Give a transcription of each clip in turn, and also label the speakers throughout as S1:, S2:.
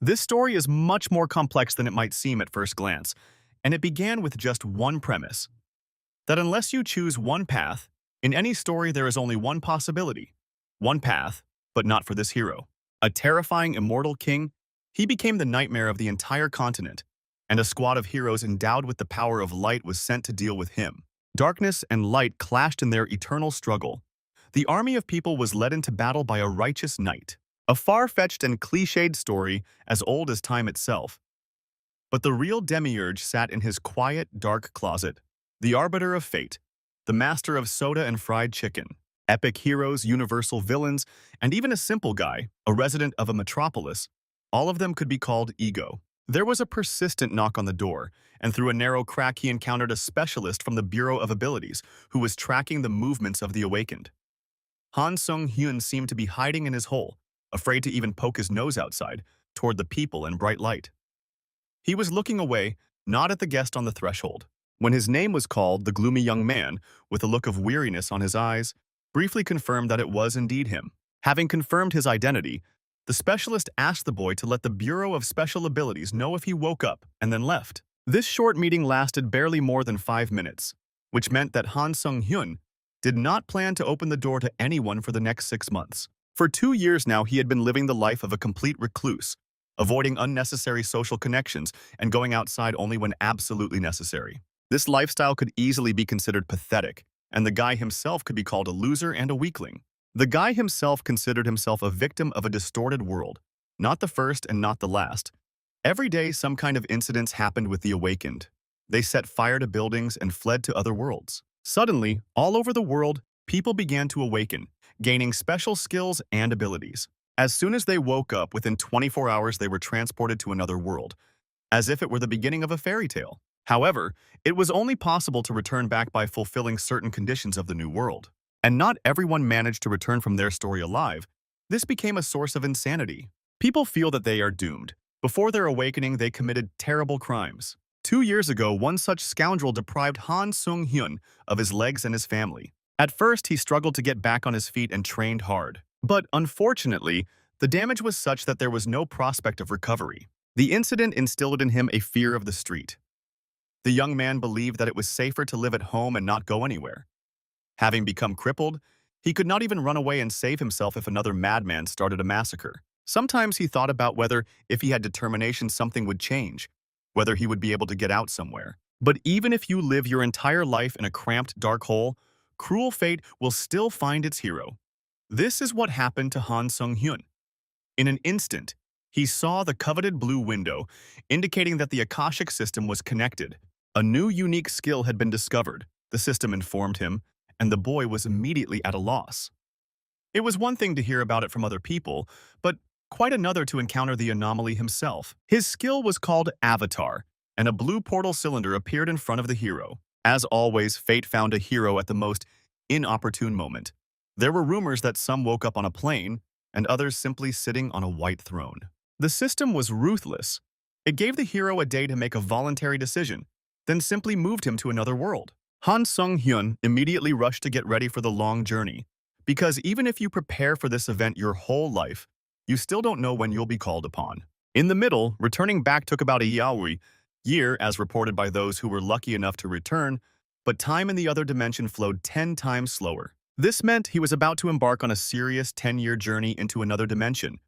S1: This story is much more complex than it might seem at first glance, and it began with just one premise, that unless you choose one path, in any story there is only one possibility. One path, but not for this hero. A terrifying immortal king, he became the nightmare of the entire continent, and a squad of heroes endowed with the power of light was sent to deal with him. Darkness and light clashed in their eternal struggle. The army of people was led into battle by a righteous knight. A far-fetched and cliched story as old as time itself. But the real demiurge sat in his quiet, dark closet. The arbiter of fate, the master of soda and fried chicken, epic heroes, universal villains, and even a simple guy, a resident of a metropolis, all of them could be called Ego. There was a persistent knock on the door, and through a narrow crack he encountered a specialist from the Bureau of Abilities who was tracking the movements of the awakened. Han Sung-hyun seemed to be hiding in his hole, afraid to even poke his nose outside, toward the people and bright light. He was looking away, not at the guest on the threshold. When his name was called, the gloomy young man, with a look of weariness on his eyes, briefly confirmed that it was indeed him. Having confirmed his identity, the specialist asked the boy to let the Bureau of Special Abilities know if he woke up and then left. This short meeting lasted barely more than 5 minutes, which meant that Han Sung-hyun did not plan to open the door to anyone for the next 6 months. For 2 years now, he had been living the life of a complete recluse, avoiding unnecessary social connections and going outside only when absolutely necessary. This lifestyle could easily be considered pathetic, and the guy himself could be called a loser and a weakling. The guy himself considered himself a victim of a distorted world, not the first and not the last. Every day, some kind of incidents happened with the awakened. They set fire to buildings and fled to other worlds. Suddenly, all over the world, people began to awaken, gaining special skills and abilities. As soon as they woke up, within 24 hours they were transported to another world, as if it were the beginning of a fairy tale. However, it was only possible to return back by fulfilling certain conditions of the new world. And not everyone managed to return from their story alive. This became a source of insanity. People feel that they are doomed. Before their awakening, they committed terrible crimes. 2 years ago, one such scoundrel deprived Han Sung-hyun of his legs and his family. At first, he struggled to get back on his feet and trained hard. But unfortunately, the damage was such that there was no prospect of recovery. The incident instilled in him a fear of the street. The young man believed that it was safer to live at home and not go anywhere. Having become crippled, he could not even run away and save himself if another madman started a massacre. Sometimes he thought about whether, if he had determination, something would change, whether he would be able to get out somewhere. But even if you live your entire life in a cramped, dark hole, cruel fate will still find its hero. This is what happened to Han Sung-hyun. In an instant, he saw the coveted blue window, indicating that the Akashic system was connected. A new unique skill had been discovered, the system informed him, and the boy was immediately at a loss. It was one thing to hear about it from other people, but quite another to encounter the anomaly himself. His skill was called Avatar, and a blue portal cylinder appeared in front of the hero. As always, fate found a hero at the most inopportune moment. There were rumors that some woke up on a plane, and others simply sitting on a white throne. The system was ruthless. It gave the hero a day to make a voluntary decision, then simply moved him to another world. Han Sung-hyun immediately rushed to get ready for the long journey, because even if you prepare for this event your whole life, you still don't know when you'll be called upon. In the middle, returning back took about a year, as reported by those who were lucky enough to return, but time in the other dimension flowed 10 times slower. This meant he was about to embark on a serious 10-year journey into another dimension,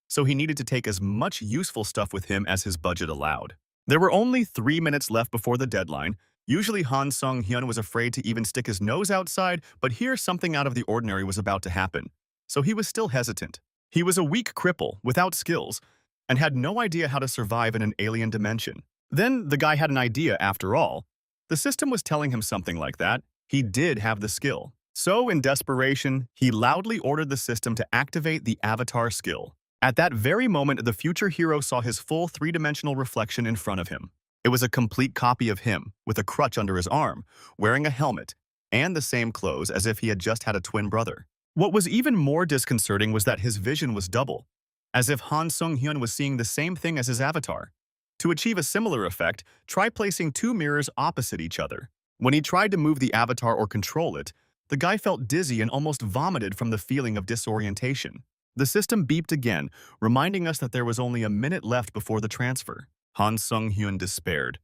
S1: so he needed to take as much useful stuff with him as his budget allowed. There were only 3 minutes left before the deadline. Usually Han Sung-hyun was afraid to even stick his nose outside, but here something out of the ordinary was about to happen, so he was still hesitant. He was a weak cripple, without skills, and had no idea how to survive in an alien dimension. Then the guy had an idea after all. The system was telling him something like that. He did have the skill. So, in desperation, he loudly ordered the system to activate the Avatar skill. At that very moment, the future hero saw his full 3-dimensional reflection in front of him. It was a complete copy of him, with a crutch under his arm, wearing a helmet, and the same clothes as if he had just had a twin brother. What was even more disconcerting was that his vision was double, as if Han Sung-hyun was seeing the same thing as his avatar. To achieve a similar effect, try placing 2 mirrors opposite each other. When he tried to move the avatar or control it, the guy felt dizzy and almost vomited from the feeling of disorientation. The system beeped again, reminding us that there was only a minute left before the transfer. Han Sung-hyun despaired.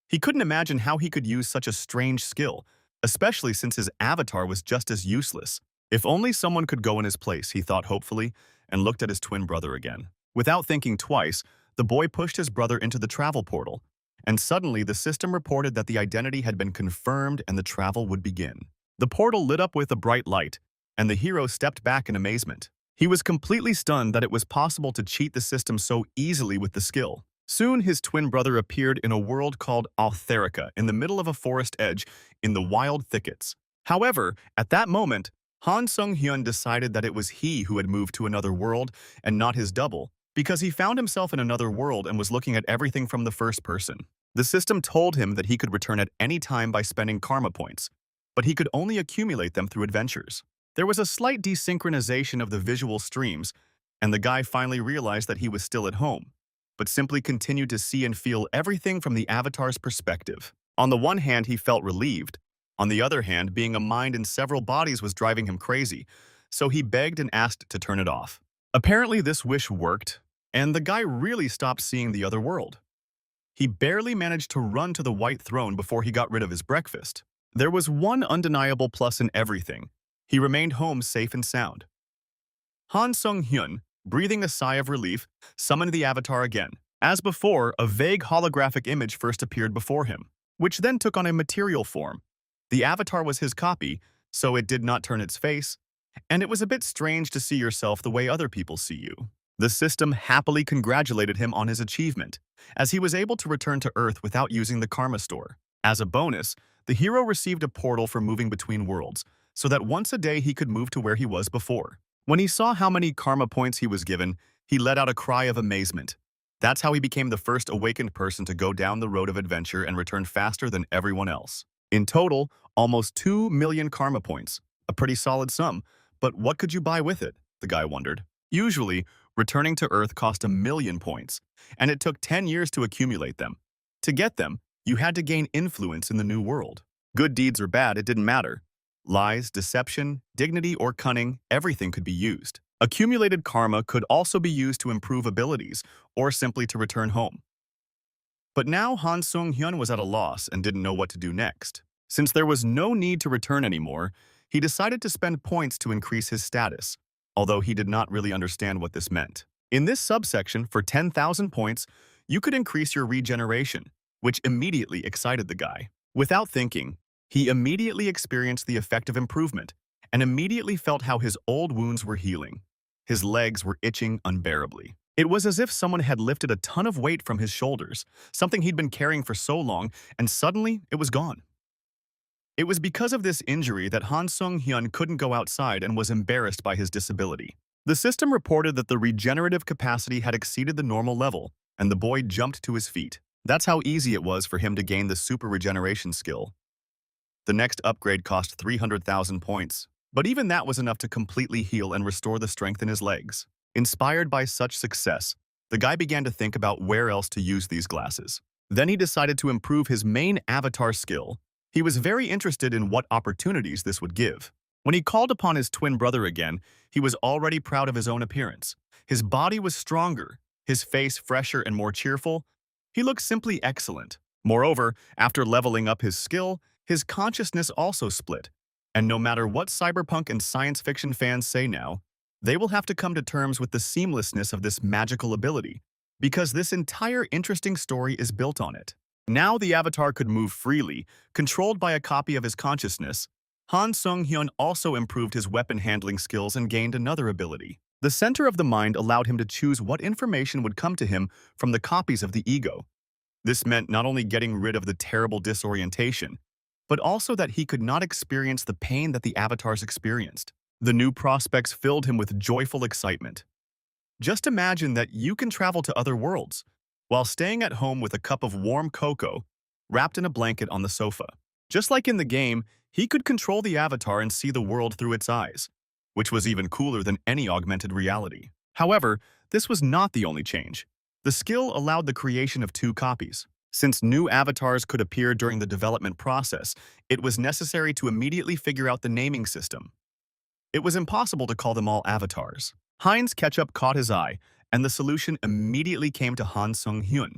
S1: He couldn't imagine how he could use such a strange skill, especially since his avatar was just as useless. If only someone could go in his place, he thought hopefully, and looked at his twin brother again. Without thinking twice, the boy pushed his brother into the travel portal, and suddenly the system reported that the identity had been confirmed and the travel would begin. The portal lit up with a bright light, and the hero stepped back in amazement. He was completely stunned that it was possible to cheat the system so easily with the skill. Soon, his twin brother appeared in a world called Altherica in the middle of a forest edge in the wild thickets. However, at that moment, Han Sung-hyun decided that it was he who had moved to another world and not his double, because he found himself in another world and was looking at everything from the first person. The system told him that he could return at any time by spending karma points, but he could only accumulate them through adventures. There was a slight desynchronization of the visual streams, and the guy finally realized that he was still at home, but simply continued to see and feel everything from the avatar's perspective. On the one hand, he felt relieved. On the other hand, being a mind in several bodies was driving him crazy, so he begged and asked to turn it off. Apparently, this wish worked, and the guy really stopped seeing the other world. He barely managed to run to the White Throne before he got rid of his breakfast. There was one undeniable plus in everything. He remained home safe and sound. Han Sung-hyun, breathing a sigh of relief, summoned the avatar again. As before, a vague holographic image first appeared before him, which then took on a material form. The avatar was his copy, so it did not turn its face, and it was a bit strange to see yourself the way other people see you. The system happily congratulated him on his achievement, as he was able to return to Earth without using the karma store. As a bonus, the hero received a portal for moving between worlds, so that once a day he could move to where he was before. When he saw how many karma points he was given, he let out a cry of amazement. That's how he became the first awakened person to go down the road of adventure and return faster than everyone else. In total, almost 2 million karma points, a pretty solid sum, but what could you buy with it? The guy wondered. Usually, returning to Earth cost 1,000,000 points, and it took 10 years to accumulate them. To get them, you had to gain influence in the new world. Good deeds or bad, it didn't matter. Lies, deception, dignity, or cunning, everything could be used. Accumulated karma could also be used to improve abilities or simply to return home. But now Han Sung-hyun was at a loss and didn't know what to do next. Since there was no need to return anymore, he decided to spend points to increase his status, although he did not really understand what this meant. In this subsection, for 10,000 points, you could increase your regeneration, which immediately excited the guy. Without thinking, he immediately experienced the effect of improvement and immediately felt how his old wounds were healing. His legs were itching unbearably. It was as if someone had lifted a ton of weight from his shoulders, something he'd been carrying for so long, and suddenly it was gone. It was because of this injury that Han Sung-hyun couldn't go outside and was embarrassed by his disability. The system reported that the regenerative capacity had exceeded the normal level, and the boy jumped to his feet. That's how easy it was for him to gain the super regeneration skill. The next upgrade cost 300,000 points, but even that was enough to completely heal and restore the strength in his legs. Inspired by such success, the guy began to think about where else to use these glasses. Then he decided to improve his main avatar skill. He was very interested in what opportunities this would give. When he called upon his twin brother again, he was already proud of his own appearance. His body was stronger, his face fresher and more cheerful. He looked simply excellent. Moreover, after leveling up his skill, his consciousness also split. And no matter what cyberpunk and science fiction fans say now, they will have to come to terms with the seamlessness of this magical ability, because this entire interesting story is built on it. Now the avatar could move freely, controlled by a copy of his consciousness. Han Sung-hyun also improved his weapon handling skills and gained another ability. The center of the mind allowed him to choose what information would come to him from the copies of the ego. This meant not only getting rid of the terrible disorientation, but also that he could not experience the pain that the avatars experienced. The new prospects filled him with joyful excitement. Just imagine that you can travel to other worlds, while staying at home with a cup of warm cocoa, wrapped in a blanket on the sofa. Just like in the game, he could control the avatar and see the world through its eyes, which was even cooler than any augmented reality. However, this was not the only change. The skill allowed the creation of 2 copies. Since new avatars could appear during the development process, it was necessary to immediately figure out the naming system. It was impossible to call them all avatars. Hein's ketchup caught his eye, and the solution immediately came to Han Sung-hyun.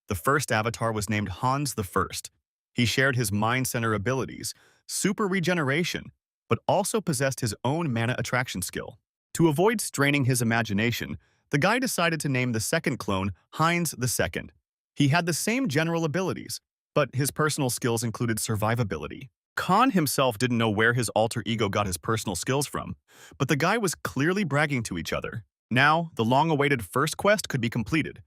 S1: The first avatar was named Hans the First. He shared his mind center abilities, super regeneration, but also possessed his own mana attraction skill. To avoid straining his imagination, the guy decided to name the second clone Heinz the Second. He had the same general abilities, but his personal skills included survivability. Khan himself didn't know where his alter ego got his personal skills from, but the guy was clearly bragging to each other. Now, the long-awaited first quest could be completed,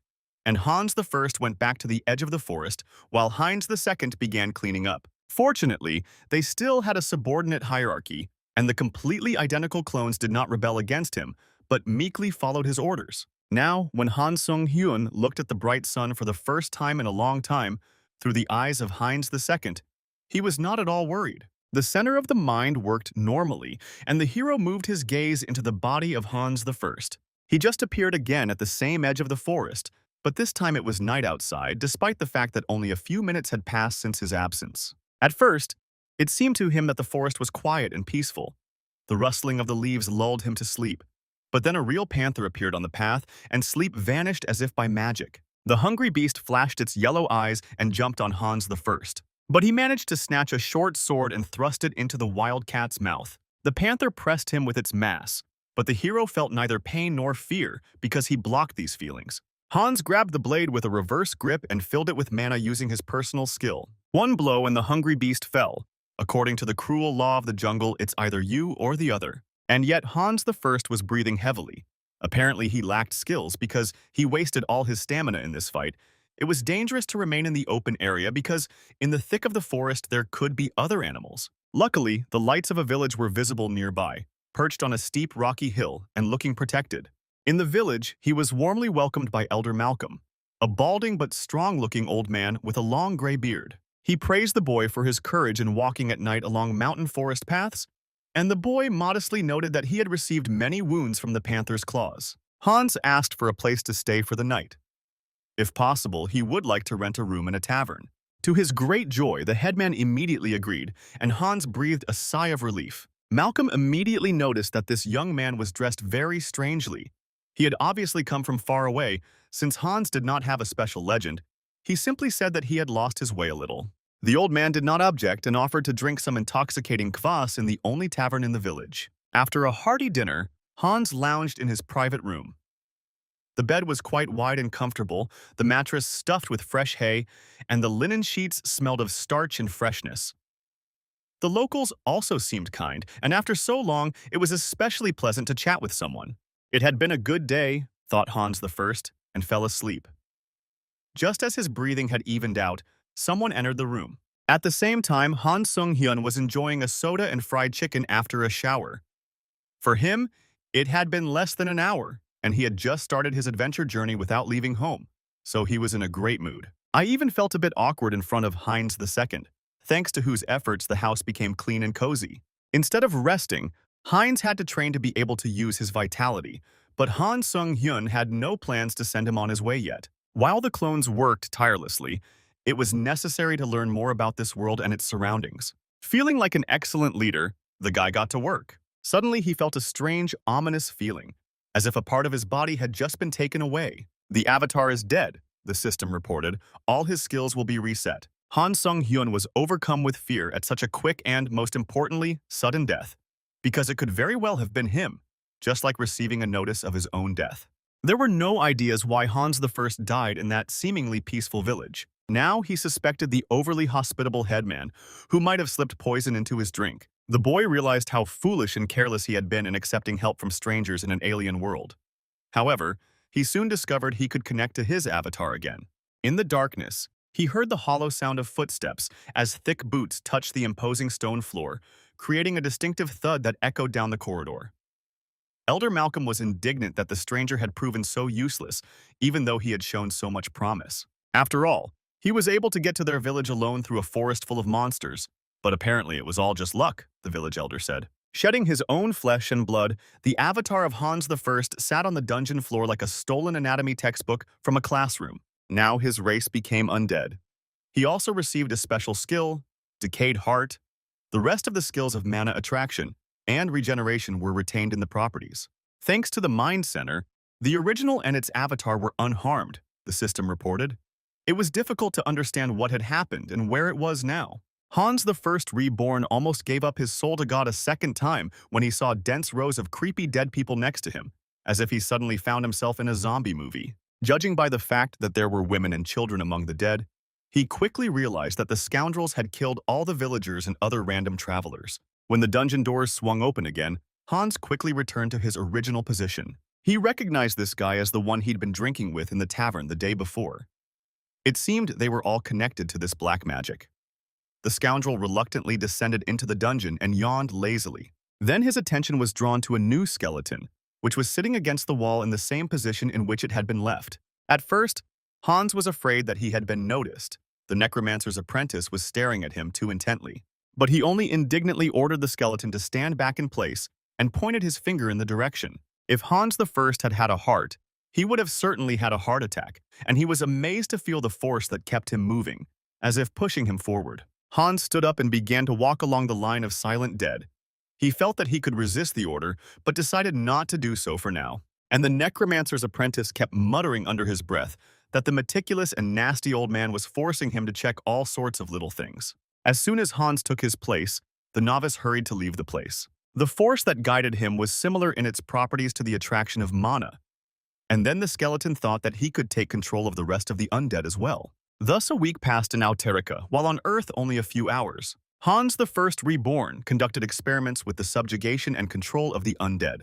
S1: and Hans the First went back to the edge of the forest, while Heinz the Second began cleaning up. Fortunately, they still had a subordinate hierarchy, and the completely identical clones did not rebel against him, but meekly followed his orders. Now, when Han Sung-hyun looked at the bright sun for the first time in a long time, through the eyes of Heinz the Second, he was not at all worried. The center of the mind worked normally, and the hero moved his gaze into the body of Hans the First. He just appeared again at the same edge of the forest, but this time it was night outside, despite the fact that only a few minutes had passed since his absence. At first, it seemed to him that the forest was quiet and peaceful. The rustling of the leaves lulled him to sleep. But then a real panther appeared on the path, and sleep vanished as if by magic. The hungry beast flashed its yellow eyes and jumped on Hans the First. But he managed to snatch a short sword and thrust it into the wildcat's mouth. The panther pressed him with its mass, but the hero felt neither pain nor fear because he blocked these feelings. Hans grabbed the blade with a reverse grip and filled it with mana using his personal skill. One blow and the hungry beast fell. According to the cruel law of the jungle, it's either you or the other. And yet Hans the First was breathing heavily. Apparently he lacked skills because he wasted all his stamina in this fight. It was dangerous to remain in the open area because in the thick of the forest there could be other animals. Luckily, the lights of a village were visible nearby, perched on a steep rocky hill and looking protected. In the village, he was warmly welcomed by Elder Malcolm, a balding but strong-looking old man with a long gray beard. He praised the boy for his courage in walking at night along mountain forest paths, and the boy modestly noted that he had received many wounds from the panther's claws. Hans asked for a place to stay for the night. If possible, he would like to rent a room in a tavern. To his great joy, the headman immediately agreed, and Hans breathed a sigh of relief. Malcolm immediately noticed that this young man was dressed very strangely. He had obviously come from far away. Since Hans did not have a special legend, he simply said that he had lost his way a little. The old man did not object and offered to drink some intoxicating kvass in the only tavern in the village. After a hearty dinner, Hans lounged in his private room. The bed was quite wide and comfortable, the mattress stuffed with fresh hay, and the linen sheets smelled of starch and freshness. The locals also seemed kind, and after so long, it was especially pleasant to chat with someone. It had been a good day, thought Hans the First, and fell asleep. Just as his breathing had evened out, someone entered the room. At the same time, Han Sung-hyun was enjoying a soda and fried chicken after a shower. For him, it had been less than an hour, and he had just started his adventure journey without leaving home, so he was in a great mood. I even felt a bit awkward in front of Heinz II, thanks to whose efforts the house became clean and cozy. Instead of resting, Heinz had to train to be able to use his vitality, but Han Sung-hyun had no plans to send him on his way yet. While the clones worked tirelessly, it was necessary to learn more about this world and its surroundings. Feeling like an excellent leader, the guy got to work. Suddenly, he felt a strange, ominous feeling, as if a part of his body had just been taken away. The avatar is dead, the system reported. All his skills will be reset. Han Sung-hyun was overcome with fear at such a quick and, most importantly, sudden death, because it could very well have been him, just like receiving a notice of his own death. There were no ideas why Hans I died in that seemingly peaceful village. Now he suspected the overly hospitable headman, who might have slipped poison into his drink. The boy realized how foolish and careless he had been in accepting help from strangers in an alien world. However, he soon discovered he could connect to his avatar again. In the darkness, he heard the hollow sound of footsteps as thick boots touched the imposing stone floor, creating a distinctive thud that echoed down the corridor. Elder Malcolm was indignant that the stranger had proven so useless, even though he had shown so much promise. After all, he was able to get to their village alone through a forest full of monsters, but apparently it was all just luck, the village elder said. Shedding his own flesh and blood, the avatar of Hans I sat on the dungeon floor like a stolen anatomy textbook from a classroom. Now his race became undead. He also received a special skill, Decayed Heart. The rest of the skills of mana attraction and regeneration were retained in the properties. Thanks to the Mind Center, the original and its avatar were unharmed, the system reported. It was difficult to understand what had happened and where it was now. Hans the First Reborn almost gave up his soul to God a second time when he saw dense rows of creepy dead people next to him, as if he suddenly found himself in a zombie movie. Judging by the fact that there were women and children among the dead, he quickly realized that the scoundrels had killed all the villagers and other random travelers. When the dungeon doors swung open again, Hans quickly returned to his original position. He recognized this guy as the one he'd been drinking with in the tavern the day before. It seemed they were all connected to this black magic. The scoundrel reluctantly descended into the dungeon and yawned lazily. Then his attention was drawn to a new skeleton, which was sitting against the wall in the same position in which it had been left. At first, Hans was afraid that he had been noticed. The necromancer's apprentice was staring at him too intently. But he only indignantly ordered the skeleton to stand back in place and pointed his finger in the direction. If Hans the First had had a heart, he would have certainly had a heart attack, and he was amazed to feel the force that kept him moving, as if pushing him forward. Hans stood up and began to walk along the line of silent dead. He felt that he could resist the order, but decided not to do so for now. And the necromancer's apprentice kept muttering under his breath that the meticulous and nasty old man was forcing him to check all sorts of little things. As soon as Hans took his place, the novice hurried to leave the place. The force that guided him was similar in its properties to the attraction of mana, and then the skeleton thought that he could take control of the rest of the undead as well. Thus a week passed in Alterika, while on Earth only a few hours. Hans the First Reborn conducted experiments with the subjugation and control of the undead.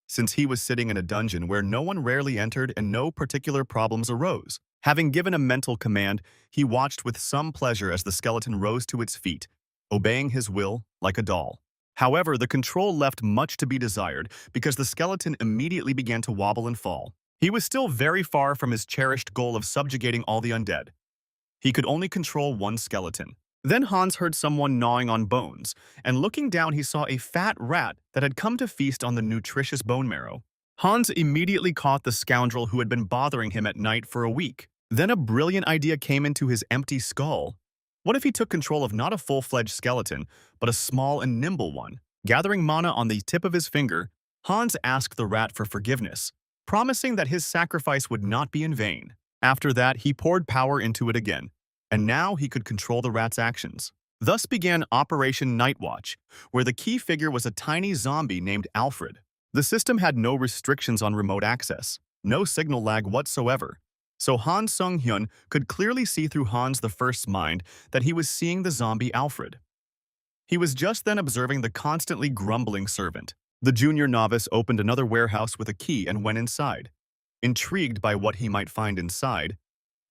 S1: Since he was sitting in a dungeon where no one rarely entered and no particular problems arose, having given a mental command, he watched with some pleasure as the skeleton rose to its feet, obeying his will like a doll. However, the control left much to be desired because the skeleton immediately began to wobble and fall. He was still very far from his cherished goal of subjugating all the undead. He could only control one skeleton. Then Hans heard someone gnawing on bones, and looking down he saw a fat rat that had come to feast on the nutritious bone marrow. Hans immediately caught the scoundrel who had been bothering him at night for a week. Then a brilliant idea came into his empty skull. What if he took control of not a full-fledged skeleton, but a small and nimble one? Gathering mana on the tip of his finger, Hans asked the rat for forgiveness, promising that his sacrifice would not be in vain. After that, he poured power into it again, and now he could control the rat's actions. Thus began Operation Nightwatch, where the key figure was a tiny zombie named Alfred. The system had no restrictions on remote access, no signal lag whatsoever, so Han Sung-hyun could clearly see through Hans the First's mind that he was seeing the zombie Alfred. He was just then observing the constantly grumbling servant. The junior novice opened another warehouse with a key and went inside. Intrigued by what he might find inside,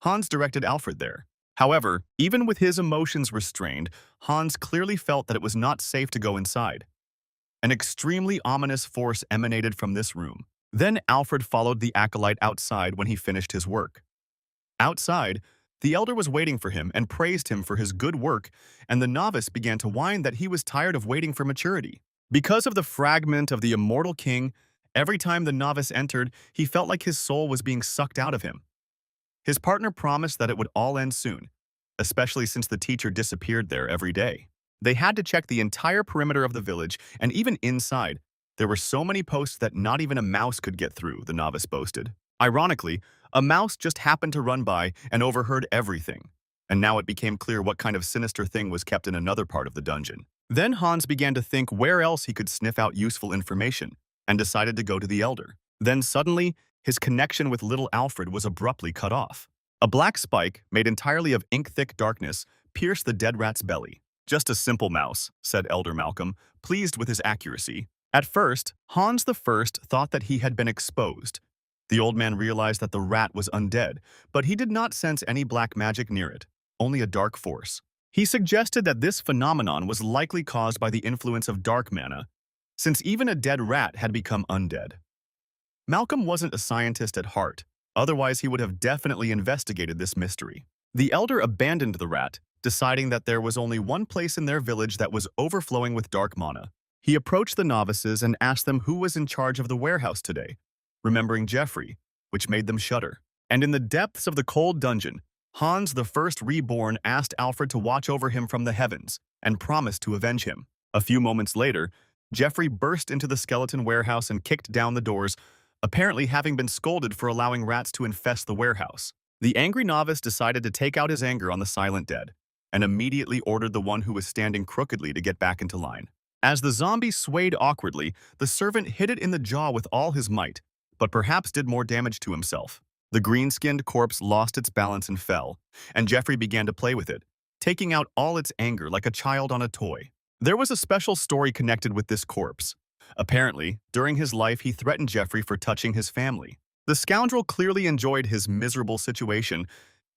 S1: Hans directed Alfred there. However, even with his emotions restrained, Hans clearly felt that it was not safe to go inside. An extremely ominous force emanated from this room. Then Alfred followed the acolyte outside when he finished his work. Outside, the elder was waiting for him and praised him for his good work, and the novice began to whine that he was tired of waiting for maturity. Because of the fragment of the immortal king, every time the novice entered, he felt like his soul was being sucked out of him. His partner promised that it would all end soon, especially since the teacher disappeared there every day. They had to check the entire perimeter of the village, and even inside, there were so many posts that not even a mouse could get through, the novice boasted. Ironically, a mouse just happened to run by and overheard everything, and now it became clear what kind of sinister thing was kept in another part of the dungeon. Then Hans began to think where else he could sniff out useful information, and decided to go to the elder. Then suddenly, his connection with little Alfred was abruptly cut off. A black spike, made entirely of ink-thick darkness, pierced the dead rat's belly. "Just a simple mouse," said Elder Malcolm, pleased with his accuracy. At first, Hans the First thought that he had been exposed. The old man realized that the rat was undead, but he did not sense any black magic near it, only a dark force. He suggested that this phenomenon was likely caused by the influence of dark mana, since even a dead rat had become undead. Malcolm wasn't a scientist at heart, otherwise he would have definitely investigated this mystery. The elder abandoned the rat, deciding that there was only one place in their village that was overflowing with dark mana. He approached the novices and asked them who was in charge of the warehouse today, remembering Jeffrey, which made them shudder. And in the depths of the cold dungeon, Hans the First Reborn asked Alfred to watch over him from the heavens and promised to avenge him. A few moments later, Jeffrey burst into the skeleton warehouse and kicked down the doors, apparently having been scolded for allowing rats to infest the warehouse. The angry novice decided to take out his anger on the silent dead, and immediately ordered the one who was standing crookedly to get back into line. As the zombie swayed awkwardly, the servant hit it in the jaw with all his might, but perhaps did more damage to himself. The green-skinned corpse lost its balance and fell, and Jeffrey began to play with it, taking out all its anger like a child on a toy. There was a special story connected with this corpse. Apparently, during his life he threatened Jeffrey for touching his family. The scoundrel clearly enjoyed his miserable situation,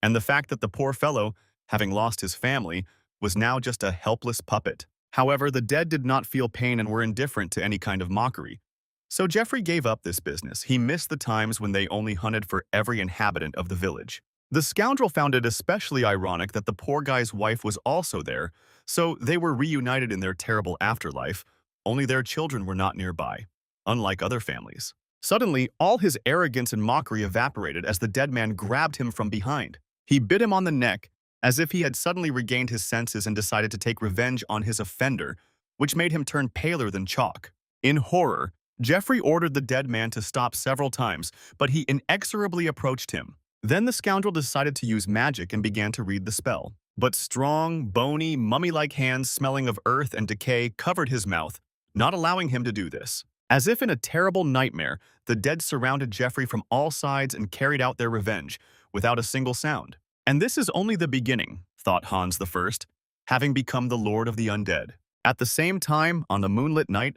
S1: and the fact that the poor fellow, having lost his family, was now just a helpless puppet. However, the dead did not feel pain and were indifferent to any kind of mockery. So Jeffrey gave up this business. He missed the times when they only hunted for every inhabitant of the village. The scoundrel found it especially ironic that the poor guy's wife was also there, so they were reunited in their terrible afterlife, only their children were not nearby, unlike other families. Suddenly, all his arrogance and mockery evaporated as the dead man grabbed him from behind. He bit him on the neck, as if he had suddenly regained his senses and decided to take revenge on his offender, which made him turn paler than chalk. In horror, Jeffrey ordered the dead man to stop several times, but he inexorably approached him. Then the scoundrel decided to use magic and began to read the spell. But strong, bony, mummy-like hands smelling of earth and decay covered his mouth, not allowing him to do this. As if in a terrible nightmare, the dead surrounded Jeffrey from all sides and carried out their revenge, without a single sound. And this is only the beginning, thought Hans the First, having become the Lord of the Undead. At the same time, on the moonlit night,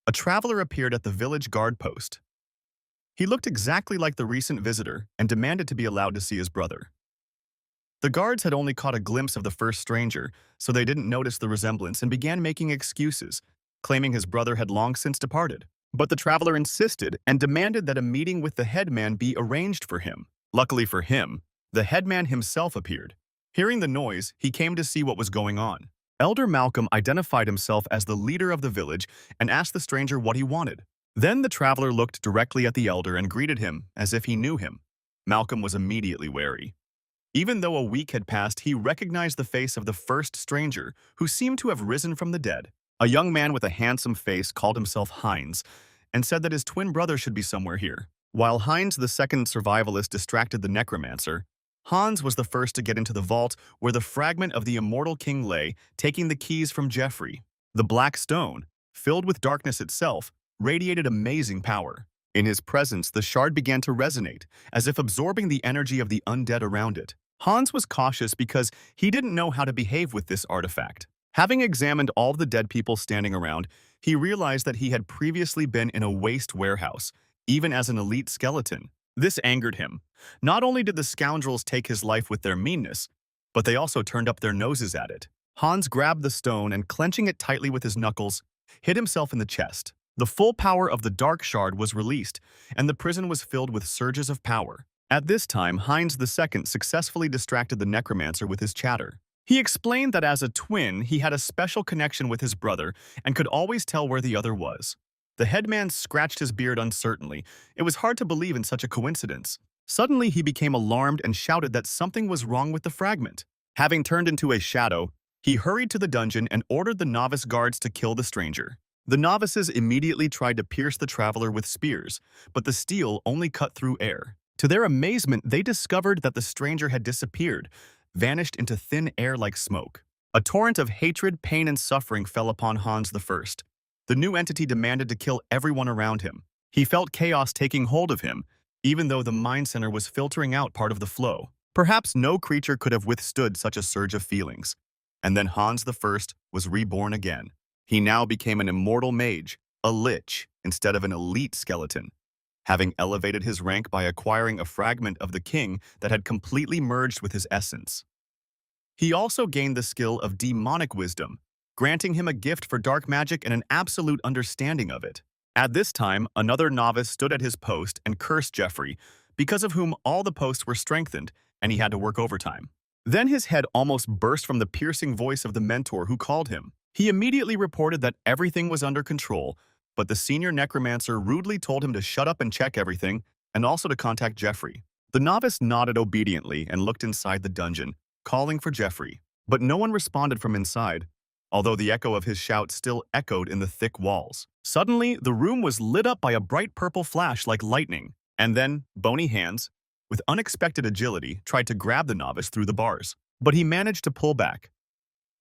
S1: a traveler appeared at the village guard post. He looked exactly like the recent visitor and demanded to be allowed to see his brother. The guards had only caught a glimpse of the first stranger, so they didn't notice the resemblance and began making excuses, claiming his brother had long since departed. But the traveler insisted and demanded that a meeting with the headman be arranged for him. Luckily for him, the headman himself appeared. Hearing the noise, he came to see what was going on. Elder Malcolm identified himself as the leader of the village and asked the stranger what he wanted. Then the traveler looked directly at the elder and greeted him as if he knew him. Malcolm was immediately wary. Even though a week had passed, he recognized the face of the first stranger, who seemed to have risen from the dead. A young man with a handsome face called himself Heinz and said that his twin brother should be somewhere here. While Heinz, the second survivalist, distracted the necromancer, Hans was the first to get into the vault where the fragment of the immortal king lay, taking the keys from Jeffrey. The black stone, filled with darkness itself, radiated amazing power. In his presence, the shard began to resonate, as if absorbing the energy of the undead around it. Hans was cautious because he didn't know how to behave with this artifact. Having examined all the dead people standing around, he realized that he had previously been in a waste warehouse, even as an elite skeleton. This angered him. Not only did the scoundrels take his life with their meanness, but they also turned up their noses at it. Hans grabbed the stone and, clenching it tightly with his knuckles, hit himself in the chest. The full power of the dark shard was released, and the prison was filled with surges of power. At this time, Heinz II successfully distracted the necromancer with his chatter. He explained that as a twin, he had a special connection with his brother and could always tell where the other was. The headman scratched his beard uncertainly. It was hard to believe in such a coincidence. Suddenly, he became alarmed and shouted that something was wrong with the fragment. Having turned into a shadow, he hurried to the dungeon and ordered the novice guards to kill the stranger. The novices immediately tried to pierce the traveler with spears, but the steel only cut through air. To their amazement, they discovered that the stranger had disappeared, vanished into thin air like smoke. A torrent of hatred, pain, and suffering fell upon Hans I. The new entity demanded to kill everyone around him. He felt chaos taking hold of him, even though the mind center was filtering out part of the flow. Perhaps no creature could have withstood such a surge of feelings. And then Hans I was reborn again. He now became an immortal mage, a lich, instead of an elite skeleton, having elevated his rank by acquiring a fragment of the king that had completely merged with his essence. He also gained the skill of demonic wisdom, granting him a gift for dark magic and an absolute understanding of it. At this time, another novice stood at his post and cursed Jeffrey, because of whom all the posts were strengthened and he had to work overtime. Then his head almost burst from the piercing voice of the mentor who called him. He immediately reported that everything was under control, but the senior necromancer rudely told him to shut up and check everything, and also to contact Jeffrey. The novice nodded obediently and looked inside the dungeon, calling for Jeffrey. But no one responded from inside, although the echo of his shout still echoed in the thick walls. Suddenly, the room was lit up by a bright purple flash like lightning, and then bony hands, with unexpected agility, tried to grab the novice through the bars. But he managed to pull back.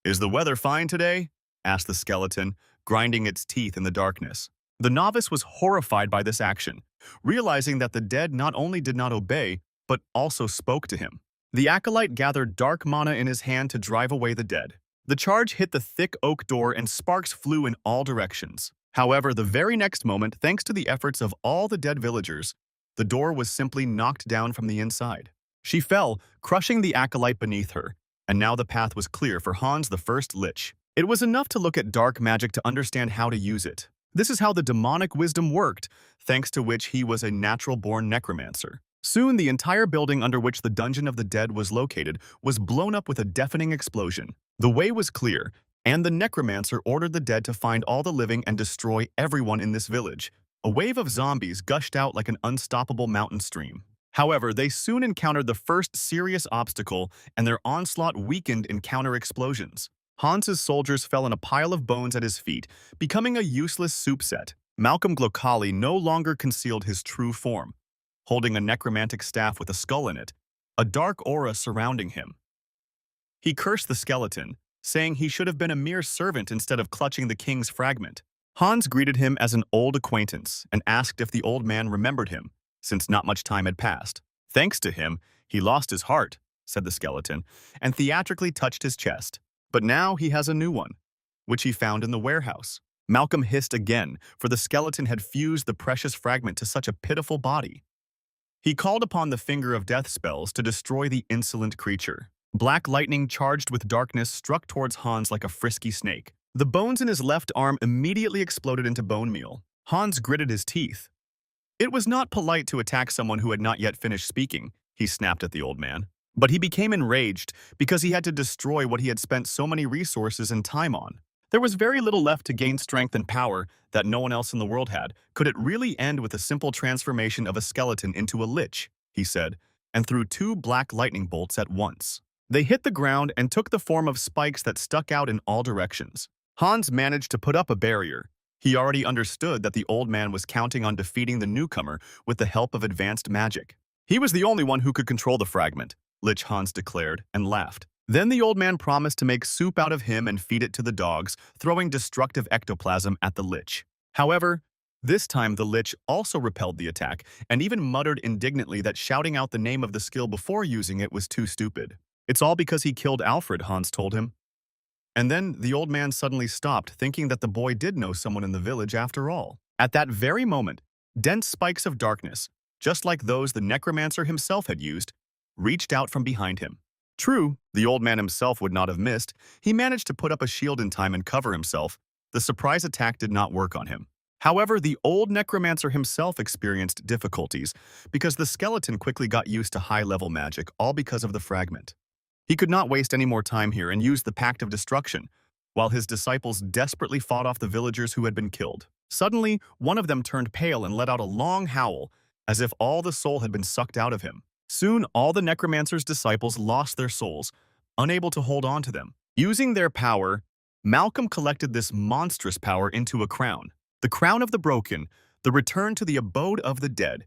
S1: "Is the weather fine today?" asked the skeleton, grinding its teeth in the darkness. The novice was horrified by this action, realizing that the dead not only did not obey, but also spoke to him. The acolyte gathered dark mana in his hand to drive away the dead. The charge hit the thick oak door and sparks flew in all directions. However, the very next moment, thanks to the efforts of all the dead villagers, the door was simply knocked down from the inside. She fell, crushing the acolyte beneath her, and now the path was clear for Hans the First Lich. It was enough to look at dark magic to understand how to use it. This is how the demonic wisdom worked, thanks to which he was a natural-born necromancer. Soon, the entire building under which the Dungeon of the Dead was located was blown up with a deafening explosion. The way was clear, and the necromancer ordered the dead to find all the living and destroy everyone in this village. A wave of zombies gushed out like an unstoppable mountain stream. However, they soon encountered the first serious obstacle, and their onslaught weakened in counter-explosions. Hans's soldiers fell in a pile of bones at his feet, becoming a useless soup set. Malcolm Glocali no longer concealed his true form, holding a necromantic staff with a skull in it, a dark aura surrounding him. He cursed the skeleton, saying he should have been a mere servant instead of clutching the king's fragment. Hans greeted him as an old acquaintance and asked if the old man remembered him, since not much time had passed. "Thanks to him, he lost his heart," said the skeleton, and theatrically touched his chest. "But now he has a new one, which he found in the warehouse." Malcolm hissed again, for the skeleton had fused the precious fragment to such a pitiful body. He called upon the Finger of Death spells to destroy the insolent creature. Black lightning charged with darkness struck towards Hans like a frisky snake. The bones in his left arm immediately exploded into bone meal. Hans gritted his teeth. It was not polite to attack someone who had not yet finished speaking, he snapped at the old man. But he became enraged because he had to destroy what he had spent so many resources and time on. There was very little left to gain strength and power that no one else in the world had. Could it really end with a simple transformation of a skeleton into a lich, he said, and threw 2 black lightning bolts at once. They hit the ground and took the form of spikes that stuck out in all directions. Hans managed to put up a barrier. He already understood that the old man was counting on defeating the newcomer with the help of advanced magic. He was the only one who could control the fragment, Lich Hans declared, and laughed. Then the old man promised to make soup out of him and feed it to the dogs, throwing destructive ectoplasm at the lich. However, this time the lich also repelled the attack, and even muttered indignantly that shouting out the name of the skill before using it was too stupid. "It's all because he killed Alfred," Hans told him. And then the old man suddenly stopped, thinking that the boy did know someone in the village after all. At that very moment, dense spikes of darkness, just like those the necromancer himself had used, reached out from behind him. True, the old man himself would not have missed. He managed to put up a shield in time and cover himself. The surprise attack did not work on him. However, the old necromancer himself experienced difficulties because the skeleton quickly got used to high-level magic, all because of the fragment. He could not waste any more time here and used the Pact of Destruction, while his disciples desperately fought off the villagers who had been killed. Suddenly, one of them turned pale and let out a long howl, as if all the soul had been sucked out of him. Soon, all the necromancer's disciples lost their souls, unable to hold on to them. Using their power, Malcolm collected this monstrous power into a crown. The crown of the broken, the return to the abode of the dead,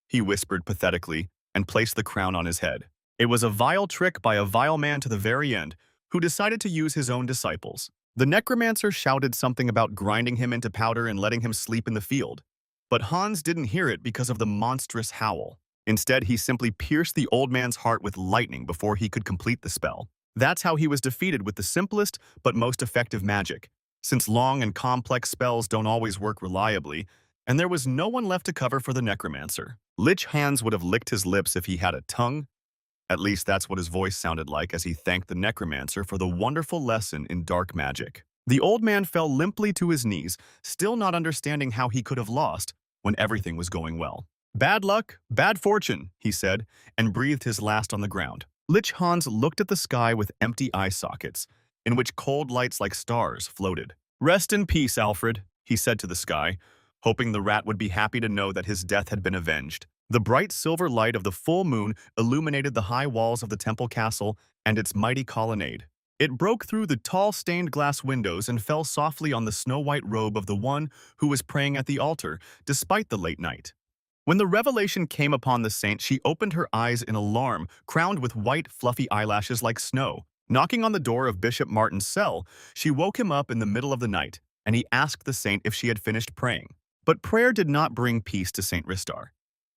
S1: he whispered pathetically, and placed the crown on his head. It was a vile trick by a vile man to the very end, who decided to use his own disciples. The necromancer shouted something about grinding him into powder and letting him sleep in the field. But Hans didn't hear it because of the monstrous howl. Instead, he simply pierced the old man's heart with lightning before he could complete the spell. That's how he was defeated with the simplest but most effective magic, since long and complex spells don't always work reliably, and there was no one left to cover for the necromancer. Lich Hans would have licked his lips if he had a tongue. At least that's what his voice sounded like as he thanked the necromancer for the wonderful lesson in dark magic. The old man fell limply to his knees, still not understanding how he could have lost when everything was going well. "Bad luck, bad fortune," he said, and breathed his last on the ground. Lich Hans looked at the sky with empty eye sockets, in which cold lights like stars floated. "Rest in peace, Alfred," he said to the sky, hoping the rat would be happy to know that his death had been avenged. The bright silver light of the full moon illuminated the high walls of the temple castle and its mighty colonnade. It broke through the tall stained glass windows and fell softly on the snow-white robe of the one who was praying at the altar, despite the late night. When the revelation came upon the saint, she opened her eyes in alarm, crowned with white, fluffy eyelashes like snow. Knocking on the door of Bishop Martin's cell, she woke him up in the middle of the night, and he asked the saint if she had finished praying. But prayer did not bring peace to Saint Ristar.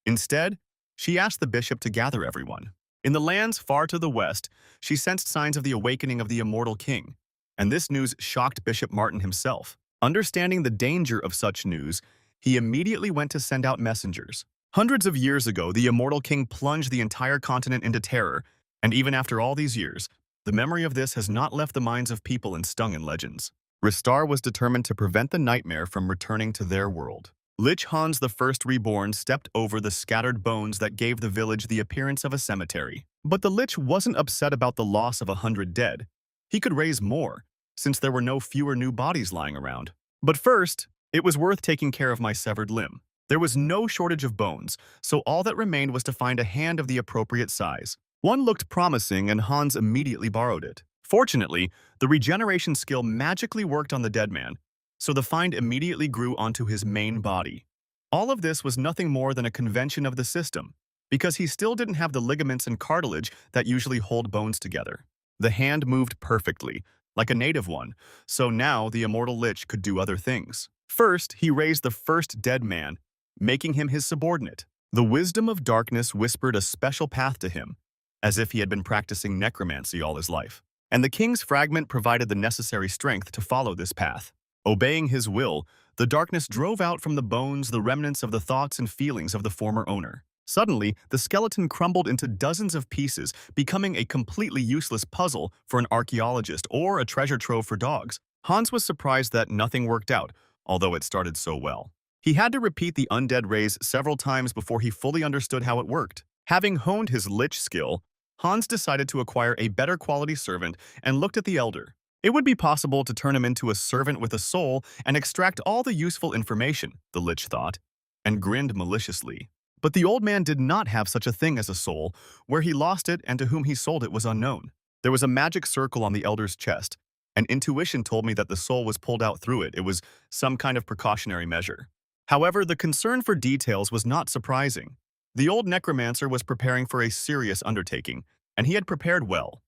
S1: Instead, she asked the bishop to gather everyone. In the lands far to the west, she sensed signs of the awakening of the immortal king, and this news shocked Bishop Martin himself. Understanding the danger of such news, he immediately went to send out messengers. Hundreds of years ago, the immortal king plunged the entire continent into terror, and even after all these years, the memory of this has not left the minds of people and stung in legends. Ristar was determined to prevent the nightmare from returning to their world. Lich Hans the First Reborn stepped over the scattered bones that gave the village the appearance of a cemetery. But the Lich wasn't upset about the loss of 100 dead. He could raise more, since there were no fewer new bodies lying around. But first, it was worth taking care of my severed limb. There was no shortage of bones, so all that remained was to find a hand of the appropriate size. One looked promising, and Hans immediately borrowed it. Fortunately, the regeneration skill magically worked on the dead man, so the find immediately grew onto his main body. All of this was nothing more than a convention of the system, because he still didn't have the ligaments and cartilage that usually hold bones together. The hand moved perfectly, like a native one, so now the immortal Lich could do other things. First, he raised the first dead man, making him his subordinate. The wisdom of darkness whispered a special path to him, as if he had been practicing necromancy all his life. And the king's fragment provided the necessary strength to follow this path. Obeying his will, the darkness drove out from the bones the remnants of the thoughts and feelings of the former owner. Suddenly, the skeleton crumbled into dozens of pieces, becoming a completely useless puzzle for an archaeologist or a treasure trove for dogs. Hans was surprised that nothing worked out, although it started so well. He had to repeat the undead raise several times before he fully understood how it worked. Having honed his lich skill, Hans decided to acquire a better quality servant and looked at the elder. It would be possible to turn him into a servant with a soul and extract all the useful information, the lich thought, and grinned maliciously. But the old man did not have such a thing as a soul. Where he lost it and to whom he sold it was unknown. There was a magic circle on the elder's chest, and intuition told me that the soul was pulled out through it. It was some kind of precautionary measure. However, the concern for details was not surprising. The old necromancer was preparing for a serious undertaking, and he had prepared well.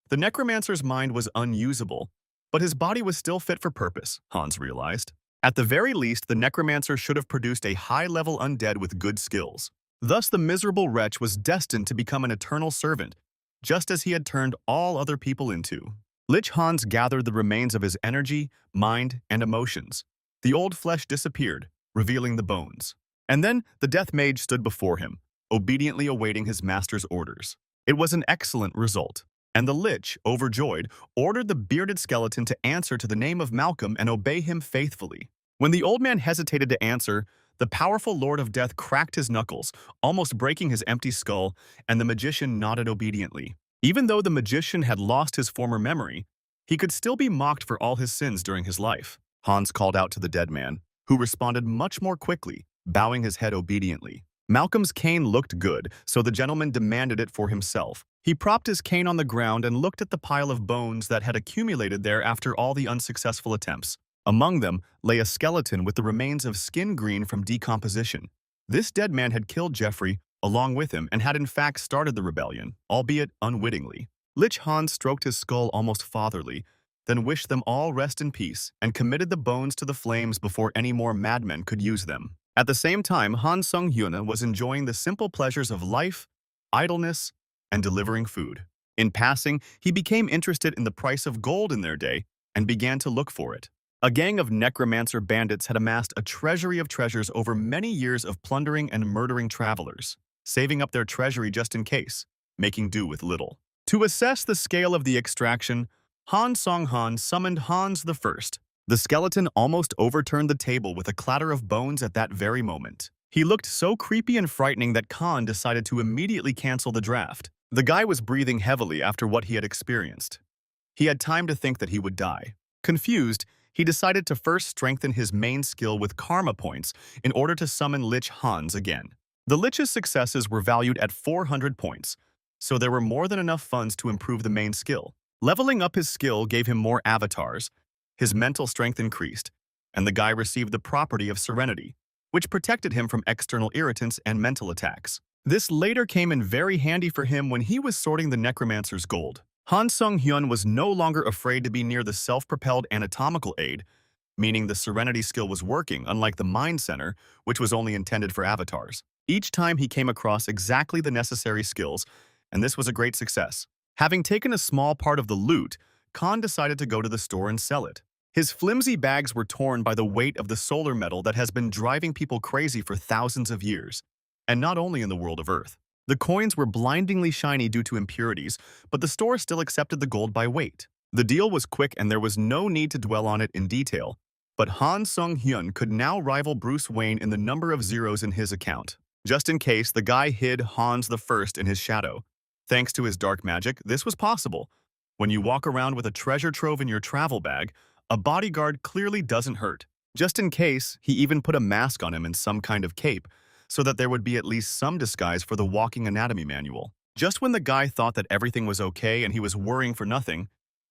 S1: The necromancer's mind was unusable, but his body was still fit for purpose, Hans realized. At the very least, the necromancer should have produced a high-level undead with good skills. Thus, the miserable wretch was destined to become an eternal servant, just as he had turned all other people into. Lich Hans gathered the remains of his energy, mind, and emotions. The old flesh disappeared, revealing the bones. And then the death mage stood before him, obediently awaiting his master's orders. It was an excellent result, and the Lich, overjoyed, ordered the bearded skeleton to answer to the name of Malcolm and obey him faithfully. When the old man hesitated to answer, the powerful Lord of Death cracked his knuckles, almost breaking his empty skull, and the magician nodded obediently. Even though the magician had lost his former memory, he could still be mocked for all his sins during his life. Hans called out to the dead man, who responded much more quickly, bowing his head obediently. Malcolm's cane looked good, so the gentleman demanded it for himself. He propped his cane on the ground and looked at the pile of bones that had accumulated there after all the unsuccessful attempts. Among them lay a skeleton with the remains of skin green from decomposition. This dead man had killed Geoffrey along with him and had in fact started the rebellion, albeit unwittingly. Lich Hans stroked his skull almost fatherly, then wished them all rest in peace and committed the bones to the flames before any more madmen could use them. At the same time, Han Sung-hyuna was enjoying the simple pleasures of life, idleness, and delivering food. In passing, he became interested in the price of gold in their day and began to look for it. A gang of necromancer bandits had amassed a treasury of treasures over many years of plundering and murdering travelers, saving up their treasury just in case, making do with little. To assess the scale of the extraction, Han Song-han summoned Hans the First. The skeleton almost overturned the table with a clatter of bones at that very moment. He looked so creepy and frightening that Khan decided to immediately cancel the draft. The guy was breathing heavily after what he had experienced. He had time to think that he would die. Confused, he decided to first strengthen his main skill with karma points in order to summon Lich Hans again. The Lich's successes were valued at 400 points, so there were more than enough funds to improve the main skill. Leveling up his skill gave him more avatars, his mental strength increased, and the guy received the property of serenity, which protected him from external irritants and mental attacks. This later came in very handy for him when he was sorting the necromancer's gold. Han Sung-hyun was no longer afraid to be near the self-propelled anatomical aid, meaning the serenity skill was working, unlike the mind center, which was only intended for avatars. Each time he came across exactly the necessary skills, and this was a great success. Having taken a small part of the loot, Khan decided to go to the store and sell it. His flimsy bags were torn by the weight of the solar metal that has been driving people crazy for thousands of years, and not only in the world of Earth. The coins were blindingly shiny due to impurities, but the store still accepted the gold by weight. The deal was quick and there was no need to dwell on it in detail, but Han Sung-hyun could now rival Bruce Wayne in the number of zeros in his account. Just in case, the guy hid Hans the First in his shadow. Thanks to his dark magic, this was possible. When you walk around with a treasure trove in your travel bag, a bodyguard clearly doesn't hurt. Just in case, he even put a mask on him and some kind of cape, so that there would be at least some disguise for the walking anatomy manual. Just when the guy thought that everything was okay and he was worrying for nothing,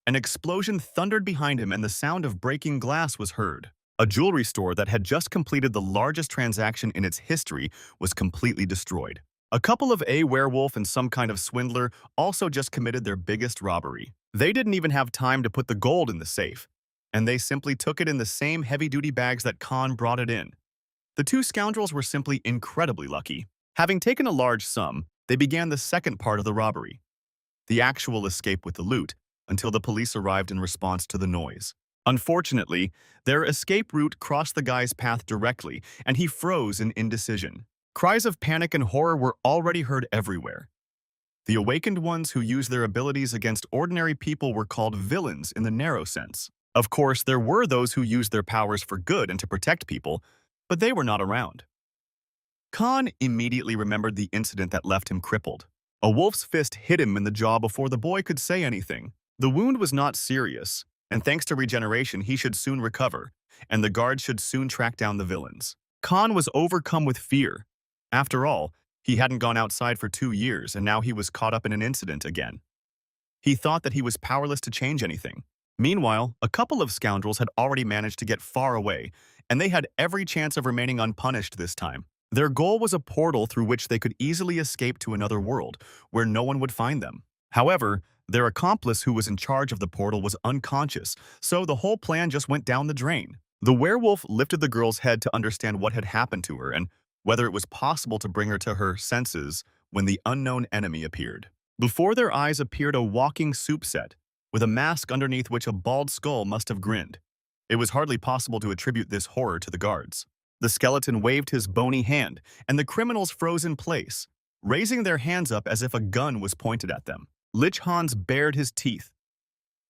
S1: an explosion thundered behind him and the sound of breaking glass was heard. A jewelry store that had just completed the largest transaction in its history was completely destroyed. A couple of a werewolf and some kind of swindler also just committed their biggest robbery. They didn't even have time to put the gold in the safe, and they simply took it in the same heavy-duty bags that Khan brought it in. The two scoundrels were simply incredibly lucky. Having taken a large sum, they began the second part of the robbery, the actual escape with the loot, until the police arrived in response to the noise. Unfortunately, their escape route crossed the guy's path directly, and he froze in indecision. Cries of panic and horror were already heard everywhere. The awakened ones who used their abilities against ordinary people were called villains in the narrow sense. Of course, there were those who used their powers for good and to protect people, but they were not around. Khan immediately remembered the incident that left him crippled. A wolf's fist hit him in the jaw before the boy could say anything. The wound was not serious, and thanks to regeneration, he should soon recover, and the guards should soon track down the villains. Khan was overcome with fear. After all, he hadn't gone outside for 2 years, and now he was caught up in an incident again. He thought that he was powerless to change anything. Meanwhile, a couple of scoundrels had already managed to get far away, and they had every chance of remaining unpunished this time. Their goal was a portal through which they could easily escape to another world, where no one would find them. However, their accomplice who was in charge of the portal was unconscious, so the whole plan just went down the drain. The werewolf lifted the girl's head to understand what had happened to her and whether it was possible to bring her to her senses when the unknown enemy appeared. Before their eyes appeared a walking soup set, with a mask underneath which a bald skull must have grinned. It was hardly possible to attribute this horror to the guards. The skeleton waved his bony hand, and the criminals froze in place, raising their hands up as if a gun was pointed at them. Lich Hans bared his teeth.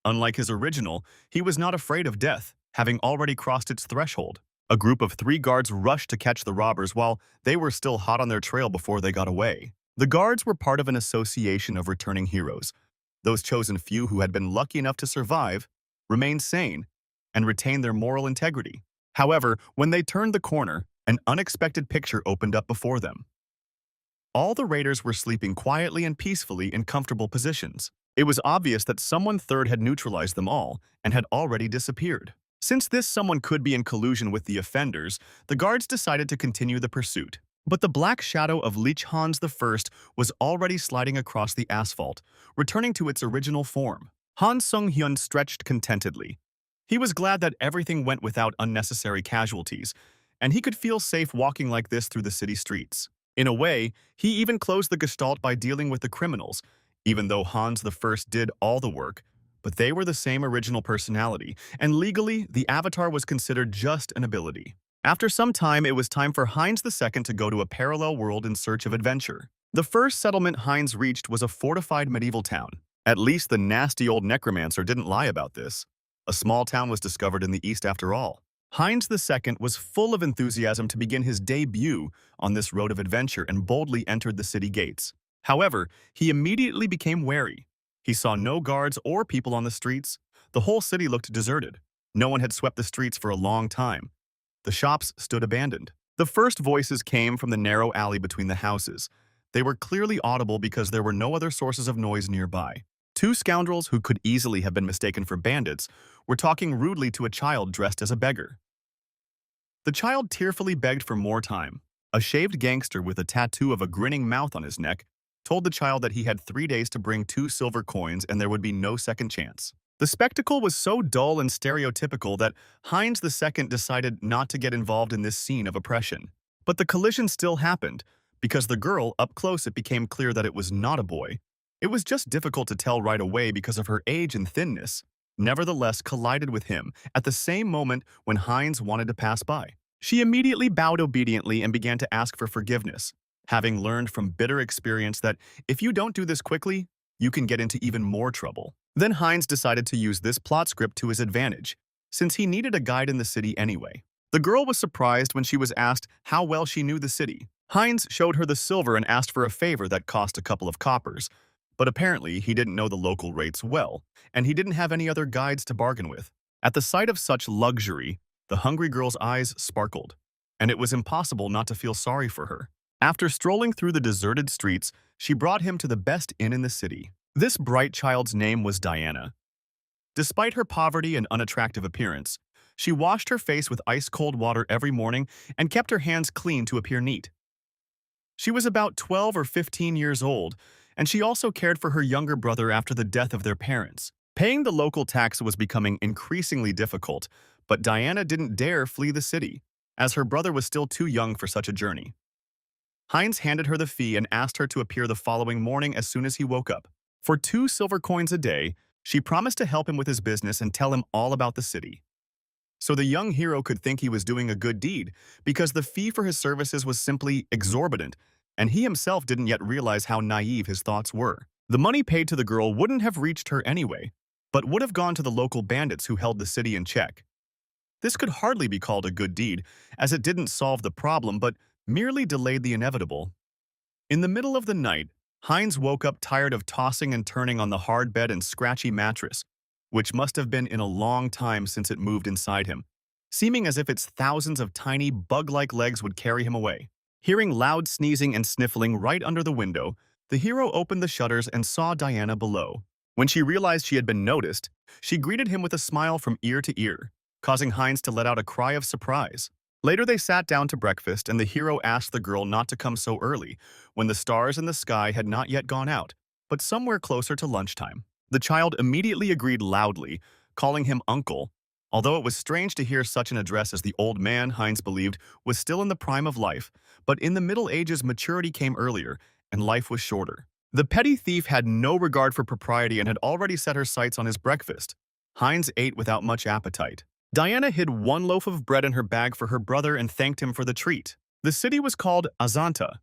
S1: Unlike his original, he was not afraid of death, having already crossed its threshold. A group of 3 guards rushed to catch the robbers while they were still hot on their trail before they got away. The guards were part of an association of returning heroes. Those chosen few who had been lucky enough to survive, remained sane, and retained their moral integrity. However, when they turned the corner, an unexpected picture opened up before them. All the raiders were sleeping quietly and peacefully in comfortable positions. It was obvious that someone third had neutralized them all and had already disappeared. Since this someone could be in collusion with the offenders, the guards decided to continue the pursuit. But the black shadow of Lich Hans I was already sliding across the asphalt, returning to its original form. Han Sung-hyun stretched contentedly. He was glad that everything went without unnecessary casualties, and he could feel safe walking like this through the city streets. In a way, he even closed the gestalt by dealing with the criminals, even though Hans I did all the work. But they were the same original personality, and legally, the avatar was considered just an ability. After some time, it was time for Heinz II to go to a parallel world in search of adventure. The first settlement Heinz reached was a fortified medieval town. At least the nasty old necromancer didn't lie about this. A small town was discovered in the east after all. Heinz II was full of enthusiasm to begin his debut on this road of adventure and boldly entered the city gates. However, he immediately became wary. He saw no guards or people on the streets. The whole city looked deserted. No one had swept the streets for a long time. The shops stood abandoned. The first voices came from the narrow alley between the houses. They were clearly audible because there were no other sources of noise nearby. Two scoundrels who could easily have been mistaken for bandits were talking rudely to a child dressed as a beggar. The child tearfully begged for more time. A shaved gangster with a tattoo of a grinning mouth on his neck told the child that he had 3 days to bring 2 silver coins and there would be no second chance. The spectacle was so dull and stereotypical that Heinz II decided not to get involved in this scene of oppression. But the collision still happened, because the girl, up close it became clear that it was not a boy. It was just difficult to tell right away because of her age and thinness, nevertheless collided with him at the same moment when Heinz wanted to pass by. She immediately bowed obediently and began to ask for forgiveness, having learned from bitter experience that if you don't do this quickly, you can get into even more trouble. Then Heinz decided to use this plot script to his advantage, since he needed a guide in the city anyway. The girl was surprised when she was asked how well she knew the city. Heinz showed her the silver and asked for a favor that cost a couple of coppers, but apparently he didn't know the local rates well, and he didn't have any other guides to bargain with. At the sight of such luxury, the hungry girl's eyes sparkled, and it was impossible not to feel sorry for her. After strolling through the deserted streets, she brought him to the best inn in the city. This bright child's name was Diana. Despite her poverty and unattractive appearance, she washed her face with ice-cold water every morning and kept her hands clean to appear neat. She was about 12 or 15 years old, and she also cared for her younger brother after the death of their parents. Paying the local tax was becoming increasingly difficult, but Diana didn't dare flee the city, as her brother was still too young for such a journey. Heinz handed her the fee and asked her to appear the following morning as soon as he woke up. For 2 silver coins a day, she promised to help him with his business and tell him all about the city. So the young hero could think he was doing a good deed, because the fee for his services was simply exorbitant, and he himself didn't yet realize how naive his thoughts were. The money paid to the girl wouldn't have reached her anyway, but would have gone to the local bandits who held the city in check. This could hardly be called a good deed, as it didn't solve the problem but merely delayed the inevitable. In the middle of the night, Heinz woke up tired of tossing and turning on the hard bed and scratchy mattress, which must have been in a long time since it moved inside him, seeming as if its thousands of tiny, bug-like legs would carry him away. Hearing loud sneezing and sniffling right under the window, the hero opened the shutters and saw Diana below. When she realized she had been noticed, she greeted him with a smile from ear to ear, causing Heinz to let out a cry of surprise. Later they sat down to breakfast and the hero asked the girl not to come so early, when the stars in the sky had not yet gone out, but somewhere closer to lunchtime. The child immediately agreed loudly, calling him uncle, although it was strange to hear such an address as the old man, Heinz believed, was still in the prime of life, but in the Middle Ages maturity came earlier, and life was shorter. The petty thief had no regard for propriety and had already set her sights on his breakfast. Heinz ate without much appetite. Diana hid one loaf of bread in her bag for her brother and thanked him for the treat. The city was called Azanta,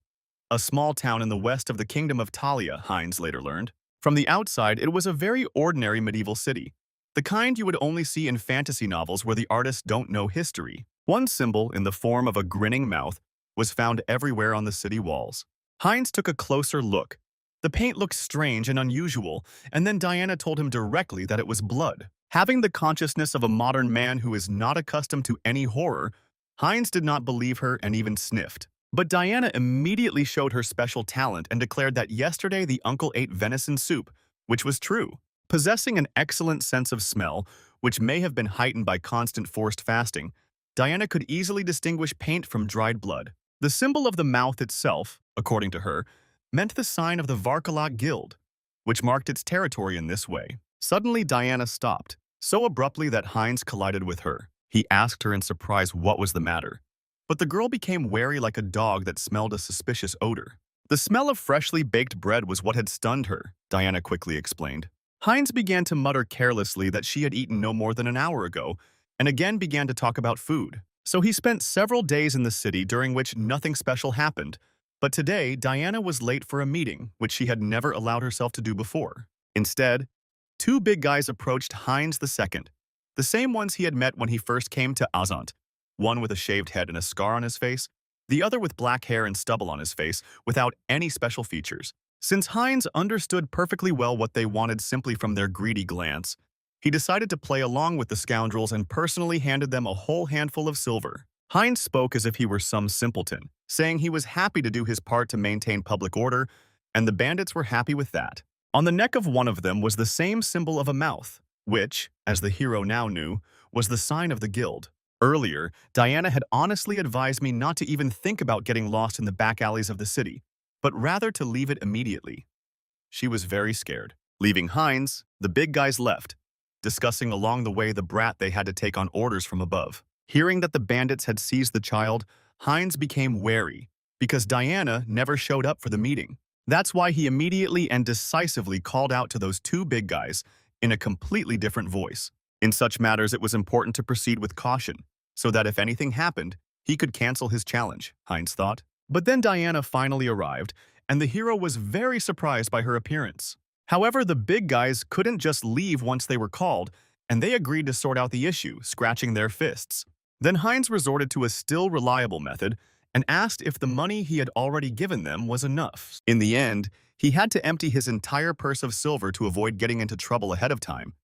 S1: a small town in the west of the kingdom of Talia, Heinz later learned. From the outside, it was a very ordinary medieval city, the kind you would only see in fantasy novels where the artists don't know history. One symbol, in the form of a grinning mouth, was found everywhere on the city walls. Heinz took a closer look. The paint looked strange and unusual, and then Diana told him directly that it was blood. Having the consciousness of a modern man who is not accustomed to any horror, Heinz did not believe her and even sniffed. But Diana immediately showed her special talent and declared that yesterday the uncle ate venison soup, which was true. Possessing an excellent sense of smell, which may have been heightened by constant forced fasting, Diana could easily distinguish paint from dried blood. The symbol of the mouth itself, according to her, meant the sign of the Varkalot Guild, which marked its territory in this way. Suddenly, Diana stopped, so abruptly that Heinz collided with her. He asked her in surprise what was the matter, but the girl became wary like a dog that smelled a suspicious odor. The smell of freshly baked bread was what had stunned her, Diana quickly explained. Heinz began to mutter carelessly that she had eaten no more than an hour ago, and again began to talk about food. So he spent several days in the city during which nothing special happened, but today Diana was late for a meeting, which she had never allowed herself to do before. Instead, two big guys approached Heinz II, the same ones he had met when he first came to Azant, one with a shaved head and a scar on his face, the other with black hair and stubble on his face without any special features. Since Heinz understood perfectly well what they wanted simply from their greedy glance, he decided to play along with the scoundrels and personally handed them a whole handful of silver. Heinz spoke as if he were some simpleton, saying he was happy to do his part to maintain public order, and the bandits were happy with that. On the neck of one of them was the same symbol of a mouth, which, as the hero now knew, was the sign of the guild. Earlier, Diana had honestly advised me not to even think about getting lost in the back alleys of the city, but rather to leave it immediately. She was very scared. Leaving Heinz, the big guys left, discussing along the way the brat they had to take on orders from above. Hearing that the bandits had seized the child, Heinz became wary, because Diana never showed up for the meeting. That's why he immediately and decisively called out to those two big guys in a completely different voice. In such matters, it was important to proceed with caution, so that if anything happened, he could cancel his challenge, Heinz thought. But then Diana finally arrived, and the hero was very surprised by her appearance. However, the big guys couldn't just leave once they were called, and they agreed to sort out the issue, scratching their fists. Then Heinz resorted to a still reliable method and asked if the money he had already given them was enough. In the end, he had to empty his entire purse of silver to avoid getting into trouble ahead of time,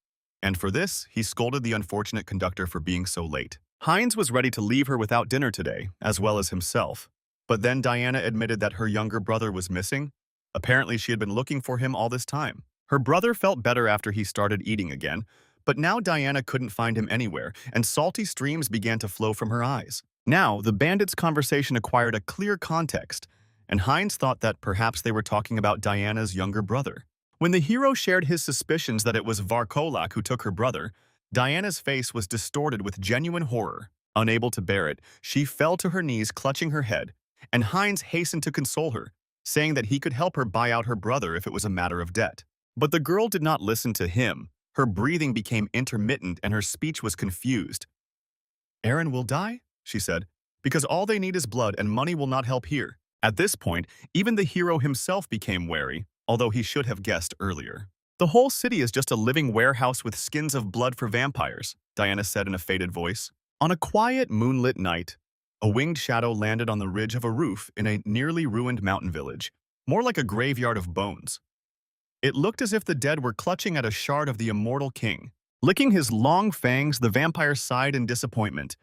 S1: and for this, he scolded the unfortunate conductor for being so late. Heinz was ready to leave her without dinner today, as well as himself. But then Diana admitted that her younger brother was missing. Apparently, she had been looking for him all this time. Her brother felt better after he started eating again, but now Diana couldn't find him anywhere, and salty streams began to flow from her eyes. Now, the bandits' conversation acquired a clear context, and Heinz thought that perhaps they were talking about Diana's younger brother. When the hero shared his suspicions that it was Varkolak who took her brother, Diana's face was distorted with genuine horror. Unable to bear it, she fell to her knees, clutching her head, and Heinz hastened to console her, saying that he could help her buy out her brother if it was a matter of debt. But the girl did not listen to him. Her breathing became intermittent and her speech was confused. "Aaron will die?" she said, "because all they need is blood and money will not help here." At this point, even the hero himself became wary, although he should have guessed earlier. "The whole city is just a living warehouse with skins of blood for vampires," Diana said in a faded voice. On a quiet, moonlit night, a winged shadow landed on the ridge of a roof in a nearly ruined mountain village, more like a graveyard of bones. It looked as if the dead were clutching at a shard of the immortal king. Licking his long fangs, the vampire sighed in disappointment.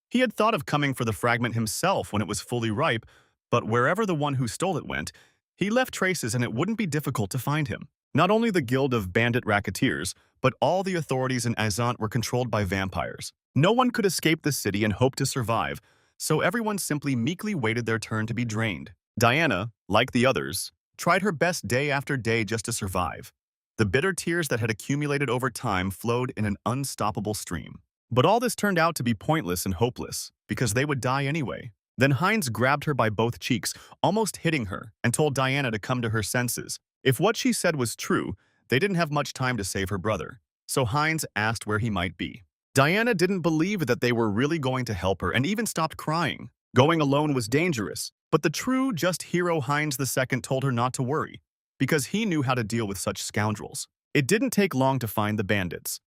S1: He had thought of coming for the fragment himself when it was fully ripe, but wherever the one who stole it went, he left traces and it wouldn't be difficult to find him. Not only the guild of bandit racketeers, but all the authorities in Azant were controlled by vampires. No one could escape the city and hope to survive, so everyone simply meekly waited their turn to be drained. Diana, like the others, tried her best day after day just to survive. The bitter tears that had accumulated over time flowed in an unstoppable stream. But all this turned out to be pointless and hopeless, because they would die anyway. Then Heinz grabbed her by both cheeks, almost hitting her, and told Diana to come to her senses. If what she said was true, they didn't have much time to save her brother, so Heinz asked where he might be. Diana didn't believe that they were really going to help her and even stopped crying. Going alone was dangerous, but the true, just hero Heinz II told her not to worry, because he knew how to deal with such scoundrels. It didn't take long to find the bandits.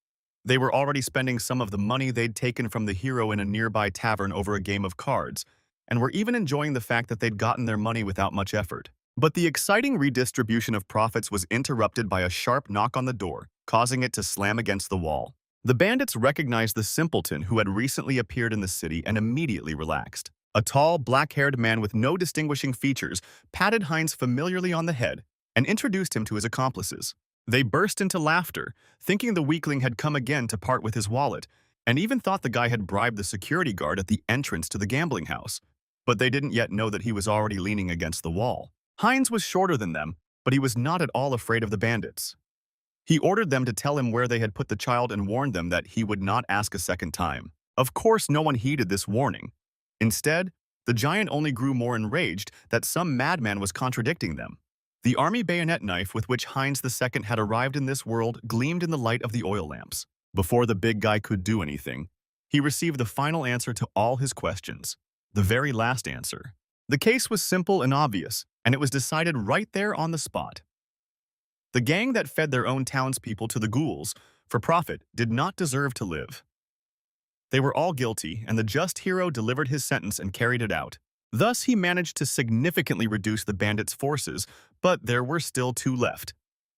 S1: They were already spending some of the money they'd taken from the hero in a nearby tavern over a game of cards, and were even enjoying the fact that they'd gotten their money without much effort. But the exciting redistribution of profits was interrupted by a sharp knock on the door, causing it to slam against the wall. The bandits recognized the simpleton who had recently appeared in the city and immediately relaxed. A tall, black-haired man with no distinguishing features patted Heinz familiarly on the head and introduced him to his accomplices. They burst into laughter, thinking the weakling had come again to part with his wallet, and even thought the guy had bribed the security guard at the entrance to the gambling house. But they didn't yet know that he was already leaning against the wall. Heinz was shorter than them, but he was not at all afraid of the bandits. He ordered them to tell him where they had put the child and warned them that he would not ask a second time. Of course, no one heeded this warning. Instead, the giant only grew more enraged that some madman was contradicting them. The army bayonet knife with which Heinz II had arrived in this world gleamed in the light of the oil lamps. Before the big guy could do anything, he received the final answer to all his questions. The very last answer. The case was simple and obvious, and it was decided right there on the spot. The gang that fed their own townspeople to the ghouls for profit did not deserve to live. They were all guilty, and the just hero delivered his sentence and carried it out. Thus, he managed to significantly reduce the bandits' forces, but there were still two left,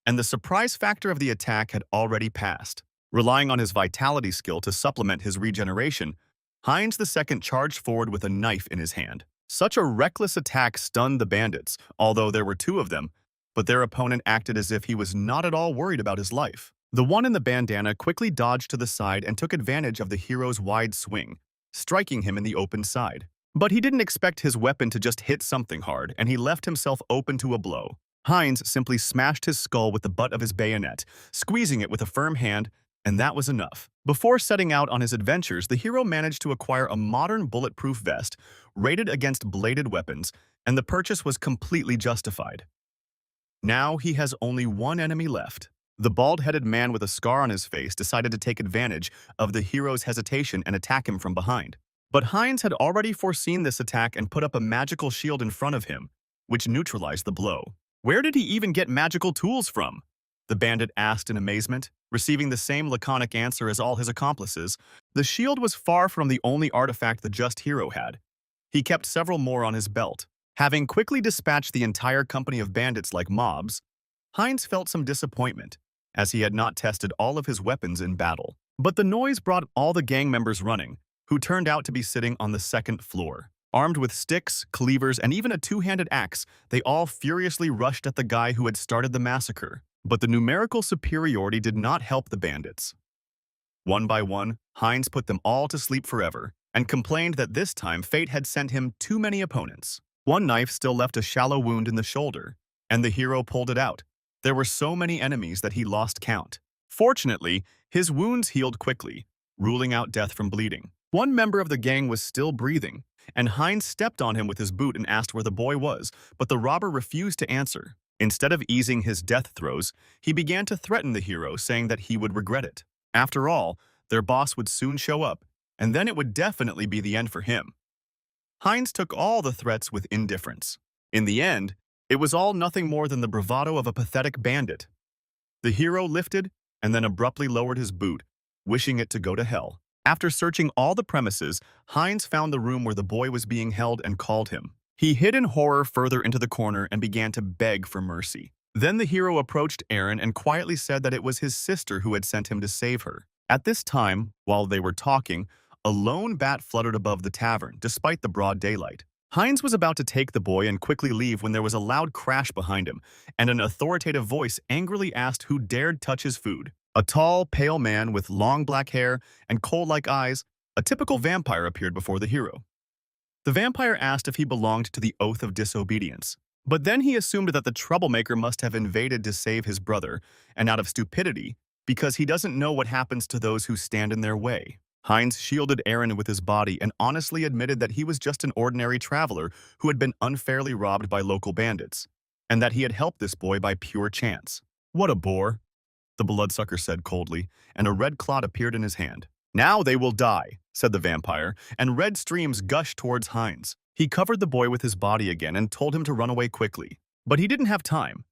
S1: and the surprise factor of the attack had already passed. Relying on his vitality skill to supplement his regeneration, Heinz II charged forward with a knife in his hand. Such a reckless attack stunned the bandits, although there were two of them, but their opponent acted as if he was not at all worried about his life. The one in the bandana quickly dodged to the side and took advantage of the hero's wide swing, striking him in the open side. But he didn't expect his weapon to just hit something hard, and he left himself open to a blow. Heinz simply smashed his skull with the butt of his bayonet, squeezing it with a firm hand, and that was enough. Before setting out on his adventures, the hero managed to acquire a modern bulletproof vest, rated against bladed weapons, and the purchase was completely justified. Now he has only one enemy left. The bald-headed man with a scar on his face decided to take advantage of the hero's hesitation and attack him from behind. But Heinz had already foreseen this attack and put up a magical shield in front of him, which neutralized the blow. Where did he even get magical tools from? The bandit asked in amazement, receiving the same laconic answer as all his accomplices. The shield was far from the only artifact the just hero had. He kept several more on his belt. Having quickly dispatched the entire company of bandits like mobs, Heinz felt some disappointment, as he had not tested all of his weapons in battle. But the noise brought all the gang members running, who turned out to be sitting on the second floor. Armed with sticks, cleavers, and even a two-handed axe, they all furiously rushed at the guy who had started the massacre. But the numerical superiority did not help the bandits. One by one, Heinz put them all to sleep forever, and complained that this time fate had sent him too many opponents. One knife still left a shallow wound in the shoulder, and the hero pulled it out. There were so many enemies that he lost count. Fortunately, his wounds healed quickly, ruling out death from bleeding. One member of the gang was still breathing, and Heinz stepped on him with his boot and asked where the boy was, but the robber refused to answer. Instead of easing his death throes, he began to threaten the hero, saying that he would regret it. After all, their boss would soon show up, and then it would definitely be the end for him. Heinz took all the threats with indifference. In the end, it was all nothing more than the bravado of a pathetic bandit. The hero lifted and then abruptly lowered his boot, wishing it to go to hell. After searching all the premises, Heinz found the room where the boy was being held and called him. He hid in horror further into the corner and began to beg for mercy. Then the hero approached Aaron and quietly said that it was his sister who had sent him to save her. At this time, while they were talking, a lone bat fluttered above the tavern, despite the broad daylight. Heinz was about to take the boy and quickly leave when there was a loud crash behind him, and an authoritative voice angrily asked who dared touch his food. A tall, pale man with long black hair and coal-like eyes, a typical vampire, appeared before the hero. The vampire asked if he belonged to the Oath of Disobedience, but then he assumed that the troublemaker must have invaded to save his brother, and out of stupidity, because he doesn't know what happens to those who stand in their way. Heinz shielded Aaron with his body and honestly admitted that he was just an ordinary traveler who had been unfairly robbed by local bandits, and that he had helped this boy by pure chance. "What a bore," the bloodsucker said coldly, and a red clot appeared in his hand. "Now they will die," said the vampire, and red streams gushed towards Heinz. He covered the boy with his body again and told him to run away quickly. But he didn't have time.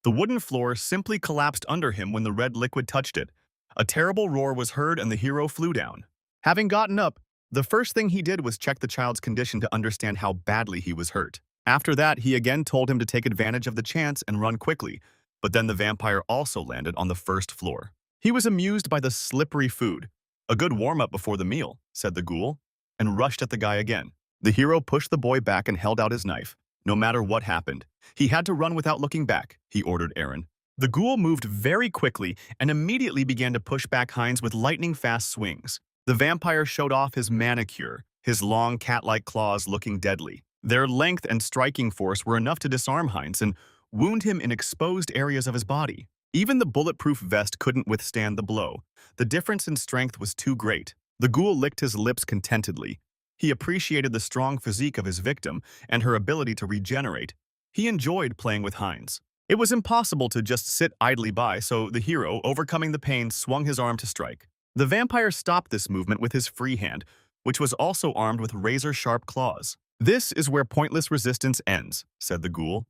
S1: The wooden floor simply collapsed under him when the red liquid touched it. A terrible roar was heard and the hero flew down. Having gotten up, the first thing he did was check the child's condition to understand how badly he was hurt. After that, he again told him to take advantage of the chance and run quickly, but then the vampire also landed on the first floor. He was amused by the slippery food. "A good warm-up before the meal," said the ghoul, and rushed at the guy again. The hero pushed the boy back and held out his knife. No matter what happened, he had to run without looking back, he ordered Aaron. The ghoul moved very quickly and immediately began to push back Heinz with lightning-fast swings. The vampire showed off his manicure, his long cat-like claws looking deadly. Their length and striking force were enough to disarm Heinz and wound him in exposed areas of his body. Even the bulletproof vest couldn't withstand the blow. The difference in strength was too great. The ghoul licked his lips contentedly. He appreciated the strong physique of his victim and her ability to regenerate. He enjoyed playing with Heinz. It was impossible to just sit idly by, so the hero, overcoming the pain, swung his arm to strike. The vampire stopped this movement with his free hand, which was also armed with razor-sharp claws. "This is where pointless resistance ends," said the ghoul.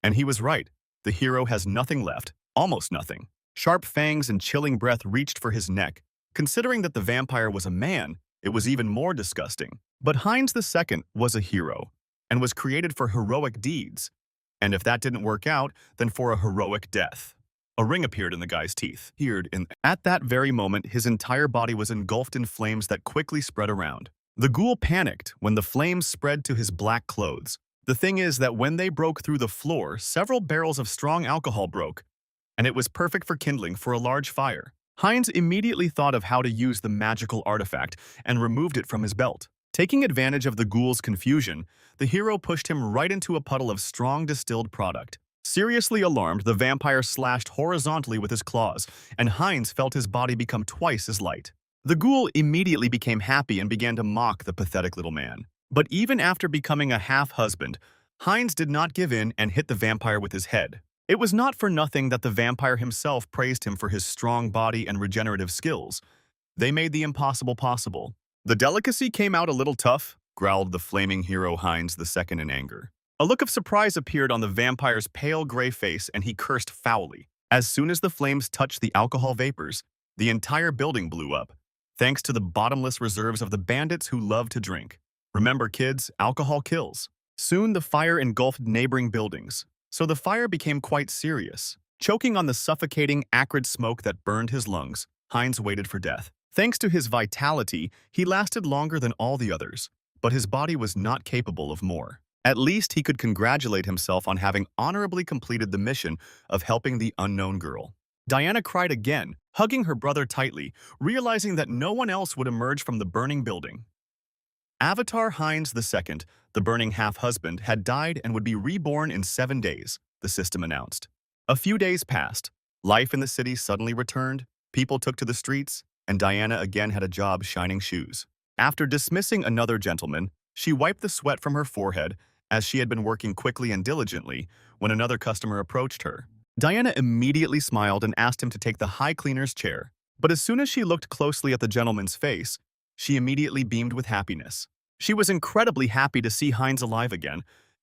S1: And he was right. The hero has nothing left, almost nothing. Sharp fangs and chilling breath reached for his neck. Considering that the vampire was a man, it was even more disgusting. But Heinz II was a hero, and was created for heroic deeds. And if that didn't work out, then for a heroic death. A ring appeared in the guy's teeth. At that very moment, his entire body was engulfed in flames that quickly spread around. The ghoul panicked when the flames spread to his black clothes. The thing is that when they broke through the floor, several barrels of strong alcohol broke, and it was perfect for kindling for a large fire. Heinz immediately thought of how to use the magical artifact and removed it from his belt. Taking advantage of the ghoul's confusion, the hero pushed him right into a puddle of strong distilled product. Seriously alarmed, the vampire slashed horizontally with his claws, and Heinz felt his body become twice as light. The ghoul immediately became happy and began to mock the pathetic little man. But even after becoming a half-husband, Heinz did not give in and hit the vampire with his head. It was not for nothing that the vampire himself praised him for his strong body and regenerative skills. They made the impossible possible. The delicacy came out a little tough, growled the flaming hero Heinz II in anger. A look of surprise appeared on the vampire's pale gray face and he cursed foully. As soon as the flames touched the alcohol vapors, the entire building blew up, thanks to the bottomless reserves of the bandits who love to drink. Remember, kids, alcohol kills. Soon the fire engulfed neighboring buildings, so the fire became quite serious. Choking on the suffocating, acrid smoke that burned his lungs, Heinz waited for death. Thanks to his vitality, he lasted longer than all the others, but his body was not capable of more. At least he could congratulate himself on having honorably completed the mission of helping the unknown girl. Diana cried again, hugging her brother tightly, realizing that no one else would emerge from the burning building. Avatar Heinz II, the burning half-husband, had died and would be reborn in 7 days, the system announced. A few days passed. Life in the city suddenly returned, people took to the streets, and Diana again had a job shining shoes. After dismissing another gentleman, she wiped the sweat from her forehead as she had been working quickly and diligently when another customer approached her. Diana immediately smiled and asked him to take the high cleaner's chair. But as soon as she looked closely at the gentleman's face, she immediately beamed with happiness. She was incredibly happy to see Heinz alive again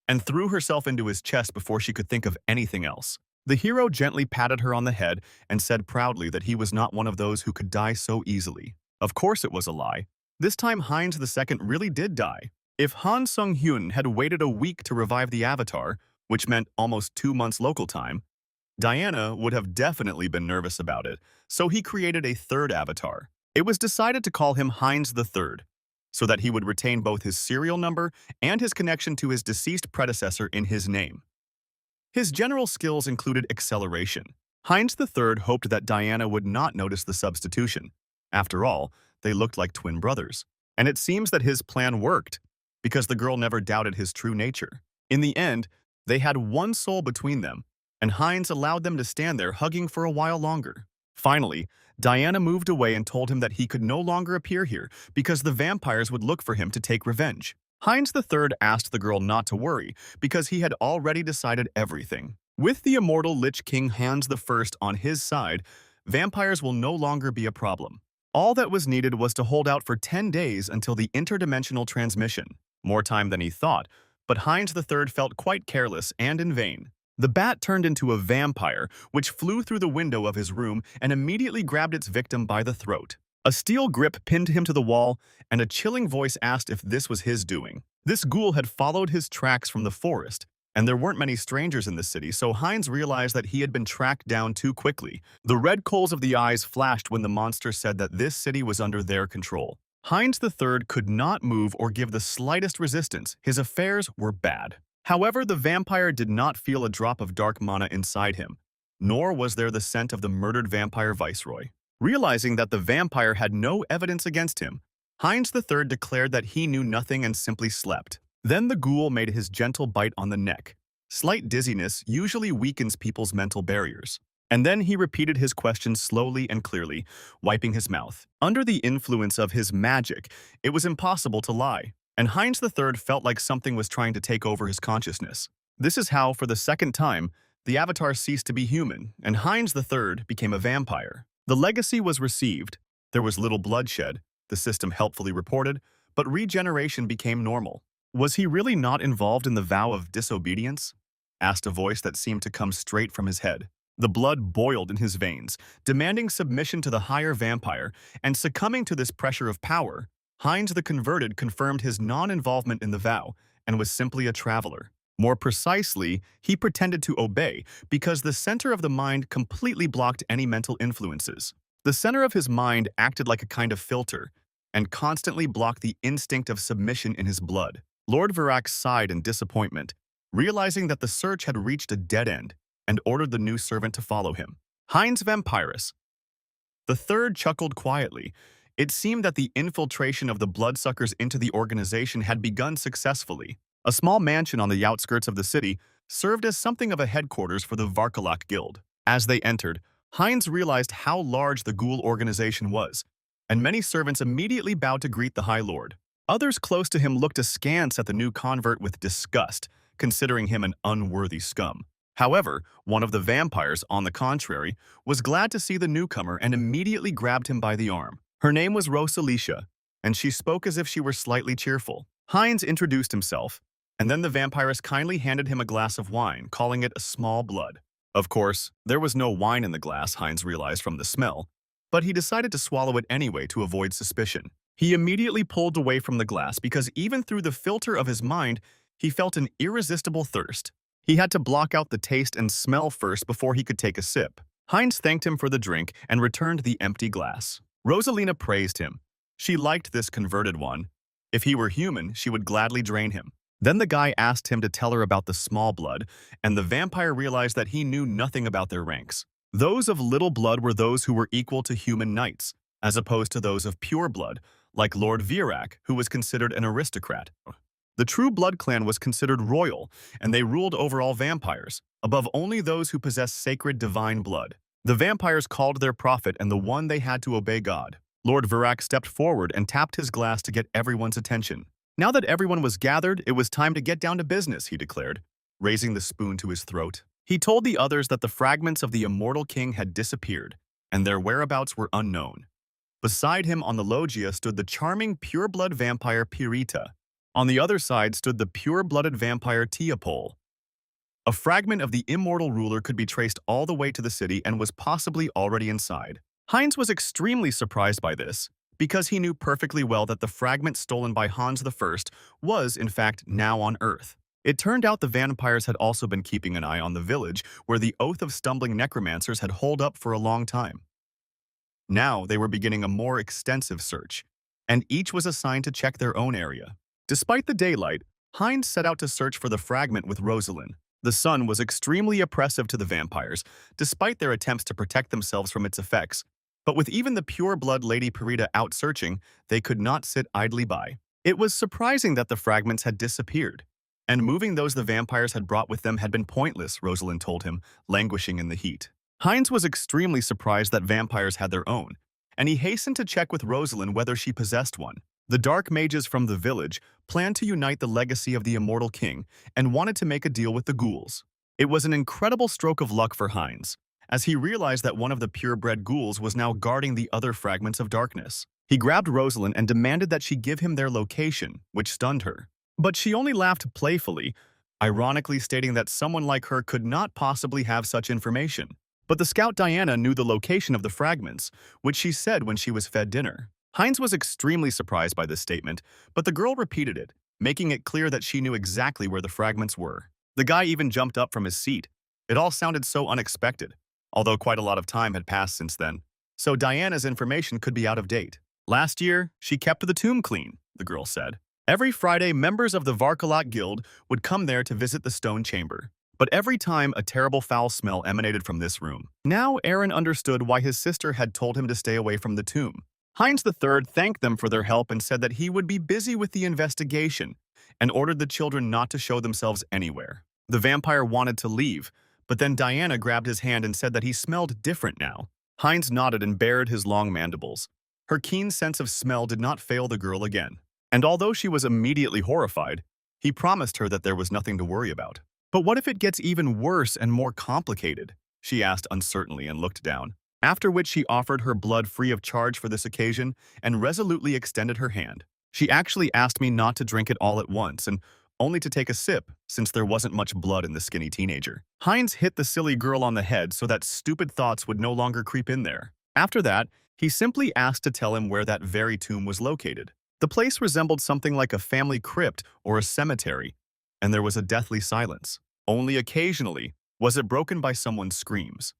S1: and threw herself into his chest before she could think of anything else. The hero gently patted her on the head and said proudly that he was not one of those who could die so easily. Of course it was a lie. This time Heinz II really did die. If Han Sung-hyun had waited a week to revive the Avatar, which meant almost 2 months local time, Diana would have definitely been nervous about it, so he created a third Avatar. It was decided to call him Heinz III, so that he would retain both his serial number and his connection to his deceased predecessor in his name. His general skills included acceleration. Heinz III hoped that Diana would not notice the substitution. After all, they looked like twin brothers. And it seems that his plan worked, because the girl never doubted his true nature. In the end, they had one soul between them, and Heinz allowed them to stand there hugging for a while longer. Finally, Diana moved away and told him that he could no longer appear here because the vampires would look for him to take revenge. Heinz III asked the girl not to worry because he had already decided everything. With the immortal Lich King Hans I on his side, vampires will no longer be a problem. All that was needed was to hold out for 10 days until the interdimensional transmission. More time than he thought, but Heinz III felt quite careless and in vain. The bat turned into a vampire, which flew through the window of his room and immediately grabbed its victim by the throat. A steel grip pinned him to the wall, and a chilling voice asked if this was his doing. This ghoul had followed his tracks from the forest, and there weren't many strangers in the city, so Heinz realized that he had been tracked down too quickly. The red coals of the eyes flashed when the monster said that this city was under their control. Heinz III could not move or give the slightest resistance. His affairs were bad. However, the vampire did not feel a drop of dark mana inside him, nor was there the scent of the murdered vampire viceroy. Realizing that the vampire had no evidence against him, Heinz III declared that he knew nothing and simply slept. Then the ghoul made his gentle bite on the neck. Slight dizziness usually weakens people's mental barriers. And then he repeated his question slowly and clearly, wiping his mouth. Under the influence of his magic, it was impossible to lie, and Heinz III felt like something was trying to take over his consciousness. This is how, for the second time, the Avatar ceased to be human, and Heinz III became a vampire. The legacy was received. There was little bloodshed, the system helpfully reported, but regeneration became normal. Was he really not involved in the vow of disobedience? Asked a voice that seemed to come straight from his head. The blood boiled in his veins, demanding submission to the higher vampire, and succumbing to this pressure of power, Heinz the Converted confirmed his non-involvement in the vow and was simply a traveler. More precisely, he pretended to obey because the center of the mind completely blocked any mental influences. The center of his mind acted like a kind of filter and constantly blocked the instinct of submission in his blood. Lord Virac sighed in disappointment, realizing that the search had reached a dead end, and ordered the new servant to follow him. Heinz Vampirus. The third chuckled quietly. It seemed that the infiltration of the bloodsuckers into the organization had begun successfully. A small mansion on the outskirts of the city served as something of a headquarters for the Varkalak Guild. As they entered, Heinz realized how large the ghoul organization was, and many servants immediately bowed to greet the High Lord. Others close to him looked askance at the new convert with disgust, considering him an unworthy scum. However, one of the vampires, on the contrary, was glad to see the newcomer and immediately grabbed him by the arm. Her name was Rosalicia, and she spoke as if she were slightly cheerful. Heinz introduced himself, and then the vampiress kindly handed him a glass of wine, calling it a small blood. Of course, there was no wine in the glass, Heinz realized from the smell, but he decided to swallow it anyway to avoid suspicion. He immediately pulled away from the glass because even through the filter of his mind, he felt an irresistible thirst. He had to block out the taste and smell first before he could take a sip. Heinz thanked him for the drink and returned the empty glass. Rosalina praised him. She liked this converted one. If he were human, she would gladly drain him. Then the guy asked him to tell her about the small blood, and the vampire realized that he knew nothing about their ranks. Those of little blood were those who were equal to human knights, as opposed to those of pure blood, like Lord Virac, who was considered an aristocrat. The True Blood clan was considered royal, and they ruled over all vampires, above only those who possessed sacred divine blood. The vampires called their prophet and the one they had to obey God. Lord Virac stepped forward and tapped his glass to get everyone's attention. Now that everyone was gathered, it was time to get down to business, he declared, raising the spoon to his throat. He told the others that the fragments of the immortal king had disappeared, and their whereabouts were unknown. Beside him on the loggia stood the charming pure-blood vampire Pirita. On the other side stood the pure-blooded vampire Tiapol. A fragment of the immortal ruler could be traced all the way to the city and was possibly already inside. Heinz was extremely surprised by this, because he knew perfectly well that the fragment stolen by Hans I was, in fact, now on Earth. It turned out the vampires had also been keeping an eye on the village where the Oath of Stumbling Necromancers had holed up for a long time. Now they were beginning a more extensive search, and each was assigned to check their own area. Despite the daylight, Heinz set out to search for the fragment with Rosalind. The sun was extremely oppressive to the vampires, despite their attempts to protect themselves from its effects. But with even the pure-blood Lady Pirita out searching, they could not sit idly by. It was surprising that the fragments had disappeared, and moving those the vampires had brought with them had been pointless, Rosalind told him, languishing in the heat. Heinz was extremely surprised that vampires had their own, and he hastened to check with Rosalind whether she possessed one. The dark mages from the village planned to unite the legacy of the immortal king and wanted to make a deal with the ghouls. It was an incredible stroke of luck for Heinz, as he realized that one of the purebred ghouls was now guarding the other fragments of darkness. He grabbed Rosalind and demanded that she give him their location, which stunned her. But she only laughed playfully, ironically stating that someone like her could not possibly have such information. But the scout Diana knew the location of the fragments, which she said when she was fed dinner. Heinz was extremely surprised by this statement, but the girl repeated it, making it clear that she knew exactly where the fragments were. The guy even jumped up from his seat. It all sounded so unexpected, although quite a lot of time had passed since then, so Diana's information could be out of date. Last year, she kept the tomb clean, the girl said. Every Friday, members of the Varkalak Guild would come there to visit the stone chamber. But every time, a terrible foul smell emanated from this room. Now Aaron understood why his sister had told him to stay away from the tomb. Heinz III thanked them for their help and said that he would be busy with the investigation and ordered the children not to show themselves anywhere. The vampire wanted to leave, but then Diana grabbed his hand and said that he smelled different now. Heinz nodded and bared his long mandibles. Her keen sense of smell did not fail the girl again, and although she was immediately horrified, he promised her that there was nothing to worry about. But what if it gets even worse and more complicated? She asked uncertainly and looked down. After which she offered her blood free of charge for this occasion and resolutely extended her hand. She actually asked me not to drink it all at once and only to take a sip, since there wasn't much blood in the skinny teenager. Heinz hit the silly girl on the head so that stupid thoughts would no longer creep in there. After that, he simply asked to tell him where that very tomb was located. The place resembled something like a family crypt or a cemetery, and there was a deathly silence. Only occasionally was it broken by someone's screams.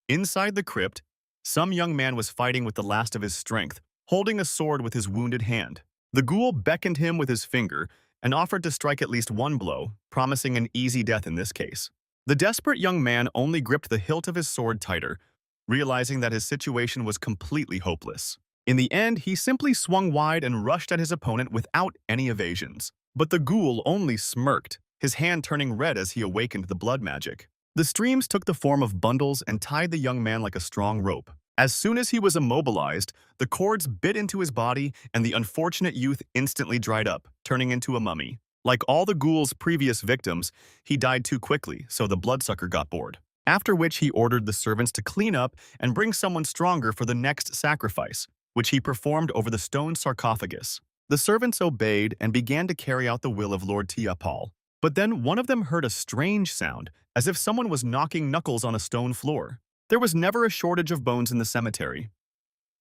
S1: Inside the crypt, some young man was fighting with the last of his strength, holding a sword with his wounded hand. The ghoul beckoned him with his finger, and offered to strike at least one blow, promising an easy death in this case. The desperate young man only gripped the hilt of his sword tighter, realizing that his situation was completely hopeless. In the end, he simply swung wide and rushed at his opponent without any evasions. But the ghoul only smirked, his hand turning red as he awakened the blood magic. The streams took the form of bundles and tied the young man like a strong rope. As soon as he was immobilized, the cords bit into his body and the unfortunate youth instantly dried up, turning into a mummy. Like all the ghoul's previous victims, he died too quickly, so the bloodsucker got bored. After which he ordered the servants to clean up and bring someone stronger for the next sacrifice, which he performed over the stone sarcophagus. The servants obeyed and began to carry out the will of Lord Tiapol. But then one of them heard a strange sound, as if someone was knocking knuckles on a stone floor. There was never a shortage of bones in the cemetery.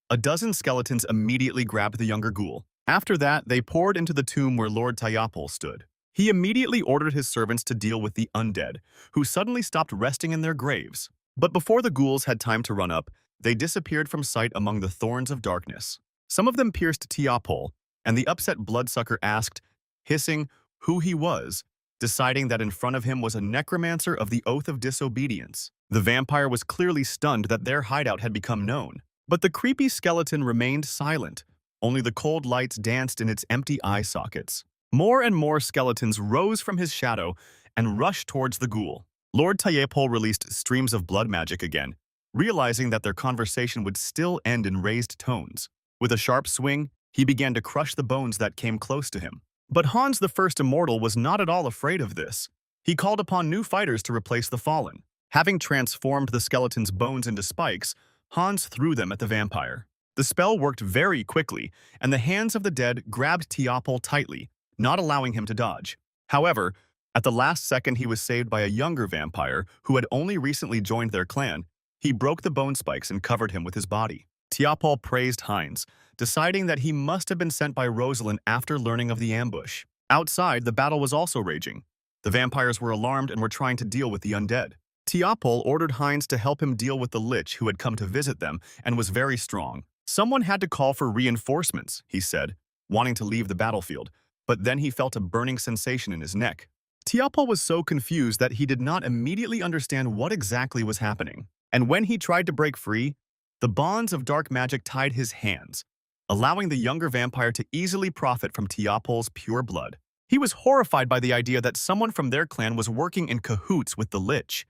S1: A dozen skeletons immediately grabbed the younger ghoul. After that, they poured into the tomb where Lord Tiapol stood. He immediately ordered his servants to deal with the undead, who suddenly stopped resting in their graves. But before the ghouls had time to run up, they disappeared from sight among the thorns of darkness. Some of them pierced Tiapol, and the upset bloodsucker asked, hissing, who he was, deciding that in front of him was a necromancer of the Oath of Disobedience. The vampire was clearly stunned that their hideout had become known. But the creepy skeleton remained silent. Only the cold lights danced in its empty eye sockets. More and more skeletons rose from his shadow and rushed towards the ghoul. Lord Tiapol released streams of blood magic again, realizing that their conversation would still end in raised tones. With a sharp swing, he began to crush the bones that came close to him. But Hans the First Immortal was not at all afraid of this. He called upon new fighters to replace the fallen. Having transformed the skeleton's bones into spikes, Hans threw them at the vampire. The spell worked very quickly, and the hands of the dead grabbed Tiapol tightly, not allowing him to dodge. However, at the last second he was saved by a younger vampire who had only recently joined their clan. He broke the bone spikes and covered him with his body. Tiapol praised Heinz, deciding that he must have been sent by Rosalind after learning of the ambush. Outside, the battle was also raging. The vampires were alarmed and were trying to deal with the undead. Tiapol ordered Heinz to help him deal with the lich who had come to visit them and was very strong. Someone had to call for reinforcements, he said, wanting to leave the battlefield, but then he felt a burning sensation in his neck. Tiapol was so confused that he did not immediately understand what exactly was happening. And when he tried to break free, the bonds of dark magic tied his hands, allowing the younger vampire to easily profit from Tiapol's pure blood. He was horrified by the idea that someone from their clan was working in cahoots with the lich.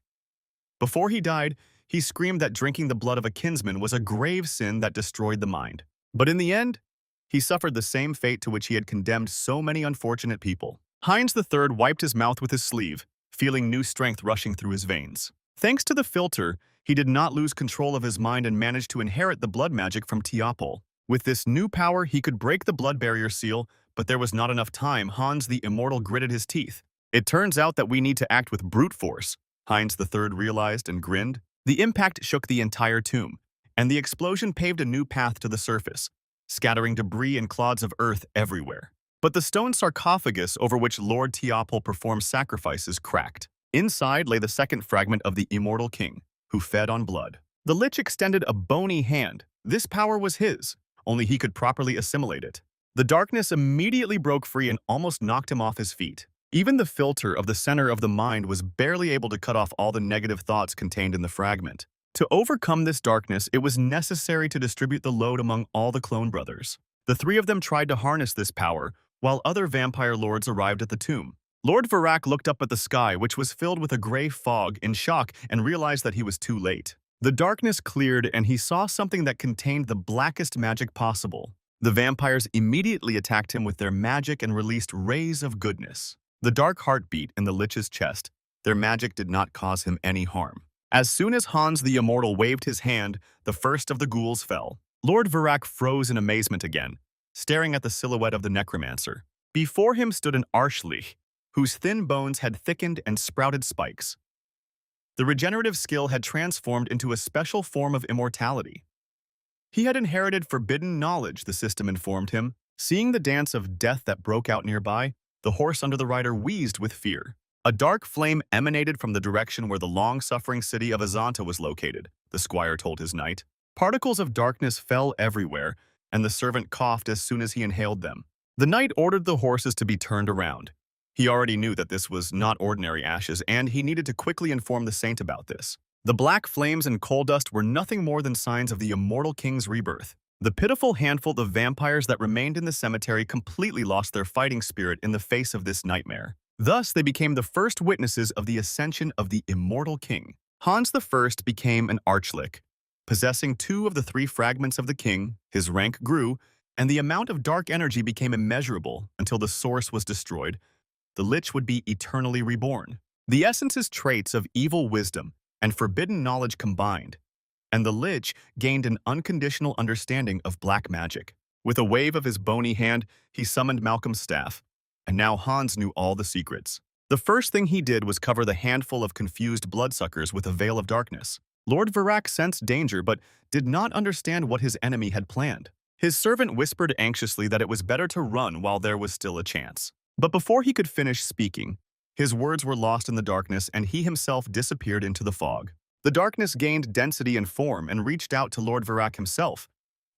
S1: Before he died, he screamed that drinking the blood of a kinsman was a grave sin that destroyed the mind. But in the end, he suffered the same fate to which he had condemned so many unfortunate people. Heinz III wiped his mouth with his sleeve, feeling new strength rushing through his veins. Thanks to the filter, he did not lose control of his mind and managed to inherit the blood magic from Tiapol. With this new power, he could break the blood barrier seal, but there was not enough time. Hans the Immortal gritted his teeth. It turns out that we need to act with brute force, Heinz III realized and grinned. The impact shook the entire tomb, and the explosion paved a new path to the surface, scattering debris and clods of earth everywhere. But the stone sarcophagus over which Lord Tiapol performed sacrifices cracked. Inside lay the second fragment of the immortal king, who fed on blood. The lich extended a bony hand. This power was his, only he could properly assimilate it. The darkness immediately broke free and almost knocked him off his feet. Even the filter of the center of the mind was barely able to cut off all the negative thoughts contained in the fragment. To overcome this darkness, it was necessary to distribute the load among all the clone brothers. The three of them tried to harness this power, while other vampire lords arrived at the tomb. Lord Varak looked up at the sky, which was filled with a gray fog, in shock and realized that he was too late. The darkness cleared and he saw something that contained the blackest magic possible. The vampires immediately attacked him with their magic and released rays of goodness. The dark heart beat in the lich's chest. Their magic did not cause him any harm. As soon as Hans the Immortal waved his hand, the first of the ghouls fell. Lord Varak froze in amazement again, staring at the silhouette of the necromancer. Before him stood an archlich, whose thin bones had thickened and sprouted spikes. The regenerative skill had transformed into a special form of immortality. He had inherited forbidden knowledge, the system informed him. Seeing the dance of death that broke out nearby, the horse under the rider wheezed with fear. A dark flame emanated from the direction where the long-suffering city of Azanta was located, the squire told his knight. Particles of darkness fell everywhere, and the servant coughed as soon as he inhaled them. The knight ordered the horses to be turned around. He already knew that this was not ordinary ashes, and he needed to quickly inform the saint about this. The black flames and coal dust were nothing more than signs of the immortal king's rebirth. The pitiful handful of vampires that remained in the cemetery completely lost their fighting spirit in the face of this nightmare. Thus, they became the first witnesses of the ascension of the immortal king. Hans I became an archlich. Possessing 2 of the 3 fragments of the king, his rank grew, and the amount of dark energy became immeasurable until the source was destroyed. The lich would be eternally reborn. The essence's traits of evil wisdom and forbidden knowledge combined, and the lich gained an unconditional understanding of black magic. With a wave of his bony hand, he summoned Malcolm's staff, and now Hans knew all the secrets. The first thing he did was cover the handful of confused bloodsuckers with a veil of darkness. Lord Virak sensed danger but did not understand what his enemy had planned. His servant whispered anxiously that it was better to run while there was still a chance. But before he could finish speaking, his words were lost in the darkness and he himself disappeared into the fog. The darkness gained density and form and reached out to Lord Virak himself,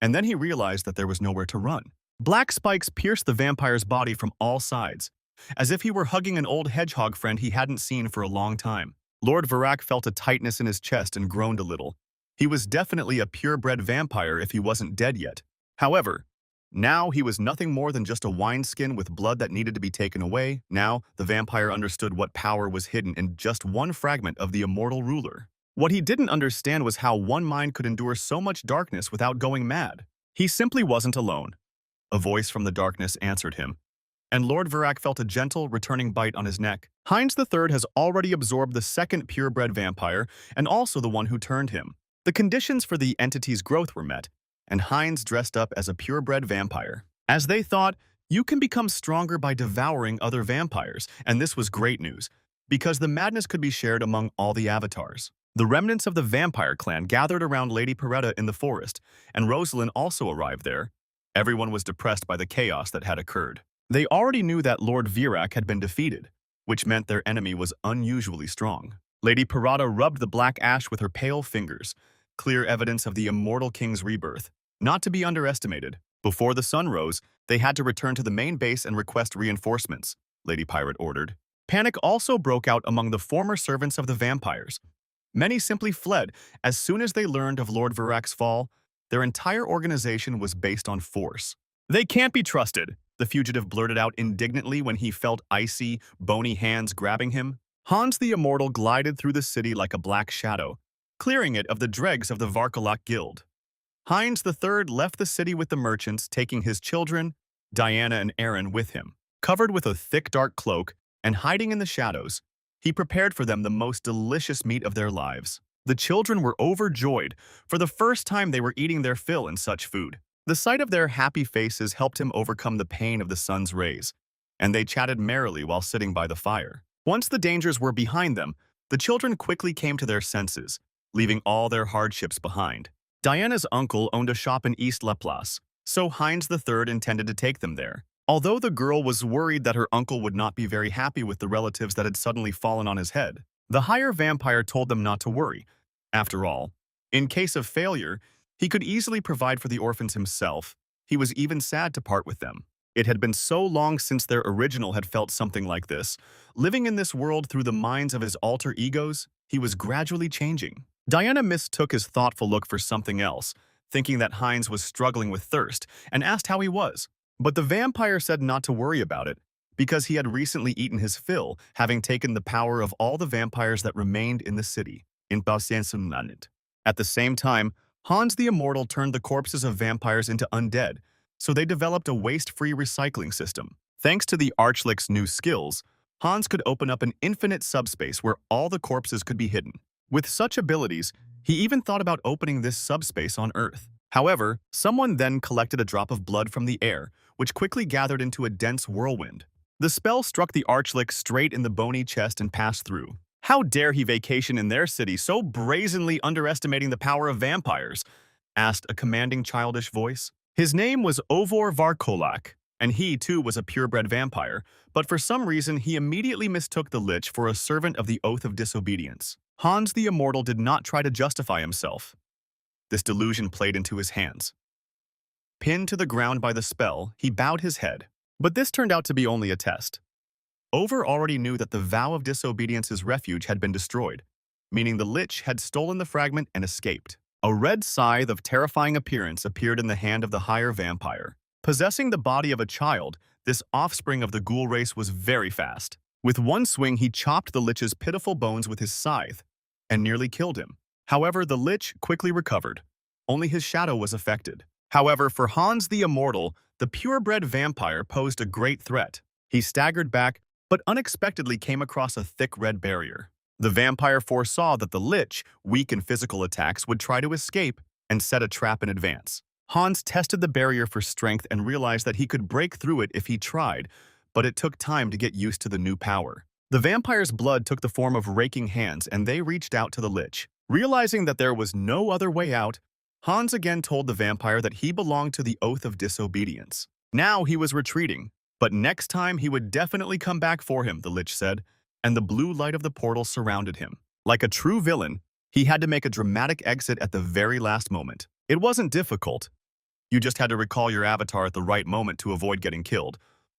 S1: and then he realized that there was nowhere to run. Black spikes pierced the vampire's body from all sides, as if he were hugging an old hedgehog friend he hadn't seen for a long time. Lord Virak felt a tightness in his chest and groaned a little. He was definitely a purebred vampire if he wasn't dead yet. However, now he was nothing more than just a wineskin with blood that needed to be taken away. Now, the vampire understood what power was hidden in just one fragment of the immortal ruler. What he didn't understand was how one mind could endure so much darkness without going mad. He simply wasn't alone. A voice from the darkness answered him, and Lord Virak felt a gentle, returning bite on his neck. Heinz III has already absorbed the second purebred vampire, and also the one who turned him. The conditions for the entity's growth were met, and Heinz dressed up as a purebred vampire. As they thought, you can become stronger by devouring other vampires, and this was great news, because the madness could be shared among all the avatars. The remnants of the vampire clan gathered around Lady Peretta in the forest, and Rosalind also arrived there. Everyone was depressed by the chaos that had occurred. They already knew that Lord Virak had been defeated, which meant their enemy was unusually strong. Lady Peretta rubbed the black ash with her pale fingers, clear evidence of the immortal king's rebirth. Not to be underestimated, before the sun rose, they had to return to the main base and request reinforcements, Lady Pirate ordered. Panic also broke out among the former servants of the vampires. Many simply fled as soon as they learned of Lord Virak's fall. Their entire organization was based on force. They can't be trusted, the fugitive blurted out indignantly when he felt icy, bony hands grabbing him. Hans the Immortal glided through the city like a black shadow, clearing it of the dregs of the Varkalak Guild. Heinz III left the city with the merchants, taking his children, Diana and Aaron, with him. Covered with a thick dark cloak and hiding in the shadows, he prepared for them the most delicious meat of their lives. The children were overjoyed. For the first time they were eating their fill in such food. The sight of their happy faces helped him overcome the pain of the sun's rays, and they chatted merrily while sitting by the fire. Once the dangers were behind them, the children quickly came to their senses, leaving all their hardships behind. Diana's uncle owned a shop in East Laplace, so Heinz III intended to take them there. Although the girl was worried that her uncle would not be very happy with the relatives that had suddenly fallen on his head, the higher vampire told them not to worry. After all, in case of failure, he could easily provide for the orphans himself. He was even sad to part with them. It had been so long since their original had felt something like this. Living in this world through the minds of his alter egos, he was gradually changing. Diana mistook his thoughtful look for something else, thinking that Heinz was struggling with thirst, and asked how he was. But the vampire said not to worry about it, because he had recently eaten his fill, having taken the power of all the vampires that remained in the city, in Ascension. At the same time, Hans the Immortal turned the corpses of vampires into undead, so they developed a waste-free recycling system. Thanks to the Archlich's new skills, Hans could open up an infinite subspace where all the corpses could be hidden. With such abilities, he even thought about opening this subspace on Earth. However, someone then collected a drop of blood from the air, which quickly gathered into a dense whirlwind. The spell struck the Archlich straight in the bony chest and passed through. How dare he vacation in their city, so brazenly underestimating the power of vampires? Asked a commanding childish voice. His name was Ovor Varkolak, and he too was a purebred vampire, but for some reason he immediately mistook the Lich for a servant of the Oath of Disobedience. Hans the Immortal did not try to justify himself. This delusion played into his hands. Pinned to the ground by the spell, he bowed his head. But this turned out to be only a test. Over already knew that the vow of disobedience's refuge had been destroyed, meaning the lich had stolen the fragment and escaped. A red scythe of terrifying appearance appeared in the hand of the higher vampire. Possessing the body of a child, this offspring of the ghoul race was very fast. With one swing, he chopped the lich's pitiful bones with his scythe and nearly killed him. However, the lich quickly recovered. Only his shadow was affected. However, for Hans the Immortal, the purebred vampire posed a great threat. He staggered back, but unexpectedly came across a thick red barrier. The vampire foresaw that the lich, weak in physical attacks, would try to escape and set a trap in advance. Hans tested the barrier for strength and realized that he could break through it if he tried, but it took time to get used to the new power. The vampire's blood took the form of raking hands, and they reached out to the lich. Realizing that there was no other way out, Hans again told the vampire that he belonged to the oath of disobedience. Now he was retreating, but next time he would definitely come back for him, the lich said, and the blue light of the portal surrounded him. Like a true villain, he had to make a dramatic exit at the very last moment. It wasn't difficult. You just had to recall your avatar at the right moment to avoid getting killed,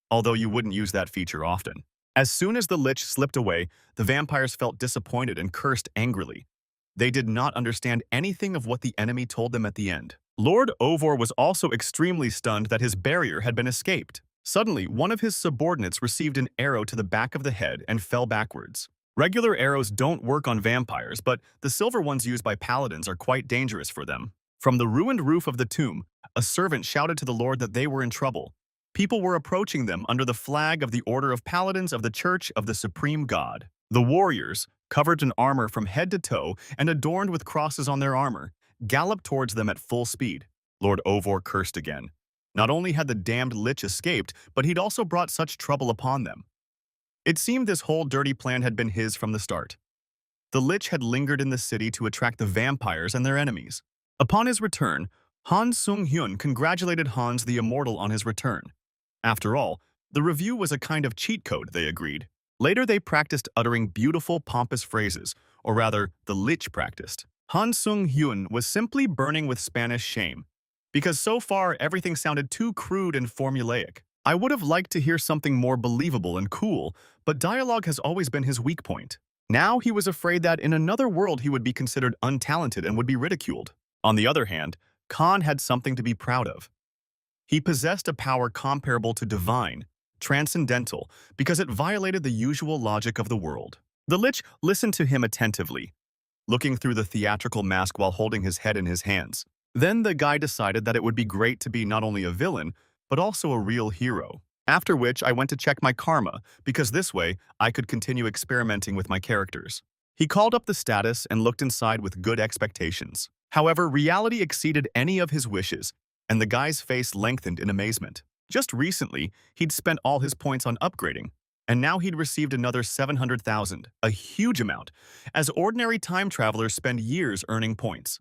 S1: although you wouldn't use that feature often. As soon as the lich slipped away, the vampires felt disappointed and cursed angrily. They did not understand anything of what the enemy told them at the end. Lord Ovor was also extremely stunned that his barrier had been escaped. Suddenly, one of his subordinates received an arrow to the back of the head and fell backwards. Regular arrows don't work on vampires, but the silver ones used by paladins are quite dangerous for them. From the ruined roof of the tomb, a servant shouted to the Lord that they were in trouble. People were approaching them under the flag of the Order of Paladins of the Church of the Supreme God. The warriors, covered in armor from head to toe and adorned with crosses on their armor, galloped towards them at full speed. Lord Ovor cursed again. Not only had the damned lich escaped, but he'd also brought such trouble upon them. It seemed this whole dirty plan had been his from the start. The lich had lingered in the city to attract the vampires and their enemies. Upon his return, Han Sung-hyun congratulated Hans the Immortal on his return. After all, the review was a kind of cheat code, they agreed. Later, they practiced uttering beautiful, pompous phrases, or rather, the lich practiced. Han Sung-hyun was simply burning with Spanish shame, because so far everything sounded too crude and formulaic. I would have liked to hear something more believable and cool, but dialogue has always been his weak point. Now he was afraid that in another world he would be considered untalented and would be ridiculed. On the other hand, Khan had something to be proud of. He possessed a power comparable to divine, transcendental, because it violated the usual logic of the world. The lich listened to him attentively, looking through the theatrical mask while holding his head in his hands. Then the guy decided that it would be great to be not only a villain, but also a real hero. After which I went to check my karma, because this way I could continue experimenting with my characters. He called up the status and looked inside with good expectations. However, reality exceeded any of his wishes, and the guy's face lengthened in amazement. Just recently, he'd spent all his points on upgrading, and now he'd received another 700,000, a huge amount, as ordinary time travelers spend years earning points.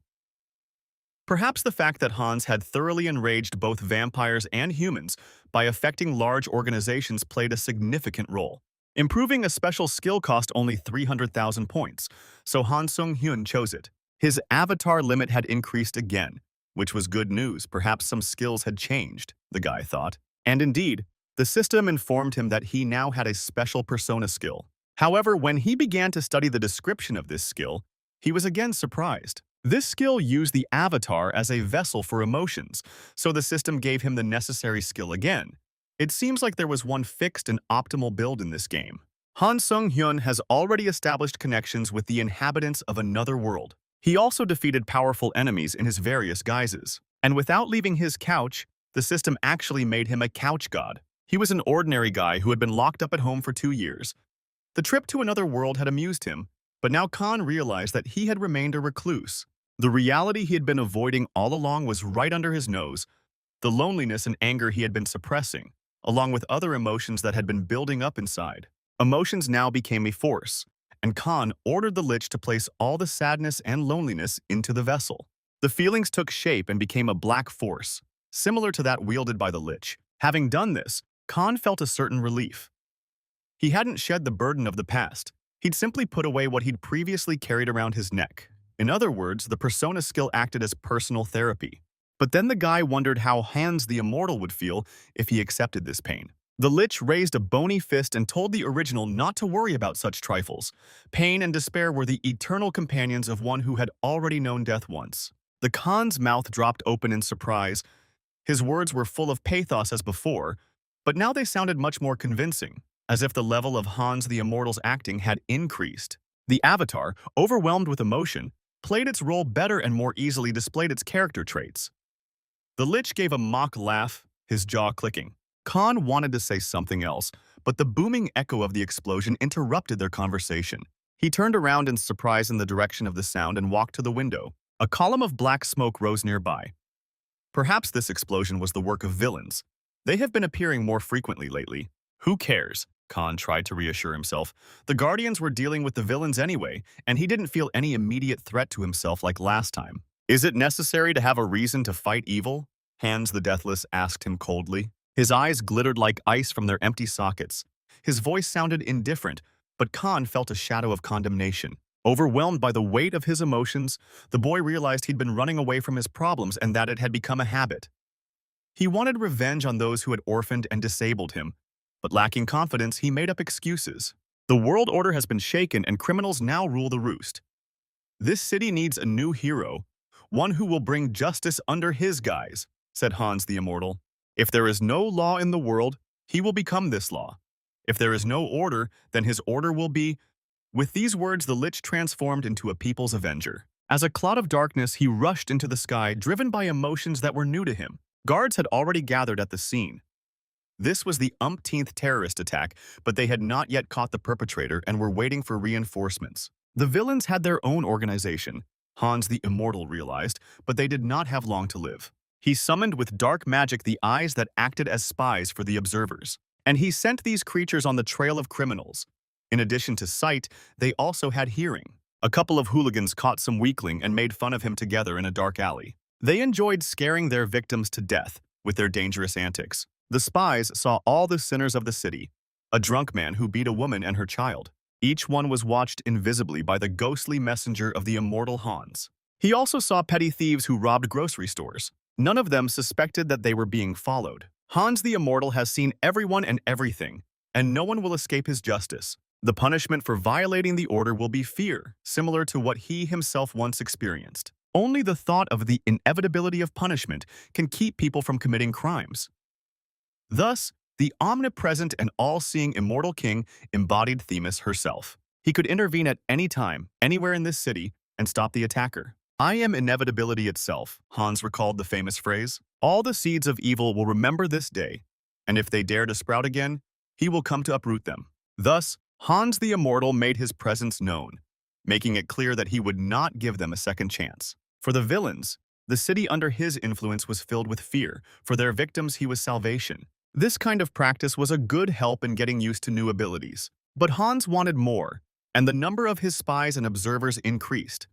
S1: Perhaps the fact that Hans had thoroughly enraged both vampires and humans by affecting large organizations played a significant role. Improving a special skill cost only 300,000 points, so Han Sung-hyun chose it. His avatar limit had increased again, which was good news. Perhaps some skills had changed, the guy thought. And indeed, the system informed him that he now had a special persona skill. However, when he began to study the description of this skill, he was again surprised. This skill used the avatar as a vessel for emotions, so the system gave him the necessary skill again. It seems like there was one fixed and optimal build in this game. Han Sung-hyun has already established connections with the inhabitants of another world. He also defeated powerful enemies in his various guises. And without leaving his couch, the system actually made him a couch god. He was an ordinary guy who had been locked up at home for 2 years. The trip to another world had amused him, but now Khan realized that he had remained a recluse. The reality he had been avoiding all along was right under his nose. The loneliness and anger he had been suppressing, along with other emotions that had been building up inside. Emotions now became a force, and Khan ordered the lich to place all the sadness and loneliness into the vessel. The feelings took shape and became a black force, similar to that wielded by the lich. Having done this, Khan felt a certain relief. He hadn't shed the burden of the past. He'd simply put away what he'd previously carried around his neck. In other words, the persona skill acted as personal therapy. But then the guy wondered how Hans the Immortal would feel if he accepted this pain. The lich raised a bony fist and told the original not to worry about such trifles. Pain and despair were the eternal companions of one who had already known death once. The Khan's mouth dropped open in surprise. His words were full of pathos as before, but now they sounded much more convincing, as if the level of Hans the Immortal's acting had increased. The avatar, overwhelmed with emotion, played its role better and more easily displayed its character traits. The lich gave a mock laugh, his jaw clicking. Khan wanted to say something else, but the booming echo of the explosion interrupted their conversation. He turned around in surprise in the direction of the sound and walked to the window. A column of black smoke rose nearby. Perhaps this explosion was the work of villains. They have been appearing more frequently lately. Who cares? Khan tried to reassure himself. The Guardians were dealing with the villains anyway, and he didn't feel any immediate threat to himself like last time. Is it necessary to have a reason to fight evil? Hans the Deathless asked him coldly. His eyes glittered like ice from their empty sockets. His voice sounded indifferent, but Khan felt a shadow of condemnation. Overwhelmed by the weight of his emotions, the boy realized he'd been running away from his problems and that it had become a habit. He wanted revenge on those who had orphaned and disabled him, but lacking confidence, he made up excuses. The world order has been shaken and criminals now rule the roost. This city needs a new hero, one who will bring justice under his guise, said Hans the Immortal. If there is no law in the world, he will become this law. If there is no order, then his order will be. With these words, the lich transformed into a people's avenger. As a cloud of darkness, he rushed into the sky, driven by emotions that were new to him. Guards had already gathered at the scene. This was the umpteenth terrorist attack, but they had not yet caught the perpetrator and were waiting for reinforcements. The villains had their own organization, Hans the Immortal realized, but they did not have long to live. He summoned with dark magic the eyes that acted as spies for the observers, and he sent these creatures on the trail of criminals. In addition to sight, they also had hearing. A couple of hooligans caught some weakling and made fun of him together in a dark alley. They enjoyed scaring their victims to death with their dangerous antics. The spies saw all the sinners of the city, a drunk man who beat a woman and her child. Each one was watched invisibly by the ghostly messenger of the immortal Hans. He also saw petty thieves who robbed grocery stores. None of them suspected that they were being followed. Hans the Immortal has seen everyone and everything, and no one will escape his justice. The punishment for violating the order will be fear, similar to what he himself once experienced. Only the thought of the inevitability of punishment can keep people from committing crimes. Thus, the omnipresent and all-seeing immortal king embodied Themis herself. He could intervene at any time, anywhere in this city, and stop the attacker. I am inevitability itself, Hans recalled the famous phrase. All the seeds of evil will remember this day, and if they dare to sprout again, he will come to uproot them. Thus, Hans the Immortal made his presence known, making it clear that he would not give them a second chance. For the villains, the city under his influence was filled with fear. For their victims, he was salvation. This kind of practice was a good help in getting used to new abilities. But Hans wanted more, and the number of his spies and observers increased.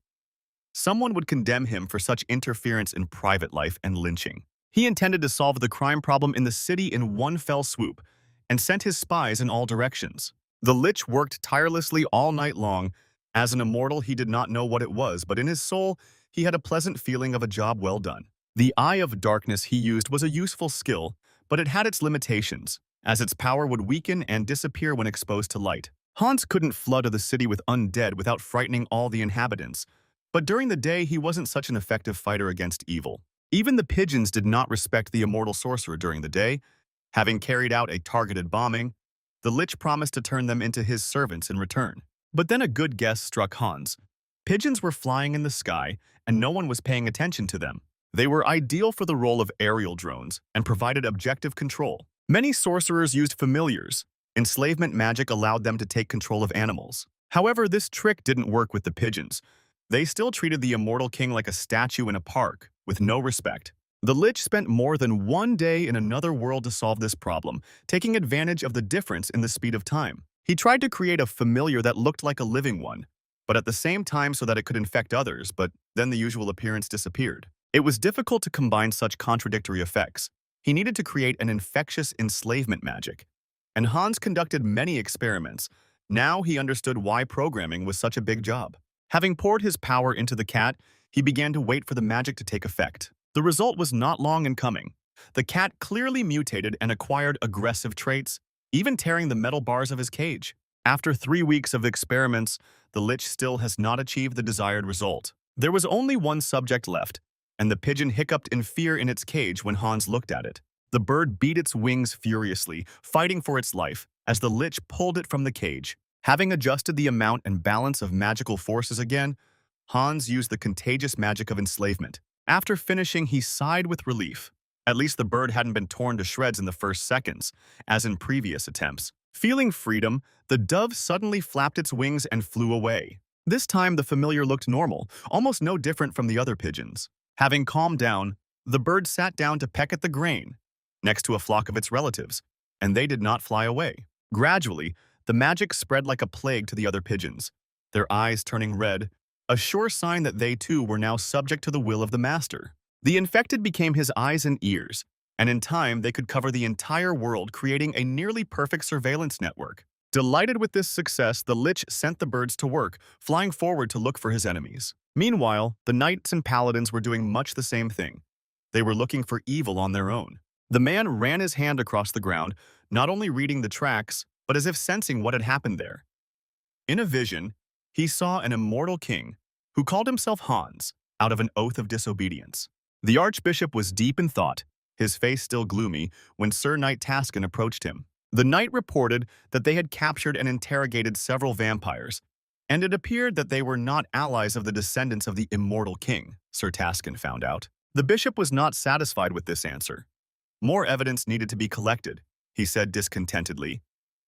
S1: Someone would condemn him for such interference in private life and lynching. He intended to solve the crime problem in the city in one fell swoop, and sent his spies in all directions. The lich worked tirelessly all night long. As an immortal, he did not know what it was, but in his soul, he had a pleasant feeling of a job well done. The Eye of Darkness he used was a useful skill, but it had its limitations, as its power would weaken and disappear when exposed to light. Hans couldn't flood the city with undead without frightening all the inhabitants, but during the day he wasn't such an effective fighter against evil. Even the pigeons did not respect the immortal sorcerer during the day. Having carried out a targeted bombing, the lich promised to turn them into his servants in return. But then a good guess struck Hans. Pigeons were flying in the sky, and no one was paying attention to them. They were ideal for the role of aerial drones and provided objective control. Many sorcerers used familiars. Enslavement magic allowed them to take control of animals. However, this trick didn't work with the pigeons. They still treated the immortal king like a statue in a park, with no respect. The lich spent more than one day in another world to solve this problem, taking advantage of the difference in the speed of time. He tried to create a familiar that looked like a living one, but at the same time so that it could infect others, but then the usual appearance disappeared. It was difficult to combine such contradictory effects. He needed to create an infectious enslavement magic, and Hans conducted many experiments. Now he understood why programming was such a big job. Having poured his power into the cat, he began to wait for the magic to take effect. The result was not long in coming. The cat clearly mutated and acquired aggressive traits, even tearing the metal bars of his cage. After 3 weeks of experiments, the lich still has not achieved the desired result. There was only one subject left, and the pigeon hiccuped in fear in its cage when Hans looked at it. The bird beat its wings furiously, fighting for its life, as the lich pulled it from the cage. Having adjusted the amount and balance of magical forces again, Hans used the contagious magic of enslavement. After finishing, he sighed with relief. At least the bird hadn't been torn to shreds in the first seconds, as in previous attempts. Feeling freedom, the dove suddenly flapped its wings and flew away. This time, the familiar looked normal, almost no different from the other pigeons. Having calmed down, the bird sat down to peck at the grain, next to a flock of its relatives, and they did not fly away. Gradually, the magic spread like a plague to the other pigeons, their eyes turning red, a sure sign that they too were now subject to the will of the master. The infected became his eyes and ears, and in time they could cover the entire world, creating a nearly perfect surveillance network. Delighted with this success, the lich sent the birds to work, flying forward to look for his enemies. Meanwhile, the knights and paladins were doing much the same thing. They were looking for evil on their own. The man ran his hand across the ground, not only reading the tracks, but as if sensing what had happened there. In a vision, he saw an immortal king, who called himself Hans, out of an oath of disobedience. The archbishop was deep in thought, his face still gloomy, when Sir Knight Taskin approached him. The knight reported that they had captured and interrogated several vampires, and it appeared that they were not allies of the descendants of the immortal king, Sir Taskin found out. The bishop was not satisfied with this answer. More evidence needed to be collected, he said discontentedly,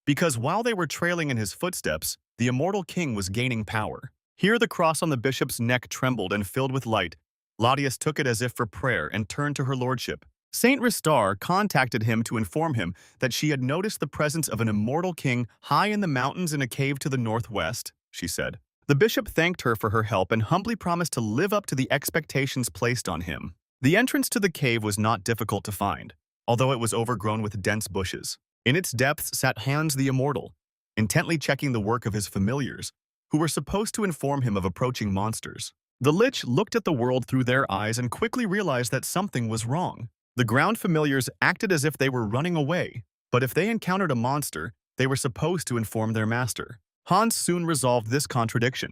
S1: because while they were trailing in his footsteps, the immortal king was gaining power. Here the cross on the bishop's neck trembled and filled with light. Claudius took it as if for prayer and turned to her lordship. Saint Ristar contacted him to inform him that she had noticed the presence of an immortal king high in the mountains in a cave to the northwest, she said. The bishop thanked her for her help and humbly promised to live up to the expectations placed on him. The entrance to the cave was not difficult to find, although it was overgrown with dense bushes. In its depths sat Hans the Immortal, intently checking the work of his familiars, who were supposed to inform him of approaching monsters. The lich looked at the world through their eyes and quickly realized that something was wrong. The ground familiars acted as if they were running away, but if they encountered a monster, they were supposed to inform their master. Hans soon resolved this contradiction.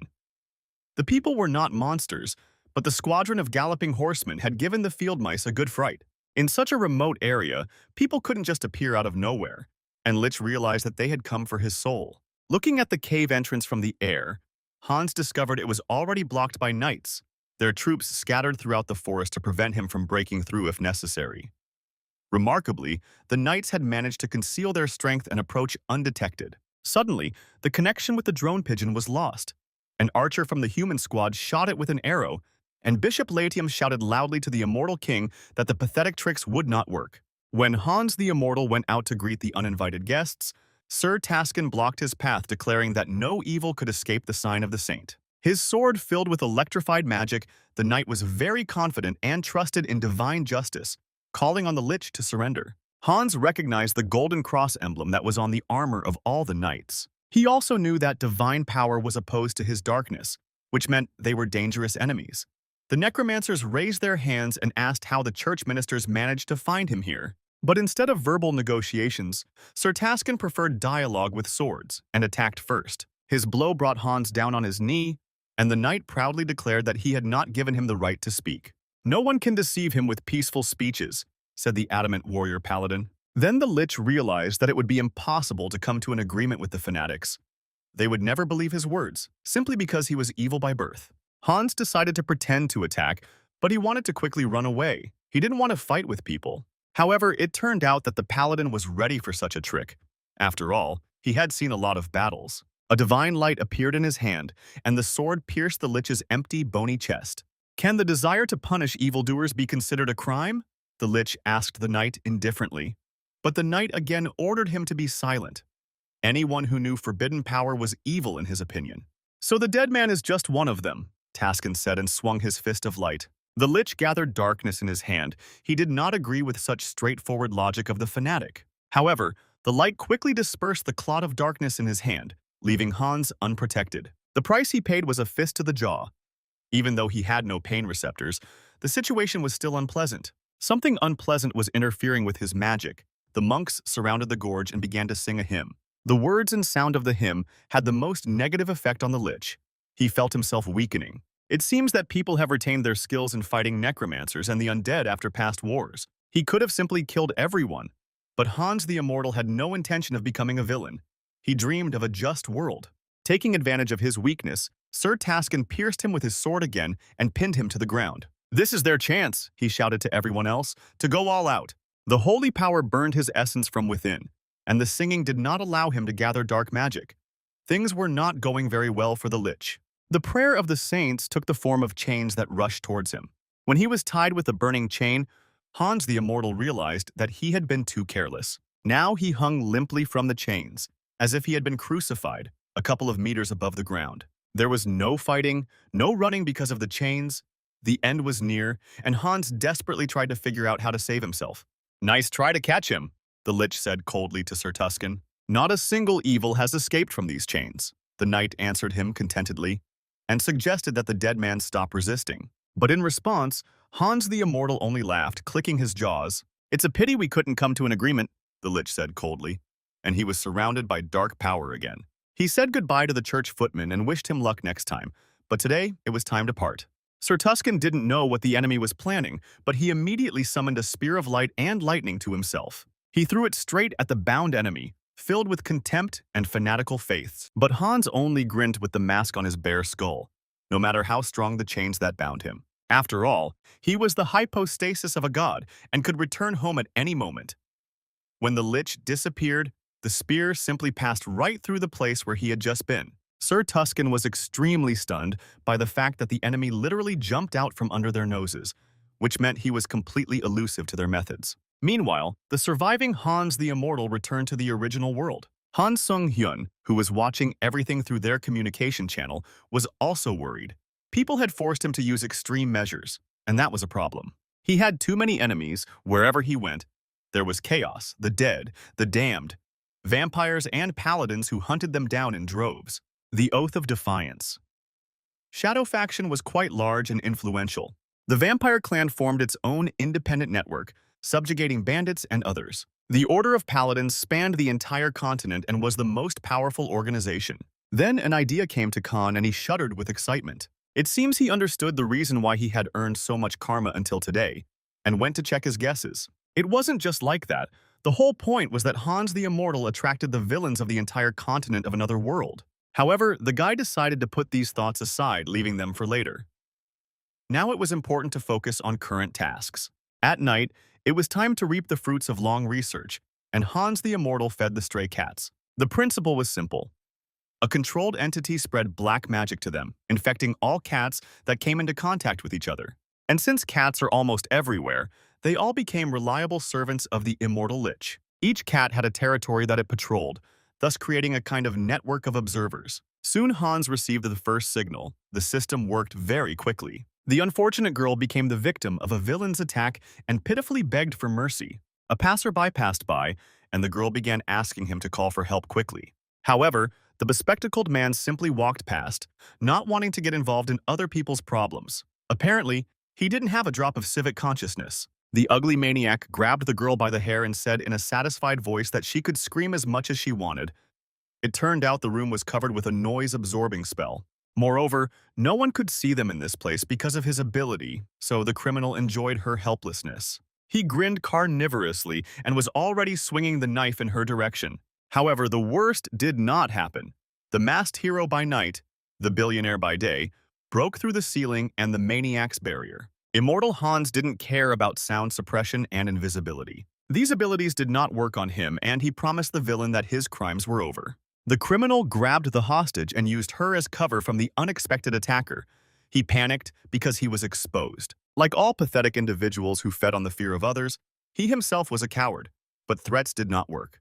S1: The people were not monsters, but the squadron of galloping horsemen had given the field mice a good fright. In such a remote area, people couldn't just appear out of nowhere, and Lich realized that they had come for his soul. Looking at the cave entrance from the air, Hans discovered it was already blocked by knights, their troops scattered throughout the forest to prevent him from breaking through if necessary. Remarkably, the knights had managed to conceal their strength and approach undetected. Suddenly, the connection with the drone pigeon was lost. An archer from the human squad shot it with an arrow, and Bishop Latium shouted loudly to the immortal king that the pathetic tricks would not work. When Hans the Immortal went out to greet the uninvited guests, Sir Taskin blocked his path, declaring that no evil could escape the sign of the saint. His sword filled with electrified magic, the knight was very confident and trusted in divine justice, calling on the lich to surrender. Hans recognized the golden cross emblem that was on the armor of all the knights. He also knew that divine power was opposed to his darkness, which meant they were dangerous enemies. The necromancers raised their hands and asked how the church ministers managed to find him here. But instead of verbal negotiations, Sir Taskin preferred dialogue with swords and attacked first. His blow brought Hans down on his knee, and the knight proudly declared that he had not given him the right to speak. "No one can deceive him with peaceful speeches," said the adamant warrior paladin. Then the lich realized that it would be impossible to come to an agreement with the fanatics. They would never believe his words, simply because he was evil by birth. Hans decided to pretend to attack, but he wanted to quickly run away. He didn't want to fight with people. However, it turned out that the paladin was ready for such a trick. After all, he had seen a lot of battles. A divine light appeared in his hand, and the sword pierced the lich's empty, bony chest. "Can the desire to punish evildoers be considered a crime?" the lich asked the knight indifferently. But the knight again ordered him to be silent. Anyone who knew forbidden power was evil in his opinion. "So the dead man is just one of them," Taskin said and swung his fist of light. The lich gathered darkness in his hand. He did not agree with such straightforward logic of the fanatic. However, the light quickly dispersed the clot of darkness in his hand, leaving Hans unprotected. The price he paid was a fist to the jaw. Even though he had no pain receptors, the situation was still unpleasant. Something unpleasant was interfering with his magic. The monks surrounded the gorge and began to sing a hymn. The words and sound of the hymn had the most negative effect on the lich. He felt himself weakening. It seems that people have retained their skills in fighting necromancers and the undead after past wars. He could have simply killed everyone. But Hans the Immortal had no intention of becoming a villain. He dreamed of a just world. Taking advantage of his weakness, Sir Taskin pierced him with his sword again and pinned him to the ground. "This is their chance," he shouted to everyone else, "to go all out." The holy power burned his essence from within, and the singing did not allow him to gather dark magic. Things were not going very well for the lich. The prayer of the saints took the form of chains that rushed towards him. When he was tied with a burning chain, Hans the Immortal realized that he had been too careless. Now he hung limply from the chains, as if he had been crucified, a couple of meters above the ground. There was no fighting, no running because of the chains. The end was near, and Hans desperately tried to figure out how to save himself. "Nice try to catch him," the lich said coldly to Sir Tuscan. "Not a single evil has escaped from these chains." The knight answered him contentedly, and suggested that the dead man stop resisting. But in response, Hans the Immortal only laughed, clicking his jaws. "It's a pity we couldn't come to an agreement," the lich said coldly, and he was surrounded by dark power again. He said goodbye to the church footman and wished him luck next time, but today it was time to part. Sir Tuscan didn't know what the enemy was planning, but he immediately summoned a spear of light and lightning to himself. He threw it straight at the bound enemy, filled with contempt and fanatical faiths. But Hans only grinned with the mask on his bare skull, no matter how strong the chains that bound him. After all, he was the hypostasis of a god and could return home at any moment. When the lich disappeared, the spear simply passed right through the place where he had just been. Sir Tuscan was extremely stunned by the fact that the enemy literally jumped out from under their noses, which meant he was completely elusive to their methods. Meanwhile, the surviving Hans the Immortal returned to the original world. Han Sung-hyun, who was watching everything through their communication channel, was also worried. People had forced him to use extreme measures, and that was a problem. He had too many enemies wherever he went. There was chaos, the dead, the damned, vampires and paladins who hunted them down in droves. The Oath of Defiance. Shadow faction was quite large and influential. The vampire clan formed its own independent network, subjugating bandits and others. The Order of Paladins spanned the entire continent and was the most powerful organization. Then an idea came to Khan and he shuddered with excitement. It seems he understood the reason why he had earned so much karma until today, and went to check his guesses. It wasn't just like that. The whole point was that Hans the Immortal attracted the villains of the entire continent of another world. However, the guy decided to put these thoughts aside, leaving them for later. Now it was important to focus on current tasks. At night, it was time to reap the fruits of long research, and Hans the Immortal fed the stray cats. The principle was simple. A controlled entity spread black magic to them, infecting all cats that came into contact with each other. And since cats are almost everywhere, they all became reliable servants of the immortal lich. Each cat had a territory that it patrolled, thus creating a kind of network of observers. Soon Hans received the first signal. The system worked very quickly. The unfortunate girl became the victim of a villain's attack and pitifully begged for mercy. A passerby passed by, and the girl began asking him to call for help quickly. However, the bespectacled man simply walked past, not wanting to get involved in other people's problems. Apparently, he didn't have a drop of civic consciousness. The ugly maniac grabbed the girl by the hair and said in a satisfied voice that she could scream as much as she wanted. It turned out the room was covered with a noise-absorbing spell. Moreover, no one could see them in this place because of his ability, so the criminal enjoyed her helplessness. He grinned carnivorously and was already swinging the knife in her direction. However, the worst did not happen. The masked hero by night, the billionaire by day, broke through the ceiling and the maniac's barrier. Immortal Hans didn't care about sound suppression and invisibility. These abilities did not work on him, and he promised the villain that his crimes were over. The criminal grabbed the hostage and used her as cover from the unexpected attacker. He panicked because he was exposed. Like all pathetic individuals who fed on the fear of others, he himself was a coward, but threats did not work.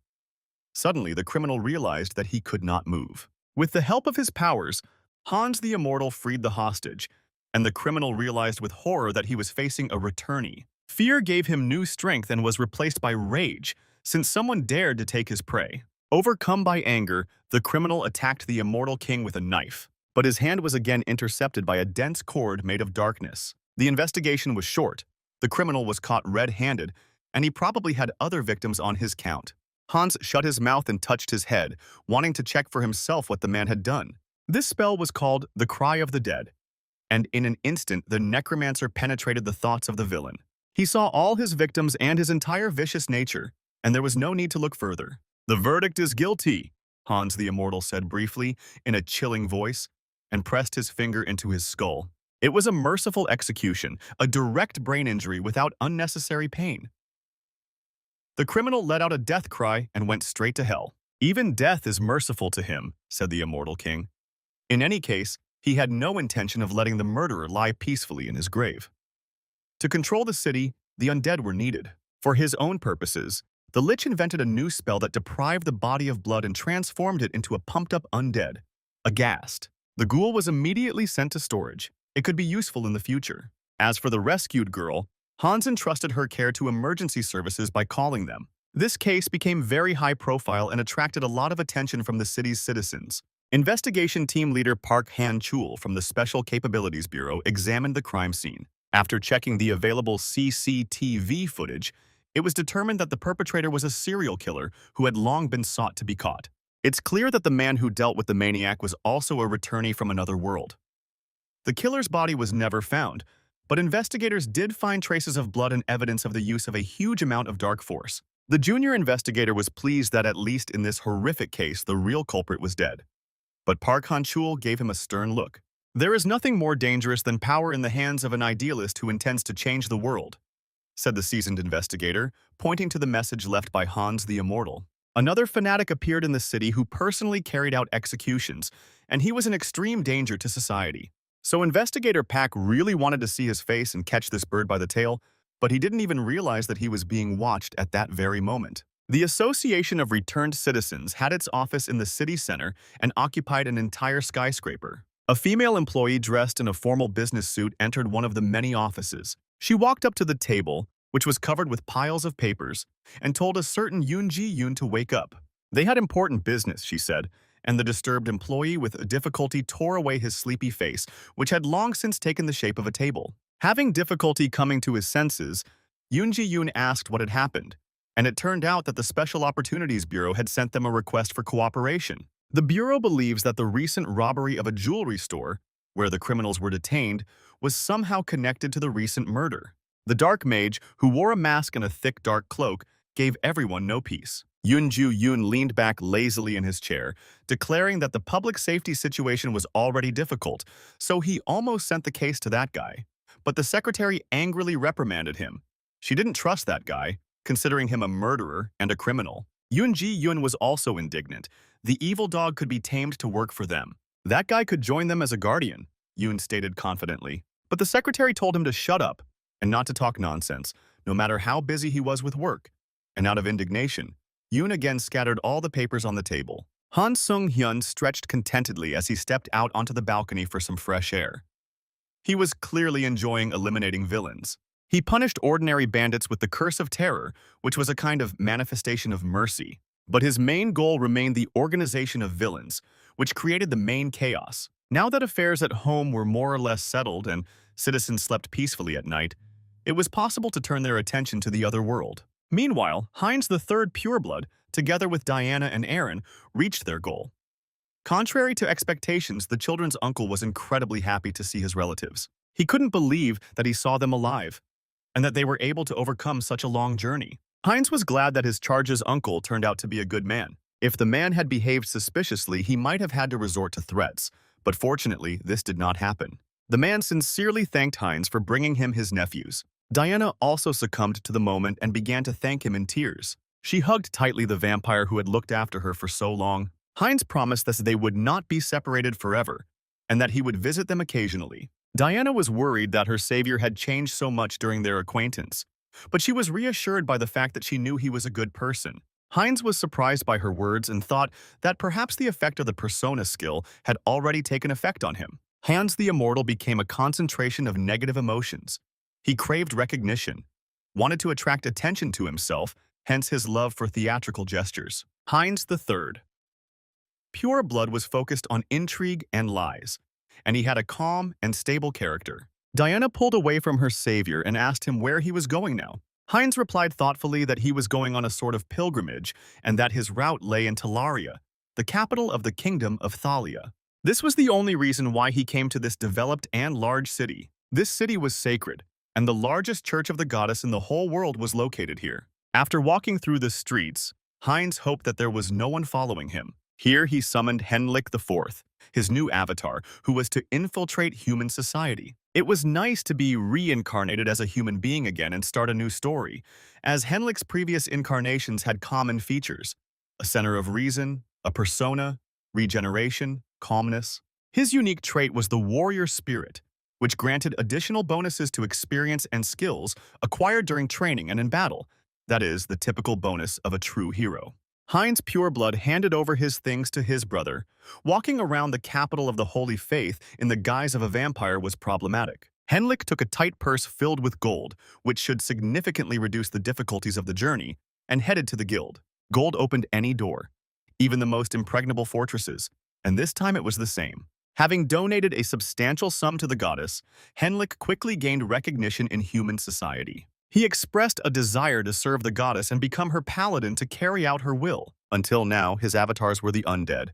S1: Suddenly, the criminal realized that he could not move. With the help of his powers, Hans the Immortal freed the hostage, and the criminal realized with horror that he was facing a returnee. Fear gave him new strength and was replaced by rage, since someone dared to take his prey. Overcome by anger, the criminal attacked the immortal king with a knife, but his hand was again intercepted by a dense cord made of darkness. The investigation was short. The criminal was caught red-handed, and he probably had other victims on his count. Hans shut his mouth and touched his head, wanting to check for himself what the man had done. This spell was called the Cry of the Dead, and in an instant the necromancer penetrated the thoughts of the villain. He saw all his victims and his entire vicious nature, and there was no need to look further. "The verdict is guilty," Hans the Immortal said briefly, in a chilling voice, and pressed his finger into his skull. It was a merciful execution, a direct brain injury without unnecessary pain. The criminal let out a death cry and went straight to hell. "Even death is merciful to him," said the Immortal King. In any case, he had no intention of letting the murderer lie peacefully in his grave. To control the city, the undead were needed. For his own purposes, the Lich invented a new spell that deprived the body of blood and transformed it into a pumped-up undead. Aghast, the ghoul was immediately sent to storage. It could be useful in the future. As for the rescued girl, Hans entrusted her care to emergency services by calling them. This case became very high profile and attracted a lot of attention from the city's citizens. Investigation team leader Park Han-chul from the Special Capabilities Bureau examined the crime scene. After checking the available CCTV footage, it was determined that the perpetrator was a serial killer who had long been sought to be caught. It's clear that the man who dealt with the maniac was also a returnee from another world. The killer's body was never found, but investigators did find traces of blood and evidence of the use of a huge amount of dark force. The junior investigator was pleased that at least in this horrific case the real culprit was dead. But Park Han-chul gave him a stern look. "There is nothing more dangerous than power in the hands of an idealist who intends to change the world," said the seasoned investigator, pointing to the message left by Hans the Immortal. Another fanatic appeared in the city who personally carried out executions, and he was in extreme danger to society. So Investigator Pack really wanted to see his face and catch this bird by the tail, but he didn't even realize that he was being watched at that very moment. The Association of Returned Citizens had its office in the city center and occupied an entire skyscraper. A female employee dressed in a formal business suit entered one of the many offices. She walked up to the table, which was covered with piles of papers, and told a certain Yoon Ji-yoon to wake up. They had important business, she said, and the disturbed employee with difficulty tore away his sleepy face, which had long since taken the shape of a table. Having difficulty coming to his senses, Yoon Ji-yoon asked what had happened, and it turned out that the Special Opportunities Bureau had sent them a request for cooperation. The Bureau believes that the recent robbery of a jewelry store, where the criminals were detained, was somehow connected to the recent murder. The dark mage, who wore a mask and a thick dark cloak, gave everyone no peace. Yoon Ju-yoon leaned back lazily in his chair, declaring that the public safety situation was already difficult, so he almost sent the case to that guy. But the secretary angrily reprimanded him. She didn't trust that guy, considering him a murderer and a criminal. Yoon Ji-yoon was also indignant. The evil dog could be tamed to work for them. That guy could join them as a guardian, Yoon stated confidently. But the secretary told him to shut up and not to talk nonsense, no matter how busy he was with work. And out of indignation, Yoon again scattered all the papers on the table. Han Sung-hyun stretched contentedly as he stepped out onto the balcony for some fresh air. He was clearly enjoying eliminating villains. He punished ordinary bandits with the Curse of Terror, which was a kind of manifestation of mercy. But his main goal remained the organization of villains, which created the main chaos. Now that affairs at home were more or less settled and citizens slept peacefully at night, it was possible to turn their attention to the other world. Meanwhile, Heinz III Pureblood, together with Diana and Aaron, reached their goal. Contrary to expectations, the children's uncle was incredibly happy to see his relatives. He couldn't believe that he saw them alive, and that they were able to overcome such a long journey. Heinz was glad that his charge's uncle turned out to be a good man. If the man had behaved suspiciously, he might have had to resort to threats, but fortunately, this did not happen. The man sincerely thanked Heinz for bringing him his nephews. Diana also succumbed to the moment and began to thank him in tears. She hugged tightly the vampire who had looked after her for so long. Heinz promised that they would not be separated forever, and that he would visit them occasionally. Diana was worried that her savior had changed so much during their acquaintance, but she was reassured by the fact that she knew he was a good person. Heinz was surprised by her words and thought that perhaps the effect of the persona skill had already taken effect on him. Hans the Immortal became a concentration of negative emotions. He craved recognition, wanted to attract attention to himself, hence his love for theatrical gestures. Heinz III. Pure Blood was focused on intrigue and lies, and he had a calm and stable character. Diana pulled away from her savior and asked him where he was going now. Heinz replied thoughtfully that he was going on a sort of pilgrimage and that his route lay in Talaria, the capital of the kingdom of Thalia. This was the only reason why he came to this developed and large city. This city was sacred, and the largest church of the goddess in the whole world was located here. After walking through the streets, Heinz hoped that there was no one following him. Here he summoned Henlik IV, his new avatar, who was to infiltrate human society. It was nice to be reincarnated as a human being again and start a new story, as Henlik's previous incarnations had common features: a center of reason, a persona, regeneration, calmness. His unique trait was the warrior spirit, which granted additional bonuses to experience and skills acquired during training and in battle. That is, the typical bonus of a true hero. Heinz Pureblood handed over his things to his brother. Walking around the capital of the Holy Faith in the guise of a vampire was problematic. Henlik took a tight purse filled with gold, which should significantly reduce the difficulties of the journey, and headed to the guild. Gold opened any door, even the most impregnable fortresses, and this time it was the same. Having donated a substantial sum to the goddess, Henlik quickly gained recognition in human society. He expressed a desire to serve the goddess and become her paladin to carry out her will. Until now, his avatars were the undead,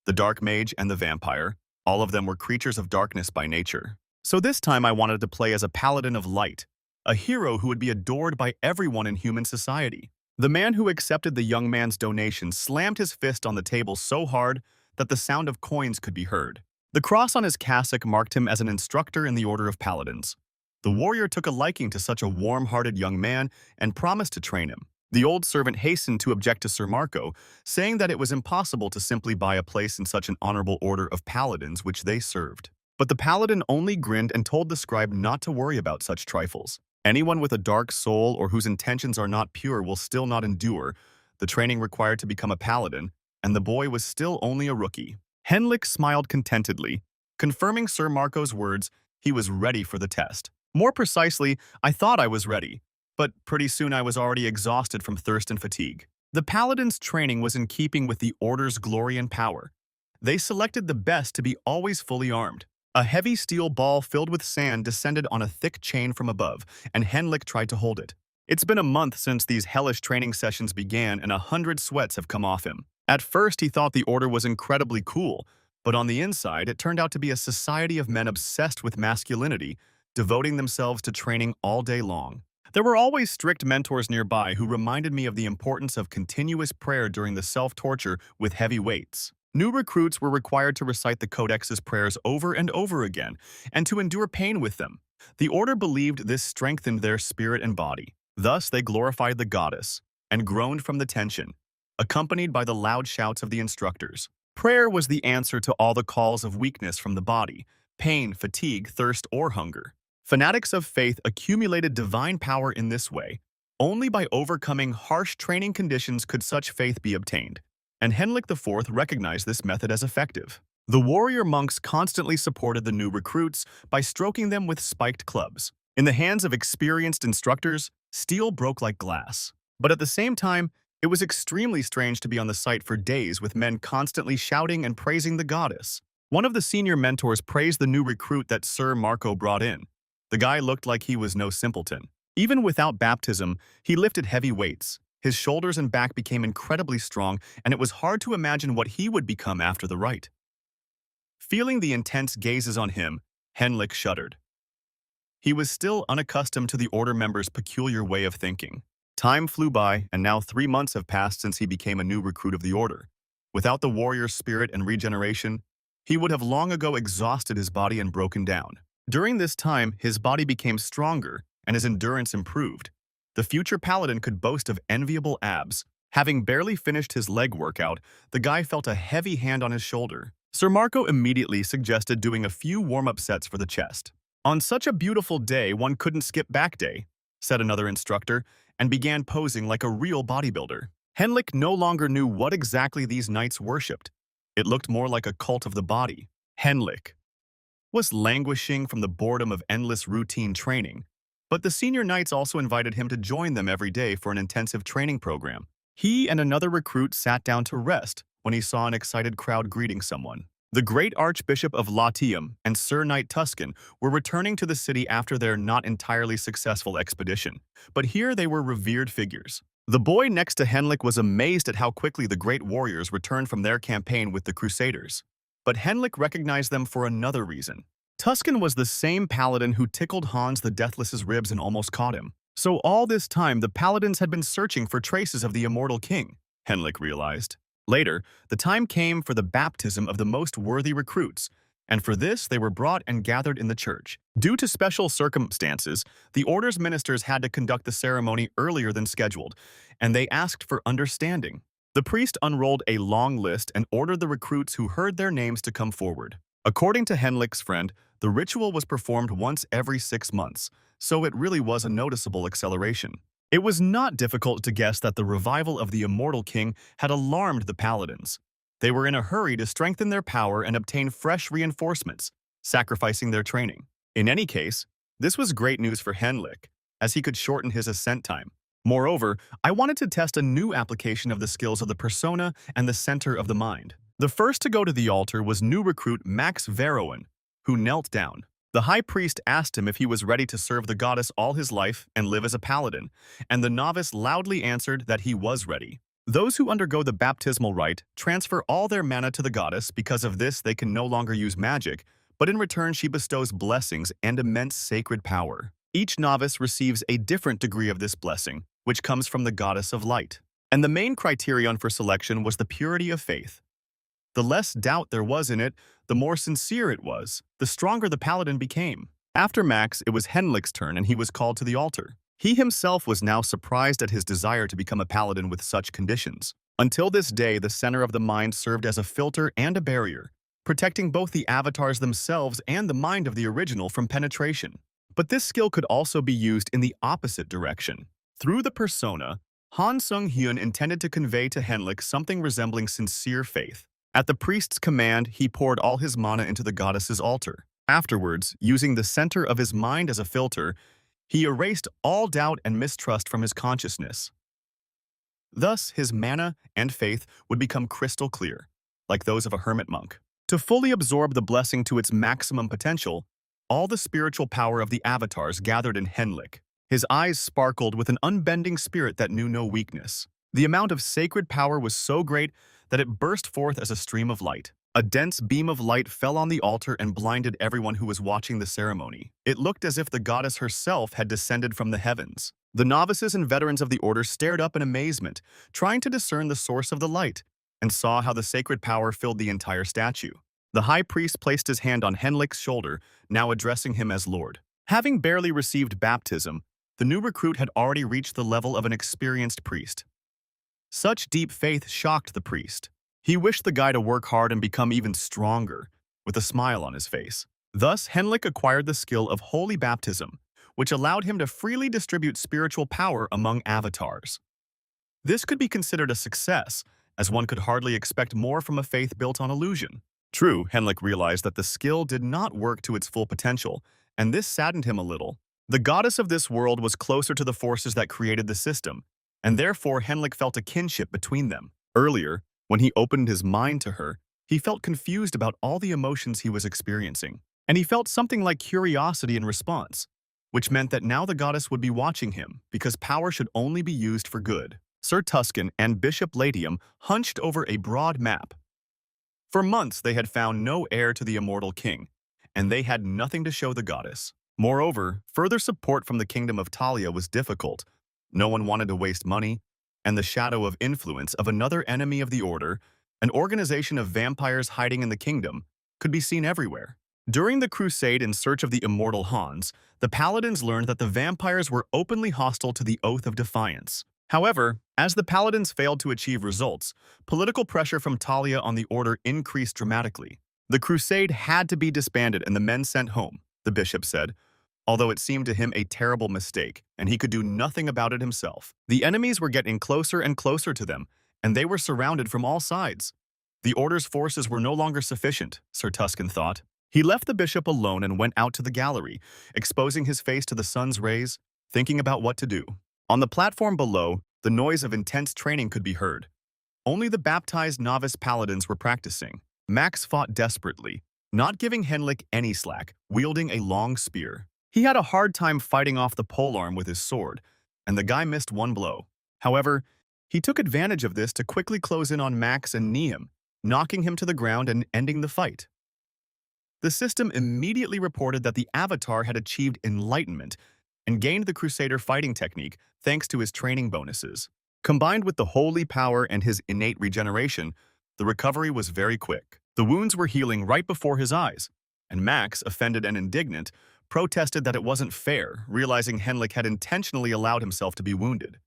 S1: the dark mage, and the vampire. All of them were creatures of darkness by nature. So this time I wanted to play as a paladin of light, a hero who would be adored by everyone in human society. The man who accepted the young man's donation slammed his fist on the table so hard that the sound of coins could be heard. The cross on his cassock marked him as an instructor in the Order of Paladins. The warrior took a liking to such a warm-hearted young man and promised to train him. The old servant hastened to object to Sir Marco, saying that it was impossible to simply buy a place in such an honorable order of paladins which they served. But the paladin only grinned and told the scribe not to worry about such trifles. Anyone with a dark soul or whose intentions are not pure will still not endure the training required to become a paladin, and the boy was still only a rookie. Henlik smiled contentedly, confirming Sir Marco's words. He was ready for the test. More precisely, I thought I was ready, but pretty soon I was already exhausted from thirst and fatigue. The paladin's training was in keeping with the Order's glory and power. They selected the best to be always fully armed. A heavy steel ball filled with sand descended on a thick chain from above, and Henlik tried to hold it. It's been a month since these hellish training sessions began, and 100 sweats have come off him. At first, he thought the Order was incredibly cool, but on the inside, it turned out to be a society of men obsessed with masculinity, devoting themselves to training all day long. There were always strict mentors nearby who reminded me of the importance of continuous prayer during the self-torture with heavy weights. New recruits were required to recite the Codex's prayers over and over again, and to endure pain with them. The Order believed this strengthened their spirit and body. Thus, they glorified the goddess and groaned from the tension, accompanied by the loud shouts of the instructors. Prayer was the answer to all the calls of weakness from the body: pain, fatigue, thirst, or hunger. Fanatics of faith accumulated divine power in this way. Only by overcoming harsh training conditions could such faith be obtained, and Henlik IV recognized this method as effective. The warrior monks constantly supported the new recruits by stroking them with spiked clubs. In the hands of experienced instructors, steel broke like glass. But at the same time, it was extremely strange to be on the site for days with men constantly shouting and praising the goddess. One of the senior mentors praised the new recruit that Sir Marco brought in. The guy looked like he was no simpleton. Even without baptism, he lifted heavy weights. His shoulders and back became incredibly strong, and it was hard to imagine what he would become after the rite. Feeling the intense gazes on him, Henlik shuddered. He was still unaccustomed to the Order members' peculiar way of thinking. Time flew by, and now 3 months have passed since he became a new recruit of the Order. Without the warrior's spirit and regeneration, he would have long ago exhausted his body and broken down. During this time, his body became stronger, and his endurance improved. The future paladin could boast of enviable abs. Having barely finished his leg workout, the guy felt a heavy hand on his shoulder. Sir Marco immediately suggested doing a few warm-up sets for the chest. "On such a beautiful day, one couldn't skip back day," said another instructor, and began posing like a real bodybuilder. Henlik no longer knew what exactly these knights worshipped. It looked more like a cult of the body. Henlik was languishing from the boredom of endless routine training, but the senior knights also invited him to join them every day for an intensive training program. He and another recruit sat down to rest when he saw an excited crowd greeting someone. The great Archbishop of Latium and Sir Knight Tuscan were returning to the city after their not entirely successful expedition, but here they were revered figures. The boy next to Henlik was amazed at how quickly the great warriors returned from their campaign with the Crusaders. But Henlik recognized them for another reason. Tuscan was the same paladin who tickled Hans the Deathless's ribs and almost caught him. So all this time, the paladins had been searching for traces of the immortal king, Henlik realized. Later, the time came for the baptism of the most worthy recruits, and for this they were brought and gathered in the church. Due to special circumstances, the order's ministers had to conduct the ceremony earlier than scheduled, and they asked for understanding. The priest unrolled a long list and ordered the recruits who heard their names to come forward. According to Henlik's friend, the ritual was performed once every 6 months, so it really was a noticeable acceleration. It was not difficult to guess that the revival of the immortal king had alarmed the paladins. They were in a hurry to strengthen their power and obtain fresh reinforcements, sacrificing their training. In any case, this was great news for Henlik, as he could shorten his ascent time. Moreover, I wanted to test a new application of the skills of the persona and the center of the mind. The first to go to the altar was new recruit Max Verowan, who knelt down. The high priest asked him if he was ready to serve the goddess all his life and live as a paladin, and the novice loudly answered that he was ready. Those who undergo the baptismal rite transfer all their mana to the goddess. Because of this, they can no longer use magic, but in return she bestows blessings and immense sacred power. Each novice receives a different degree of this blessing, which comes from the goddess of light. And the main criterion for selection was the purity of faith. The less doubt there was in it, the more sincere it was, the stronger the paladin became. After Max, it was Henlik's turn and he was called to the altar. He himself was now surprised at his desire to become a paladin with such conditions. Until this day, the center of the mind served as a filter and a barrier, protecting both the avatars themselves and the mind of the original from penetration. But this skill could also be used in the opposite direction. Through the persona, Han Sung-hyun intended to convey to Henlik something resembling sincere faith. At the priest's command, he poured all his mana into the goddess's altar. Afterwards, using the center of his mind as a filter, he erased all doubt and mistrust from his consciousness. Thus, his mana and faith would become crystal clear, like those of a hermit monk. To fully absorb the blessing to its maximum potential, all the spiritual power of the avatars gathered in Henlik. His eyes sparkled with an unbending spirit that knew no weakness. The amount of sacred power was so great that it burst forth as a stream of light. A dense beam of light fell on the altar and blinded everyone who was watching the ceremony. It looked as if the goddess herself had descended from the heavens. The novices and veterans of the order stared up in amazement, trying to discern the source of the light, and saw how the sacred power filled the entire statue. The high priest placed his hand on Henlik's shoulder, now addressing him as Lord. Having barely received baptism, the new recruit had already reached the level of an experienced priest. Such deep faith shocked the priest. He wished the guy to work hard and become even stronger, with a smile on his face. Thus, Henlik acquired the skill of holy baptism, which allowed him to freely distribute spiritual power among avatars. This could be considered a success, as one could hardly expect more from a faith built on illusion. True, Henlik realized that the skill did not work to its full potential, and this saddened him a little. The goddess of this world was closer to the forces that created the system, and therefore Henlik felt a kinship between them. Earlier, when he opened his mind to her, he felt confused about all the emotions he was experiencing, and he felt something like curiosity in response, which meant that now the goddess would be watching him, because power should only be used for good. Sir Tuscan and Bishop Latium hunched over a broad map. For months they had found no heir to the immortal king, and they had nothing to show the goddess. Moreover, further support from the kingdom of Talia was difficult. No one wanted to waste money, and the shadow of influence of another enemy of the order, an organization of vampires hiding in the kingdom, could be seen everywhere. During the crusade in search of the immortal Hans, the paladins learned that the vampires were openly hostile to the Oath of Defiance. However, as the paladins failed to achieve results, political pressure from Talia on the order increased dramatically. The crusade had to be disbanded and the men sent home, the bishop said, although it seemed to him a terrible mistake, and he could do nothing about it himself. The enemies were getting closer and closer to them, and they were surrounded from all sides. The order's forces were no longer sufficient, Sir Tuscan thought. He left the bishop alone and went out to the gallery, exposing his face to the sun's rays, thinking about what to do. On the platform below, the noise of intense training could be heard. Only the baptized novice paladins were practicing. Max fought desperately, not giving Henlik any slack, wielding a long spear. He had a hard time fighting off the polearm with his sword, and the guy missed one blow. However, he took advantage of this to quickly close in on Max and knee him, knocking him to the ground and ending the fight. The system immediately reported that the Avatar had achieved enlightenment and gained the Crusader fighting technique thanks to his training bonuses. Combined with the holy power and his innate regeneration, the recovery was very quick. The wounds were healing right before his eyes, and Max, offended and indignant, protested that it wasn't fair, realizing Henlik had intentionally allowed himself to be wounded.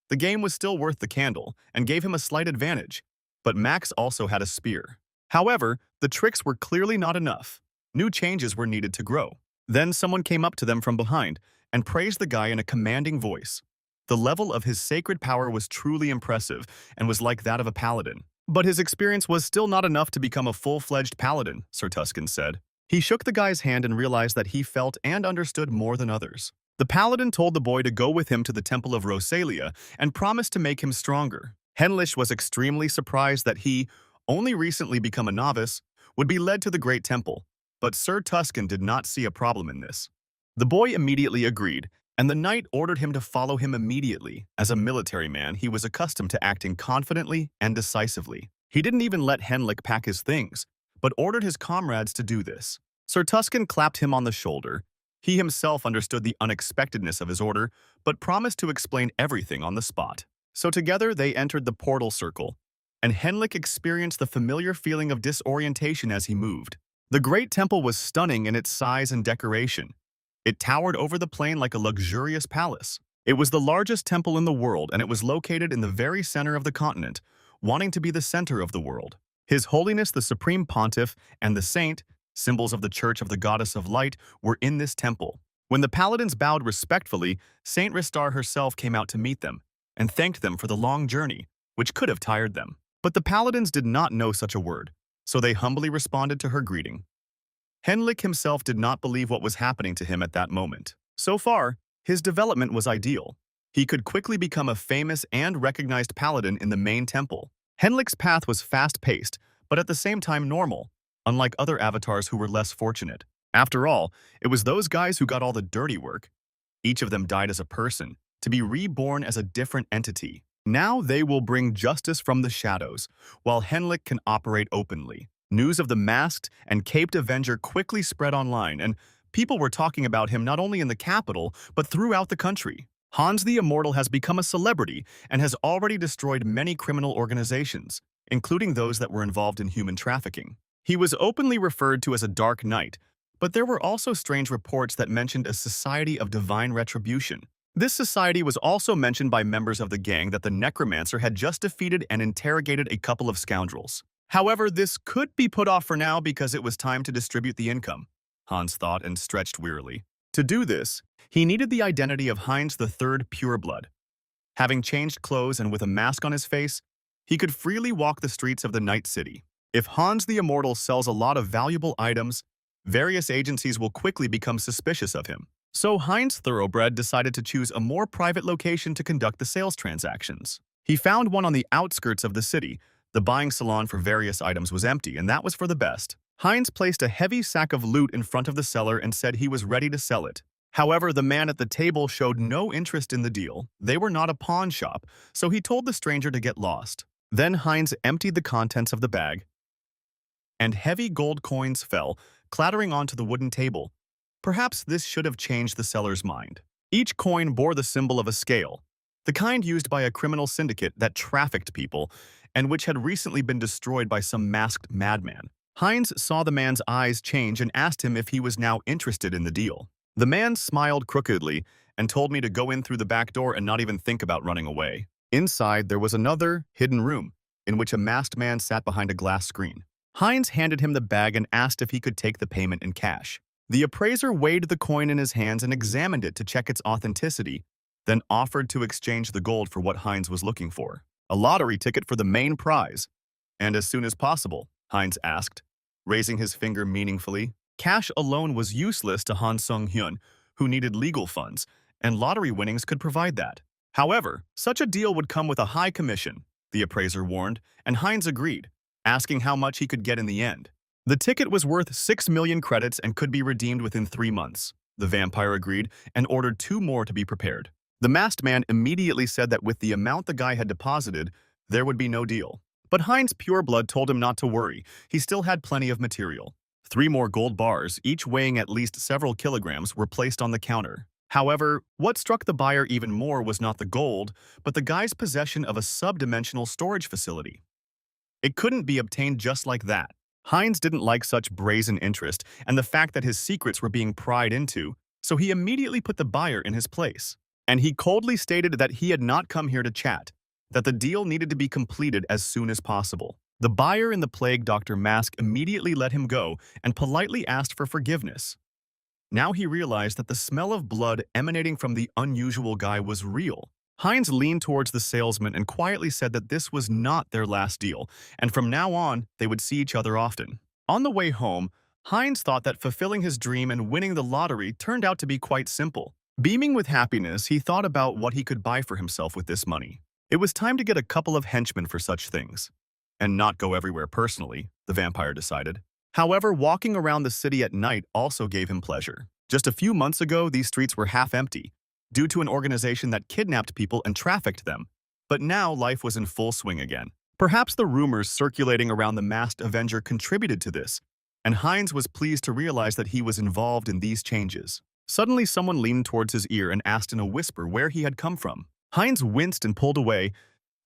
S1: The game was still worth the candle and gave him a slight advantage, but Max also had a spear. However, the tricks were clearly not enough. New changes were needed to grow. Then someone came up to them from behind and praised the guy in a commanding voice. The level of his sacred power was truly impressive and was like that of a paladin. But his experience was still not enough to become a full-fledged paladin, Sir Tuscan said. He shook the guy's hand and realized that he felt and understood more than others. The paladin told the boy to go with him to the Temple of Rosalia and promised to make him stronger. Henlich was extremely surprised that he, only recently become a novice, would be led to the Great Temple, but Sir Tuscan did not see a problem in this. The boy immediately agreed, and the knight ordered him to follow him immediately. As a military man, he was accustomed to acting confidently and decisively. He didn't even let Henlik pack his things, but ordered his comrades to do this. Sir Tuscan clapped him on the shoulder. He himself understood the unexpectedness of his order, but promised to explain everything on the spot. So together they entered the portal circle, and Henlik experienced the familiar feeling of disorientation as he moved. The Great Temple was stunning in its size and decoration. It towered over the plain like a luxurious palace. It was the largest temple in the world, and it was located in the very center of the continent, wanting to be the center of the world. His Holiness the Supreme Pontiff and the Saint, symbols of the Church of the Goddess of Light, were in this temple. When the paladins bowed respectfully, Saint Ristar herself came out to meet them and thanked them for the long journey, which could have tired them. But the paladins did not know such a word, so they humbly responded to her greeting. Henlik himself did not believe what was happening to him at that moment. So far, his development was ideal. He could quickly become a famous and recognized paladin in the main temple. Henlik's path was fast-paced, but at the same time normal, unlike other avatars who were less fortunate. After all, it was those guys who got all the dirty work. Each of them died as a person, to be reborn as a different entity. Now they will bring justice from the shadows, while Henlik can operate openly. News of the masked and caped Avenger quickly spread online, and people were talking about him not only in the capital, but throughout the country. Hans the Immortal has become a celebrity and has already destroyed many criminal organizations, including those that were involved in human trafficking. He was openly referred to as a Dark Knight, but there were also strange reports that mentioned a Society of Divine Retribution. This society was also mentioned by members of the gang that the Necromancer had just defeated and interrogated a couple of scoundrels. However, this could be put off for now because it was time to distribute the income, Hans thought and stretched wearily. To do this, he needed the identity of Heinz III Pureblood. Having changed clothes and with a mask on his face, he could freely walk the streets of the Night City. If Hans the Immortal sells a lot of valuable items, various agencies will quickly become suspicious of him. So Heinz Thoroughbred decided to choose a more private location to conduct the sales transactions. He found one on the outskirts of the city. The buying salon for various items was empty, and that was for the best. Heinz placed a heavy sack of loot in front of the seller and said he was ready to sell it. However, the man at the table showed no interest in the deal. They were not a pawn shop, so he told the stranger to get lost. Then Heinz emptied the contents of the bag, and heavy gold coins fell, clattering onto the wooden table. Perhaps this should have changed the seller's mind. Each coin bore the symbol of a scale, the kind used by a criminal syndicate that trafficked people, and which had recently been destroyed by some masked madman. Heinz saw the man's eyes change and asked him if he was now interested in the deal. The man smiled crookedly and told me to go in through the back door and not even think about running away. Inside, there was another, hidden room, in which a masked man sat behind a glass screen. Heinz handed him the bag and asked if he could take the payment in cash. The appraiser weighed the coin in his hands and examined it to check its authenticity, then offered to exchange the gold for what Heinz was looking for. A lottery ticket for the main prize. And as soon as possible, Heinz asked, raising his finger meaningfully. Cash alone was useless to Han Sung-hyun, who needed legal funds, and lottery winnings could provide that. However, such a deal would come with a high commission, the appraiser warned, and Heinz agreed, asking how much he could get in the end. The ticket was worth 6 million credits and could be redeemed within 3 months. The vampire agreed and ordered 2 more to be prepared. The masked man immediately said that with the amount the guy had deposited, there would be no deal. But Heinz Pureblood told him not to worry. He still had plenty of material. 3 more gold bars, each weighing at least several kilograms, were placed on the counter. However, what struck the buyer even more was not the gold, but the guy's possession of a sub-dimensional storage facility. It couldn't be obtained just like that. Heinz didn't like such brazen interest and the fact that his secrets were being pried into, so he immediately put the buyer in his place. And he coldly stated that he had not come here to chat, that the deal needed to be completed as soon as possible. The buyer in the Plague Doctor mask immediately let him go and politely asked for forgiveness. Now he realized that the smell of blood emanating from the unusual guy was real. Heinz leaned towards the salesman and quietly said that this was not their last deal, and from now on, they would see each other often. On the way home, Heinz thought that fulfilling his dream and winning the lottery turned out to be quite simple. Beaming with happiness, he thought about what he could buy for himself with this money. It was time to get a couple of henchmen for such things. And not go everywhere personally, the vampire decided. However, walking around the city at night also gave him pleasure. Just a few months ago, these streets were half empty, due to an organization that kidnapped people and trafficked them. But now life was in full swing again. Perhaps the rumors circulating around the masked Avenger contributed to this, and Heinz was pleased to realize that he was involved in these changes. Suddenly, someone leaned towards his ear and asked in a whisper where he had come from. Heinz winced and pulled away.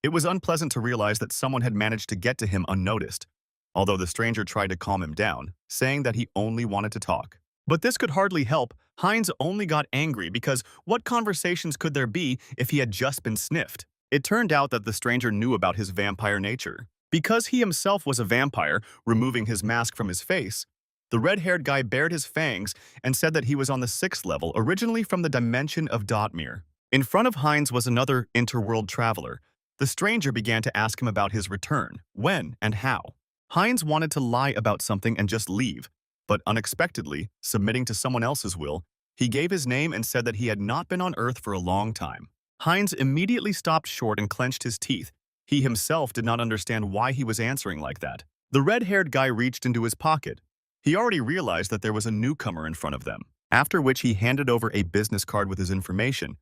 S1: It was unpleasant to realize that someone had managed to get to him unnoticed, although the stranger tried to calm him down, saying that he only wanted to talk. But this could hardly help. Heinz only got angry because what conversations could there be if he had just been sniffed? It turned out that the stranger knew about his vampire nature. Because he himself was a vampire, removing his mask from his face, the red-haired guy bared his fangs and said that he was on the 6th level, originally from the dimension of Dotmere. In front of Heinz was another interworld traveler. The stranger began to ask him about his return, when and how. Heinz wanted to lie about something and just leave, but unexpectedly, submitting to someone else's will, he gave his name and said that he had not been on Earth for a long time. Heinz immediately stopped short and clenched his teeth. He himself did not understand why he was answering like that. The red-haired guy reached into his pocket. He already realized that there was a newcomer in front of them, after which he handed over a business card with his information.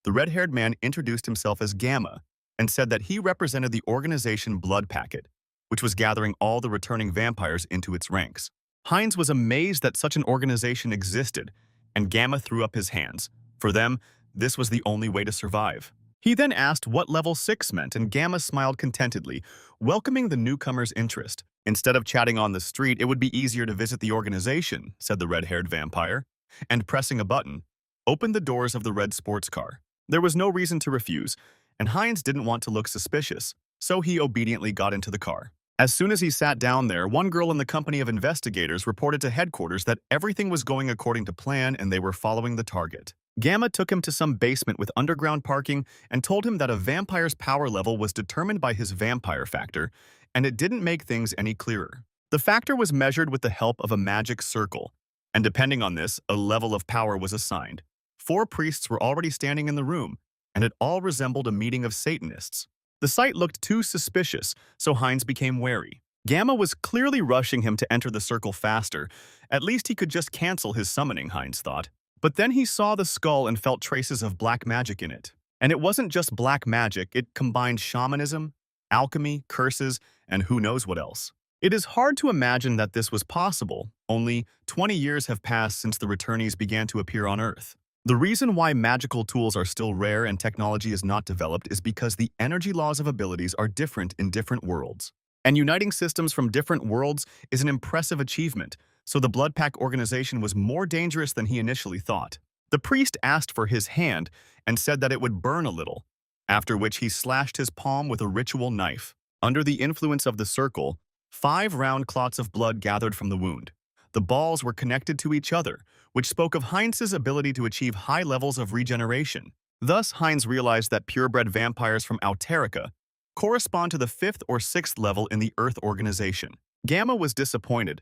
S1: The red-haired man introduced himself as Gamma and said that he represented the organization Blood Packet, which was gathering all the returning vampires into its ranks. Heinz was amazed that such an organization existed, and Gamma threw up his hands. For them, this was the only way to survive. He then asked what level 6 meant, and Gamma smiled contentedly, welcoming the newcomer's interest. Instead of chatting on the street, it would be easier to visit the organization, said the red-haired vampire, and pressing a button, opened the doors of the red sports car. There was no reason to refuse, and Heinz didn't want to look suspicious, so he obediently got into the car. As soon as he sat down there, one girl in the company of investigators reported to headquarters that everything was going according to plan and they were following the target. Gamma took him to some basement with underground parking and told him that a vampire's power level was determined by his vampire factor, and it didn't make things any clearer. The factor was measured with the help of a magic circle, and depending on this, a level of power was assigned. 4 priests were already standing in the room, and it all resembled a meeting of Satanists. The sight looked too suspicious, so Heinz became wary. Gamma was clearly rushing him to enter the circle faster. At least he could just cancel his summoning, Heinz thought. But then he saw the skull and felt traces of black magic in it. And it wasn't just black magic, it combined shamanism, alchemy, curses, and who knows what else. It is hard to imagine that this was possible. Only 20 years have passed since the returnees began to appear on Earth. The reason why magical tools are still rare and technology is not developed is because the energy laws of abilities are different in different worlds. And uniting systems from different worlds is an impressive achievement, so the Blood Pack organization was more dangerous than he initially thought. The priest asked for his hand and said that it would burn a little, after which he slashed his palm with a ritual knife. Under the influence of the circle, 5 round clots of blood gathered from the wound. The balls were connected to each other, which spoke of Heinz's ability to achieve high levels of regeneration. Thus, Heinz realized that purebred vampires from Alterica correspond to the 5th or 6th level in the Earth organization. Gamma was disappointed.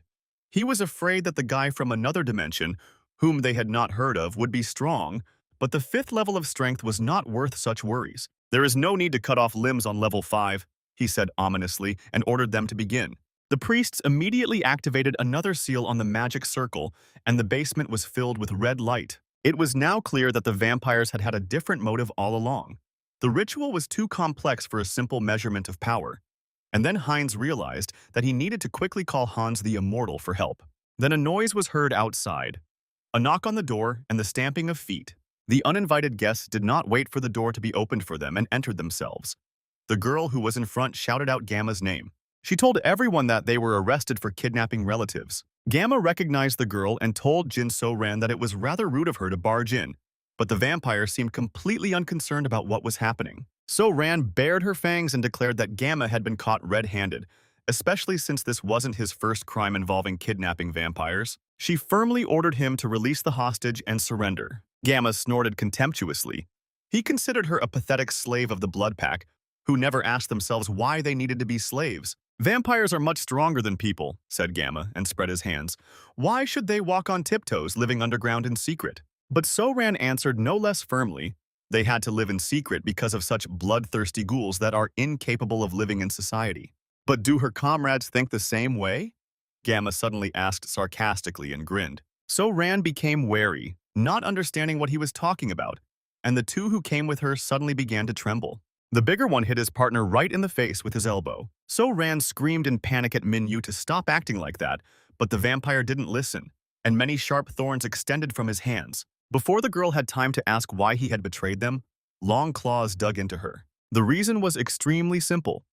S1: He was afraid that the guy from another dimension, whom they had not heard of, would be strong, but the 5th level of strength was not worth such worries. There is no need to cut off limbs on level 5, he said ominously, and ordered them to begin. The priests immediately activated another seal on the magic circle, and the basement was filled with red light. It was now clear that the vampires had had a different motive all along. The ritual was too complex for a simple measurement of power. And then Heinz realized that he needed to quickly call Hans the Immortal for help. Then a noise was heard outside. A knock on the door and the stamping of feet. The uninvited guests did not wait for the door to be opened for them and entered themselves. The girl who was in front shouted out Gamma's name. She told everyone that they were arrested for kidnapping relatives. Gamma recognized the girl and told Jin So-ran that it was rather rude of her to barge in, but the vampire seemed completely unconcerned about what was happening. So-ran bared her fangs and declared that Gamma had been caught red-handed, especially since this wasn't his first crime involving kidnapping vampires. She firmly ordered him to release the hostage and surrender. Gamma snorted contemptuously. He considered her a pathetic slave of the blood pack, who never asked themselves why they needed to be slaves. Vampires are much stronger than people, said Gamma, and spread his hands. Why should they walk on tiptoes, living underground in secret? But So-ran answered no less firmly. They had to live in secret because of such bloodthirsty ghouls that are incapable of living in society. But do her comrades think the same way? Gamma suddenly asked sarcastically and grinned. So-ran became wary, not understanding what he was talking about, and the two who came with her suddenly began to tremble. The bigger one hit his partner right in the face with his elbow. So-ran screamed in panic at Min-yu to stop acting like that, but the vampire didn't listen, and many sharp thorns extended from his hands. Before the girl had time to ask why he had betrayed them, long claws dug into her. The reason was extremely simple.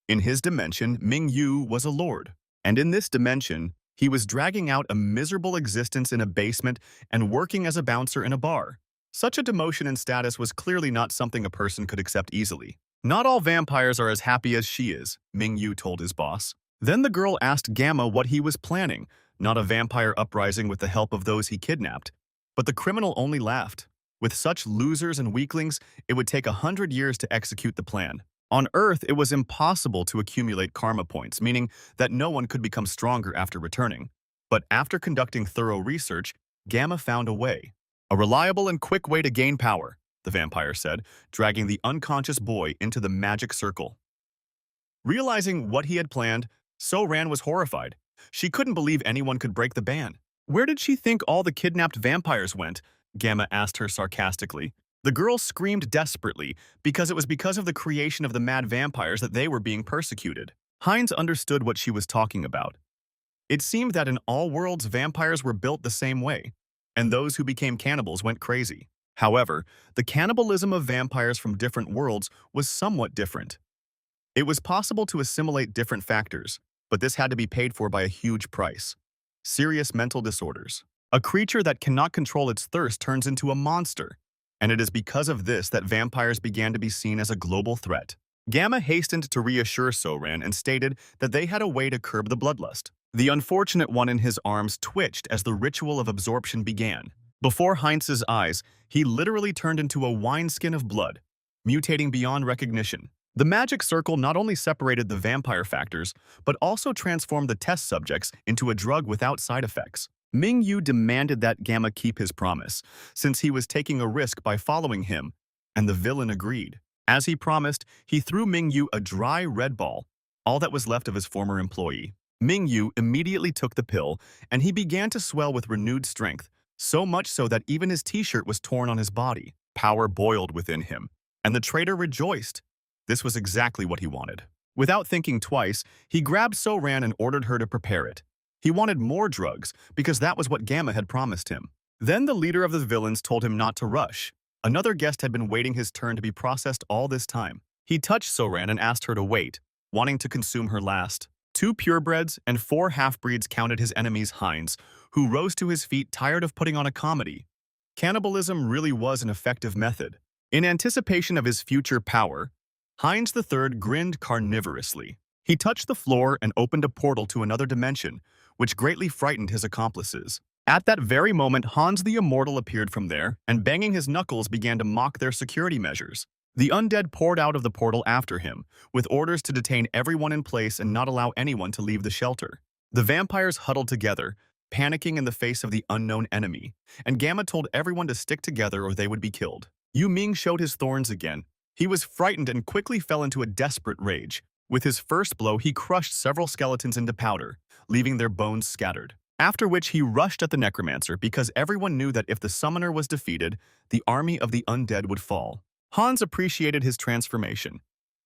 S1: In his dimension, Ming-yu was a lord, and in this dimension, he was dragging out a miserable existence in a basement and working as a bouncer in a bar. Such a demotion in status was clearly not something a person could accept easily. Not all vampires are as happy as she is, Ming-yu told his boss. Then the girl asked Gamma what he was planning, not a vampire uprising with the help of those he kidnapped. But the criminal only laughed. With such losers and weaklings, it would take 100 years to execute the plan. On Earth, it was impossible to accumulate karma points, meaning that no one could become stronger after returning. But after conducting thorough research, Gamma found a way. A reliable and quick way to gain power, the vampire said, dragging the unconscious boy into the magic circle. Realizing what he had planned, So-ran was horrified. She couldn't believe anyone could break the ban. Where did she think all the kidnapped vampires went? Gamma asked her sarcastically. The girl screamed desperately because it was because of the creation of the mad vampires that they were being persecuted. Heinz understood what she was talking about. It seemed that in all worlds, vampires were built the same way, and those who became cannibals went crazy. However, the cannibalism of vampires from different worlds was somewhat different. It was possible to assimilate different factors, but this had to be paid for by a huge price. Serious mental disorders. A creature that cannot control its thirst turns into a monster, and it is because of this that vampires began to be seen as a global threat. Gamma hastened to reassure So-ran and stated that they had a way to curb the bloodlust. The unfortunate one in his arms twitched as the ritual of absorption began. Before Heinz's eyes, he literally turned into a wineskin of blood, mutating beyond recognition. The magic circle not only separated the vampire factors, but also transformed the test subjects into a drug without side effects. Ming-yu demanded that Gamma keep his promise, since he was taking a risk by following him, and the villain agreed. As he promised, he threw Ming-yu a dry red ball, all that was left of his former employee. Ming-yu immediately took the pill, and he began to swell with renewed strength, so much so that even his t-shirt was torn on his body. Power boiled within him, and the traitor rejoiced. This was exactly what he wanted. Without thinking twice, he grabbed So-ran and ordered her to prepare it. He wanted more drugs, because that was what Gamma had promised him. Then the leader of the villains told him not to rush. Another guest had been waiting his turn to be processed all this time. He touched So-ran and asked her to wait, wanting to consume her last. 2 purebreds and 4 half-breeds counted his enemies Heinz, who rose to his feet tired of putting on a comedy. Cannibalism really was an effective method. In anticipation of his future power, Heinz III grinned carnivorously. He touched the floor and opened a portal to another dimension, which greatly frightened his accomplices. At that very moment, Hans the Immortal appeared from there, and banging his knuckles began to mock their security measures. The undead poured out of the portal after him, with orders to detain everyone in place and not allow anyone to leave the shelter. The vampires huddled together, panicking in the face of the unknown enemy, and Gamma told everyone to stick together or they would be killed. Yu Ming showed his thorns again. He was frightened and quickly fell into a desperate rage. With his first blow, he crushed several skeletons into powder, leaving their bones scattered. After which he rushed at the necromancer because everyone knew that if the summoner was defeated, the army of the undead would fall. Hans appreciated his transformation.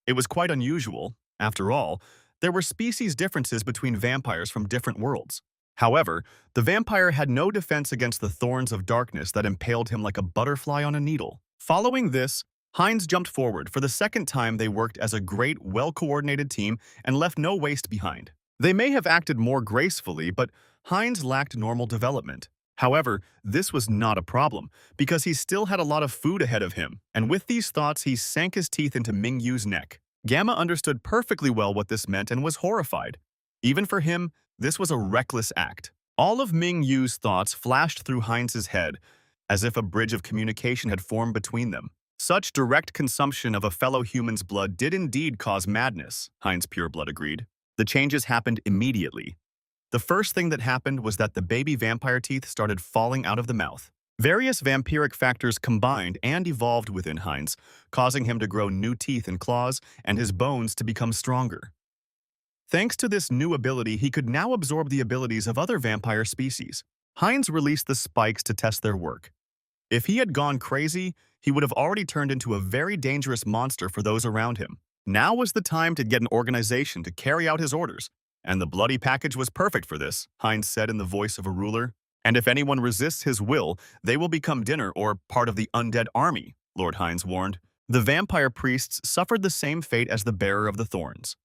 S1: It was quite unusual. After all, there were species differences between vampires from different worlds. However, the vampire had no defense against the thorns of darkness that impaled him like a butterfly on a needle. Following this, Heinz jumped forward. For the second time, they worked as a great, well-coordinated team and left no waste behind. They may have acted more gracefully, but Heinz lacked normal development. However, this was not a problem, because he still had a lot of food ahead of him, and with these thoughts he sank his teeth into Mingyu's neck. Gamma understood perfectly well what this meant and was horrified. Even for him, this was a reckless act. All of Mingyu's thoughts flashed through Heinz's head, as if a bridge of communication had formed between them. Such direct consumption of a fellow human's blood did indeed cause madness, Heinz Pureblood agreed. The changes happened immediately. The first thing that happened was that the baby vampire teeth started falling out of the mouth. Various vampiric factors combined and evolved within Heinz, causing him to grow new teeth and claws and his bones to become stronger. Thanks to this new ability, he could now absorb the abilities of other vampire species. Heinz released the spikes to test their work. If he had gone crazy, he would have already turned into a very dangerous monster for those around him. Now was the time to get an organization to carry out his orders, and the bloody package was perfect for this, Heinz said in the voice of a ruler. And if anyone resists his will, they will become dinner or part of the undead army, Lord Heinz warned. The vampire priests suffered the same fate as the bearer of the thorns.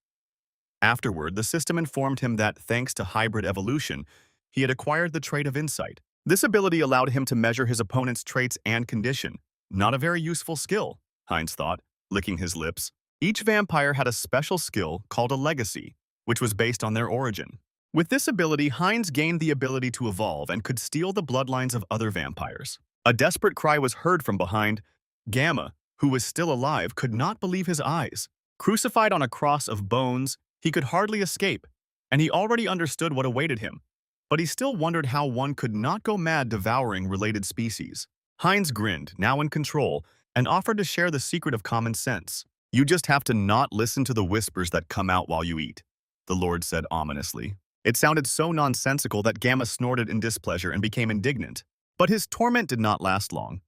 S1: Afterward, the system informed him that, thanks to hybrid evolution, he had acquired the trait of insight. This ability allowed him to measure his opponent's traits and condition. Not a very useful skill, Heinz thought, licking his lips. Each vampire had a special skill called a legacy, which was based on their origin. With this ability, Heinz gained the ability to evolve and could steal the bloodlines of other vampires. A desperate cry was heard from behind. Gamma, who was still alive, could not believe his eyes. Crucified on a cross of bones, he could hardly escape, and he already understood what awaited him. But he still wondered how one could not go mad devouring related species. Heinz grinned, now in control, and offered to share the secret of common sense. You just have to not listen to the whispers that come out while you eat, the Lord said ominously. It sounded so nonsensical that Gamma snorted in displeasure and became indignant. But his torment did not last long.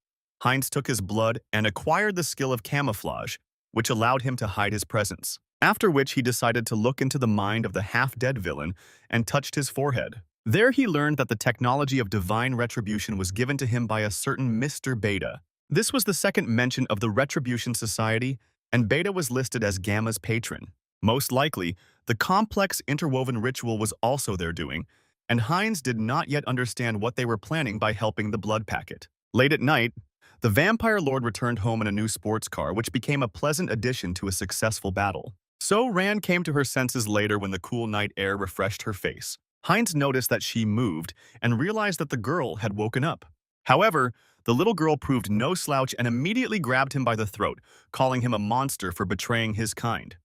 S1: Heinz took his blood and acquired the skill of camouflage, which allowed him to hide his presence. After which he decided to look into the mind of the half-dead villain and touched his forehead. There he learned that the technology of divine retribution was given to him by a certain Mr. Beta. This was the second mention of the Retribution Society, and Beta was listed as Gamma's patron. Most likely, the complex interwoven ritual was also their doing, and Heinz did not yet understand what they were planning by helping the blood packet. Late at night, the vampire lord returned home in a new sports car, which became a pleasant addition to a successful battle. So Ran came to her senses later when the cool night air refreshed her face. Heinz noticed that she moved and realized that the girl had woken up. However, the little girl proved no slouch and immediately grabbed him by the throat, calling him a monster for betraying his kind.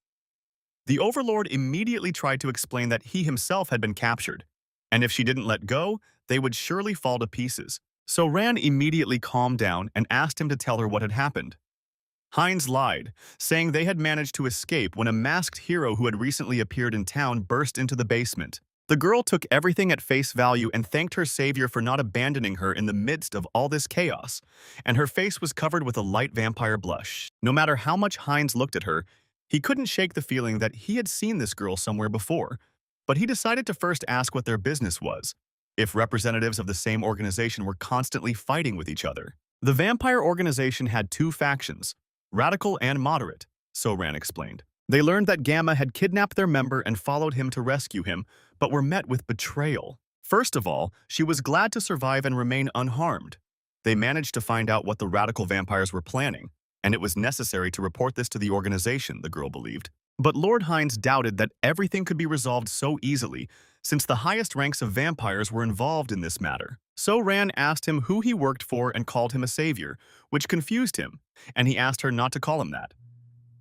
S1: The Overlord immediately tried to explain that he himself had been captured, and if she didn't let go, they would surely fall to pieces. So Ran immediately calmed down and asked him to tell her what had happened. Heinz lied, saying they had managed to escape when a masked hero who had recently appeared in town burst into the basement. The girl took everything at face value and thanked her savior for not abandoning her in the midst of all this chaos, and her face was covered with a light vampire blush. No matter how much Heinz looked at her, he couldn't shake the feeling that he had seen this girl somewhere before, but he decided to first ask what their business was, if representatives of the same organization were constantly fighting with each other. The vampire organization had two factions, radical and moderate, so Ran explained. They learned that Gamma had kidnapped their member and followed him to rescue him, but were met with betrayal. First of all, she was glad to survive and remain unharmed. They managed to find out what the radical vampires were planning, and it was necessary to report this to the organization, the girl believed. But Lord Heinz doubted that everything could be resolved so easily, since the highest ranks of vampires were involved in this matter. So Ran asked him who he worked for and called him a savior, which confused him, and he asked her not to call him that.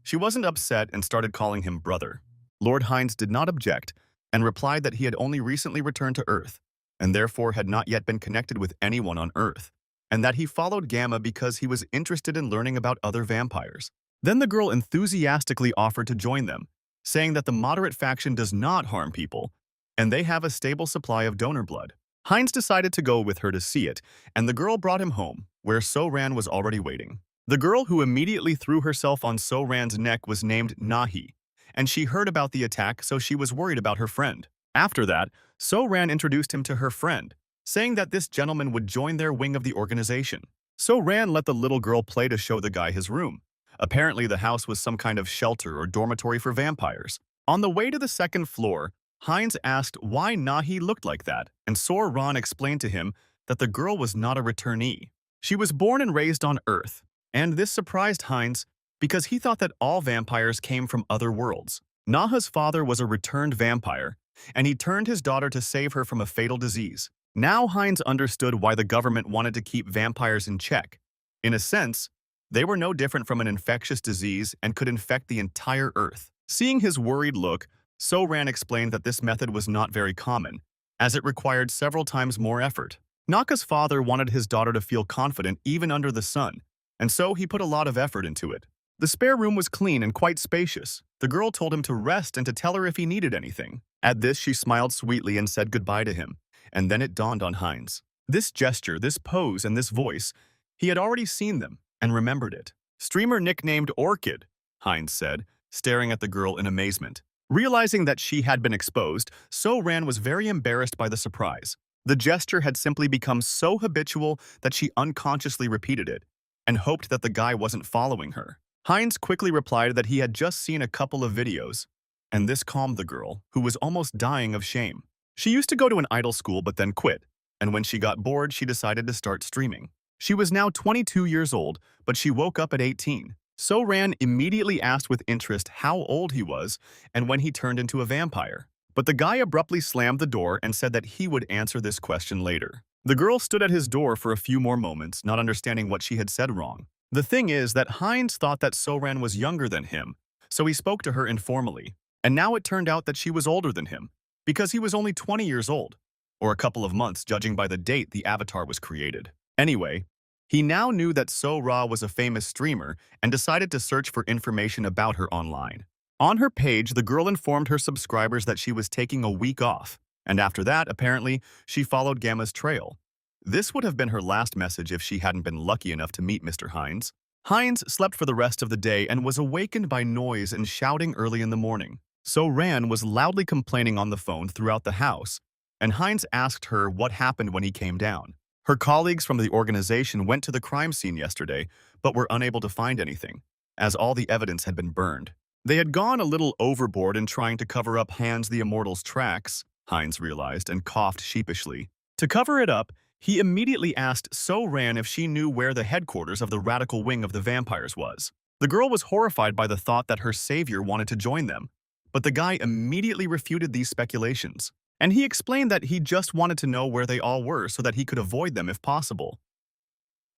S1: She wasn't upset and started calling him brother. Lord Heinz did not object and replied that he had only recently returned to Earth and therefore had not yet been connected with anyone on Earth, and that he followed Gamma because he was interested in learning about other vampires. Then the girl enthusiastically offered to join them, saying that the moderate faction does not harm people, and they have a stable supply of donor blood. Heinz decided to go with her to see it, and the girl brought him home, where So-Ran was already waiting. The girl who immediately threw herself on So-Ran's neck was named Nahi, and she heard about the attack, so she was worried about her friend. After that, So-Ran introduced him to her friend, saying that this gentleman would join their wing of the organization. So-Ran let the little girl play to show the guy his room. Apparently, the house was some kind of shelter or dormitory for vampires. On the way to the second floor, Heinz asked why Nahi looked like that, and So-Ran explained to him that the girl was not a returnee. She was born and raised on Earth, and this surprised Heinz because he thought that all vampires came from other worlds. Naha's father was a returned vampire, and he turned his daughter to save her from a fatal disease. Now Heinz understood why the government wanted to keep vampires in check. In a sense, they were no different from an infectious disease and could infect the entire Earth. Seeing his worried look, So-Ran explained that this method was not very common, as it required several times more effort. Naka's father wanted his daughter to feel confident even under the sun, and so he put a lot of effort into it. The spare room was clean and quite spacious. The girl told him to rest and to tell her if he needed anything. At this, she smiled sweetly and said goodbye to him, and then it dawned on Heinz. This gesture, this pose, and this voice, he had already seen them and remembered it. Streamer nicknamed Orchid, Heinz said, staring at the girl in amazement. Realizing that she had been exposed, So-Ran was very embarrassed by the surprise. The gesture had simply become so habitual that she unconsciously repeated it and hoped that the guy wasn't following her. Heinz quickly replied that he had just seen a couple of videos, and this calmed the girl, who was almost dying of shame. She used to go to an idol school but then quit, and when she got bored, she decided to start streaming. She was now 22 years old, but she woke up at 18. So-Ran immediately asked with interest how old he was and when he turned into a vampire. But the guy abruptly slammed the door and said that he would answer this question later. The girl stood at his door for a few more moments, not understanding what she had said wrong. The thing is that Heinz thought that So-Ran was younger than him, so he spoke to her informally. And now it turned out that she was older than him, because he was only 20 years old, or a couple of months judging by the date the avatar was created. Anyway, he now knew that So-Ra was a famous streamer and decided to search for information about her online. On her page, the girl informed her subscribers that she was taking a week off, and after that, apparently, she followed Gamma's trail. This would have been her last message if she hadn't been lucky enough to meet Mr. Heinz. Heinz slept for the rest of the day and was awakened by noise and shouting early in the morning. So-Ran was loudly complaining on the phone throughout the house, and Heinz asked her what happened when he came down. Her colleagues from the organization went to the crime scene yesterday, but were unable to find anything, as all the evidence had been burned. They had gone a little overboard in trying to cover up Hans the Immortal's tracks, Heinz realized, and coughed sheepishly. To cover it up, he immediately asked So-Ran if she knew where the headquarters of the radical wing of the vampires was. The girl was horrified by the thought that her savior wanted to join them, but the guy immediately refuted these speculations, and he explained that he just wanted to know where they all were so that he could avoid them if possible.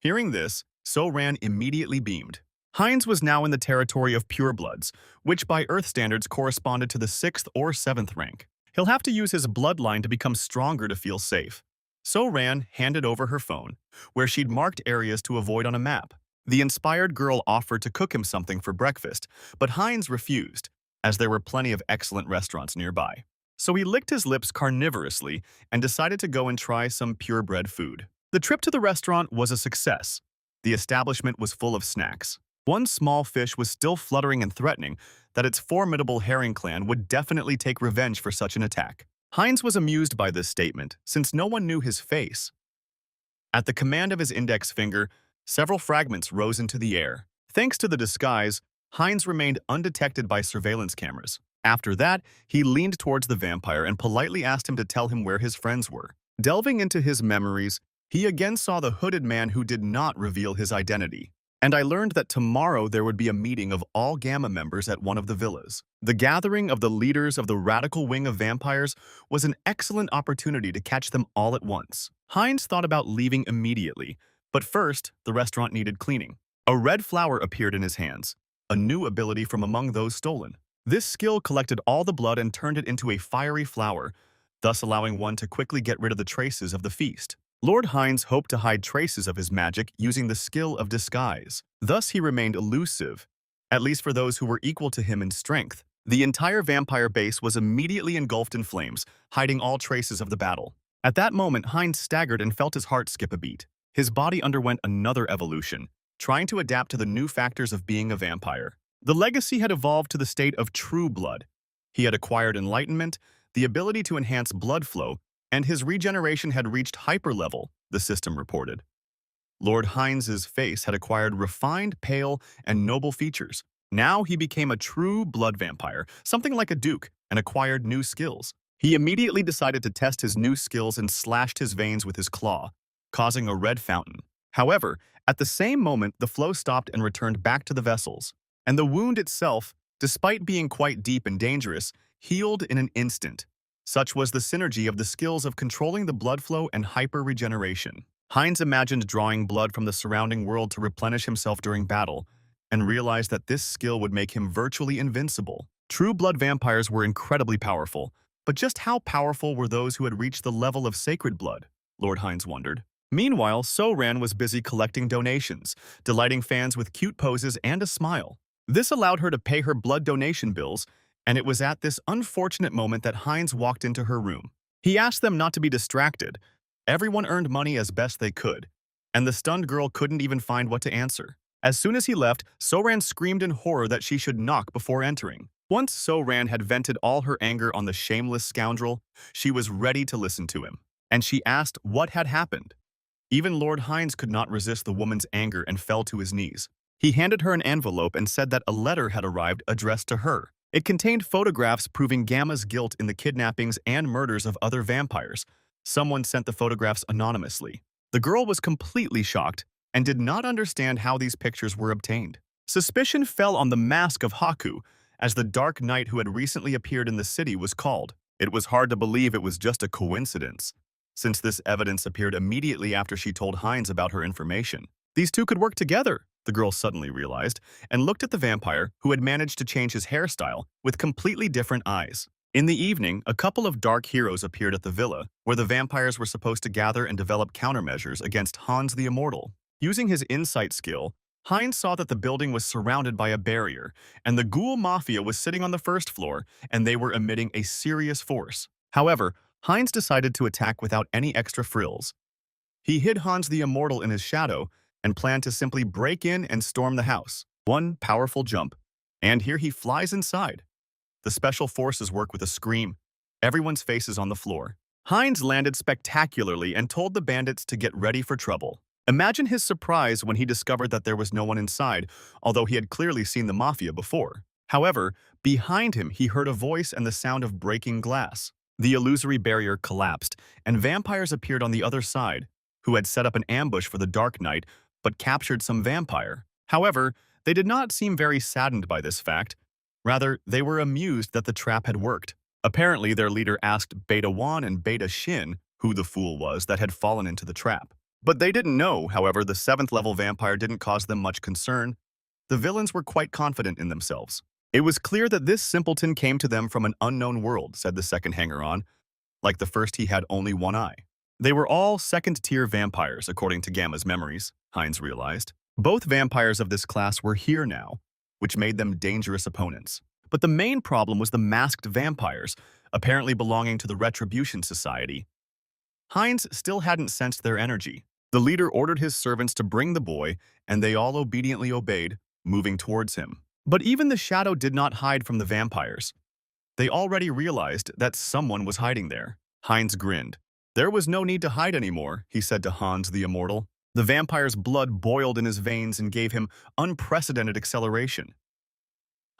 S1: Hearing this, So-Ran immediately beamed. Heinz was now in the territory of purebloods, which by Earth standards corresponded to the 6th or 7th rank. He'll have to use his bloodline to become stronger to feel safe. So-Ran handed over her phone, where she'd marked areas to avoid on a map. The inspired girl offered to cook him something for breakfast, but Heinz refused, as there were plenty of excellent restaurants nearby. So he licked his lips carnivorously and decided to go and try some purebred food. The trip to the restaurant was a success. The establishment was full of snacks. One small fish was still fluttering and threatening that its formidable herring clan would definitely take revenge for such an attack. Heinz was amused by this statement, since no one knew his face. At the command of his index finger, several fragments rose into the air. Thanks to the disguise, Heinz remained undetected by surveillance cameras. After that, he leaned towards the vampire and politely asked him to tell him where his friends were. Delving into his memories, he again saw the hooded man who did not reveal his identity. And I learned that tomorrow there would be a meeting of all Gamma members at one of the villas. The gathering of the leaders of the radical wing of vampires was an excellent opportunity to catch them all at once. Heinz thought about leaving immediately, but first, the restaurant needed cleaning. A red flower appeared in his hands, a new ability from among those stolen. This skill collected all the blood and turned it into a fiery flower, thus allowing one to quickly get rid of the traces of the feast. Lord Heinz hoped to hide traces of his magic using the skill of disguise. Thus he remained elusive, at least for those who were equal to him in strength. The entire vampire base was immediately engulfed in flames, hiding all traces of the battle. At that moment, Heinz staggered and felt his heart skip a beat. His body underwent another evolution, trying to adapt to the new factors of being a vampire. The legacy had evolved to the state of true blood. He had acquired enlightenment, the ability to enhance blood flow, and his regeneration had reached hyper level, the system reported. Lord Heinz's face had acquired refined, pale, and noble features. Now he became a true blood vampire, something like a duke, and acquired new skills. He immediately decided to test his new skills and slashed his veins with his claw, causing a red fountain. However, at the same moment, the flow stopped and returned back to the vessels, and the wound itself, despite being quite deep and dangerous, healed in an instant. Such was the synergy of the skills of controlling the blood flow and hyper-regeneration. Heinz imagined drawing blood from the surrounding world to replenish himself during battle, and realized that this skill would make him virtually invincible. True blood vampires were incredibly powerful, but just how powerful were those who had reached the level of sacred blood? Lord Heinz wondered. Meanwhile, So-Ran was busy collecting donations, delighting fans with cute poses and a smile. This allowed her to pay her blood donation bills, and it was at this unfortunate moment that Heinz walked into her room. He asked them not to be distracted. Everyone earned money as best they could, and the stunned girl couldn't even find what to answer. As soon as he left, So-Ran screamed in horror that she should knock before entering. Once So-Ran had vented all her anger on the shameless scoundrel, she was ready to listen to him, and she asked what had happened. Even Lord Heinz could not resist the woman's anger and fell to his knees. He handed her an envelope and said that a letter had arrived addressed to her. It contained photographs proving Gamma's guilt in the kidnappings and murders of other vampires. Someone sent the photographs anonymously. The girl was completely shocked and did not understand how these pictures were obtained. Suspicion fell on the mask of Haku, as the Dark Knight who had recently appeared in the city was called. It was hard to believe it was just a coincidence, since this evidence appeared immediately after she told Heinz about her information. These two could work together, the girl suddenly realized, and looked at the vampire who had managed to change his hairstyle with completely different eyes. In the evening, a couple of dark heroes appeared at the villa, where the vampires were supposed to gather and develop countermeasures against Hans the Immortal. Using his insight skill, Heinz saw that the building was surrounded by a barrier, and the ghoul mafia was sitting on the first floor, and they were emitting a serious force. However, Heinz decided to attack without any extra frills. He hid Hans the Immortal in his shadow and planned to simply break in and storm the house. One powerful jump, and here he flies inside. The special forces work with a scream. Everyone's face is on the floor. Heinz landed spectacularly and told the bandits to get ready for trouble. Imagine his surprise when he discovered that there was no one inside, although he had clearly seen the mafia before. However, behind him he heard a voice and the sound of breaking glass. The illusory barrier collapsed, and vampires appeared on the other side, who had set up an ambush for the Dark Knight, but captured some vampire. However, they did not seem very saddened by this fact. Rather, they were amused that the trap had worked. Apparently, their leader asked Beta Wan and Beta Shin who the fool was that had fallen into the trap. But they didn't know, however, the 7th-level vampire didn't cause them much concern. The villains were quite confident in themselves. It was clear that this simpleton came to them from an unknown world, said the second hanger-on. Like the first, he had only one eye. They were all second-tier vampires, according to Gamma's memories, Heinz realized. Both vampires of this class were here now, which made them dangerous opponents. But the main problem was the masked vampires, apparently belonging to the Retribution Society. Heinz still hadn't sensed their energy. The leader ordered his servants to bring the boy, and they all obediently obeyed, moving towards him. But even the shadow did not hide from the vampires. They already realized that someone was hiding there. Heinz grinned. There was no need to hide anymore, he said to Hans the Immortal. The vampire's blood boiled in his veins and gave him unprecedented acceleration.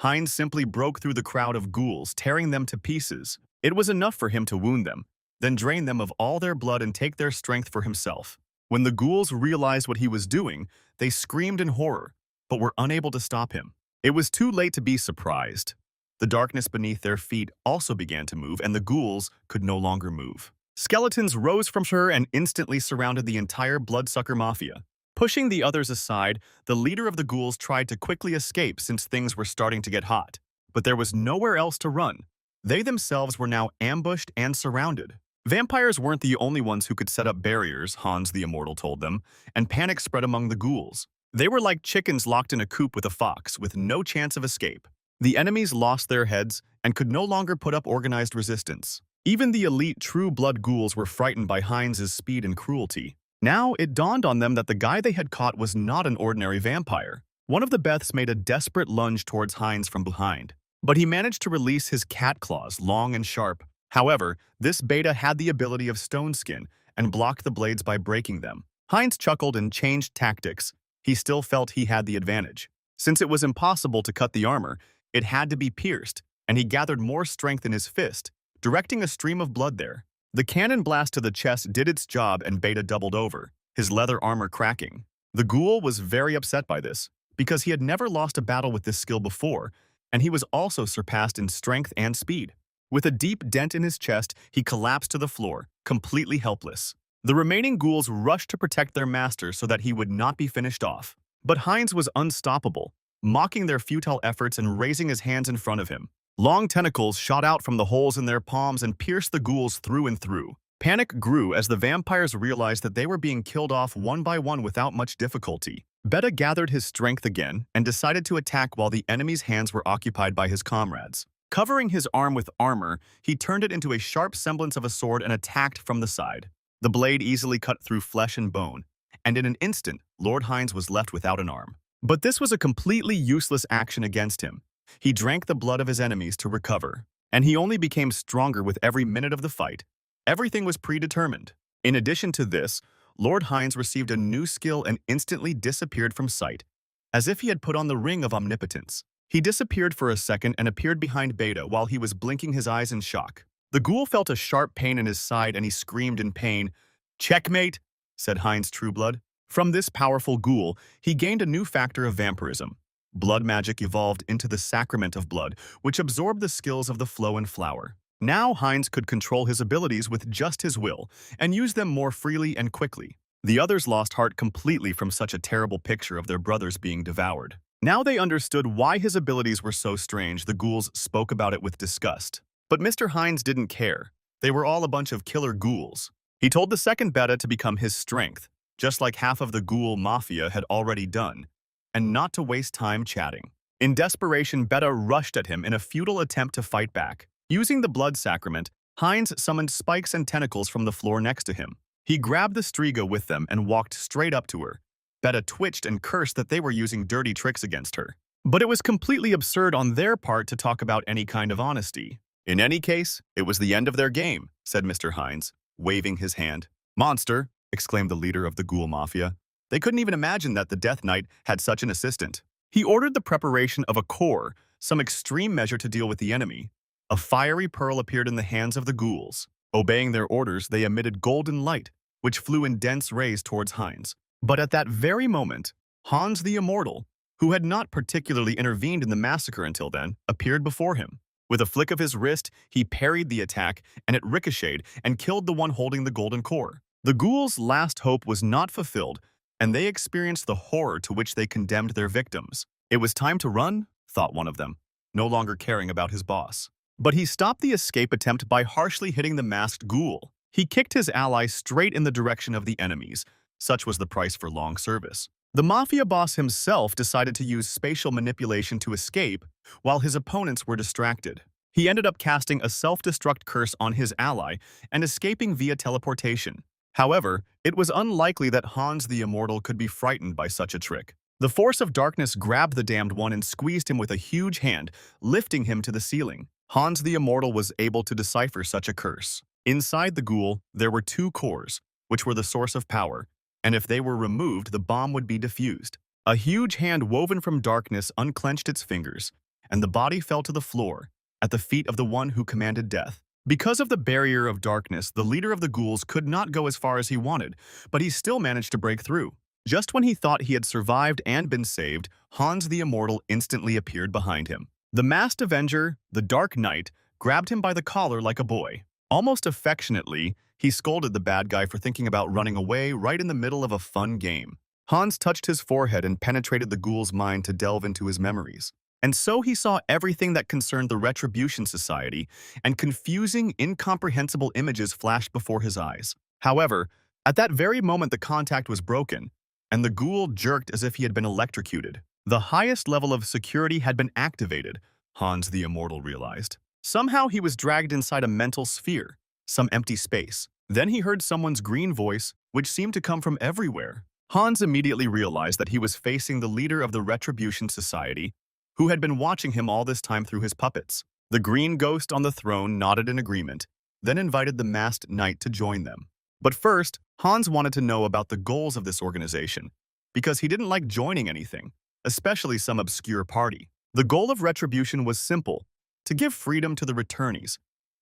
S1: Heinz simply broke through the crowd of ghouls, tearing them to pieces. It was enough for him to wound them, then drain them of all their blood and take their strength for himself. When the ghouls realized what he was doing, they screamed in horror, but were unable to stop him. It was too late to be surprised. The darkness beneath their feet also began to move, and the ghouls could no longer move. Skeletons rose from her and instantly surrounded the entire bloodsucker mafia. Pushing the others aside, the leader of the ghouls tried to quickly escape since things were starting to get hot. But there was nowhere else to run. They themselves were now ambushed and surrounded. Vampires weren't the only ones who could set up barriers, Hans the Immortal told them, and panic spread among the ghouls. They were like chickens locked in a coop with a fox, with no chance of escape. The enemies lost their heads and could no longer put up organized resistance. Even the elite true-blood ghouls were frightened by Heinz's speed and cruelty. Now, it dawned on them that the guy they had caught was not an ordinary vampire. One of the Beths made a desperate lunge towards Heinz from behind, but he managed to release his cat claws, long and sharp. However, this beta had the ability of stone skin and blocked the blades by breaking them. Heinz chuckled and changed tactics. He still felt he had the advantage. Since it was impossible to cut the armor, it had to be pierced, and he gathered more strength in his fist, directing a stream of blood there. The cannon blast to the chest did its job and Beta doubled over, his leather armor cracking. The ghoul was very upset by this, because he had never lost a battle with this skill before, and he was also surpassed in strength and speed. With a deep dent in his chest, he collapsed to the floor, completely helpless. The remaining ghouls rushed to protect their master so that he would not be finished off. But Heinz was unstoppable, mocking their futile efforts and raising his hands in front of him. Long tentacles shot out from the holes in their palms and pierced the ghouls through and through. Panic grew as the vampires realized that they were being killed off one by one without much difficulty. Beta gathered his strength again and decided to attack while the enemy's hands were occupied by his comrades. Covering his arm with armor, he turned it into a sharp semblance of a sword and attacked from the side. The blade easily cut through flesh and bone, and in an instant, Lord Heinz was left without an arm. But this was a completely useless action against him. He drank the blood of his enemies to recover, and he only became stronger with every minute of the fight. Everything was predetermined. In addition to this, Lord Heinz received a new skill and instantly disappeared from sight, as if he had put on the ring of omnipotence. He disappeared for a second and appeared behind Beta while he was blinking his eyes in shock. The ghoul felt a sharp pain in his side and he screamed in pain. "Checkmate," said Heinz Trueblood. From this powerful ghoul, he gained a new factor of vampirism. Blood magic evolved into the sacrament of blood, which absorbed the skills of the flow and flower. Now Heinz could control his abilities with just his will and use them more freely and quickly. The others lost heart completely from such a terrible picture of their brothers being devoured. Now they understood why his abilities were so strange. The ghouls spoke about it with disgust. But Mr. Heinz didn't care. They were all a bunch of killer ghouls. He told the second beta to become his strength, just like half of the ghoul mafia had already done, and not to waste time chatting. In desperation, Beta rushed at him in a futile attempt to fight back. Using the blood sacrament, Heinz summoned spikes and tentacles from the floor next to him. He grabbed the Striga with them and walked straight up to her. Beta twitched and cursed that they were using dirty tricks against her. But it was completely absurd on their part to talk about any kind of honesty. In any case, it was the end of their game, said Mr. Heinz, waving his hand. "Monster," exclaimed the leader of the ghoul mafia. They couldn't even imagine that the Death Knight had such an assistant. He ordered the preparation of a core, some extreme measure to deal with the enemy. A fiery pearl appeared in the hands of the ghouls. Obeying their orders, they emitted golden light, which flew in dense rays towards Heinz. But at that very moment, Hans the Immortal, who had not particularly intervened in the massacre until then, appeared before him. With a flick of his wrist, he parried the attack, and it ricocheted and killed the one holding the golden core. The ghouls' last hope was not fulfilled, and they experienced the horror to which they condemned their victims. It was time to run, thought one of them, no longer caring about his boss. But he stopped the escape attempt by harshly hitting the masked ghoul. He kicked his ally straight in the direction of the enemies. Such was the price for long service. The mafia boss himself decided to use spatial manipulation to escape, while his opponents were distracted. He ended up casting a self-destruct curse on his ally and escaping via teleportation. However, it was unlikely that Hans the Immortal could be frightened by such a trick. The force of darkness grabbed the damned one and squeezed him with a huge hand, lifting him to the ceiling. Hans the Immortal was able to decipher such a curse. Inside the ghoul, there were two cores, which were the source of power, and if they were removed, the bomb would be diffused. A huge hand woven from darkness unclenched its fingers, and the body fell to the floor, at the feet of the one who commanded death. Because of the barrier of darkness, the leader of the ghouls could not go as far as he wanted, but he still managed to break through. Just when he thought he had survived and been saved, Hans the Immortal instantly appeared behind him. The masked avenger, the Dark Knight, grabbed him by the collar like a boy. Almost affectionately, he scolded the bad guy for thinking about running away right in the middle of a fun game. Hans touched his forehead and penetrated the ghoul's mind to delve into his memories. And so he saw everything that concerned the Retribution Society, and confusing, incomprehensible images flashed before his eyes. However, at that very moment the contact was broken, and the ghoul jerked as if he had been electrocuted. The highest level of security had been activated, Hans the Immortal realized. Somehow he was dragged inside a mental sphere, some empty space. Then he heard someone's green voice, which seemed to come from everywhere. Hans immediately realized that he was facing the leader of the Retribution Society, who had been watching him all this time through his puppets. The green ghost on the throne nodded in agreement, then invited the masked knight to join them. But first, Hans wanted to know about the goals of this organization, because he didn't like joining anything, especially some obscure party. The goal of Retribution was simple: to give freedom to the returnees,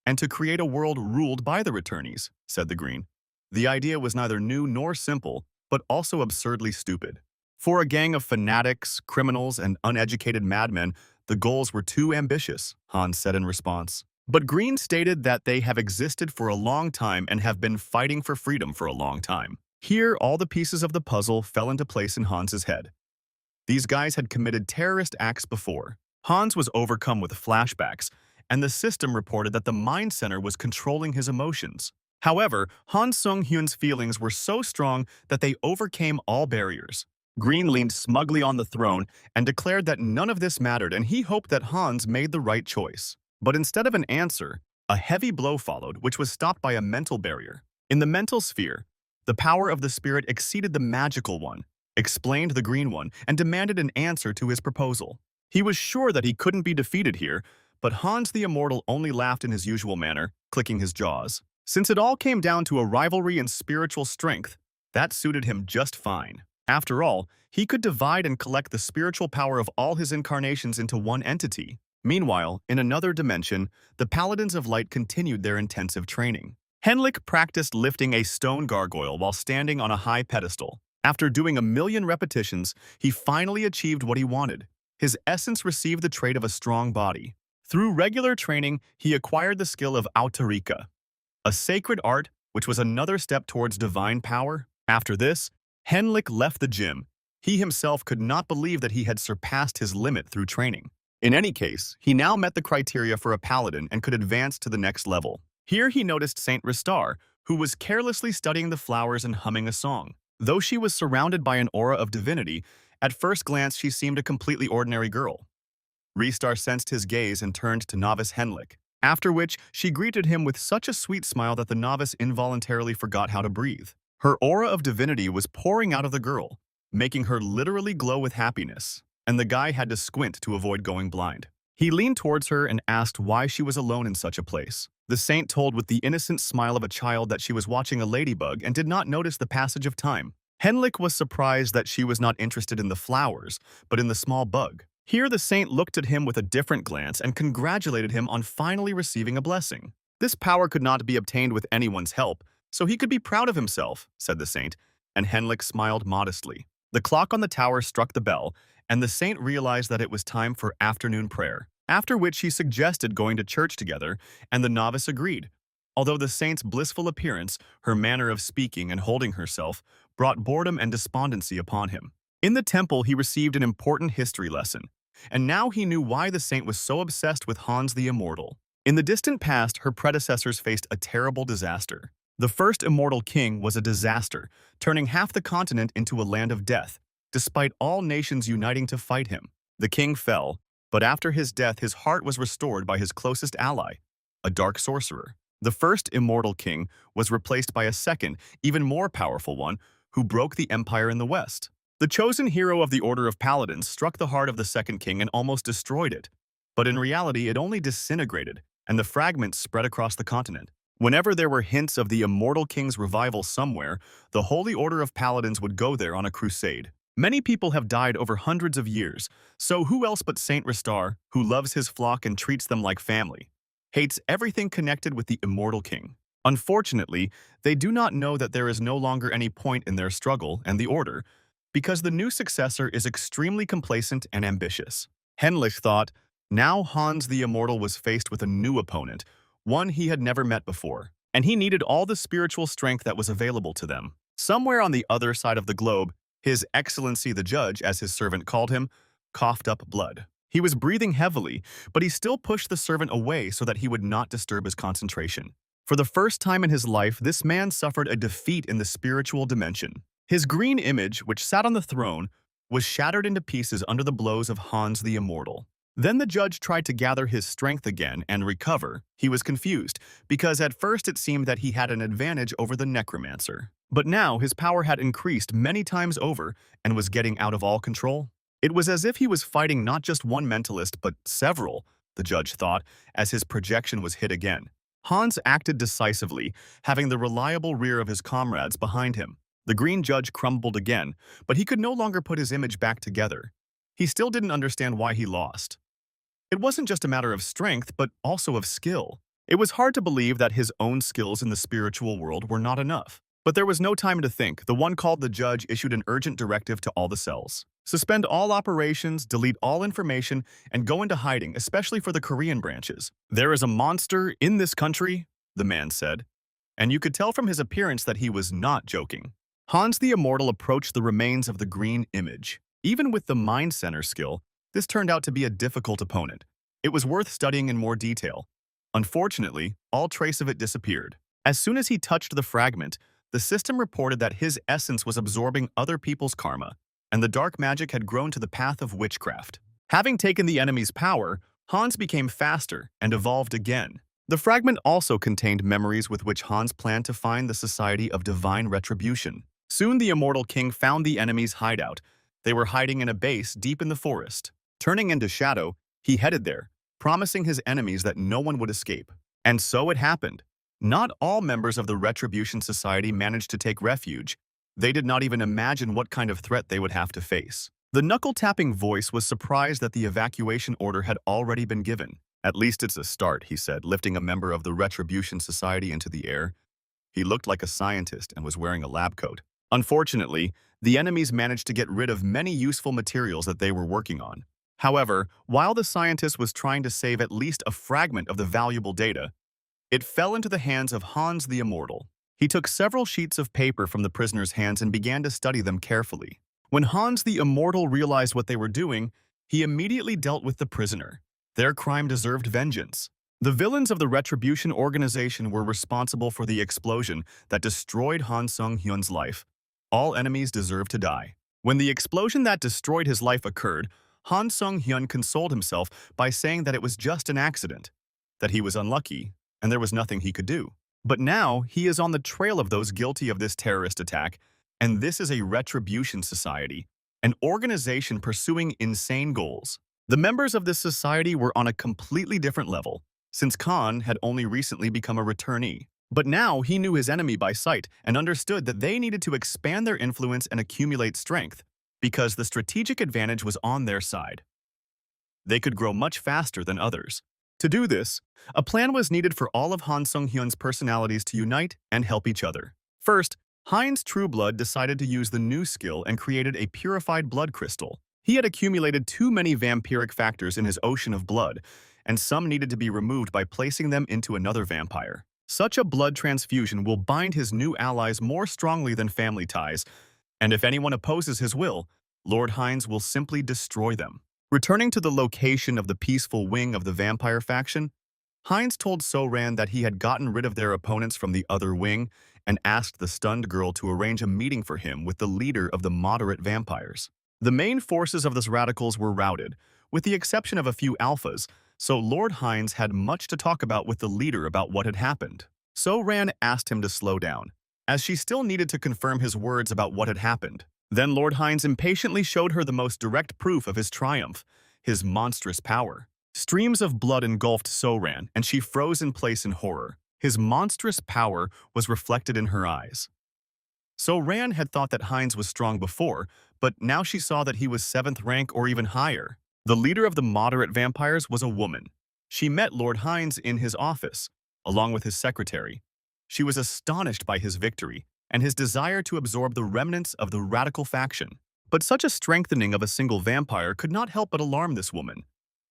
S1: and to create a world ruled by the returnees, said the Green. The idea was neither new nor simple, but also absurdly stupid. For a gang of fanatics, criminals, and uneducated madmen, the goals were too ambitious, Hans said in response. But Green stated that they have existed for a long time and have been fighting for freedom for a long time. Here, all the pieces of the puzzle fell into place in Hans's head. These guys had committed terrorist acts before. Hans was overcome with flashbacks, and the system reported that the mind center was controlling his emotions. However, Han Sung-hyun's feelings were so strong that they overcame all barriers. Green leaned smugly on the throne and declared that none of this mattered, and he hoped that Hans made the right choice. But instead of an answer, a heavy blow followed, which was stopped by a mental barrier. In the mental sphere, the power of the spirit exceeded the magical one, explained the Green One, and demanded an answer to his proposal. He was sure that he couldn't be defeated here, but Hans the Immortal only laughed in his usual manner, clicking his jaws. Since it all came down to a rivalry in spiritual strength, that suited him just fine. After all, he could divide and collect the spiritual power of all his incarnations into one entity. Meanwhile, in another dimension, the Paladins of Light continued their intensive training. Henlik practiced lifting a stone gargoyle while standing on a high pedestal. After doing 1,000,000 repetitions, he finally achieved what he wanted. His essence received the trait of a strong body. Through regular training, he acquired the skill of autarika, a sacred art which was another step towards divine power. After this, Henlik left the gym. He himself could not believe that he had surpassed his limit through training. In any case, he now met the criteria for a paladin and could advance to the next level. Here he noticed Saint Ristar, who was carelessly studying the flowers and humming a song. Though she was surrounded by an aura of divinity, at first glance she seemed a completely ordinary girl. Ristar sensed his gaze and turned to novice Henlik, after which she greeted him with such a sweet smile that the novice involuntarily forgot how to breathe. Her aura of divinity was pouring out of the girl, making her literally glow with happiness, and the guy had to squint to avoid going blind. He leaned towards her and asked why she was alone in such a place. The saint told with the innocent smile of a child that she was watching a ladybug and did not notice the passage of time. Henlik was surprised that she was not interested in the flowers, but in the small bug. Here the saint looked at him with a different glance and congratulated him on finally receiving a blessing. This power could not be obtained with anyone's help, so he could be proud of himself, said the saint, and Henlik smiled modestly. The clock on the tower struck the bell, and the saint realized that it was time for afternoon prayer, after which he suggested going to church together, and the novice agreed. Although the saint's blissful appearance, her manner of speaking and holding herself, brought boredom and despondency upon him. In the temple, he received an important history lesson, and now he knew why the saint was so obsessed with Hans the Immortal. In the distant past, her predecessors faced a terrible disaster. The first immortal king was a disaster, turning half the continent into a land of death, despite all nations uniting to fight him. The king fell, but after his death his heart was restored by his closest ally, a dark sorcerer. The first immortal king was replaced by a second, even more powerful one, who broke the empire in the west. The chosen hero of the Order of Paladins struck the heart of the second king and almost destroyed it. But in reality, it only disintegrated, and the fragments spread across the continent. Whenever there were hints of the immortal king's revival somewhere, the Holy Order of Paladins would go there on a crusade. Many people have died over hundreds of years, so who else but Saint Ristar, who loves his flock and treats them like family, hates everything connected with the immortal king. Unfortunately, they do not know that there is no longer any point in their struggle and the order, because the new successor is extremely complacent and ambitious. Henlich thought, now Hans the Immortal was faced with a new opponent, one he had never met before, and he needed all the spiritual strength that was available to them. Somewhere on the other side of the globe, His Excellency the Judge, as his servant called him, coughed up blood. He was breathing heavily, but he still pushed the servant away so that he would not disturb his concentration. For the first time in his life, this man suffered a defeat in the spiritual dimension. His green image, which sat on the throne, was shattered into pieces under the blows of Hans the Immortal. Then the judge tried to gather his strength again and recover. He was confused, because at first it seemed that he had an advantage over the necromancer. But now his power had increased many times over and was getting out of all control. It was as if he was fighting not just one mentalist, but several, the judge thought, as his projection was hit again. Hans acted decisively, having the reliable rear of his comrades behind him. The green judge crumbled again, but he could no longer put his image back together. He still didn't understand why he lost. It wasn't just a matter of strength, but also of skill. It was hard to believe that his own skills in the spiritual world were not enough. But there was no time to think. The one called the judge issued an urgent directive to all the cells. Suspend all operations, delete all information, and go into hiding, especially for the Korean branches. There is a monster in this country, the man said, and you could tell from his appearance that he was not joking. Hans the Immortal approached the remains of the green image. Even with the Mind Center skill, this turned out to be a difficult opponent. It was worth studying in more detail. Unfortunately, all trace of it disappeared. As soon as he touched the fragment, the system reported that his essence was absorbing other people's karma, and the dark magic had grown to the path of witchcraft. Having taken the enemy's power, Hans became faster and evolved again. The fragment also contained memories with which Hans planned to find the Society of Divine Retribution. Soon the Immortal King found the enemy's hideout. They were hiding in a base deep in the forest. Turning into shadow, he headed there, promising his enemies that no one would escape. And so it happened. Not all members of the Retribution Society managed to take refuge. They did not even imagine what kind of threat they would have to face. The knuckle-tapping voice was surprised that the evacuation order had already been given. At least it's a start, he said, lifting a member of the Retribution Society into the air. He looked like a scientist and was wearing a lab coat. Unfortunately, the enemies managed to get rid of many useful materials that they were working on. However, while the scientist was trying to save at least a fragment of the valuable data, it fell into the hands of Hans the Immortal. He took several sheets of paper from the prisoner's hands and began to study them carefully. When Hans the Immortal realized what they were doing, he immediately dealt with the prisoner. Their crime deserved vengeance. The villains of the Retribution organization were responsible for the explosion that destroyed Han Sung-hyun's life. All enemies deserve to die. When the explosion that destroyed his life occurred, Han Sung-hyun consoled himself by saying that it was just an accident, that he was unlucky, and there was nothing he could do. But now he is on the trail of those guilty of this terrorist attack, and this is a Retribution Society, an organization pursuing insane goals. The members of this society were on a completely different level, since Khan had only recently become a returnee. But now he knew his enemy by sight and understood that they needed to expand their influence and accumulate strength, because the strategic advantage was on their side. They could grow much faster than others. To do this, a plan was needed for all of Han Sung-hyun's personalities to unite and help each other. First, Heinz Trueblood decided to use the new skill and created a purified blood crystal. He had accumulated too many vampiric factors in his ocean of blood, and some needed to be removed by placing them into another vampire. Such a blood transfusion will bind his new allies more strongly than family ties, and if anyone opposes his will, Lord Heinz will simply destroy them. Returning to the location of the peaceful wing of the vampire faction, Heinz told So-Ran that he had gotten rid of their opponents from the other wing and asked the stunned girl to arrange a meeting for him with the leader of the moderate vampires. The main forces of the radicals were routed, with the exception of a few alphas, so Lord Heinz had much to talk about with the leader about what had happened. So-Ran asked him to slow down, as she still needed to confirm his words about what had happened. Then Lord Heinz impatiently showed her the most direct proof of his triumph, his monstrous power. Streams of blood engulfed So-Ran, and she froze in place in horror. His monstrous power was reflected in her eyes. So-Ran had thought that Heinz was strong before, but now she saw that he was 7th rank or even higher. The leader of the moderate vampires was a woman. She met Lord Heinz in his office, along with his secretary. She was astonished by his victory and his desire to absorb the remnants of the radical faction. But such a strengthening of a single vampire could not help but alarm this woman.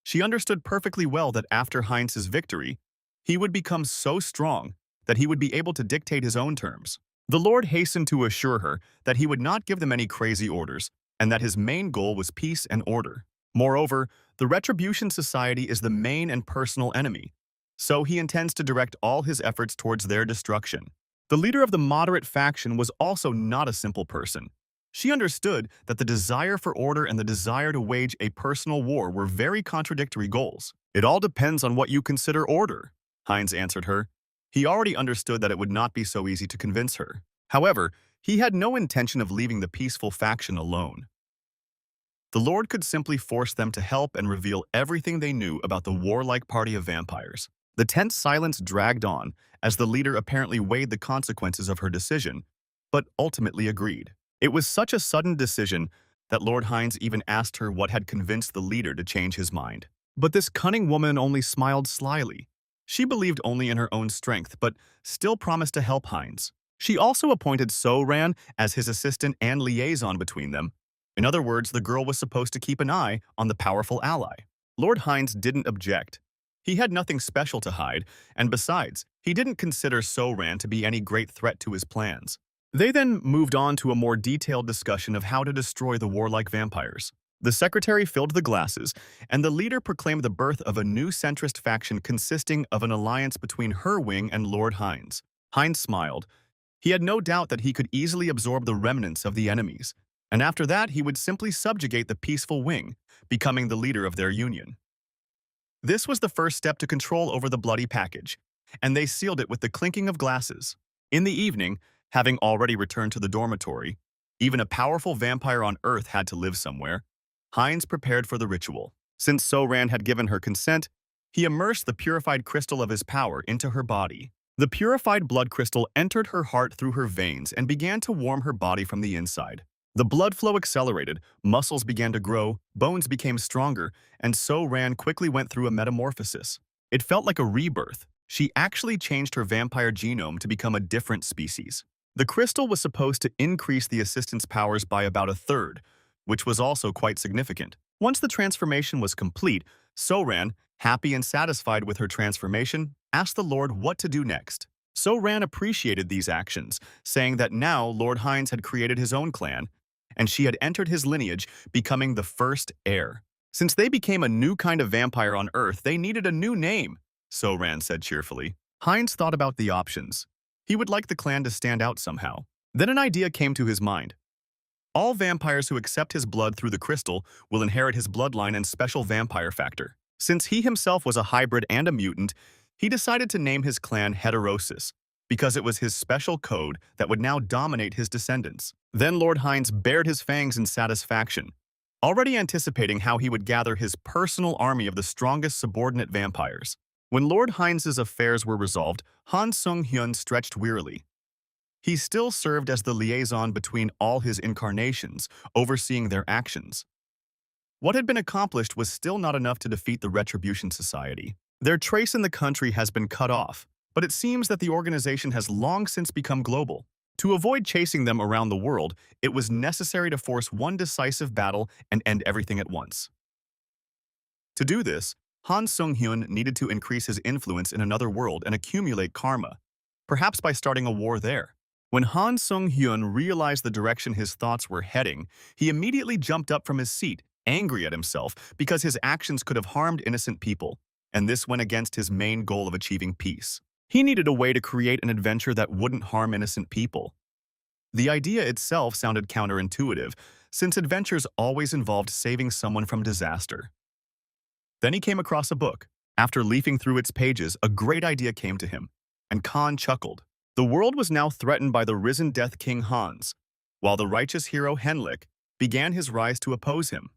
S1: She understood perfectly well that after Heinz's victory, he would become so strong that he would be able to dictate his own terms. The Lord hastened to assure her that he would not give them any crazy orders and that his main goal was peace and order. Moreover, the Retribution Society is the main and personal enemy, so he intends to direct all his efforts towards their destruction. The leader of the moderate faction was also not a simple person. She understood that the desire for order and the desire to wage a personal war were very contradictory goals. It all depends on what you consider order, Heinz answered her. He already understood that it would not be so easy to convince her. However, he had no intention of leaving the peaceful faction alone. The Lord could simply force them to help and reveal everything they knew about the warlike party of vampires. The tense silence dragged on as the leader apparently weighed the consequences of her decision, but ultimately agreed. It was such a sudden decision that Lord Heinz even asked her what had convinced the leader to change his mind. But this cunning woman only smiled slyly. She believed only in her own strength, but still promised to help Heinz. She also appointed So-Ran as his assistant and liaison between them. In other words, the girl was supposed to keep an eye on the powerful ally. Lord Heinz didn't object. He had nothing special to hide, and besides, he didn't consider So-Ran to be any great threat to his plans. They then moved on to a more detailed discussion of how to destroy the warlike vampires. The secretary filled the glasses, and the leader proclaimed the birth of a new centrist faction consisting of an alliance between her wing and Lord Heinz. Heinz smiled. He had no doubt that he could easily absorb the remnants of the enemies, and after that he would simply subjugate the peaceful wing, becoming the leader of their union. This was the first step to control over the bloody package, and they sealed it with the clinking of glasses. In the evening, having already returned to the dormitory, even a powerful vampire on Earth had to live somewhere, Heinz prepared for the ritual. Since So-Ran had given her consent, he immersed the purified crystal of his power into her body. The purified blood crystal entered her heart through her veins and began to warm her body from the inside. The blood flow accelerated, muscles began to grow, bones became stronger, and So-Ran quickly went through a metamorphosis. It felt like a rebirth. She actually changed her vampire genome to become a different species. The crystal was supposed to increase the assistant's powers by about a third, which was also quite significant. Once the transformation was complete, So-Ran, happy and satisfied with her transformation, asked the Lord what to do next. So-Ran appreciated these actions, saying that now Lord Heinz had created his own clan, and she had entered his lineage, becoming the first heir. Since they became a new kind of vampire on Earth, they needed a new name, So-Ran said cheerfully. Heinz thought about the options. He would like the clan to stand out somehow. Then an idea came to his mind. All vampires who accept his blood through the crystal will inherit his bloodline and special vampire factor. Since he himself was a hybrid and a mutant, he decided to name his clan Heterosis, because it was his special code that would now dominate his descendants. Then Lord Heinz bared his fangs in satisfaction, already anticipating how he would gather his personal army of the strongest subordinate vampires. When Lord Heinz's affairs were resolved, Han Sung-hyun stretched wearily. He still served as the liaison between all his incarnations, overseeing their actions. What had been accomplished was still not enough to defeat the Retribution Society. Their trace in the country has been cut off, but it seems that the organization has long since become global. To avoid chasing them around the world, it was necessary to force one decisive battle and end everything at once. To do this, Han Sung-hyun needed to increase his influence in another world and accumulate karma, perhaps by starting a war there. When Han Sung-hyun realized the direction his thoughts were heading, he immediately jumped up from his seat, angry at himself because his actions could have harmed innocent people, and this went against his main goal of achieving peace. He needed a way to create an adventure that wouldn't harm innocent people. The idea itself sounded counterintuitive, since adventures always involved saving someone from disaster. Then he came across a book. After leafing through its pages, a great idea came to him, and Khan chuckled. The world was now threatened by the risen Death King Hans, while the righteous hero Henlik began his rise to oppose him.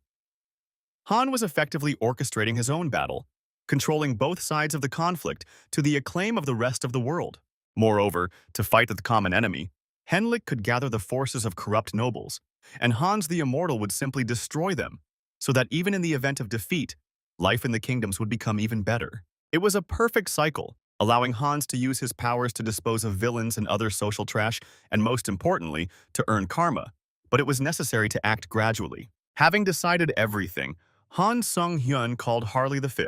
S1: Han was effectively orchestrating his own battle, controlling both sides of the conflict to the acclaim of the rest of the world. Moreover, to fight the common enemy, Henlik could gather the forces of corrupt nobles, and Hans the Immortal would simply destroy them, so that even in the event of defeat, life in the kingdoms would become even better. It was a perfect cycle, allowing Hans to use his powers to dispose of villains and other social trash, and most importantly, to earn karma. But it was necessary to act gradually. Having decided everything, Han Sung-hyun called Harley V,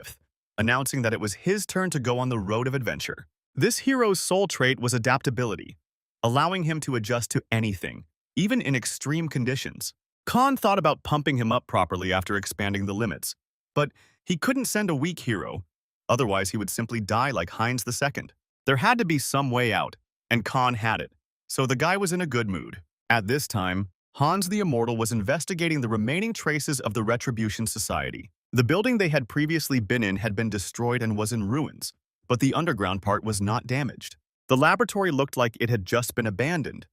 S1: announcing that it was his turn to go on the road of adventure. This hero's sole trait was adaptability, allowing him to adjust to anything, even in extreme conditions. Khan thought about pumping him up properly after expanding the limits, but he couldn't send a weak hero, otherwise he would simply die like Heinz II. There had to be some way out, and Khan had it, so the guy was in a good mood. At this time, Hans the Immortal was investigating the remaining traces of the Retribution Society. The building they had previously been in had been destroyed and was in ruins, but the underground part was not damaged. The laboratory looked like it had just been abandoned.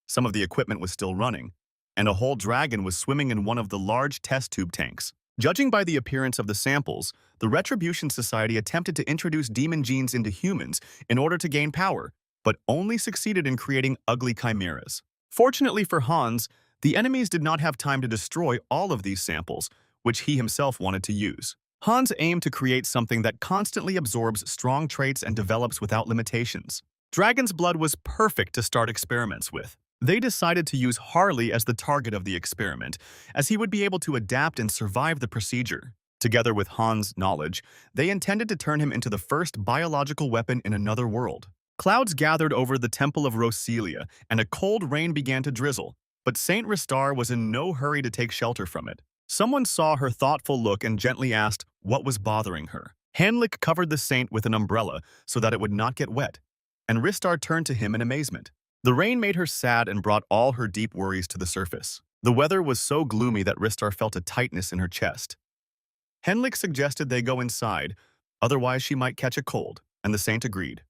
S1: Some of the equipment was still running, and a whole dragon was swimming in one of the large test tube tanks. Judging by the appearance of the samples, the Retribution Society attempted to introduce demon genes into humans in order to gain power, but only succeeded in creating ugly chimeras. Fortunately for Hans, the enemies did not have time to destroy all of these samples, which he himself wanted to use. Hans aimed to create something that constantly absorbs strong traits and develops without limitations. Dragon's blood was perfect to start experiments with. They decided to use Harley as the target of the experiment, as he would be able to adapt and survive the procedure. Together with Hans' knowledge, they intended to turn him into the first biological weapon in another world. Clouds gathered over the Temple of Roselia, and a cold rain began to drizzle, but Saint Ristar was in no hurry to take shelter from it. Someone saw her thoughtful look and gently asked what was bothering her. Henlik covered the saint with an umbrella so that it would not get wet, and Ristar turned to him in amazement. The rain made her sad and brought all her deep worries to the surface. The weather was so gloomy that Ristar felt a tightness in her chest. Henlik suggested they go inside, otherwise she might catch a cold, and the saint agreed.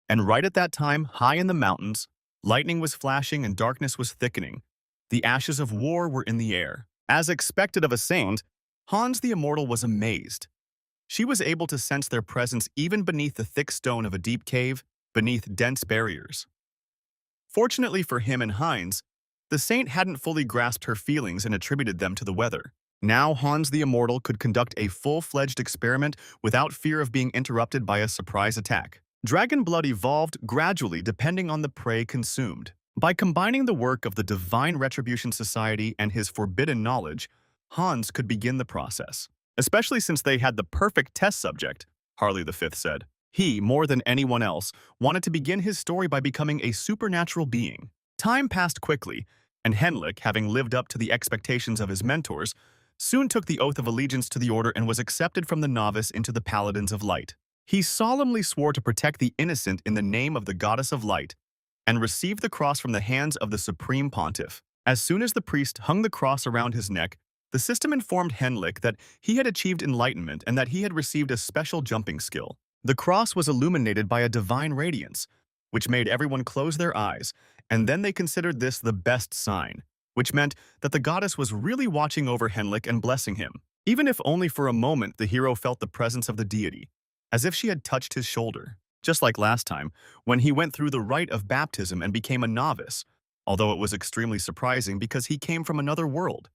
S1: And right at that time, high in the mountains, lightning was flashing and darkness was thickening. The ashes of war were in the air. As expected of a saint, Hans the Immortal was amazed. She was able to sense their presence even beneath the thick stone of a deep cave, beneath dense barriers. Fortunately for him and Heinz, the saint hadn't fully grasped her feelings and attributed them to the weather. Now Hans the Immortal could conduct a full-fledged experiment without fear of being interrupted by a surprise attack. Dragon blood evolved gradually depending on the prey consumed. By combining the work of the Divine Retribution Society and his forbidden knowledge, Hans could begin the process. Especially since they had the perfect test subject, Harley V said. He, more than anyone else, wanted to begin his story by becoming a supernatural being. Time passed quickly, and Henlik, having lived up to the expectations of his mentors, soon took the oath of allegiance to the order and was accepted from the novice into the Paladins of Light. He solemnly swore to protect the innocent in the name of the Goddess of Light, and received the cross from the hands of the Supreme Pontiff. As soon as the priest hung the cross around his neck, the system informed Henlik that he had achieved enlightenment and that he had received a special jumping skill. The cross was illuminated by a divine radiance, which made everyone close their eyes, and then they considered this the best sign, which meant that the goddess was really watching over Henlik and blessing him. Even if only for a moment, the hero felt the presence of the deity, as if she had touched his shoulder. Just like last time, when he went through the rite of baptism and became a novice, although it was extremely surprising because he came from another world,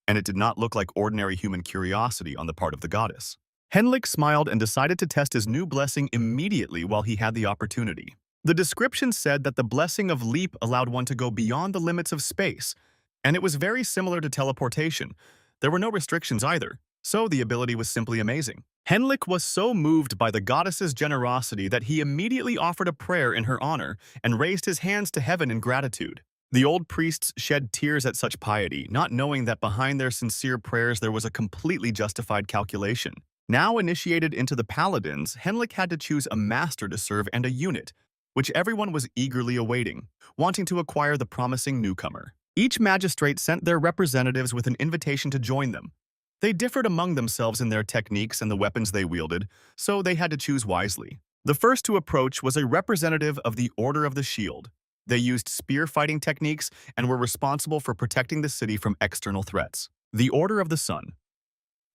S1: and it did not look like ordinary human curiosity on the part of the goddess. Henlik smiled and decided to test his new blessing immediately while he had the opportunity. The description said that the blessing of leap allowed one to go beyond the limits of space, and it was very similar to teleportation. There were no restrictions either, so the ability was simply amazing. Henlik was so moved by the goddess's generosity that he immediately offered a prayer in her honor and raised his hands to heaven in gratitude. The old priests shed tears at such piety, not knowing that behind their sincere prayers there was a completely justified calculation. Now initiated into the Paladins, Henlik had to choose a master to serve and a unit, which everyone was eagerly awaiting, wanting to acquire the promising newcomer. Each magistrate sent their representatives with an invitation to join them. They differed among themselves in their techniques and the weapons they wielded, so they had to choose wisely. The first to approach was a representative of the Order of the Shield. They used spear fighting techniques and were responsible for protecting the city from external threats. The Order of the Sun.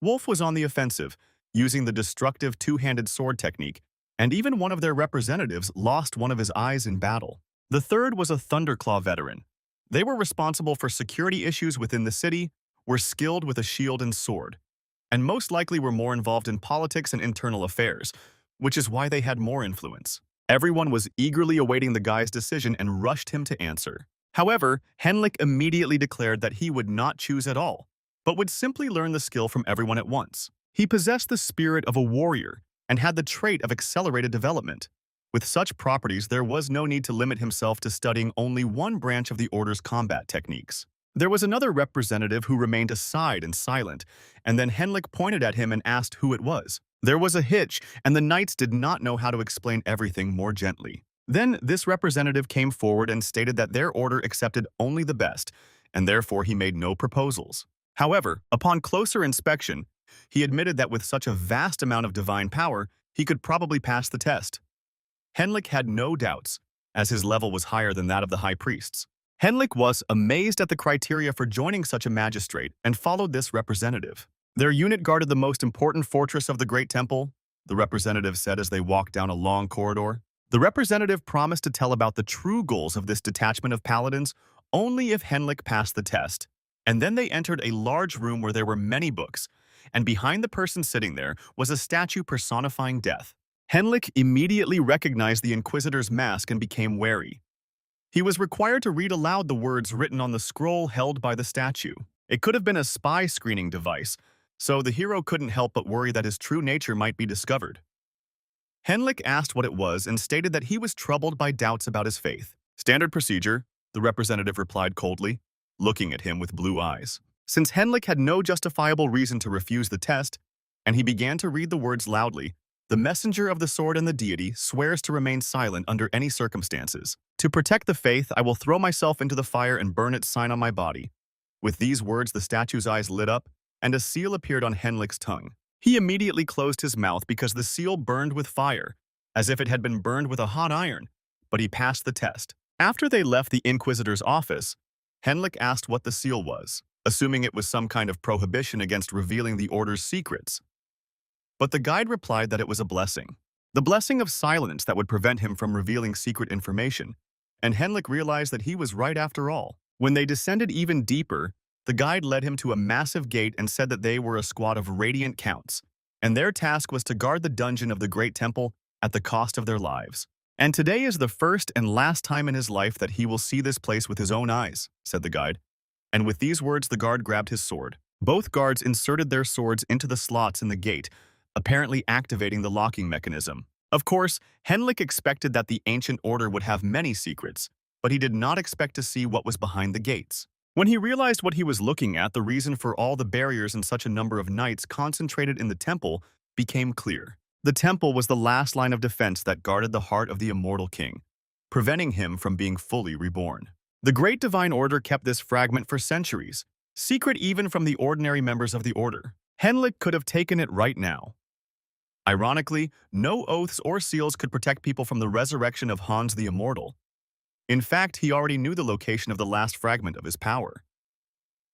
S1: Wolf was on the offensive, using the destructive two-handed sword technique, and even one of their representatives lost one of his eyes in battle. The third was a Thunderclaw veteran. They were responsible for security issues within the city, were skilled with a shield and sword, and most likely were more involved in politics and internal affairs, which is why they had more influence. Everyone was eagerly awaiting the guy's decision and rushed him to answer. However, Henlik immediately declared that he would not choose at all, but would simply learn the skill from everyone at once. He possessed the spirit of a warrior and had the trait of accelerated development. With such properties, there was no need to limit himself to studying only one branch of the Order's combat techniques. There was another representative who remained aside and silent, and then Henlik pointed at him and asked who it was. There was a hitch, and the knights did not know how to explain everything more gently. Then this representative came forward and stated that their order accepted only the best, and therefore he made no proposals. However, upon closer inspection, he admitted that with such a vast amount of divine power, he could probably pass the test. Henlik had no doubts, as his level was higher than that of the high priests. Henlik was amazed at the criteria for joining such a magistrate and followed this representative. Their unit guarded the most important fortress of the Great Temple, the representative said as they walked down a long corridor. The representative promised to tell about the true goals of this detachment of paladins only if Henlik passed the test. And then they entered a large room where there were many books, and behind the person sitting there was a statue personifying death. Henlik immediately recognized the Inquisitor's mask and became wary. He was required to read aloud the words written on the scroll held by the statue. It could have been a spy screening device, so the hero couldn't help but worry that his true nature might be discovered. Henlik asked what it was and stated that he was troubled by doubts about his faith. "Standard procedure," the representative replied coldly, looking at him with blue eyes. Since Henlik had no justifiable reason to refuse the test, and he began to read the words loudly, "The messenger of the sword and the deity swears to remain silent under any circumstances. To protect the faith, I will throw myself into the fire and burn its sign on my body." With these words, the statue's eyes lit up, and a seal appeared on Henlik's tongue. He immediately closed his mouth because the seal burned with fire, as if it had been burned with a hot iron, but he passed the test. After they left the Inquisitor's office, Henlik asked what the seal was, assuming it was some kind of prohibition against revealing the Order's secrets. But the guide replied that it was a blessing. The blessing of silence that would prevent him from revealing secret information, and Henlik realized that he was right after all. When they descended even deeper, the guide led him to a massive gate and said that they were a squad of radiant counts, and their task was to guard the dungeon of the Great Temple at the cost of their lives. "And today is the first and last time in his life that he will see this place with his own eyes," said the guide. And with these words, the guard grabbed his sword. Both guards inserted their swords into the slots in the gate, apparently activating the locking mechanism. Of course, Henlik expected that the ancient order would have many secrets, but he did not expect to see what was behind the gates. When he realized what he was looking at, the reason for all the barriers and such a number of knights concentrated in the temple became clear. The temple was the last line of defense that guarded the heart of the immortal king, preventing him from being fully reborn. The Great Divine Order kept this fragment for centuries, secret even from the ordinary members of the order. Henlik could have taken it right now. Ironically, no oaths or seals could protect people from the resurrection of Hans the Immortal. In fact, he already knew the location of the last fragment of his power.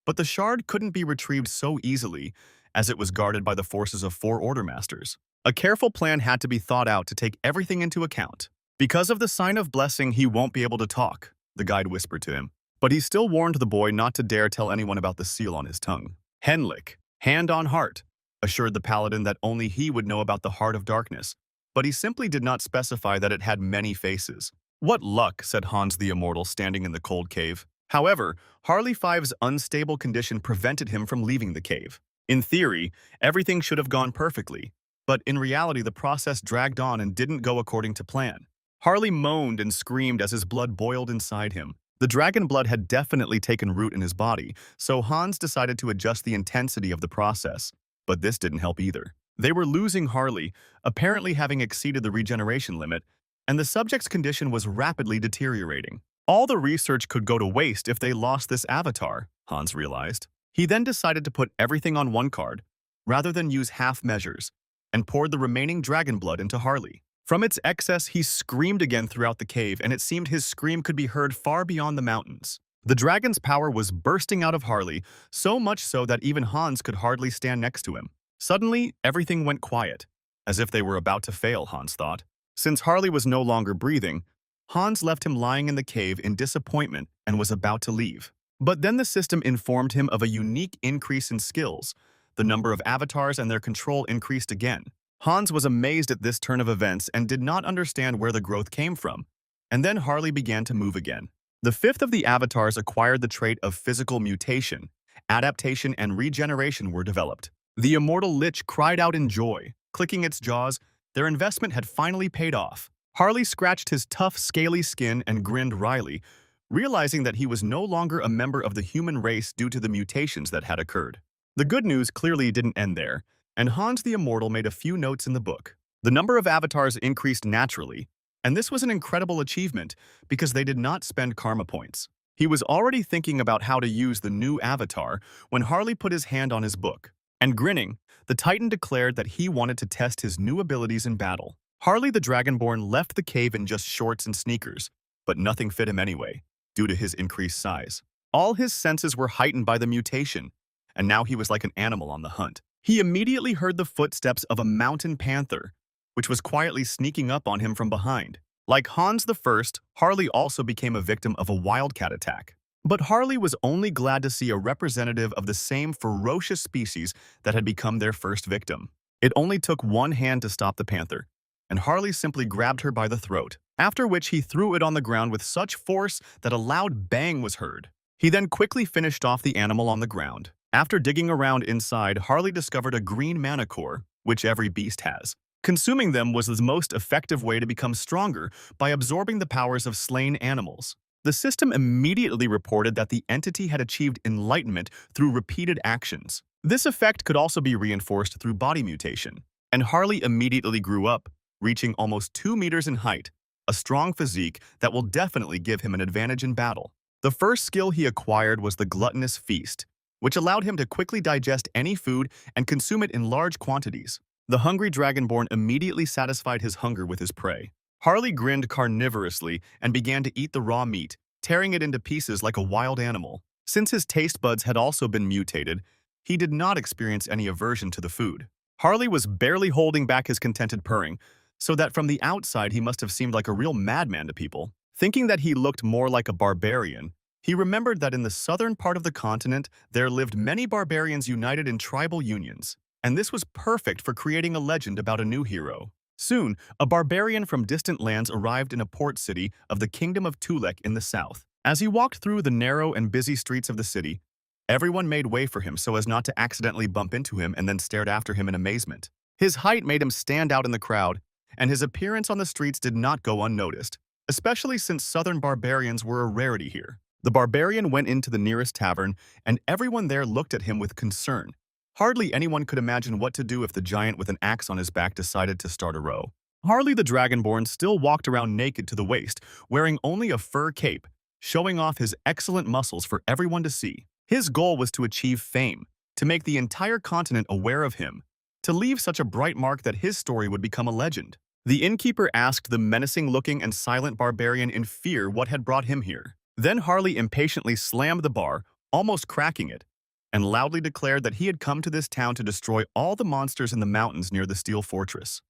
S1: But the shard couldn't be retrieved so easily, as it was guarded by the forces of 4 Order Masters. A careful plan had to be thought out to take everything into account. "Because of the sign of blessing, he won't be able to talk," the guide whispered to him. But he still warned the boy not to dare tell anyone about the seal on his tongue. Henlik, hand on heart, assured the paladin that only he would know about the Heart of Darkness, but he simply did not specify that it had many faces. "What luck," said Hans the Immortal, standing in the cold cave. However, Harley Five's unstable condition prevented him from leaving the cave. In theory, everything should have gone perfectly, but in reality the process dragged on and didn't go according to plan. Harley moaned and screamed as his blood boiled inside him. The dragon blood had definitely taken root in his body, so Hans decided to adjust the intensity of the process. But this didn't help either. They were losing Harley, apparently having exceeded the regeneration limit, and the subject's condition was rapidly deteriorating. All the research could go to waste if they lost this avatar, Hans realized. He then decided to put everything on one card, rather than use half measures, and poured the remaining dragon blood into Harley. From its excess, he screamed again throughout the cave, and it seemed his scream could be heard far beyond the mountains. The dragon's power was bursting out of Harley, so much so that even Hans could hardly stand next to him. Suddenly, everything went quiet, as if they were about to fail, Hans thought. Since Harley was no longer breathing, Hans left him lying in the cave in disappointment and was about to leave. But then the system informed him of a unique increase in skills. The number of avatars and their control increased again. Hans was amazed at this turn of events and did not understand where the growth came from. And then Harley began to move again. The 5th of the avatars acquired the trait of physical mutation. Adaptation and regeneration were developed. The immortal lich cried out in joy. Clicking its jaws, their investment had finally paid off. Harley scratched his tough, scaly skin and grinned wryly, realizing that he was no longer a member of the human race due to the mutations that had occurred. The good news clearly didn't end there, and Hans the Immortal made a few notes in the book. The number of avatars increased naturally, and this was an incredible achievement because they did not spend karma points. He was already thinking about how to use the new avatar when Harley put his hand on his book. And grinning, the Titan declared that he wanted to test his new abilities in battle. Harley the Dragonborn left the cave in just shorts and sneakers, but nothing fit him anyway, due to his increased size. All his senses were heightened by the mutation, and now he was like an animal on the hunt. He immediately heard the footsteps of a mountain panther, which was quietly sneaking up on him from behind. Like Hans the First, Harley also became a victim of a wildcat attack. But Harley was only glad to see a representative of the same ferocious species that had become their first victim. It only took one hand to stop the panther, and Harley simply grabbed her by the throat, after which he threw it on the ground with such force that a loud bang was heard. He then quickly finished off the animal on the ground. After digging around inside, Harley discovered a green mana core, which every beast has. Consuming them was the most effective way to become stronger by absorbing the powers of slain animals. The system immediately reported that the entity had achieved enlightenment through repeated actions. This effect could also be reinforced through body mutation, and Harley immediately grew up, reaching almost 2 meters in height, a strong physique that will definitely give him an advantage in battle. The first skill he acquired was the gluttonous feast, which allowed him to quickly digest any food and consume it in large quantities. The hungry Dragonborn immediately satisfied his hunger with his prey. Harley grinned carnivorously and began to eat the raw meat, tearing it into pieces like a wild animal. Since his taste buds had also been mutated, he did not experience any aversion to the food. Harley was barely holding back his contented purring, so that from the outside he must have seemed like a real madman to people. Thinking that he looked more like a barbarian, he remembered that in the southern part of the continent there lived many barbarians united in tribal unions, and this was perfect for creating a legend about a new hero. Soon, a barbarian from distant lands arrived in a port city of the Kingdom of Tulek in the south. As he walked through the narrow and busy streets of the city, everyone made way for him so as not to accidentally bump into him and then stared after him in amazement. His height made him stand out in the crowd, and his appearance on the streets did not go unnoticed, especially since southern barbarians were a rarity here. The barbarian went into the nearest tavern, and everyone there looked at him with concern. Hardly anyone could imagine what to do if the giant with an axe on his back decided to start a row. Harley the Dragonborn still walked around naked to the waist, wearing only a fur cape, showing off his excellent muscles for everyone to see. His goal was to achieve fame, to make the entire continent aware of him, to leave such a bright mark that his story would become a legend. The innkeeper asked the menacing-looking and silent barbarian in fear what had brought him here. Then Harley impatiently slammed the bar, almost cracking it, and loudly declared that he had come to this town to destroy all the monsters in the mountains near the Steel Fortress.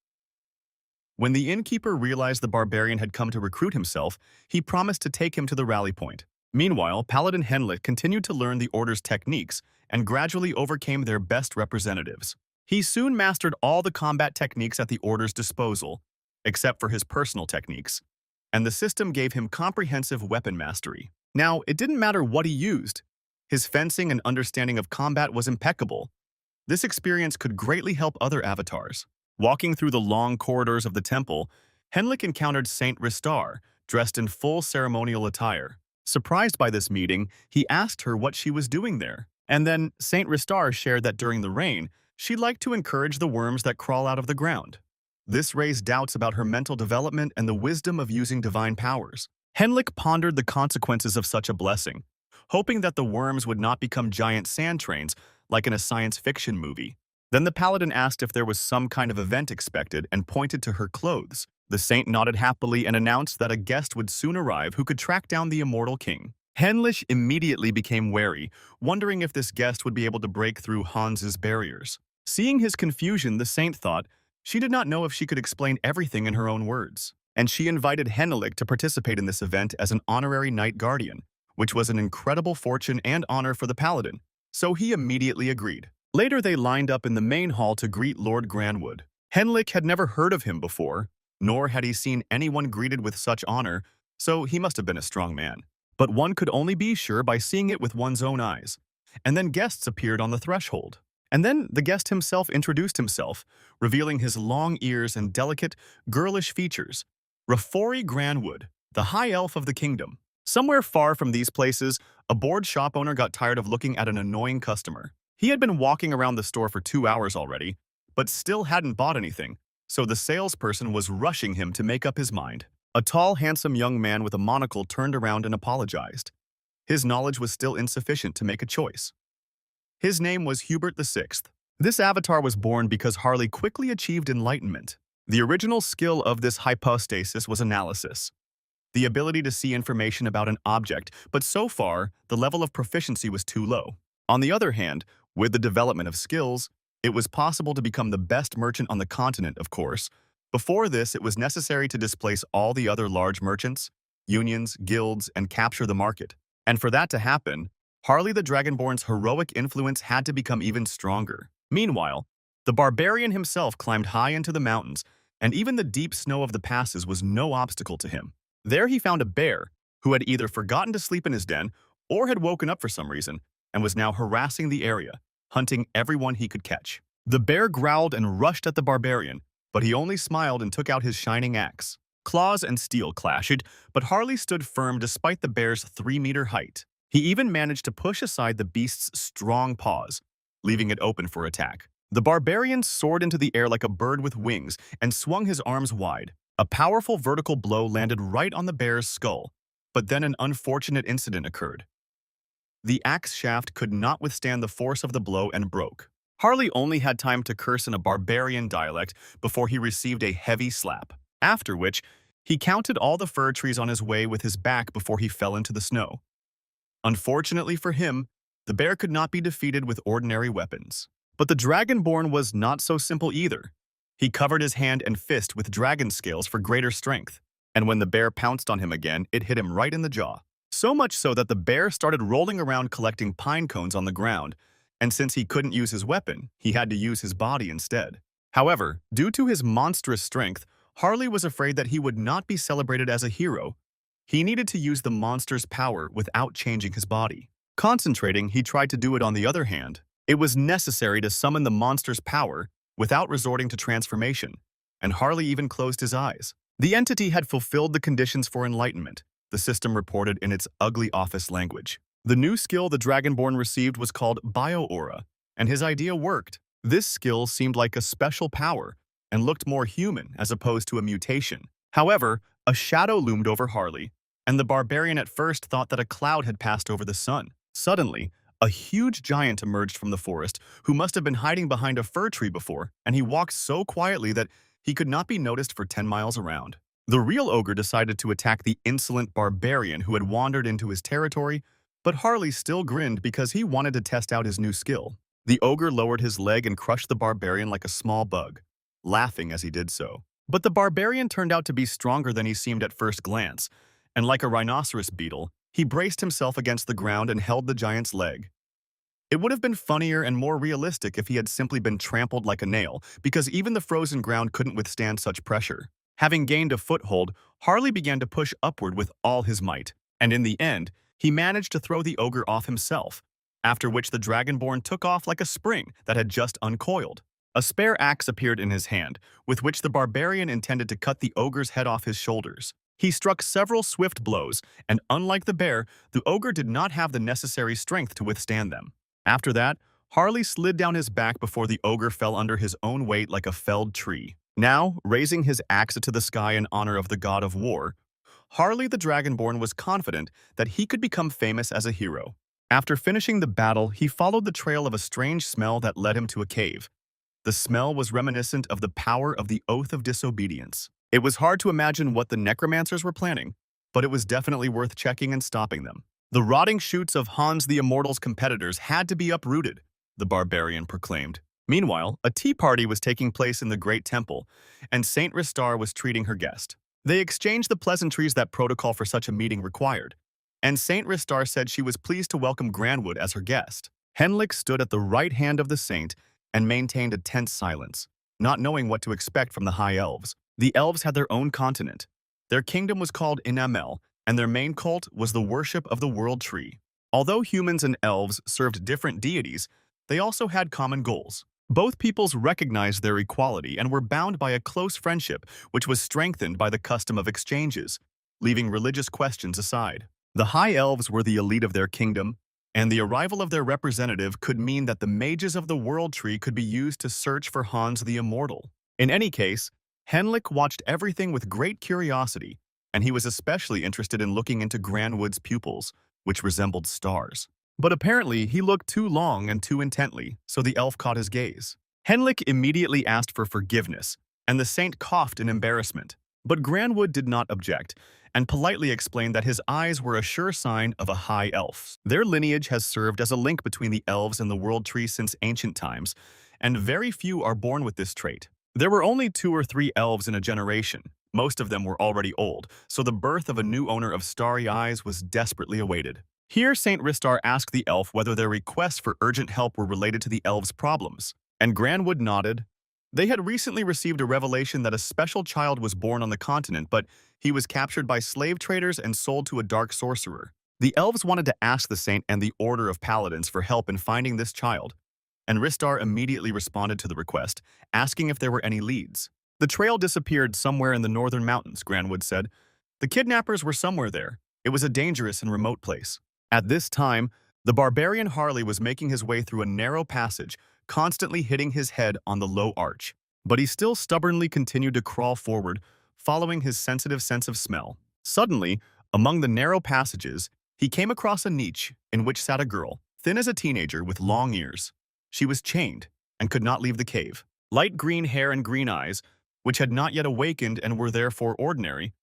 S1: When the innkeeper realized the barbarian had come to recruit himself, he promised to take him to the rally point. Meanwhile, Paladin Henlik continued to learn the Order's techniques and gradually overcame their best representatives. He soon mastered all the combat techniques at the Order's disposal, except for his personal techniques, and the system gave him comprehensive weapon mastery. Now, it didn't matter what he used. His fencing and understanding of combat was impeccable. This experience could greatly help other avatars. Walking through the long corridors of the temple, Henlik encountered Saint Ristar, dressed in full ceremonial attire. Surprised by this meeting, he asked her what she was doing there. And then Saint Ristar shared that during the rain, she liked to encourage the worms that crawl out of the ground. This raised doubts about her mental development and the wisdom of using divine powers. Henlik pondered the consequences of such a blessing, hoping that the worms would not become giant sand trains like in a science fiction movie. Then the paladin asked if there was some kind of event expected and pointed to her clothes. The saint nodded happily and announced that a guest would soon arrive who could track down the immortal king. Henlich immediately became wary, wondering if this guest would be able to break through Hans's barriers. Seeing his confusion, the saint thought she did not know if she could explain everything in her own words, and she invited Hennelik to participate in this event as an honorary knight guardian, which was an incredible fortune and honor for the paladin, so he immediately agreed. Later they lined up in the main hall to greet Lord Granwood. Henlik had never heard of him before, nor had he seen anyone greeted with such honor, so he must have been a strong man. But one could only be sure by seeing it with one's own eyes. And then guests appeared on the threshold. And then the guest himself introduced himself, revealing his long ears and delicate, girlish features. Rafori Granwood, the high elf of the kingdom. Somewhere far from these places, a bored shop owner got tired of looking at an annoying customer. He had been walking around the store for 2 hours already, but still hadn't bought anything, so the salesperson was rushing him to make up his mind. A tall, handsome young man with a monocle turned around and apologized. his knowledge was still insufficient to make a choice. His name was Hubert VI. This avatar was born because Harley quickly achieved enlightenment. The original skill of this hypostasis was analysis, the ability to see information about an object, but so far, the level of proficiency was too low. On the other hand, with the development of skills, it was possible to become the best merchant on the continent, of course. Before this, it was necessary to displace all the other large merchants, unions, guilds, and capture the market. And for that to happen, Harley the Dragonborn's heroic influence had to become even stronger. Meanwhile, the barbarian himself climbed high into the mountains, and even the deep snow of the passes was no obstacle to him. There he found a bear who had either forgotten to sleep in his den or had woken up for some reason and was now harassing the area, hunting everyone he could catch. The bear growled and rushed at the barbarian, but he only smiled and took out his shining axe. Claws and steel clashed, but Harley stood firm despite the bear's 3-meter height. He even managed to push aside the beast's strong paws, leaving it open for attack. The barbarian soared into the air like a bird with wings and swung his arms wide. A powerful vertical blow landed right on the bear's skull, but then an unfortunate incident occurred. The axe shaft could not withstand the force of the blow and broke. Harley only had time to curse in a barbarian dialect before he received a heavy slap, after which he counted all the fir trees on his way with his back before he fell into the snow. Unfortunately for him, the bear could not be defeated with ordinary weapons. But the Dragonborn was not so simple either. He covered his hand and fist with dragon scales for greater strength, and when the bear pounced on him again, it hit him right in the jaw. So much so that the bear started rolling around collecting pine cones on the ground, and since he couldn't use his weapon, he had to use his body instead. However, due to his monstrous strength, Harley was afraid that he would not be celebrated as a hero. He needed to use the monster's power without changing his body. Concentrating, he tried to do it on the other hand. It was necessary to summon the monster's power without resorting to transformation, and Harley even closed his eyes. The entity had fulfilled the conditions for enlightenment, the system reported in its ugly office language. The new skill the Dragonborn received was called Bio-Aura, and his idea worked. This skill seemed like a special power and looked more human as opposed to a mutation. However, a shadow loomed over Harley, and the barbarian at first thought that a cloud had passed over the sun. Suddenly, a huge giant emerged from the forest who must have been hiding behind a fir tree before, and he walked so quietly that he could not be noticed for 10 miles around. The real ogre decided to attack the insolent barbarian who had wandered into his territory, but Harley still grinned because he wanted to test out his new skill. The ogre lowered his leg and crushed the barbarian like a small bug, laughing as he did so. But the barbarian turned out to be stronger than he seemed at first glance, and like a rhinoceros beetle, he braced himself against the ground and held the giant's leg. It would have been funnier and more realistic if he had simply been trampled like a nail, because even the frozen ground couldn't withstand such pressure. Having gained a foothold, Harley began to push upward with all his might, and in the end, he managed to throw the ogre off himself, after which the Dragonborn took off like a spring that had just uncoiled. A spare axe appeared in his hand, with which the barbarian intended to cut the ogre's head off his shoulders. He struck several swift blows, and unlike the bear, the ogre did not have the necessary strength to withstand them. After that, Harley slid down his back before the ogre fell under his own weight like a felled tree. Now, raising his axe to the sky in honor of the god of war, Harley the Dragonborn was confident that he could become famous as a hero. After finishing the battle, he followed the trail of a strange smell that led him to a cave. The smell was reminiscent of the power of the Oath of Disobedience. It was hard to imagine what the necromancers were planning, but it was definitely worth checking and stopping them. The rotting shoots of Hans the Immortal's competitors had to be uprooted, the barbarian proclaimed. Meanwhile, a tea party was taking place in the Great Temple, and Saint Ristar was treating her guest. They exchanged the pleasantries that protocol for such a meeting required, and Saint Ristar said she was pleased to welcome Granwood as her guest. Henlik stood at the right hand of the saint and maintained a tense silence, not knowing what to expect from the High Elves. The elves had their own continent. Their kingdom was called Inamel, and their main cult was the worship of the World Tree. Although humans and elves served different deities, they also had common goals. Both peoples recognized their equality and were bound by a close friendship, which was strengthened by the custom of exchanges, leaving religious questions aside. The High Elves were the elite of their kingdom, and the arrival of their representative could mean that the mages of the World Tree could be used to search for Hans the Immortal. In any case, Henlik watched everything with great curiosity, and he was especially interested in looking into Granwood's pupils. which resembled stars. But apparently, he looked too long and too intently, so the elf caught his gaze. Henlik immediately asked for forgiveness, and the saint coughed in embarrassment. But Granwood did not object, and politely explained that his eyes were a sure sign of a high elf. Their lineage has served as a link between the elves and the world tree since ancient times, and very few are born with this trait. There were only 2 or 3 elves in a generation. Most of them were already old, so the birth of a new owner of starry eyes was desperately awaited. Here, Saint Ristar asked the elf whether their requests for urgent help were related to the elves' problems, and Granwood nodded. They had recently received a revelation that a special child was born on the continent, but he was captured by slave traders and sold to a dark sorcerer. The elves wanted to ask the saint and the Order of Paladins for help in finding this child, and Ristar immediately responded to the request, asking if there were any leads. The trail disappeared somewhere in the northern mountains, Granwood said. The kidnappers were somewhere there. It was a dangerous and remote place. At this time, the barbarian Harley was making his way through a narrow passage, constantly hitting his head on the low arch. But he still stubbornly continued to crawl forward, following his sensitive sense of smell. Suddenly, among the narrow passages, he came across a niche in which sat a girl, thin as a teenager with long ears. She was chained and could not leave the cave. Light green hair and green eyes, which had not yet awakened and were therefore ordinary,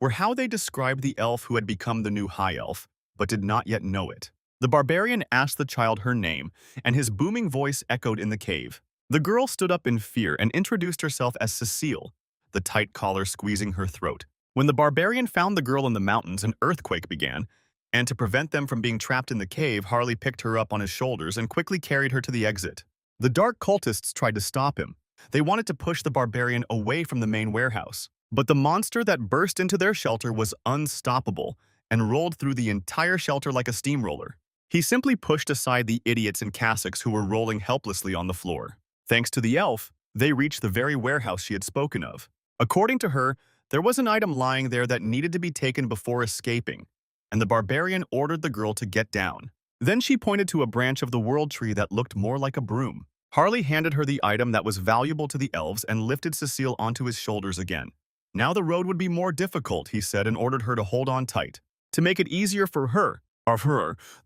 S1: were how they described the elf who had become the new high elf, but did not yet know it. The barbarian asked the child her name, and his booming voice echoed in the cave. The girl stood up in fear and introduced herself as Cecile, the tight collar squeezing her throat. When the barbarian found the girl in the mountains, an earthquake began, and to prevent them from being trapped in the cave, Harley picked her up on his shoulders and quickly carried her to the exit. The dark cultists tried to stop him. They wanted to push the barbarian away from the main warehouse. But the monster that burst into their shelter was unstoppable and rolled through the entire shelter like a steamroller. He simply pushed aside the idiots in cassocks who were rolling helplessly on the floor. Thanks to the elf, they reached the very warehouse she had spoken of. According to her, there was an item lying there that needed to be taken before escaping, and the barbarian ordered the girl to get down. Then she pointed to a branch of the world tree that looked more like a broom. Harley handed her the item that was valuable to the elves and lifted Cecile onto his shoulders again. Now the road would be more difficult, he said, and ordered her to hold on tight. To make it easier for her,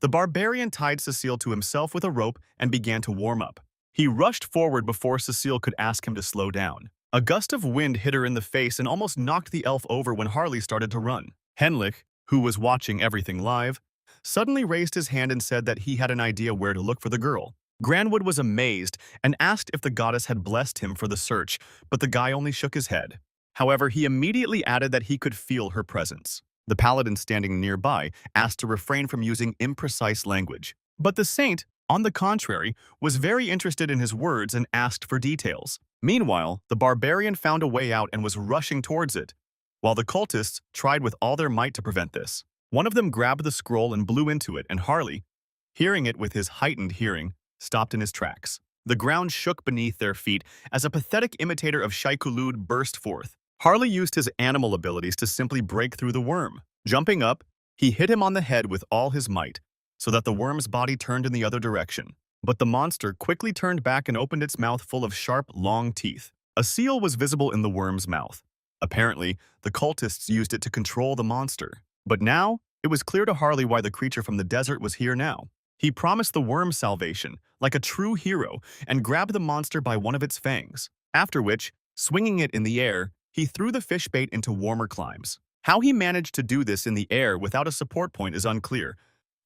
S1: the barbarian tied Cecile to himself with a rope and began to warm up. He rushed forward before Cecile could ask him to slow down. A gust of wind hit her in the face and almost knocked the elf over when Harley started to run. Henlik, who was watching everything live, suddenly raised his hand and said that he had an idea where to look for the girl. Granwood was amazed and asked if the goddess had blessed him for the search, but the guy only shook his head. However, he immediately added that he could feel her presence. The paladin standing nearby asked to refrain from using imprecise language. But the saint, on the contrary, was very interested in his words and asked for details. Meanwhile, the barbarian found a way out and was rushing towards it, while the cultists tried with all their might to prevent this. One of them grabbed the scroll and blew into it, and Harley, hearing it with his heightened hearing, stopped in his tracks. The ground shook beneath their feet as a pathetic imitator of Shaikulud burst forth. Harley used his animal abilities to simply break through the worm. Jumping up, he hit him on the head with all his might, so that the worm's body turned in the other direction. But the monster quickly turned back and opened its mouth full of sharp, long teeth. A seal was visible in the worm's mouth. Apparently, the cultists used it to control the monster. But now, it was clear to Harley why the creature from the desert was here now. He promised the worm salvation, like a true hero, and grabbed the monster by one of its fangs. After which, swinging it in the air, he threw the fish bait into warmer climes. How he managed to do this in the air without a support point is unclear,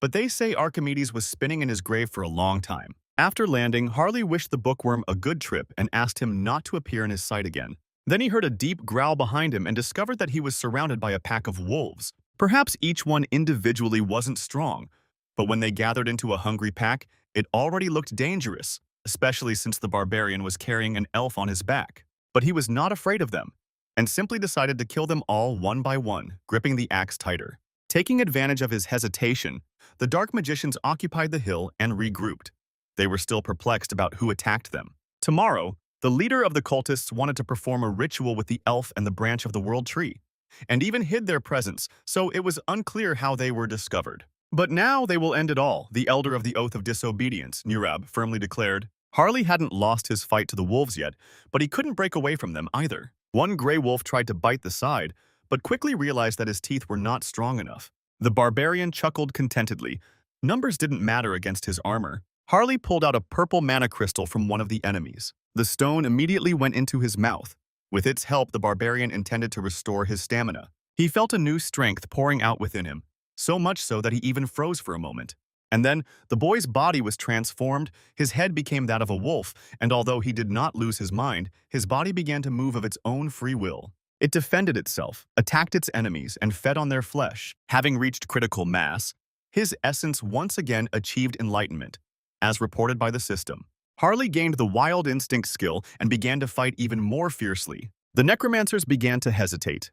S1: but they say Archimedes was spinning in his grave for a long time. After landing, Harley wished the bookworm a good trip and asked him not to appear in his sight again. Then he heard a deep growl behind him and discovered that he was surrounded by a pack of wolves. Perhaps each one individually wasn't strong, but when they gathered into a hungry pack, it already looked dangerous, especially since the barbarian was carrying an elf on his back. But he was not afraid of them, and simply decided to kill them all one by one, gripping the axe tighter. Taking advantage of his hesitation, the dark magicians occupied the hill and regrouped. They were still perplexed about who attacked them. Tomorrow, the leader of the cultists wanted to perform a ritual with the elf and the branch of the world tree, and even hid their presence, so it was unclear how they were discovered. But now they will end it all, the elder of the Oath of Disobedience, Nurab firmly declared. Harley hadn't lost his fight to the wolves yet, but he couldn't break away from them either. One gray wolf tried to bite the side, but quickly realized that his teeth were not strong enough. The barbarian chuckled contentedly. Numbers didn't matter against his armor. Harley pulled out a purple mana crystal from one of the enemies. The stone immediately went into his mouth. With its help, the barbarian intended to restore his stamina. He felt a new strength pouring out within him, so much so that he even froze for a moment. And then, the boy's body was transformed, his head became that of a wolf, and although he did not lose his mind, his body began to move of its own free will. It defended itself, attacked its enemies, and fed on their flesh. Having reached critical mass, his essence once again achieved enlightenment, as reported by the system. Harley gained the wild instinct skill and began to fight even more fiercely. The necromancers began to hesitate.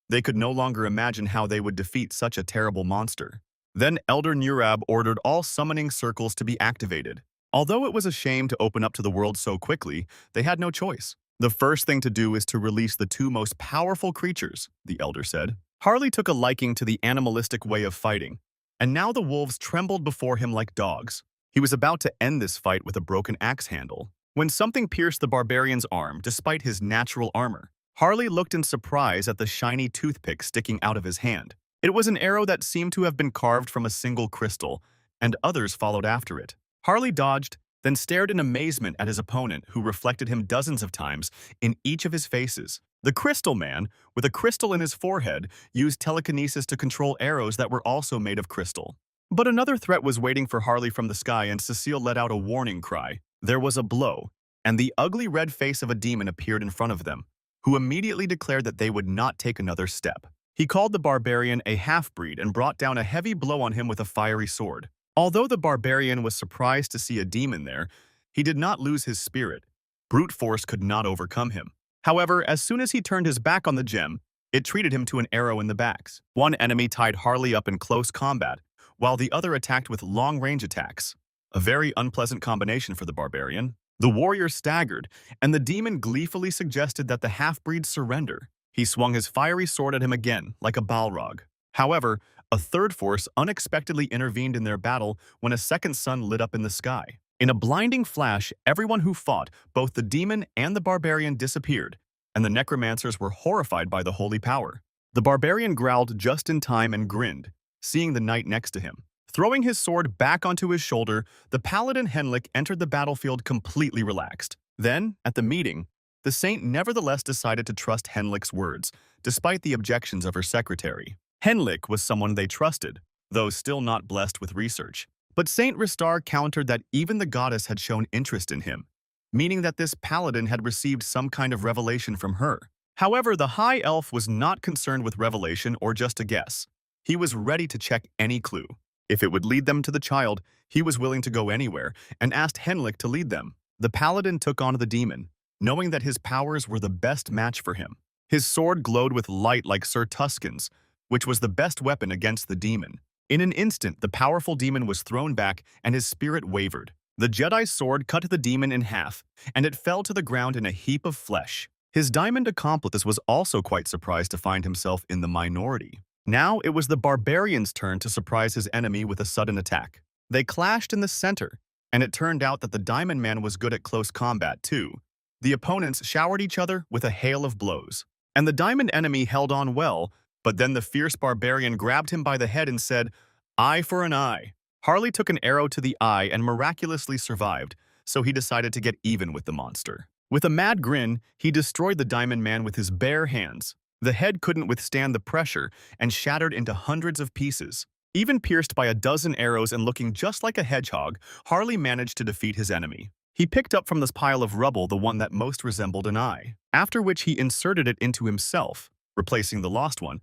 S1: They could no longer imagine how they would defeat such a terrible monster. Then Elder Nurab ordered all summoning circles to be activated. Although it was a shame to open up to the world so quickly, they had no choice. The first thing to do is to release the two most powerful creatures, the Elder said. Harley took a liking to the animalistic way of fighting, and now the wolves trembled before him like dogs. He was about to end this fight with a broken axe handle, when something pierced the barbarian's arm despite his natural armor. Harley looked in surprise at the shiny toothpick sticking out of his hand. It was an arrow that seemed to have been carved from a single crystal, and others followed after it. Harley dodged, then stared in amazement at his opponent, who reflected him dozens of times in each of his faces. The Crystal Man, with a crystal in his forehead, used telekinesis to control arrows that were also made of crystal. But another threat was waiting for Harley from the sky, and Cecile let out a warning cry. There was a blow, and the ugly red face of a demon appeared in front of them, who immediately declared that they would not take another step. He called the barbarian a half-breed and brought down a heavy blow on him with a fiery sword. Although the barbarian was surprised to see a demon there, he did not lose his spirit. Brute force could not overcome him. However, as soon as he turned his back on the gem, it treated him to an arrow in the backs. One enemy tied Harley up in close combat, while the other attacked with long-range attacks. A very unpleasant combination for the barbarian. The warrior staggered, and the demon gleefully suggested that the half-breed surrender. He swung his fiery sword at him again, like a balrog. However, a third force unexpectedly intervened in their battle when a second sun lit up in the sky. In a blinding flash, everyone who fought, both the demon and the barbarian, disappeared, and the necromancers were horrified by the holy power. The barbarian growled just in time and grinned, seeing the knight next to him. Throwing his sword back onto his shoulder, the paladin Henlik entered the battlefield completely relaxed. Then, at the meeting, the saint nevertheless decided to trust Henlik's words, despite the objections of her secretary. Henlik was someone they trusted, though still not blessed with research. But Saint Ristar countered that even the goddess had shown interest in him, meaning that this paladin had received some kind of revelation from her. However, the high elf was not concerned with revelation or just a guess. He was ready to check any clue. If it would lead them to the child, he was willing to go anywhere, and asked Henlik to lead them. The paladin took on the demon, knowing that his powers were the best match for him. His sword glowed with light like Sir Tuscan's, which was the best weapon against the demon. In an instant, the powerful demon was thrown back, and his spirit wavered. The Jedi's sword cut the demon in half, and it fell to the ground in a heap of flesh. His diamond accomplice was also quite surprised to find himself in the minority. Now it was the barbarian's turn to surprise his enemy with a sudden attack. They clashed in the center, and it turned out that the Diamond Man was good at close combat too. The opponents showered each other with a hail of blows, and the diamond enemy held on well, but then the fierce barbarian grabbed him by the head and said, "Eye for an eye." Harley took an arrow to the eye and miraculously survived, so he decided to get even with the monster. With a mad grin, he destroyed the Diamond Man with his bare hands. The head couldn't withstand the pressure and shattered into hundreds of pieces. Even pierced by a dozen arrows and looking just like a hedgehog, Harley managed to defeat his enemy. He picked up from this pile of rubble the one that most resembled an eye, after which he inserted it into himself, replacing the lost one.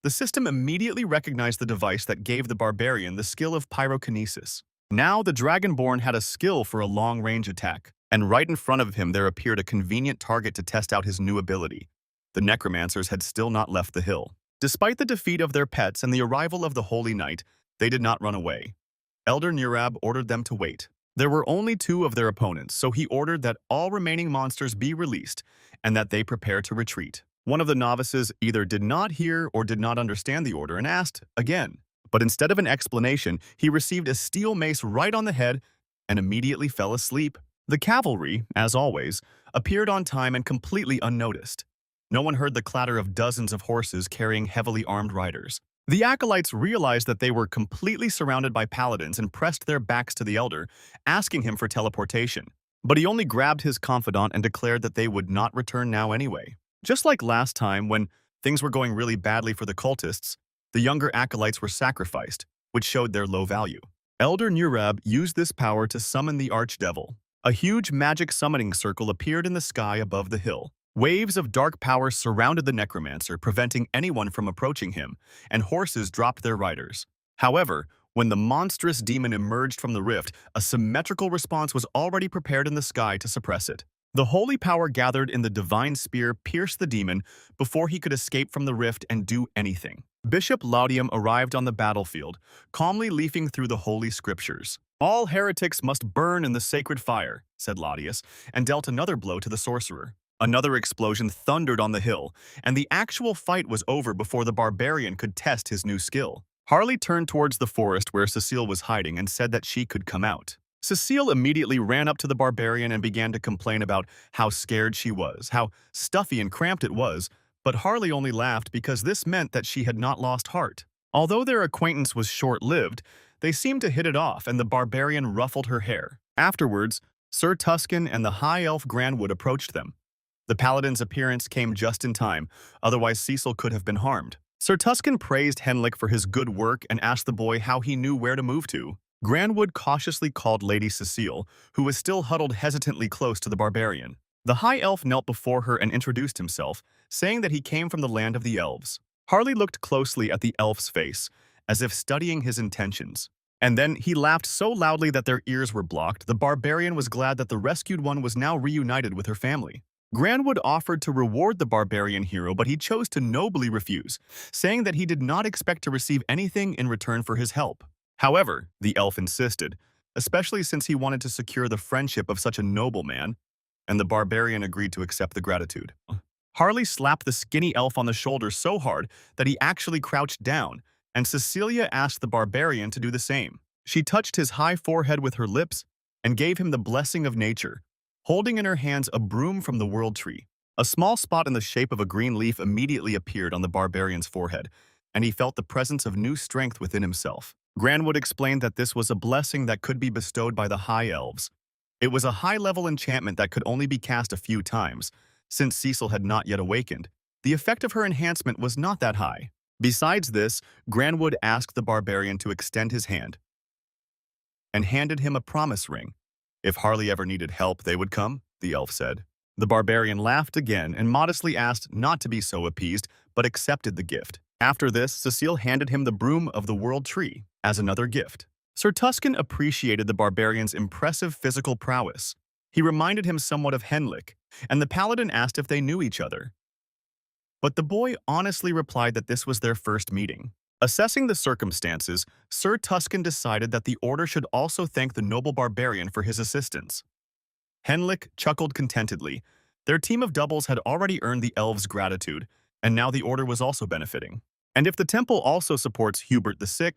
S1: The system immediately recognized the device that gave the barbarian the skill of pyrokinesis. Now the Dragonborn had a skill for a long-range attack, and right in front of him there appeared a convenient target to test out his new ability. The necromancers had still not left the hill. Despite the defeat of their pets and the arrival of the Holy Knight, they did not run away. Elder Nurab ordered them to wait. There were only two of their opponents, so he ordered that all remaining monsters be released and that they prepare to retreat. One of the novices either did not hear or did not understand the order and asked again. But instead of an explanation, he received a steel mace right on the head and immediately fell asleep. The cavalry, as always, appeared on time and completely unnoticed. No one heard the clatter of dozens of horses carrying heavily armed riders. The acolytes realized that they were completely surrounded by paladins and pressed their backs to the elder, asking him for teleportation. But he only grabbed his confidant and declared that they would not return now anyway. Just like last time when things were going really badly for the cultists, the younger acolytes were sacrificed, which showed their low value. Elder Nurab used this power to summon the archdevil. A huge magic summoning circle appeared in the sky above the hill. Waves of dark power surrounded the necromancer, preventing anyone from approaching him, and horses dropped their riders. However, when the monstrous demon emerged from the rift, a symmetrical response was already prepared in the sky to suppress it. The holy power gathered in the divine spear pierced the demon before he could escape from the rift and do anything. Bishop Laudium arrived on the battlefield, calmly leafing through the holy scriptures. "All heretics must burn in the sacred fire," said Laudius, and dealt another blow to the sorcerer. Another explosion thundered on the hill, and the actual fight was over before the barbarian could test his new skill. Harley turned towards the forest where Cecile was hiding and said that she could come out. Cecile immediately ran up to the barbarian and began to complain about how scared she was, how stuffy and cramped it was, but Harley only laughed because this meant that she had not lost heart. Although their acquaintance was short-lived, they seemed to hit it off, and the barbarian ruffled her hair. Afterwards, Sir Tuscan and the High Elf Granwood approached them. The paladin's appearance came just in time, otherwise Cecil could have been harmed. Sir Tuscan praised Henlik for his good work and asked the boy how he knew where to move to. Granwood cautiously called Lady Cecile, who was still huddled hesitantly close to the barbarian. The High Elf knelt before her and introduced himself, saying that he came from the land of the elves. Harley looked closely at the elf's face, as if studying his intentions. And then he laughed so loudly that their ears were blocked. The barbarian was glad that the rescued one was now reunited with her family. Granwood offered to reward the barbarian hero, but he chose to nobly refuse, saying that he did not expect to receive anything in return for his help. However, the elf insisted, especially since he wanted to secure the friendship of such a noble man, and the barbarian agreed to accept the gratitude. Harley slapped the skinny elf on the shoulder so hard that he actually crouched down, and Cecilia asked the barbarian to do the same. She touched his high forehead with her lips and gave him the blessing of nature, holding in her hands a broom from the world tree. A small spot in the shape of a green leaf immediately appeared on the barbarian's forehead, and he felt the presence of new strength within himself. Granwood explained that this was a blessing that could be bestowed by the High Elves. It was a high-level enchantment that could only be cast a few times. Since Cecil had not yet awakened, the effect of her enhancement was not that high. Besides this, Granwood asked the barbarian to extend his hand and handed him a promise ring. If Harley ever needed help, they would come, the elf said. The barbarian laughed again and modestly asked not to be so appeased, but accepted the gift. After this, Cecile handed him the broom of the world tree as another gift. Sir Tuscan appreciated the barbarian's impressive physical prowess. He reminded him somewhat of Henlik, and the paladin asked if they knew each other. But the boy honestly replied that this was their first meeting. Assessing the circumstances, Sir Tuscan decided that the order should also thank the noble barbarian for his assistance. Henlik chuckled contentedly. Their team of doubles had already earned the elves' gratitude, and now the order was also benefiting. And if the temple also supports Hubert VI,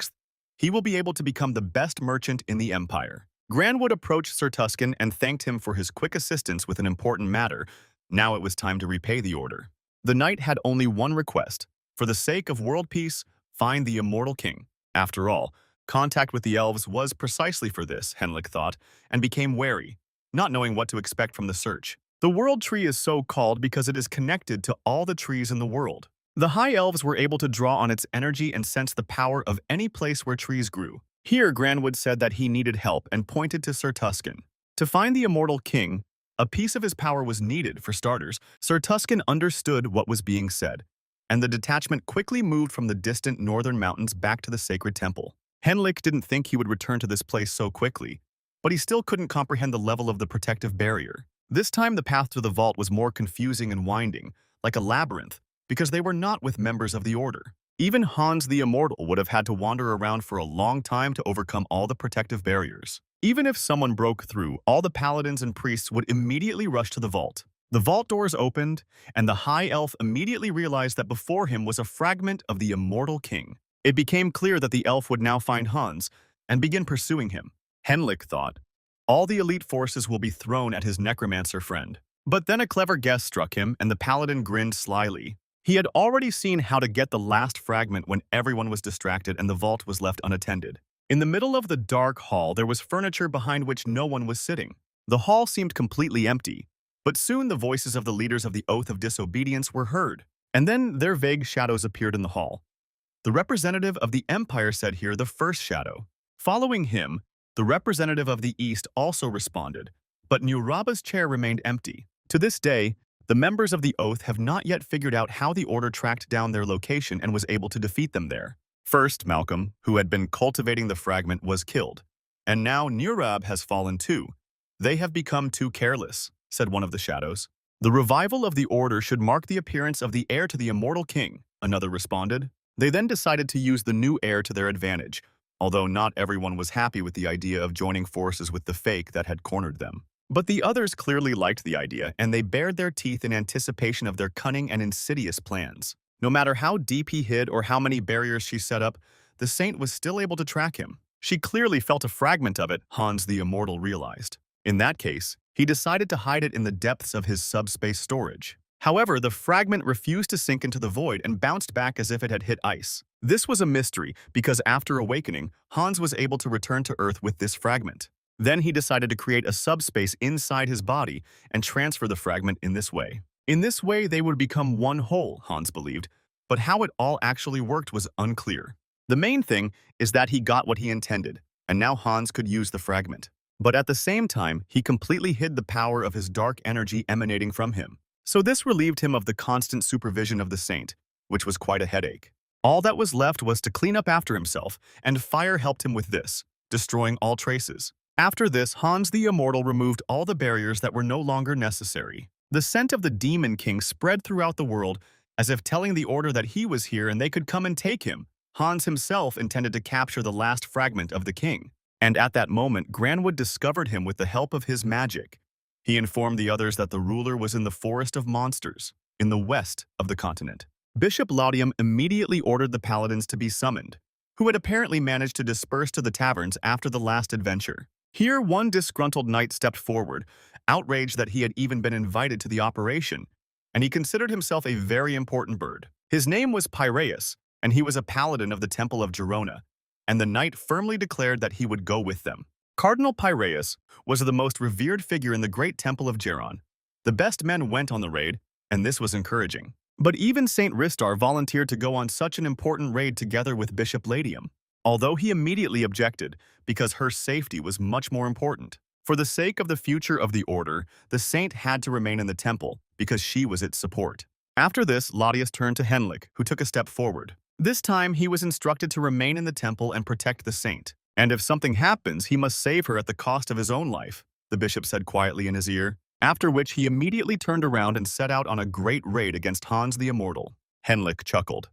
S1: he will be able to become the best merchant in the empire. Granwood approached Sir Tuscan and thanked him for his quick assistance with an important matter. Now it was time to repay the order. The knight had only one request. For the sake of world peace, find the immortal king. After all, contact with the elves was precisely for this, Henlik thought, and became wary, not knowing what to expect from the search. The world tree is so called because it is connected to all the trees in the world. The high elves were able to draw on its energy and sense the power of any place where trees grew. Here, Granwood said that he needed help and pointed to Sir Tuscan. To find the immortal king, a piece of his power was needed. For starters, Sir Tuscan understood what was being said, and the detachment quickly moved from the distant northern mountains back to the sacred temple. Henlik didn't think he would return to this place so quickly, but he still couldn't comprehend the level of the protective barrier. This time the path to the vault was more confusing and winding, like a labyrinth, because they were not with members of the order. Even Hans the Immortal would have had to wander around for a long time to overcome all the protective barriers. Even if someone broke through, all the paladins and priests would immediately rush to the vault. The vault doors opened, and the high elf immediately realized that before him was a fragment of the immortal king. It became clear that the elf would now find Hans and begin pursuing him. Henlik thought, all the elite forces will be thrown at his necromancer friend. But then a clever guess struck him, and the paladin grinned slyly. He had already seen how to get the last fragment when everyone was distracted and the vault was left unattended. In the middle of the dark hall, there was furniture behind which no one was sitting. The hall seemed completely empty, but soon the voices of the leaders of the Oath of Disobedience were heard, and then their vague shadows appeared in the hall. The representative of the Empire said here the first shadow. Following him, the representative of the East also responded, but Nuraba's chair remained empty. To this day, the members of the Oath have not yet figured out how the Order tracked down their location and was able to defeat them there. First, Malcolm, who had been cultivating the fragment, was killed, and now Nurab has fallen too. They have become too careless, said one of the shadows. The revival of the Order should mark the appearance of the heir to the immortal king, another responded. They then decided to use the new heir to their advantage, although not everyone was happy with the idea of joining forces with the fake that had cornered them. But the others clearly liked the idea, and they bared their teeth in anticipation of their cunning and insidious plans. No matter how deep he hid or how many barriers she set up, the saint was still able to track him. She clearly felt a fragment of it, Hans the Immortal realized. In that case, he decided to hide it in the depths of his subspace storage. However, the fragment refused to sink into the void and bounced back as if it had hit ice. This was a mystery because after awakening, Hans was able to return to Earth with this fragment. Then he decided to create a subspace inside his body and transfer the fragment in this way. In this way, they would become one whole, Hans believed, but how it all actually worked was unclear. The main thing is that he got what he intended, and now Hans could use the fragment. But at the same time, he completely hid the power of his dark energy emanating from him. So this relieved him of the constant supervision of the saint, which was quite a headache. All that was left was to clean up after himself, and fire helped him with this, destroying all traces. After this, Hans the Immortal removed all the barriers that were no longer necessary. The scent of the Demon King spread throughout the world, as if telling the Order that he was here and they could come and take him. Hans himself intended to capture the last fragment of the king. And at that moment, Granwood discovered him with the help of his magic. He informed the others that the ruler was in the Forest of Monsters, in the west of the continent. Bishop Laudium immediately ordered the paladins to be summoned, who had apparently managed to disperse to the taverns after the last adventure. Here, one disgruntled knight stepped forward, outraged that he had even been invited to the operation, and he considered himself a very important bird. His name was Piraeus, and he was a paladin of the Temple of Gerona, and the knight firmly declared that he would go with them. Cardinal Piraeus was the most revered figure in the great Temple of Geron. The best men went on the raid, and this was encouraging. But even Saint Ristar volunteered to go on such an important raid together with Bishop Ladium, although he immediately objected because her safety was much more important. For the sake of the future of the Order, the saint had to remain in the temple because she was its support. After this, Laudius turned to Henlik, who took a step forward. This time, he was instructed to remain in the temple and protect the saint. And if something happens, he must save her at the cost of his own life, the bishop said quietly in his ear, after which he immediately turned around and set out on a great raid against Hans the Immortal. Henlik chuckled.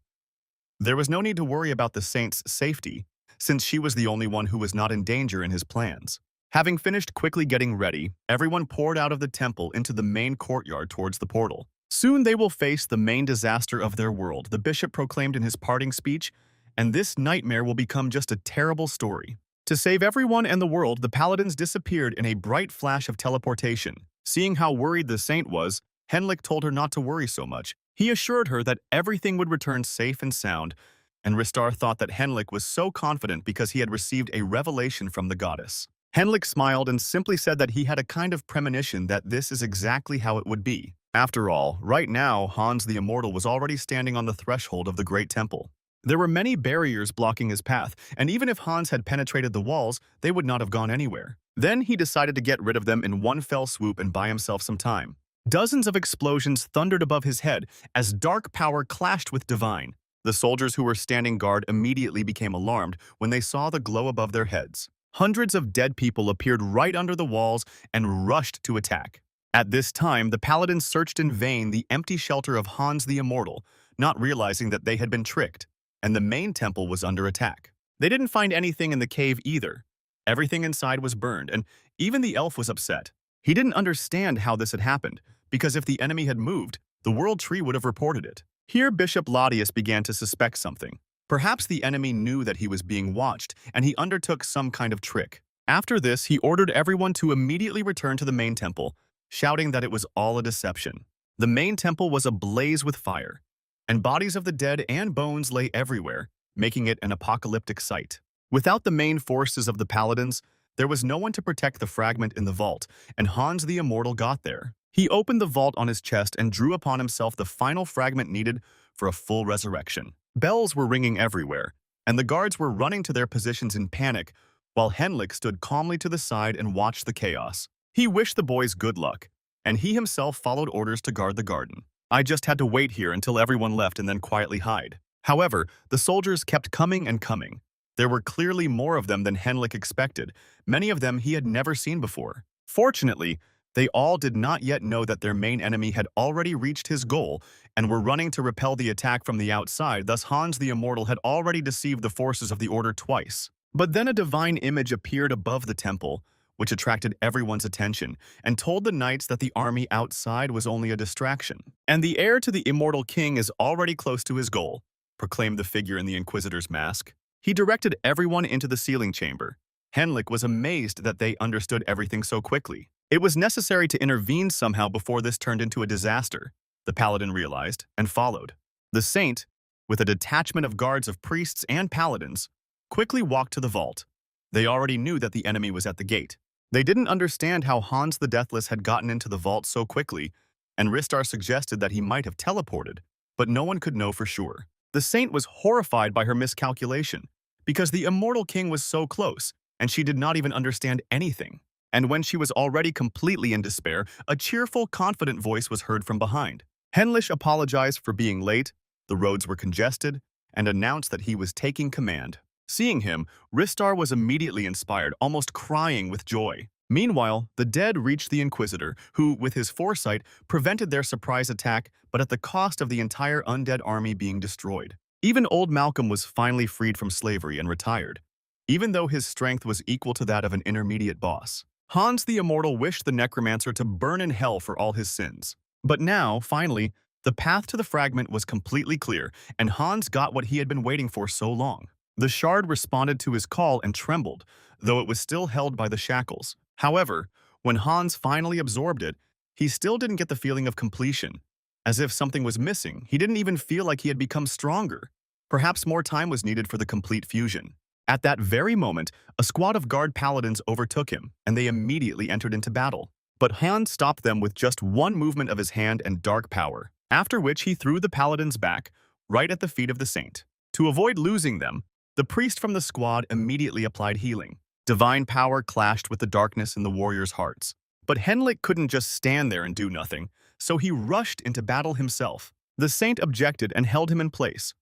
S1: There was no need to worry about the saint's safety, since she was the only one who was not in danger in his plans. Having finished quickly getting ready, everyone poured out of the temple into the main courtyard towards the portal. Soon they will face the main disaster of their world, the bishop proclaimed in his parting speech, and this nightmare will become just a terrible story. To save everyone and the world, the paladins disappeared in a bright flash of teleportation. Seeing how worried the saint was, Henlik told her not to worry so much. He assured her that everything would return safe and sound, and Ristar thought that Henlik was so confident because he had received a revelation from the goddess. Henlik smiled and simply said that he had a kind of premonition that this is exactly how it would be. After all, right now, Hans the Immortal was already standing on the threshold of the Great Temple. There were many barriers blocking his path, and even if Hans had penetrated the walls, they would not have gone anywhere. Then he decided to get rid of them in one fell swoop and buy himself some time. Dozens of explosions thundered above his head as dark power clashed with divine. The soldiers who were standing guard immediately became alarmed when they saw the glow above their heads. Hundreds of dead people appeared right under the walls and rushed to attack. At this time, the paladins searched in vain the empty shelter of Hans the Immortal, not realizing that they had been tricked, and the main temple was under attack. They didn't find anything in the cave either. Everything inside was burned, and even the elf was upset. He didn't understand how this had happened, because if the enemy had moved, the world tree would have reported it. Here Bishop Laudius began to suspect something. Perhaps the enemy knew that he was being watched, and he undertook some kind of trick. After this, he ordered everyone to immediately return to the main temple, shouting that it was all a deception. The main temple was ablaze with fire. and bodies of the dead and bones lay everywhere, making it an apocalyptic sight. Without the main forces of the paladins, there was no one to protect the fragment in the vault, and Hans the Immortal got there. He opened the vault on his chest and drew upon himself the final fragment needed for a full resurrection. Bells were ringing everywhere, and the guards were running to their positions in panic, while Henlik stood calmly to the side and watched the chaos. He wished the boys good luck, and he himself followed orders to guard the garden. I just had to wait here until everyone left and then quietly hide. However, the soldiers kept coming and coming. There were clearly more of them than Henlik expected, many of them he had never seen before. Fortunately, they all did not yet know that their main enemy had already reached his goal and were running to repel the attack from the outside, thus Hans the Immortal had already deceived the forces of the Order twice. But then a divine image appeared above the temple, which attracted everyone's attention, and told the knights that the army outside was only a distraction. And the heir to the immortal king is already close to his goal, proclaimed the figure in the Inquisitor's mask. He directed everyone into the sealing chamber. Henlik was amazed that they understood everything so quickly. It was necessary to intervene somehow before this turned into a disaster, the paladin realized, and followed. The saint, with a detachment of guards of priests and paladins, quickly walked to the vault. They already knew that the enemy was at the gate. They didn't understand how Hans the Deathless had gotten into the vault so quickly, and Ristar suggested that he might have teleported, but no one could know for sure. The saint was horrified by her miscalculation, because the immortal king was so close, and she did not even understand anything. And when she was already completely in despair, a cheerful, confident voice was heard from behind. Henlich apologized for being late, the roads were congested, and announced that he was taking command. Seeing him, Ristar was immediately inspired, almost crying with joy. Meanwhile, the dead reached the Inquisitor, who, with his foresight, prevented their surprise attack, but at the cost of the entire undead army being destroyed. Even old Malcolm was finally freed from slavery and retired, even though his strength was equal to that of an intermediate boss. Hans the Immortal wished the necromancer to burn in hell for all his sins. But now, finally, the path to the fragment was completely clear, and Hans got what he had been waiting for so long. The shard responded to his call and trembled, though it was still held by the shackles. However, when Hans finally absorbed it, he still didn't get the feeling of completion. As if something was missing, he didn't even feel like he had become stronger. Perhaps more time was needed for the complete fusion. At that very moment, a squad of guard paladins overtook him, and they immediately entered into battle. But Hans stopped them with just one movement of his hand and dark power, after which he threw the paladins back, right at the feet of the saint. To avoid losing them, the priest from the squad immediately applied healing. Divine power clashed with the darkness in the warriors' hearts. But Henlik couldn't just stand there and do nothing, so he rushed into battle himself. The saint objected and held him in place.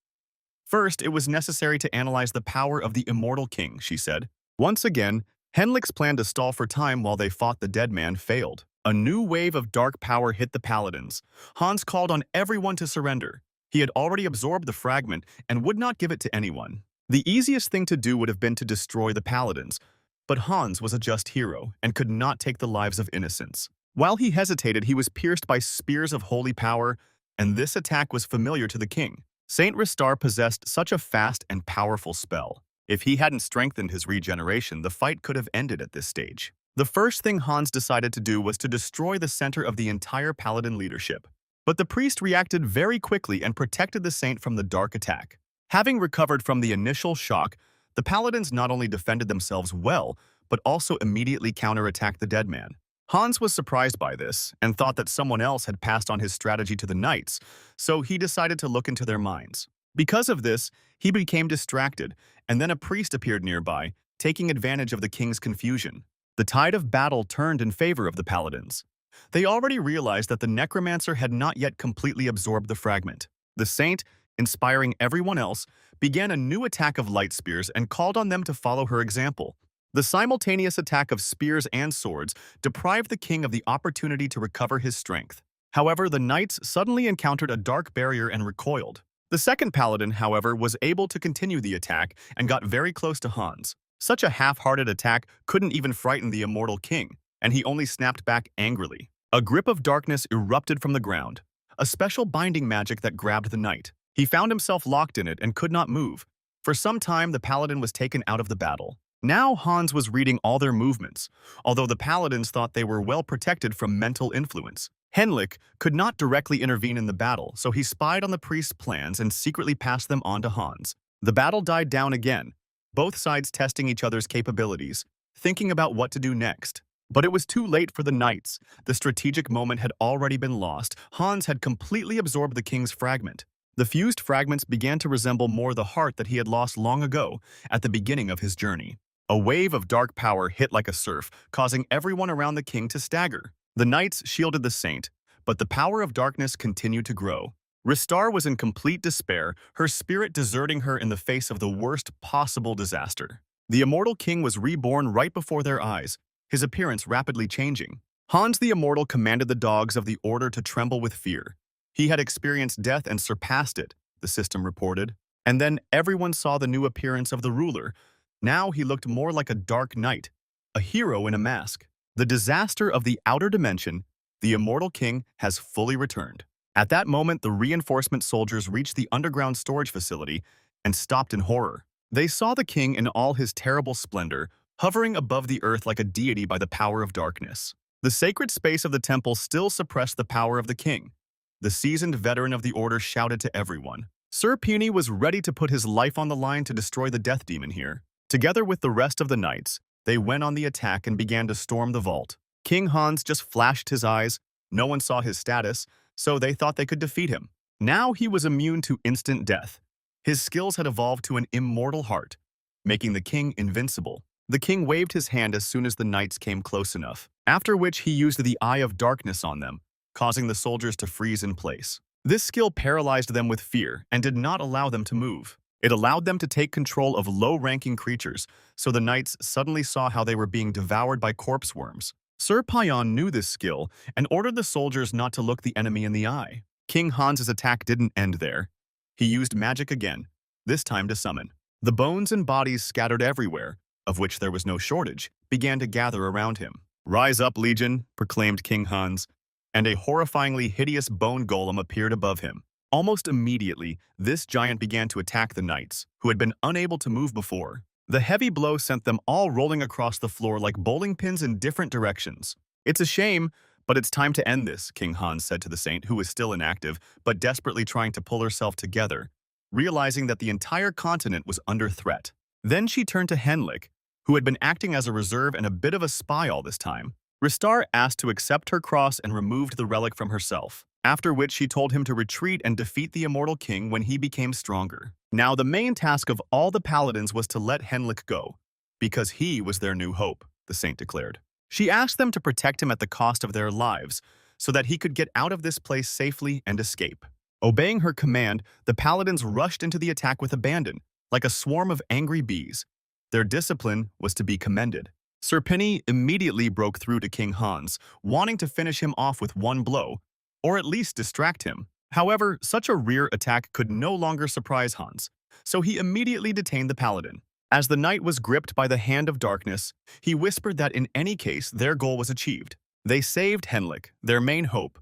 S1: First, it was necessary to analyze the power of the immortal king, she said. Once again, Henlik's plan to stall for time while they fought the dead man failed. A new wave of dark power hit the paladins. Hans called on everyone to surrender. He had already absorbed the fragment and would not give it to anyone. The easiest thing to do would have been to destroy the paladins, but Hans was a just hero and could not take the lives of innocents. While he hesitated, he was pierced by spears of holy power, and this attack was familiar to the king. Saint Ristar possessed such a fast and powerful spell. If he hadn't strengthened his regeneration, the fight could have ended at this stage. The first thing Hans decided to do was to destroy the center of the entire paladin leadership. But the priest reacted very quickly and protected the saint from the dark attack. Having recovered from the initial shock, the paladins not only defended themselves well, but also immediately counterattacked the dead man. Hans was surprised by this and thought that someone else had passed on his strategy to the knights, so he decided to look into their minds. Because of this, he became distracted, and then a priest appeared nearby, taking advantage of the king's confusion. The tide of battle turned in favor of the paladins. They already realized that the necromancer had not yet completely absorbed the fragment. The saint, inspiring everyone else, began a new attack of light spears and called on them to follow her example. The simultaneous attack of spears and swords deprived the king of the opportunity to recover his strength. However, the knights suddenly encountered a dark barrier and recoiled. The second paladin, however, was able to continue the attack and got very close to Hans. Such a half-hearted attack couldn't even frighten the immortal king, and he only snapped back angrily. A grip of darkness erupted from the ground, a special binding magic that grabbed the knight. He found himself locked in it and could not move. For some time, the paladin was taken out of the battle. Now Hans was reading all their movements, although the paladins thought they were well protected from mental influence. Henlik could not directly intervene in the battle, so he spied on the priest's plans and secretly passed them on to Hans. The battle died down again, both sides testing each other's capabilities, thinking about what to do next. But it was too late for the knights. The strategic moment had already been lost. Hans had completely absorbed the king's fragment. The fused fragments began to resemble more the heart that he had lost long ago, at the beginning of his journey. A wave of dark power hit like a surf, causing everyone around the king to stagger. The knights shielded the saint, but the power of darkness continued to grow. Ristar was in complete despair, her spirit deserting her in the face of the worst possible disaster. The immortal king was reborn right before their eyes, his appearance rapidly changing. Hans the Immortal commanded the dogs of the order to tremble with fear. He had experienced death and surpassed it, the system reported. And then everyone saw the new appearance of the ruler. Now he looked more like a dark knight, a hero in a mask. The disaster of the outer dimension, the immortal king, has fully returned. At that moment, the reinforcement soldiers reached the underground storage facility and stopped in horror. They saw the king in all his terrible splendor, hovering above the earth like a deity by the power of darkness. The sacred space of the temple still suppressed the power of the king. The seasoned veteran of the order shouted to everyone. Sir Puny was ready to put his life on the line to destroy the death demon here. Together with the rest of the knights, they went on the attack and began to storm the vault. King Hans just flashed his eyes. No one saw his status, so they thought they could defeat him. Now he was immune to instant death. His skills had evolved to an immortal heart, making the king invincible. The king waved his hand as soon as the knights came close enough, after which he used the Eye of Darkness on them, causing the soldiers to freeze in place. This skill paralyzed them with fear and did not allow them to move. It allowed them to take control of low-ranking creatures, so the knights suddenly saw how they were being devoured by corpse worms. Sir Pigeon knew this skill and ordered the soldiers not to look the enemy in the eye. King Hans's attack didn't end there. He used magic again, this time to summon. The bones and bodies scattered everywhere, of which there was no shortage, began to gather around him. "Rise up, Legion," proclaimed King Hans, and a horrifyingly hideous bone golem appeared above him. Almost immediately, this giant began to attack the knights, who had been unable to move before. The heavy blow sent them all rolling across the floor like bowling pins in different directions. "It's a shame, but it's time to end this," King Hans said to the saint, who was still inactive, but desperately trying to pull herself together, realizing that the entire continent was under threat. Then she turned to Henlik, who had been acting as a reserve and a bit of a spy all this time. Ristar asked to accept her cross and removed the relic from herself, after which she told him to retreat and defeat the immortal king when he became stronger. Now the main task of all the paladins was to let Henlik go, because he was their new hope, the saint declared. She asked them to protect him at the cost of their lives, so that he could get out of this place safely and escape. Obeying her command, the paladins rushed into the attack with abandon, like a swarm of angry bees. Their discipline was to be commended. Sir Penny immediately broke through to King Hans, wanting to finish him off with one blow, or at least distract him. However, such a rear attack could no longer surprise Hans, so he immediately detained the paladin. As the knight was gripped by the hand of darkness, he whispered that in any case their goal was achieved. They saved Henlik, their main hope,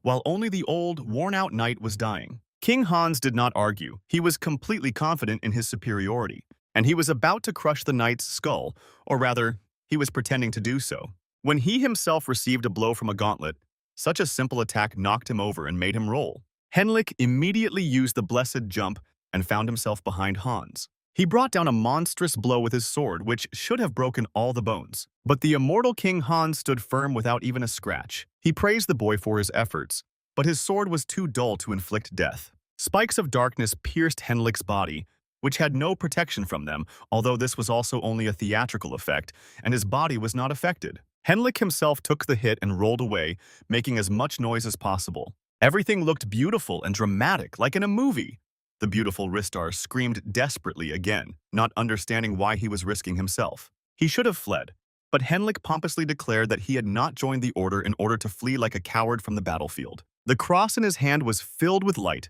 S1: while only the old, worn-out knight was dying. King Hans did not argue. He was completely confident in his superiority, and he was about to crush the knight's skull, or rather, he was pretending to do so. When he himself received a blow from a gauntlet, such a simple attack knocked him over and made him roll. Henlik immediately used the blessed jump and found himself behind Hans. He brought down a monstrous blow with his sword, which should have broken all the bones. But the immortal King Hans stood firm without even a scratch. He praised the boy for his efforts, but his sword was too dull to inflict death. Spikes of darkness pierced Henlik's body, which had no protection from them, although this was also only a theatrical effect, and his body was not affected. Henlik himself took the hit and rolled away, making as much noise as possible. Everything looked beautiful and dramatic, like in a movie. The beautiful Ristar screamed desperately again, not understanding why he was risking himself. He should have fled, but Henlik pompously declared that he had not joined the order in order to flee like a coward from the battlefield. The cross in his hand was filled with light.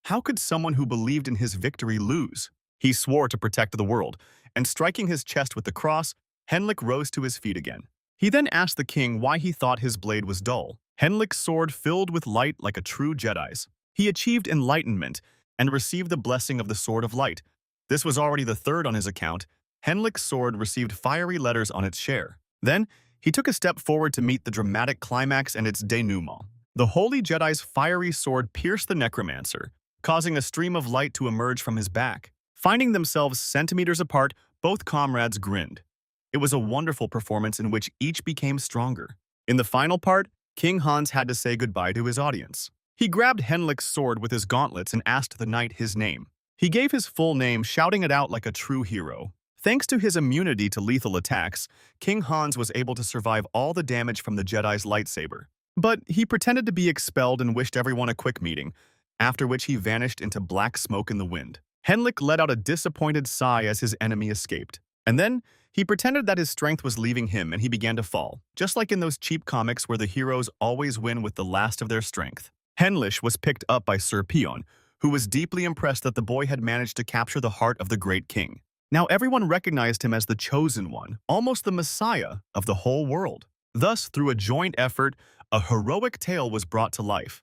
S1: How could someone who believed in his victory lose? He swore to protect the world, and striking his chest with the cross, Henlik rose to his feet again. He then asked the king why he thought his blade was dull. Henlik's sword filled with light like a true Jedi's. He achieved enlightenment and received the blessing of the Sword of Light. This was already the third on his account. Henlik's sword received fiery letters on its share. Then, He took a step forward to meet the dramatic climax and its denouement. The Holy Jedi's fiery sword pierced the necromancer, causing a stream of light to emerge from his back. Finding themselves centimeters apart, both comrades grinned. It was a wonderful performance in which each became stronger. In the final part, King Hans had to say goodbye to his audience. He grabbed Henlich's sword with his gauntlets and asked the knight his name. He gave his full name, shouting it out like a true hero. Thanks to his immunity to lethal attacks, King Hans was able to survive all the damage from the Jedi's lightsaber. But he pretended to be expelled and wished everyone a quick meeting, after which he vanished into black smoke in the wind. Henlich let out a disappointed sigh as his enemy escaped. And then, he pretended that his strength was leaving him and he began to fall, just like in those cheap comics where the heroes always win with the last of their strength. Henlich was picked up by Sir Pigeon, who was deeply impressed that the boy had managed to capture the heart of the great king. Now everyone recognized him as the chosen one, almost the messiah of the whole world. Thus, through a joint effort, a heroic tale was brought to life.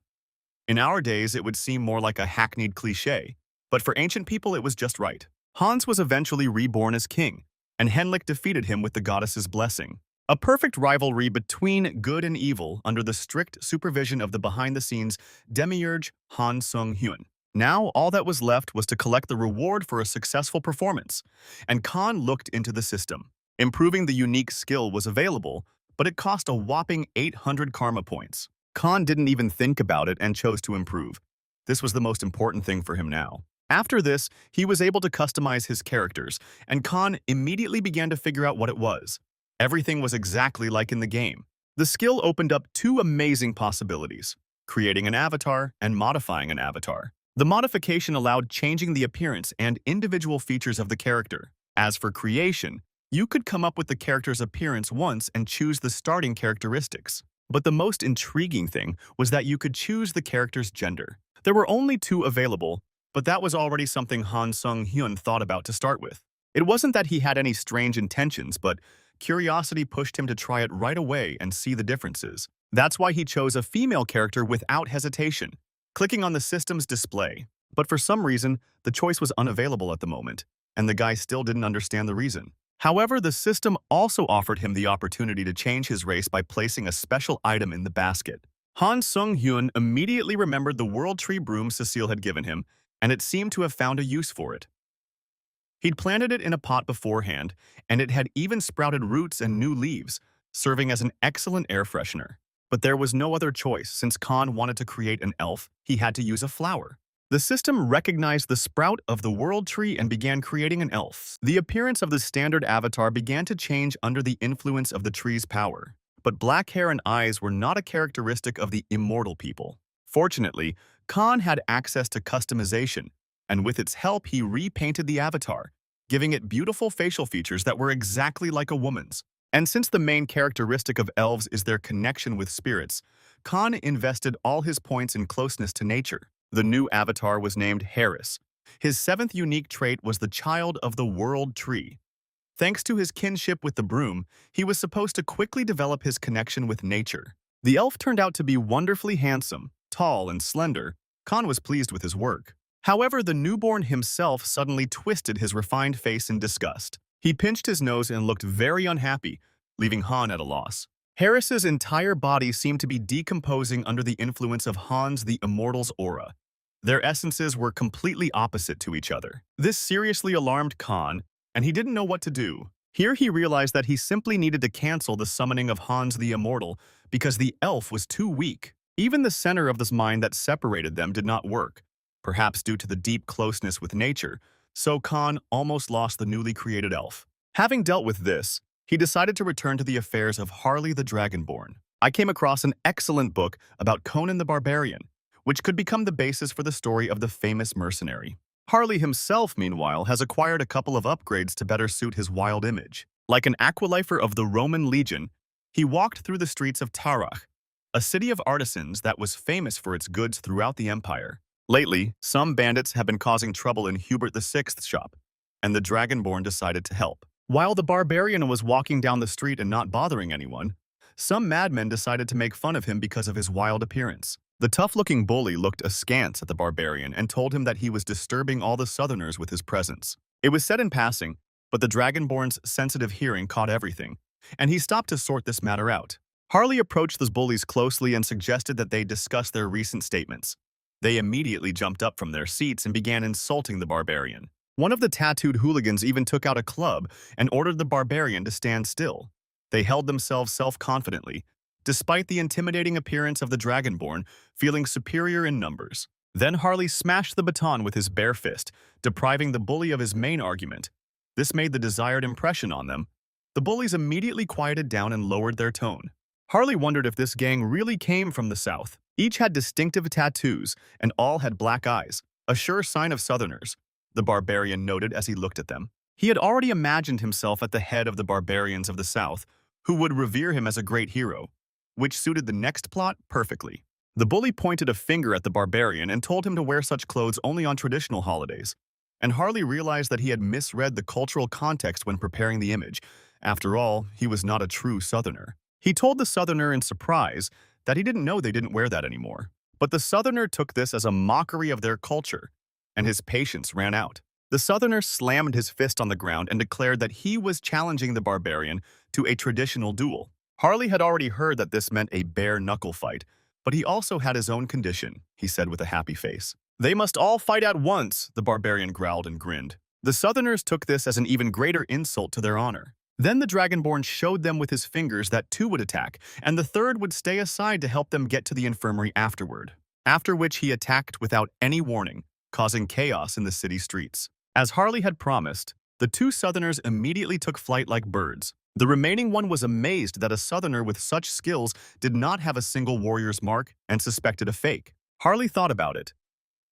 S1: In our days, it would seem more like a hackneyed cliché, but for ancient people it was just right. Hans was eventually reborn as king, and Henlich defeated him with the goddess's blessing. A perfect rivalry between good and evil under the strict supervision of the behind-the-scenes demiurge Han Sung-hyun. Now, all that was left was to collect the reward for a successful performance, and Khan looked into the system. Improving the unique skill was available, but it cost a whopping 800 karma points. Khan didn't even think about it and chose to improve. This was the most important thing for him now. After this, he was able to customize his characters, and Khan immediately began to figure out what it was. Everything was exactly like in the game. The skill opened up two amazing possibilities: creating an avatar and modifying an avatar. The modification allowed changing the appearance and individual features of the character. As for creation, you could come up with the character's appearance once and choose the starting characteristics. But the most intriguing thing was that you could choose the character's gender. There were only two available, but that was already something Han Sung-hyun thought about to start with. It wasn't that he had any strange intentions, but curiosity pushed him to try it right away and see the differences. That's why he chose a female character without hesitation, clicking on the system's display. But for some reason, the choice was unavailable at the moment, and the guy still didn't understand the reason. However, the system also offered him the opportunity to change his race by placing a special item in the basket. Han Sung-hyun immediately remembered the World Tree broom Cecile had given him, and it seemed to have found a use for it. He'd planted it in a pot beforehand, and it had even sprouted roots and new leaves, serving as an excellent air freshener. But there was no other choice. Since Khan wanted to create an elf, he had to use a flower. The system recognized the sprout of the world tree and began creating an elf. The appearance of the standard avatar began to change under the influence of the tree's power. But black hair and eyes were not a characteristic of the immortal people. Fortunately, Khan had access to customization, and with its help he repainted the avatar, giving it beautiful facial features that were exactly like a woman's. And since the main characteristic of elves is their connection with spirits, Khan invested all his points in closeness to nature. The new avatar was named Harris. His seventh unique trait was the child of the world tree. Thanks to his kinship with the broom, he was supposed to quickly develop his connection with nature. The elf turned out to be wonderfully handsome, tall, and slender. Khan was pleased with his work. However, the newborn himself suddenly twisted his refined face in disgust. He pinched his nose and looked very unhappy, leaving Han at a loss. Harris's entire body seemed to be decomposing under the influence of Han's the Immortal's aura. Their essences were completely opposite to each other. This seriously alarmed Khan, and he didn't know what to do. Here he realized that he simply needed to cancel the summoning of Hans the Immortal because the elf was too weak. Even the center of this mind that separated them did not work, perhaps due to the deep closeness with nature, so Khan almost lost the newly created elf. Having dealt with this, he decided to return to the affairs of Harley the Dragonborn. I came across an excellent book about Conan the Barbarian, which could become the basis for the story of the famous mercenary. Harley himself, meanwhile, has acquired a couple of upgrades to better suit his wild image. Like an aqualifer of the Roman legion, he walked through the streets of Tarach, a city of artisans that was famous for its goods throughout the empire. Lately, some bandits have been causing trouble in Hubert VI's shop, and the Dragonborn decided to help. While the barbarian was walking down the street and not bothering anyone, some madmen decided to make fun of him because of his wild appearance. The tough-looking bully looked askance at the barbarian and told him that he was disturbing all the southerners with his presence. It was said in passing, but the Dragonborn's sensitive hearing caught everything. and he stopped to sort this matter out. Harley approached the bullies closely and suggested that they discuss their recent statements. They immediately jumped up from their seats and began insulting the barbarian. One of the tattooed hooligans even took out a club and ordered the barbarian to stand still. They held themselves self-confidently, despite the intimidating appearance of the Dragonborn, feeling superior in numbers. Then Harley smashed the baton with his bare fist, depriving the bully of his main argument. This made the desired impression on them. The bullies immediately quieted down and lowered their tone. Harley wondered if this gang really came from the south. Each had distinctive tattoos, and all had black eyes, a sure sign of Southerners, the barbarian noted as he looked at them. He had already imagined himself at the head of the barbarians of the south, who would revere him as a great hero, which suited the next plot perfectly. The bully pointed a finger at the barbarian and told him to wear such clothes only on traditional holidays. And Harley realized that he had misread the cultural context when preparing the image. After all, he was not a true Southerner. He told the Southerner in surprise that he didn't know they didn't wear that anymore. But the Southerner took this as a mockery of their culture, and his patience ran out. The Southerner slammed his fist on the ground and declared that he was challenging the barbarian to a traditional duel. Harley had already heard that this meant a bare-knuckle fight, but he also had his own condition, he said with a happy face. They must all fight at once, the barbarian growled and grinned. The Southerners took this as an even greater insult to their honor. Then the Dragonborn showed them with his fingers that two would attack, and the third would stay aside to help them get to the infirmary afterward. After which he attacked without any warning, causing chaos in the city streets. As Harley had promised, the two Southerners immediately took flight like birds. The remaining one was amazed that a Southerner with such skills did not have a single warrior's mark and suspected a fake. Harley thought about it.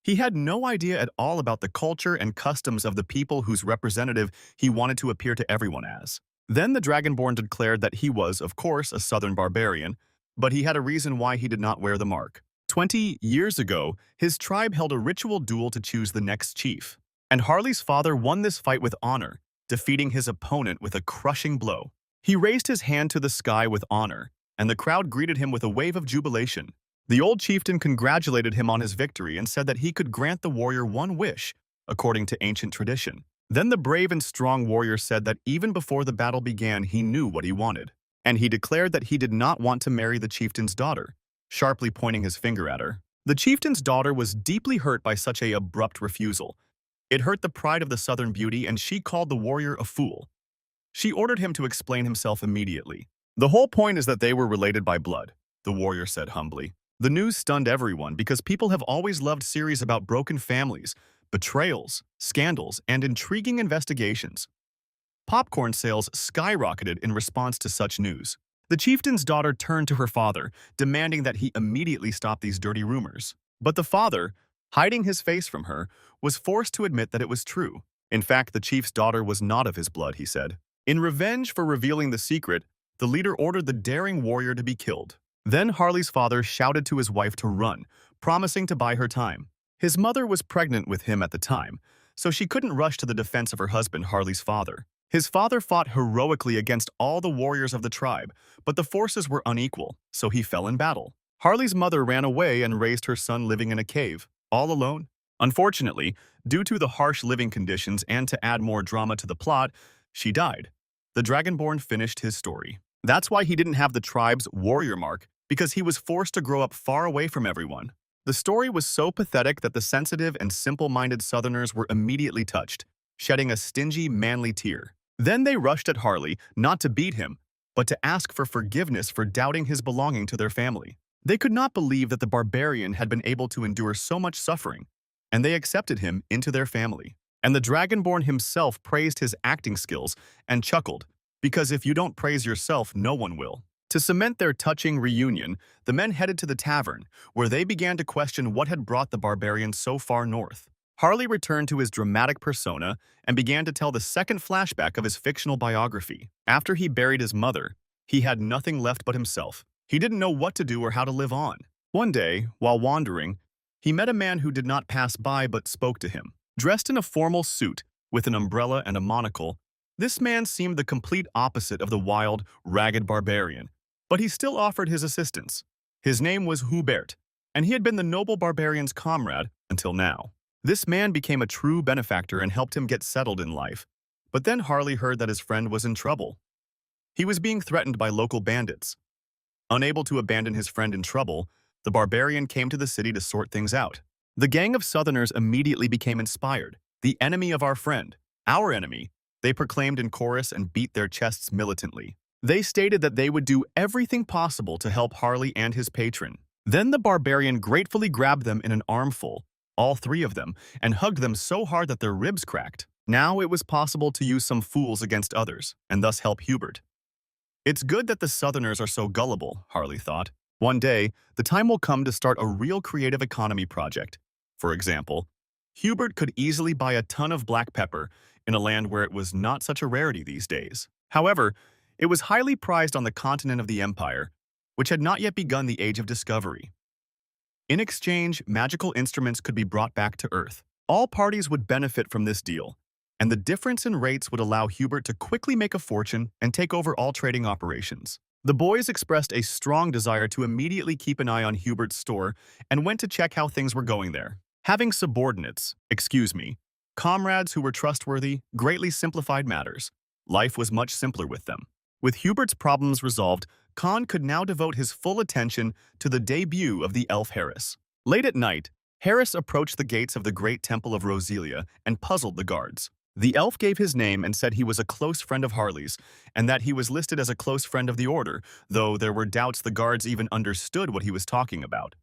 S1: He had no idea at all about the culture and customs of the people whose representative he wanted to appear to everyone as. Then the Dragonborn declared that he was, of course, a southern barbarian, but he had a reason why he did not wear the mark. 20 years ago, his tribe held a ritual duel to choose the next chief, and Harley's father won this fight with honor, defeating his opponent with a crushing blow. He raised his hand to the sky with honor, and the crowd greeted him with a wave of jubilation. The old chieftain congratulated him on his victory and said that he could grant the warrior one wish, according to ancient tradition. Then the brave and strong warrior said that even before the battle began, he knew what he wanted, and he declared that he did not want to marry the chieftain's daughter, sharply pointing his finger at her. The chieftain's daughter was deeply hurt by such an abrupt refusal. It hurt the pride of the southern beauty, and she called the warrior a fool. She ordered him to explain himself immediately. The whole point is that they were related by blood, the warrior said humbly. The news stunned everyone because people have always loved series about broken families, betrayals, scandals, and intriguing investigations. Popcorn sales skyrocketed in response to such news. The chieftain's daughter turned to her father, demanding that he immediately stop these dirty rumors. But the father, hiding his face from her, was forced to admit that it was true. In fact, the chief's daughter was not of his blood, he said. In revenge for revealing the secret, the leader ordered the daring warrior to be killed. Then Harley's father shouted to his wife to run, promising to buy her time. His mother was pregnant with him at the time, so she couldn't rush to the defense of her husband, Harley's father. His father fought heroically against all the warriors of the tribe, but the forces were unequal, so he fell in battle. Harley's mother ran away and raised her son living in a cave, all alone. Unfortunately, due to the harsh living conditions and to add more drama to the plot, she died. The Dragonborn finished his story. That's why he didn't have the tribe's warrior mark, because he was forced to grow up far away from everyone. The story was so pathetic that the sensitive and simple-minded Southerners were immediately touched, shedding a stingy, manly tear. Then they rushed at Harley, not to beat him, but to ask for forgiveness for doubting his belonging to their family. They could not believe that the barbarian had been able to endure so much suffering, and they accepted him into their family. And the Dragonborn himself praised his acting skills and chuckled, because if you don't praise yourself, no one will. To cement their touching reunion, the men headed to the tavern, where they began to question what had brought the barbarian so far north. Harley returned to his dramatic persona and began to tell the second flashback of his fictional biography. After he buried his mother, he had nothing left but himself. He didn't know what to do or how to live on. One day, while wandering, he met a man who did not pass by but spoke to him. Dressed in a formal suit, with an umbrella and a monocle, this man seemed the complete opposite of the wild, ragged barbarian. But he still offered his assistance. His name was Hubert, and he had been the noble barbarian's comrade until now. This man became a true benefactor and helped him get settled in life. But then Harley heard that his friend was in trouble. He was being threatened by local bandits. Unable to abandon his friend in trouble, the barbarian came to the city to sort things out. The gang of Southerners immediately became inspired. The enemy of our friend, our enemy, they proclaimed in chorus and beat their chests militantly. They stated that they would do everything possible to help Harley and his patron. Then the barbarian gratefully grabbed them in an armful, all three of them, and hugged them so hard that their ribs cracked. Now it was possible to use some fools against others, and thus help Hubert. It's good that the Southerners are so gullible, Harley thought. One day, the time will come to start a real creative economy project. For example, Hubert could easily buy a ton of black pepper in a land where it was not such a rarity these days. However, it was highly prized on the continent of the Empire, which had not yet begun the Age of Discovery. In exchange, magical instruments could be brought back to Earth. All parties would benefit from this deal, and the difference in rates would allow Hubert to quickly make a fortune and take over all trading operations. The boys expressed a strong desire to immediately keep an eye on Hubert's store and went to check how things were going there. Having subordinates, comrades who were trustworthy, greatly simplified matters. Life was much simpler with them. With Hubert's problems resolved, Khan could now devote his full attention to the debut of the elf Harris. Late at night, Harris approached the gates of the great temple of Roselia and puzzled the guards. The elf gave his name and said he was a close friend of Harley's, and that he was listed as a close friend of the Order, though there were doubts the guards even understood what he was talking about.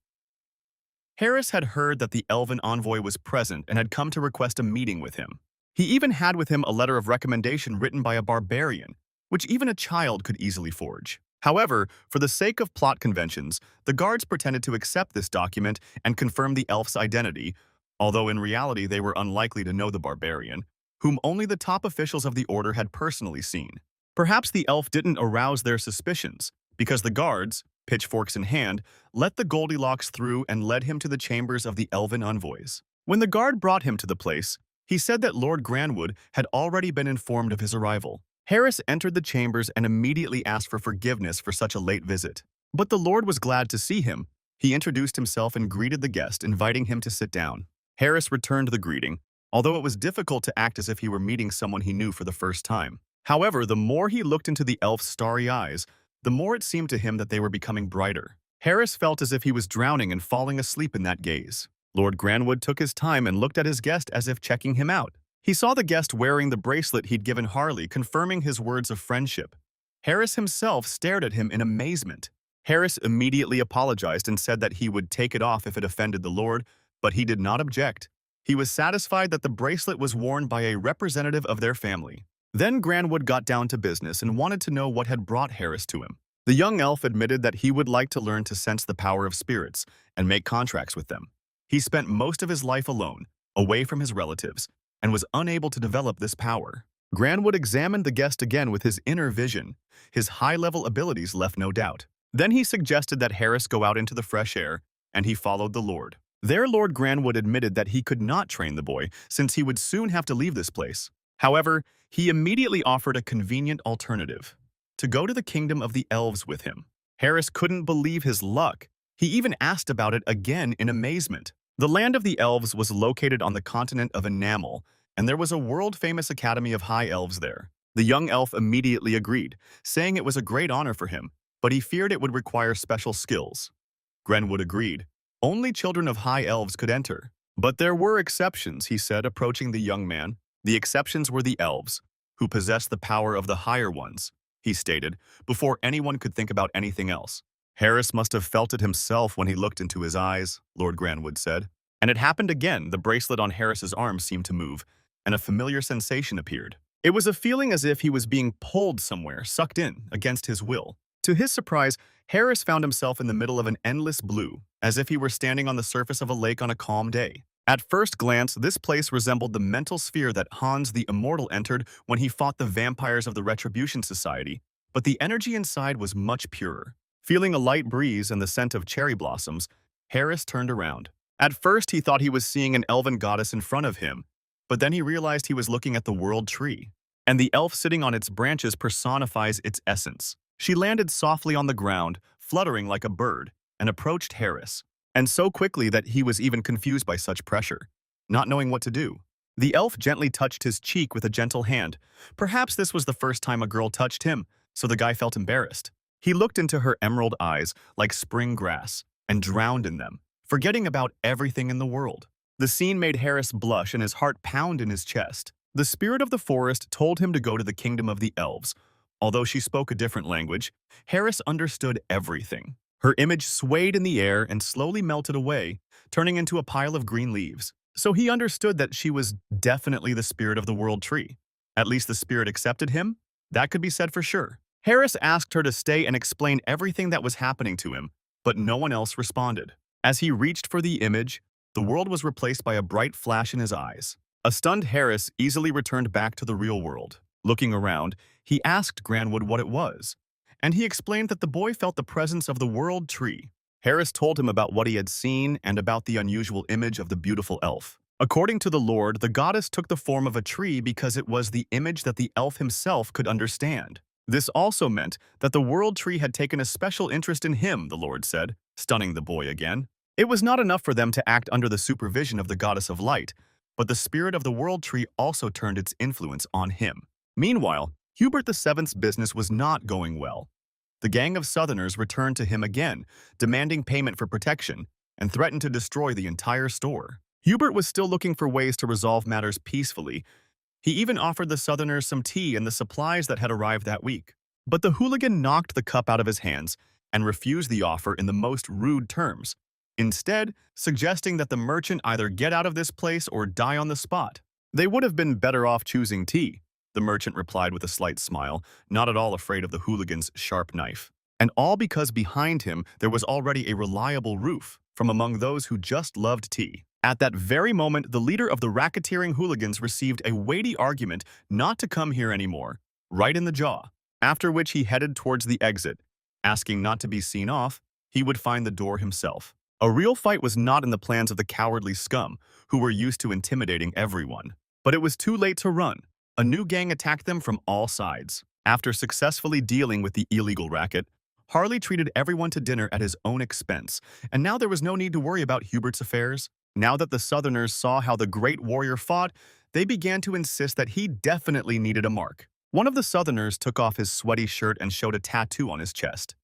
S1: Harris had heard that the elven envoy was present and had come to request a meeting with him. He even had with him a letter of recommendation written by a barbarian, which even a child could easily forge. However, for the sake of plot conventions, the guards pretended to accept this document and confirm the elf's identity, although in reality they were unlikely to know the barbarian, whom only the top officials of the Order had personally seen. Perhaps the elf didn't arouse their suspicions, because the guards, pitchforks in hand, let the Goldilocks through and led him to the chambers of the elven envoys. When the guard brought him to the place, he said that Lord Granwood had already been informed of his arrival. Harris entered the chambers and immediately asked for forgiveness for such a late visit. But the Lord was glad to see him. He introduced himself and greeted the guest, inviting him to sit down. Harris returned the greeting, although it was difficult to act as if he were meeting someone he knew for the first time. However, the more he looked into the elf's starry eyes, the more it seemed to him that they were becoming brighter. Harris felt as if he was drowning and falling asleep in that gaze. Lord Granwood took his time and looked at his guest as if checking him out. He saw the guest wearing the bracelet he'd given Harley, confirming his words of friendship. Harris himself stared at him in amazement. Harris immediately apologized and said that he would take it off if it offended the Lord, but he did not object. He was satisfied that the bracelet was worn by a representative of their family. Then Granwood got down to business and wanted to know what had brought Harris to him. The young elf admitted that he would like to learn to sense the power of spirits and make contracts with them. He spent most of his life alone, away from his relatives, and was unable to develop this power. Granwood examined the guest again with his inner vision. His high-level abilities left no doubt. Then he suggested that Harris go out into the fresh air, and he followed the Lord. There Lord Granwood admitted that he could not train the boy, since he would soon have to leave this place. However, he immediately offered a convenient alternative: to go to the kingdom of the elves with him. Harris couldn't believe his luck. He even asked about it again in amazement. The land of the elves was located on the continent of Enamel, and there was a world-famous academy of high elves there. The young elf immediately agreed, saying it was a great honor for him, but he feared it would require special skills. Granwood agreed. Only children of high elves could enter. But there were exceptions, he said, approaching the young man. The exceptions were the elves, who possessed the power of the higher ones, he stated, before anyone could think about anything else. Harris must have felt it himself when he looked into his eyes, Lord Granwood said. And it happened again. The bracelet on Harris's arm seemed to move, and a familiar sensation appeared. It was a feeling as if he was being pulled somewhere, sucked in, against his will. To his surprise, Harris found himself in the middle of an endless blue, as if he were standing on the surface of a lake on a calm day. At first glance, this place resembled the mental sphere that Hans the Immortal entered when he fought the vampires of the Retribution Society, but the energy inside was much purer. Feeling a light breeze and the scent of cherry blossoms, Harris turned around. At first, he thought he was seeing an elven goddess in front of him, but then he realized he was looking at the world tree, and the elf sitting on its branches personifies its essence. She landed softly on the ground, fluttering like a bird, and approached Harris, and so quickly that he was even confused by such pressure, not knowing what to do. The elf gently touched his cheek with a gentle hand. Perhaps this was the first time a girl touched him, so the guy felt embarrassed. He looked into her emerald eyes like spring grass and drowned in them, forgetting about everything in the world. The scene made Harris blush and his heart pound in his chest. The spirit of the forest told him to go to the kingdom of the elves. Although she spoke a different language, Harris understood everything. Her image swayed in the air and slowly melted away, turning into a pile of green leaves. So he understood that she was definitely the spirit of the world tree. At least the spirit accepted him. That could be said for sure. Harris asked her to stay and explain everything that was happening to him, but no one else responded. As he reached for the image, the world was replaced by a bright flash in his eyes. A stunned Harris easily returned back to the real world. Looking around, he asked Granwood what it was, and he explained that the boy felt the presence of the world tree. Harris told him about what he had seen and about the unusual image of the beautiful elf. According to the Lord, the goddess took the form of a tree because it was the image that the elf himself could understand. This also meant that the world tree had taken a special interest in him, the Lord said, stunning the boy again. It was not enough for them to act under the supervision of the goddess of light, but the spirit of the world tree also turned its influence on him. Meanwhile, Hubert VII's business was not going well. The gang of Southerners returned to him again, demanding payment for protection, and threatened to destroy the entire store. Hubert was still looking for ways to resolve matters peacefully. He even offered the Southerners some tea and the supplies that had arrived that week. But the hooligan knocked the cup out of his hands and refused the offer in the most rude terms, instead suggesting that the merchant either get out of this place or die on the spot. They would have been better off choosing tea, the merchant replied with a slight smile, not at all afraid of the hooligan's sharp knife. And all because behind him there was already a reliable roof from among those who just loved tea. At that very moment, the leader of the racketeering hooligans received a weighty argument not to come here anymore, right in the jaw, after which he headed towards the exit. Asking not to be seen off, he would find the door himself. A real fight was not in the plans of the cowardly scum, who were used to intimidating everyone. But it was too late to run. A new gang attacked them from all sides. After successfully dealing with the illegal racket, Harley treated everyone to dinner at his own expense, and now there was no need to worry about Hubert's affairs. Now that the Southerners saw how the great warrior fought, they began to insist that he definitely needed a mark. One of the Southerners took off his sweaty shirt and showed a tattoo on his chest.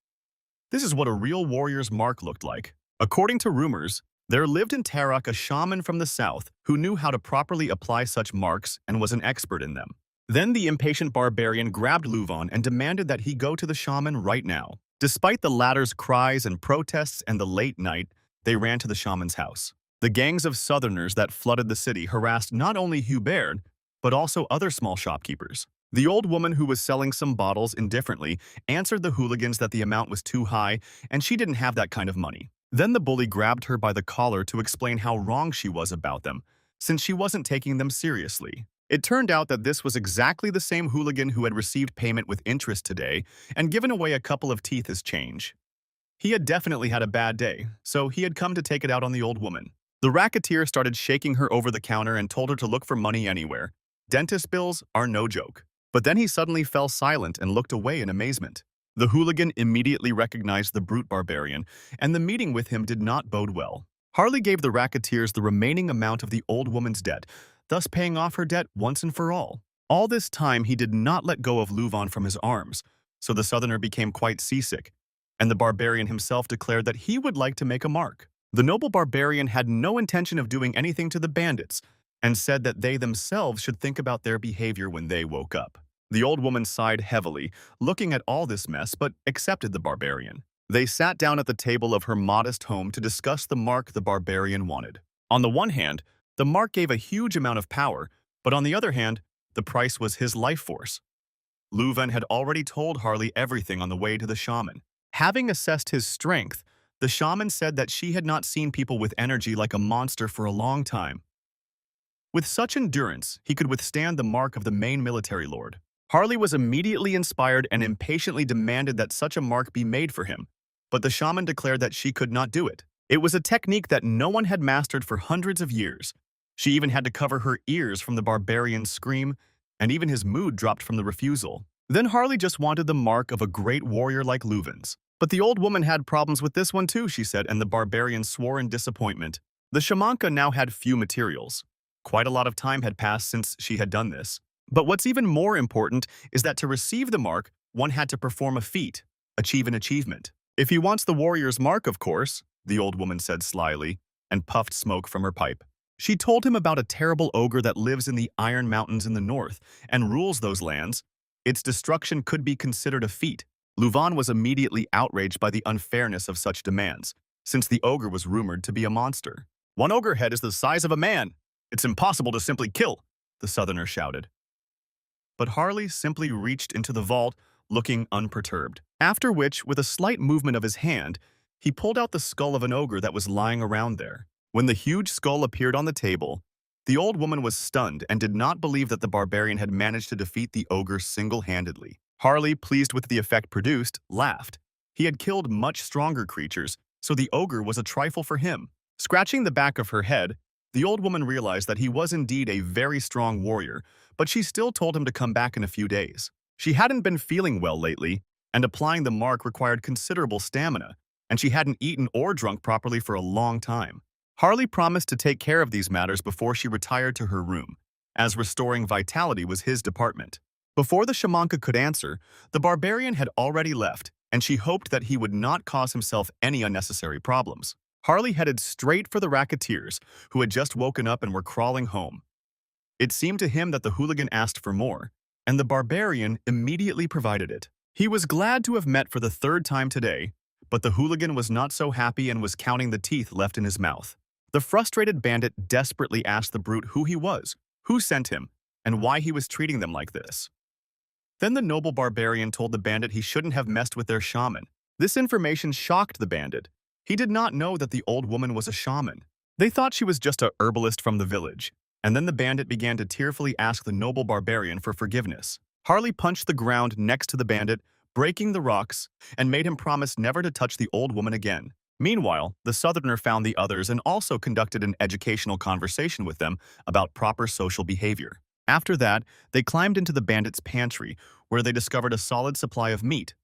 S1: This is what a real warrior's mark looked like. According to rumors, there lived in Tarak a shaman from the south who knew how to properly apply such marks and was an expert in them. Then the impatient barbarian grabbed Luvan and demanded that he go to the shaman right now. Despite the latter's cries and protests and the late night, they ran to the shaman's house. The gangs of Southerners that flooded the city harassed not only Hubert, but also other small shopkeepers. The old woman who was selling some bottles indifferently answered the hooligans that the amount was too high and she didn't have that kind of money. Then the bully grabbed her by the collar to explain how wrong she was about them, since she wasn't taking them seriously. It turned out that this was exactly the same hooligan who had received payment with interest today and given away a couple of teeth as change. He had definitely had a bad day, so he had come to take it out on the old woman. The racketeer started shaking her over the counter and told her to look for money anywhere. Dentist bills are no joke. But then he suddenly fell silent and looked away in amazement. The hooligan immediately recognized the brute barbarian, and the meeting with him did not bode well. Harley gave the racketeers the remaining amount of the old woman's debt, thus paying off her debt once and for all. All this time he did not let go of Luvan from his arms, so the Southerner became quite seasick, and the barbarian himself declared that he would like to make a mark. The noble barbarian had no intention of doing anything to the bandits, and said that they themselves should think about their behavior when they woke up. The old woman sighed heavily, looking at all this mess, but accepted the barbarian. They sat down at the table of her modest home to discuss the mark the barbarian wanted. On the one hand, the mark gave a huge amount of power, but on the other hand, the price was his life force. Luvan had already told Harley everything on the way to the shaman. Having assessed his strength, the shaman said that she had not seen people with energy like a monster for a long time. With such endurance, he could withstand the mark of the main military lord. Harley was immediately inspired and impatiently demanded that such a mark be made for him, but the shaman declared that she could not do it. It was a technique that no one had mastered for hundreds of years. She even had to cover her ears from the barbarian's scream, and even his mood dropped from the refusal. Then Harley just wanted the mark of a great warrior like Luvan's. But the old woman had problems with this one too, she said, and the barbarian swore in disappointment. The shamanka now had few materials. Quite a lot of time had passed since she had done this. But what's even more important is that to receive the mark, one had to perform a feat, achieve an achievement. If he wants the warrior's mark, of course, the old woman said slyly, and puffed smoke from her pipe. She told him about a terrible ogre that lives in the Iron Mountains in the north and rules those lands. Its destruction could be considered a feat. Luvan was immediately outraged by the unfairness of such demands, since the ogre was rumored to be a monster. "One ogre head is the size of a man. It's impossible to simply kill," the southerner shouted. But Harley simply reached into the vault, looking unperturbed. After which, with a slight movement of his hand, he pulled out the skull of an ogre that was lying around there. When the huge skull appeared on the table, the old woman was stunned and did not believe that the barbarian had managed to defeat the ogre single-handedly. Harley, pleased with the effect produced, laughed. He had killed much stronger creatures, so the ogre was a trifle for him. Scratching the back of her head, the old woman realized that he was indeed a very strong warrior, but she still told him to come back in a few days. She hadn't been feeling well lately, and applying the mark required considerable stamina, and she hadn't eaten or drunk properly for a long time. Harley promised to take care of these matters before she retired to her room, as restoring vitality was his department. Before the shamanka could answer, the barbarian had already left, and she hoped that he would not cause himself any unnecessary problems. Harley headed straight for the racketeers, who had just woken up and were crawling home. It seemed to him that the hooligan asked for more, and the barbarian immediately provided it. He was glad to have met for the third time today, but the hooligan was not so happy and was counting the teeth left in his mouth. The frustrated bandit desperately asked the brute who he was, who sent him, and why he was treating them like this. Then the noble barbarian told the bandit he shouldn't have messed with their shaman. This information shocked the bandit. He did not know that the old woman was a shaman. They thought she was just a herbalist from the village, and then the bandit began to tearfully ask the noble barbarian for forgiveness. Harley punched the ground next to the bandit, breaking the rocks, and made him promise never to touch the old woman again. Meanwhile, the southerner found the others and also conducted an educational conversation with them about proper social behavior. After that, they climbed into the bandit's pantry, where they discovered a solid supply of meat.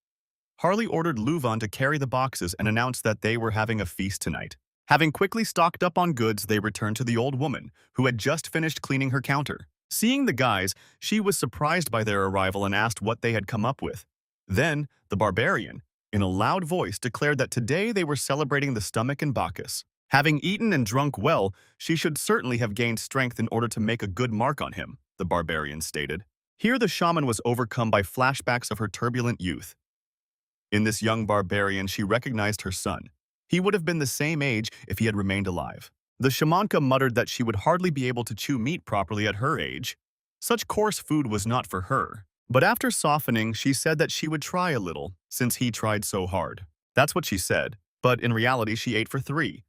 S1: Harley ordered Luvan to carry the boxes and announced that they were having a feast tonight. Having quickly stocked up on goods, they returned to the old woman, who had just finished cleaning her counter. Seeing the guys, she was surprised by their arrival and asked what they had come up with. Then, the barbarian, in a loud voice, declared that today they were celebrating the stomach and Bacchus. Having eaten and drunk well, she should certainly have gained strength in order to make a good mark on him, the barbarian stated. Here the shaman was overcome by flashbacks of her turbulent youth. In this young barbarian, she recognized her son. He would have been the same age if he had remained alive. The shamanka muttered that she would hardly be able to chew meat properly at her age. Such coarse food was not for her. But after softening, she said that she would try a little, since he tried so hard. That's what she said, but in reality she ate for 3,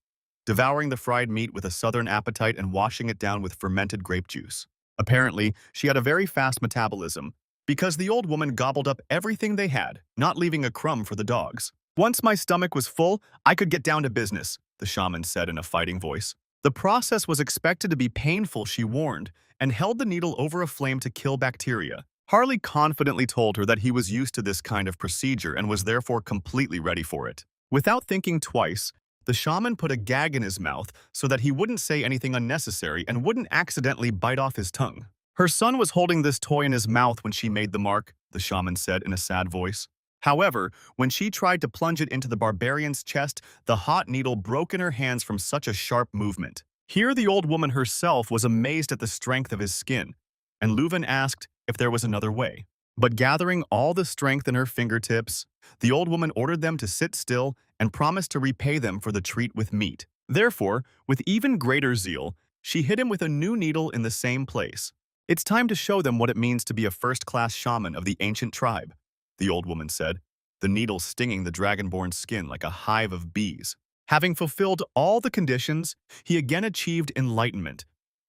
S1: devouring the fried meat with a southern appetite and washing it down with fermented grape juice. Apparently, she had a very fast metabolism, because the old woman gobbled up everything they had, not leaving a crumb for the dogs. "Once my stomach was full, I could get down to business," the shaman said in a fighting voice. The process was expected to be painful, she warned, and held the needle over a flame to kill bacteria. Harley confidently told her that he was used to this kind of procedure and was therefore completely ready for it. Without thinking twice, the shaman put a gag in his mouth so that he wouldn't say anything unnecessary and wouldn't accidentally bite off his tongue. Her son was holding this toy in his mouth when she made the mark, the shaman said in a sad voice. However, when she tried to plunge it into the barbarian's chest, the hot needle broke in her hands from such a sharp movement. Here the old woman herself was amazed at the strength of his skin, and Leuven asked if there was another way. But gathering all the strength in her fingertips, the old woman ordered them to sit still and promised to repay them for the treat with meat. Therefore, with even greater zeal, she hit him with a new needle in the same place. "It's time to show them what it means to be a first-class shaman of the ancient tribe," the old woman said, the needle stinging the dragonborn's skin like a hive of bees. Having fulfilled all the conditions, he again achieved enlightenment.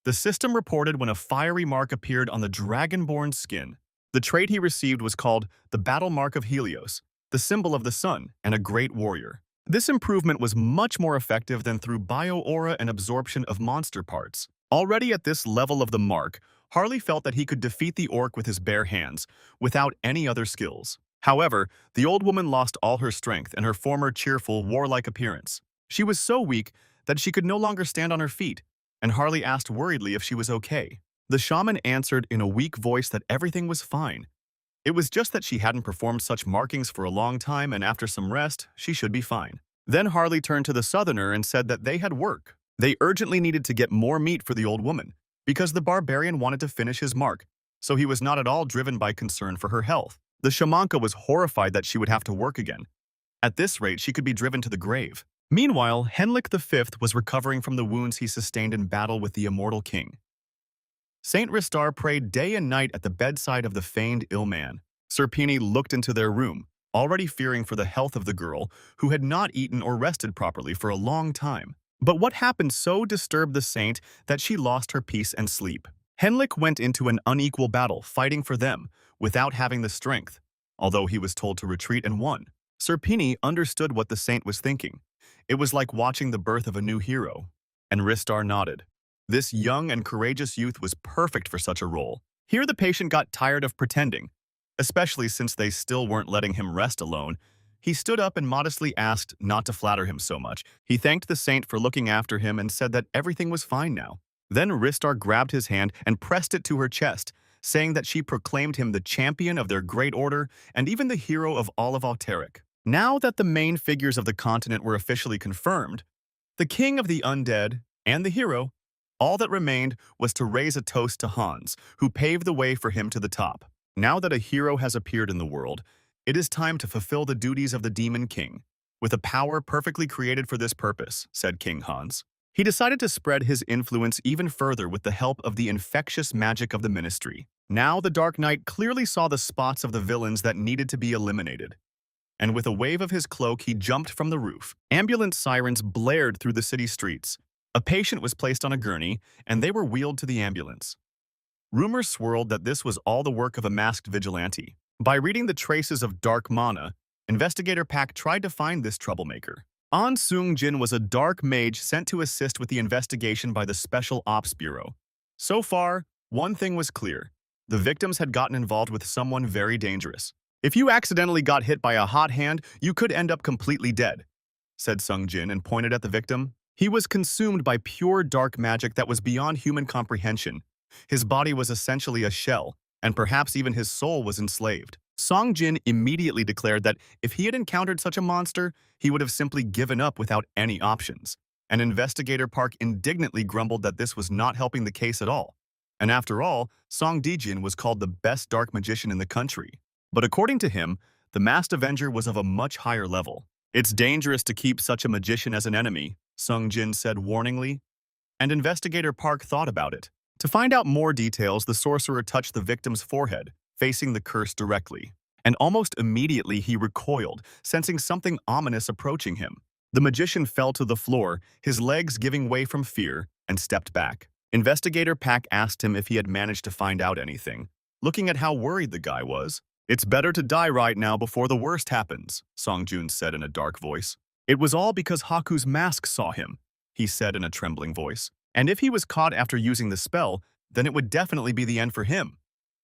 S1: The system reported when a fiery mark appeared on the dragonborn's skin. The trait he received was called the battle mark of Helios, the symbol of the sun and a great warrior. This improvement was much more effective than through bio-aura and absorption of monster parts. Already at this level of the mark, Harley felt that he could defeat the orc with his bare hands, without any other skills. However, the old woman lost all her strength and her former cheerful, warlike appearance. She was so weak that she could no longer stand on her feet, and Harley asked worriedly if she was okay. The shaman answered in a weak voice that everything was fine. It was just that she hadn't performed such markings for a long time, and after some rest, she should be fine. Then Harley turned to the southerner and said that they had work. They urgently needed to get more meat for the old woman, because the barbarian wanted to finish his mark, so he was not at all driven by concern for her health. The shamanka was horrified that she would have to work again. At this rate, she could be driven to the grave. Meanwhile, Henlik V was recovering from the wounds he sustained in battle with the immortal king. Saint Ristar prayed day and night at the bedside of the feigned ill man. Serpini looked into their room, already fearing for the health of the girl, who had not eaten or rested properly for a long time. But what happened so disturbed the saint that she lost her peace and sleep. Henlik went into an unequal battle, fighting for them, without having the strength, although he was told to retreat and won. Serpini understood what the saint was thinking. It was like watching the birth of a new hero. And Ristar nodded. This young and courageous youth was perfect for such a role. Here the patient got tired of pretending, especially since they still weren't letting him rest alone. He stood up and modestly asked not to flatter him so much. He thanked the saint for looking after him and said that everything was fine now. Then Ristar grabbed his hand and pressed it to her chest, saying that she proclaimed him the champion of their great order and even the hero of all of Alterik. Now that the main figures of the continent were officially confirmed, the king of the undead and the hero, all that remained was to raise a toast to Hans, who paved the way for him to the top. Now that a hero has appeared in the world, it is time to fulfill the duties of the Demon King, with a power perfectly created for this purpose, said King Hans. He decided to spread his influence even further with the help of the infectious magic of the ministry. Now the Dark Knight clearly saw the spots of the villains that needed to be eliminated. And with a wave of his cloak, he jumped from the roof. Ambulance sirens blared through the city streets. A patient was placed on a gurney, and they were wheeled to the ambulance. Rumors swirled that this was all the work of a masked vigilante. By reading the traces of dark mana, Investigator Pak tried to find this troublemaker. An Seung-jin was a dark mage sent to assist with the investigation by the Special Ops Bureau. So far, one thing was clear. The victims had gotten involved with someone very dangerous. If you accidentally got hit by a hot hand, you could end up completely dead, said Seung-jin and pointed at the victim. He was consumed by pure dark magic that was beyond human comprehension. His body was essentially a shell, and perhaps even his soul was enslaved. Seung-jin immediately declared that if he had encountered such a monster, he would have simply given up without any options. And Investigator Park indignantly grumbled that this was not helping the case at all. And after all, Song Dijin was called the best dark magician in the country. But according to him, the Masked Avenger was of a much higher level. It's dangerous to keep such a magician as an enemy, Seung-jin said warningly. And Investigator Park thought about it. To find out more details, the sorcerer touched the victim's forehead, facing the curse directly. And almost immediately he recoiled, sensing something ominous approaching him. The magician fell to the floor, his legs giving way from fear, and stepped back. Investigator Pak asked him if he had managed to find out anything. Looking at how worried the guy was, "It's better to die right now before the worst happens," Song-jun said in a dark voice. "It was all because Haku's mask saw him," he said in a trembling voice. "And if he was caught after using the spell, then it would definitely be the end for him,"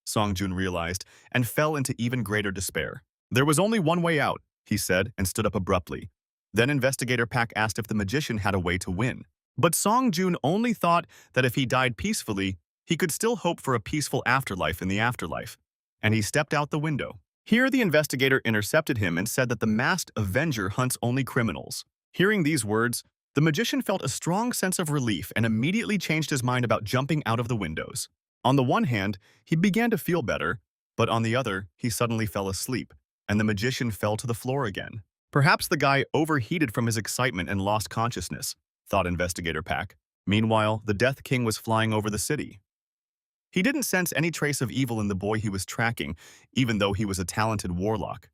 S1: Song-jun realized, and fell into even greater despair. "There was only one way out," he said, and stood up abruptly. Then Investigator Pak asked if the magician had a way to win. But Song-jun only thought that if he died peacefully, he could still hope for a peaceful afterlife in the afterlife. And he stepped out the window. Here the investigator intercepted him and said that the Masked Avenger hunts only criminals. Hearing these words, the magician felt a strong sense of relief and immediately changed his mind about jumping out of the windows. On the one hand, he began to feel better, but on the other, he suddenly fell asleep, and the magician fell to the floor again. Perhaps the guy overheated from his excitement and lost consciousness, thought Investigator Pak. Meanwhile, the Death King was flying over the city. He didn't sense any trace of evil in the boy he was tracking, even though he was a talented warlock.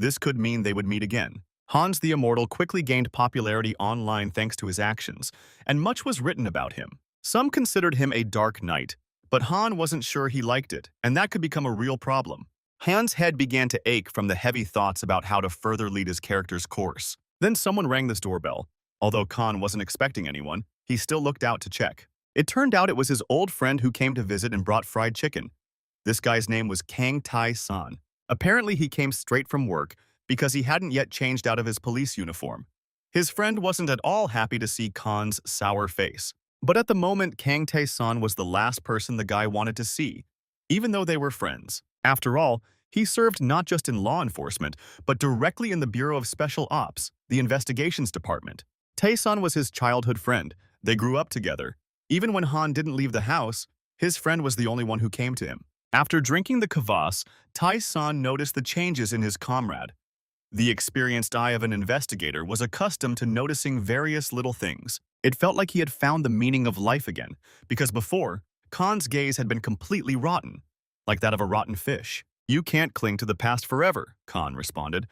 S1: This could mean they would meet again. Hans the Immortal quickly gained popularity online thanks to his actions, and much was written about him. Some considered him a dark knight, but Han wasn't sure he liked it, and that could become a real problem. Han's head began to ache from the heavy thoughts about how to further lead his character's course. Then someone rang the doorbell. Although Khan wasn't expecting anyone, he still looked out to check. It turned out it was his old friend who came to visit and brought fried chicken. This guy's name was Kang Tai-san. Apparently he came straight from work because he hadn't yet changed out of his police uniform. His friend wasn't at all happy to see Khan's sour face. But at the moment, Kang Tai-san was the last person the guy wanted to see, even though they were friends. After all, he served not just in law enforcement, but directly in the Bureau of Special Ops, the investigations department. Tae-san was his childhood friend. They grew up together. Even when Han didn't leave the house, his friend was the only one who came to him. After drinking the kvass, Tae-san noticed the changes in his comrade. The experienced eye of an investigator was accustomed to noticing various little things. It felt like he had found the meaning of life again, because before, Khan's gaze had been completely rotten, like that of a rotten fish. "You can't cling to the past forever," Khan responded,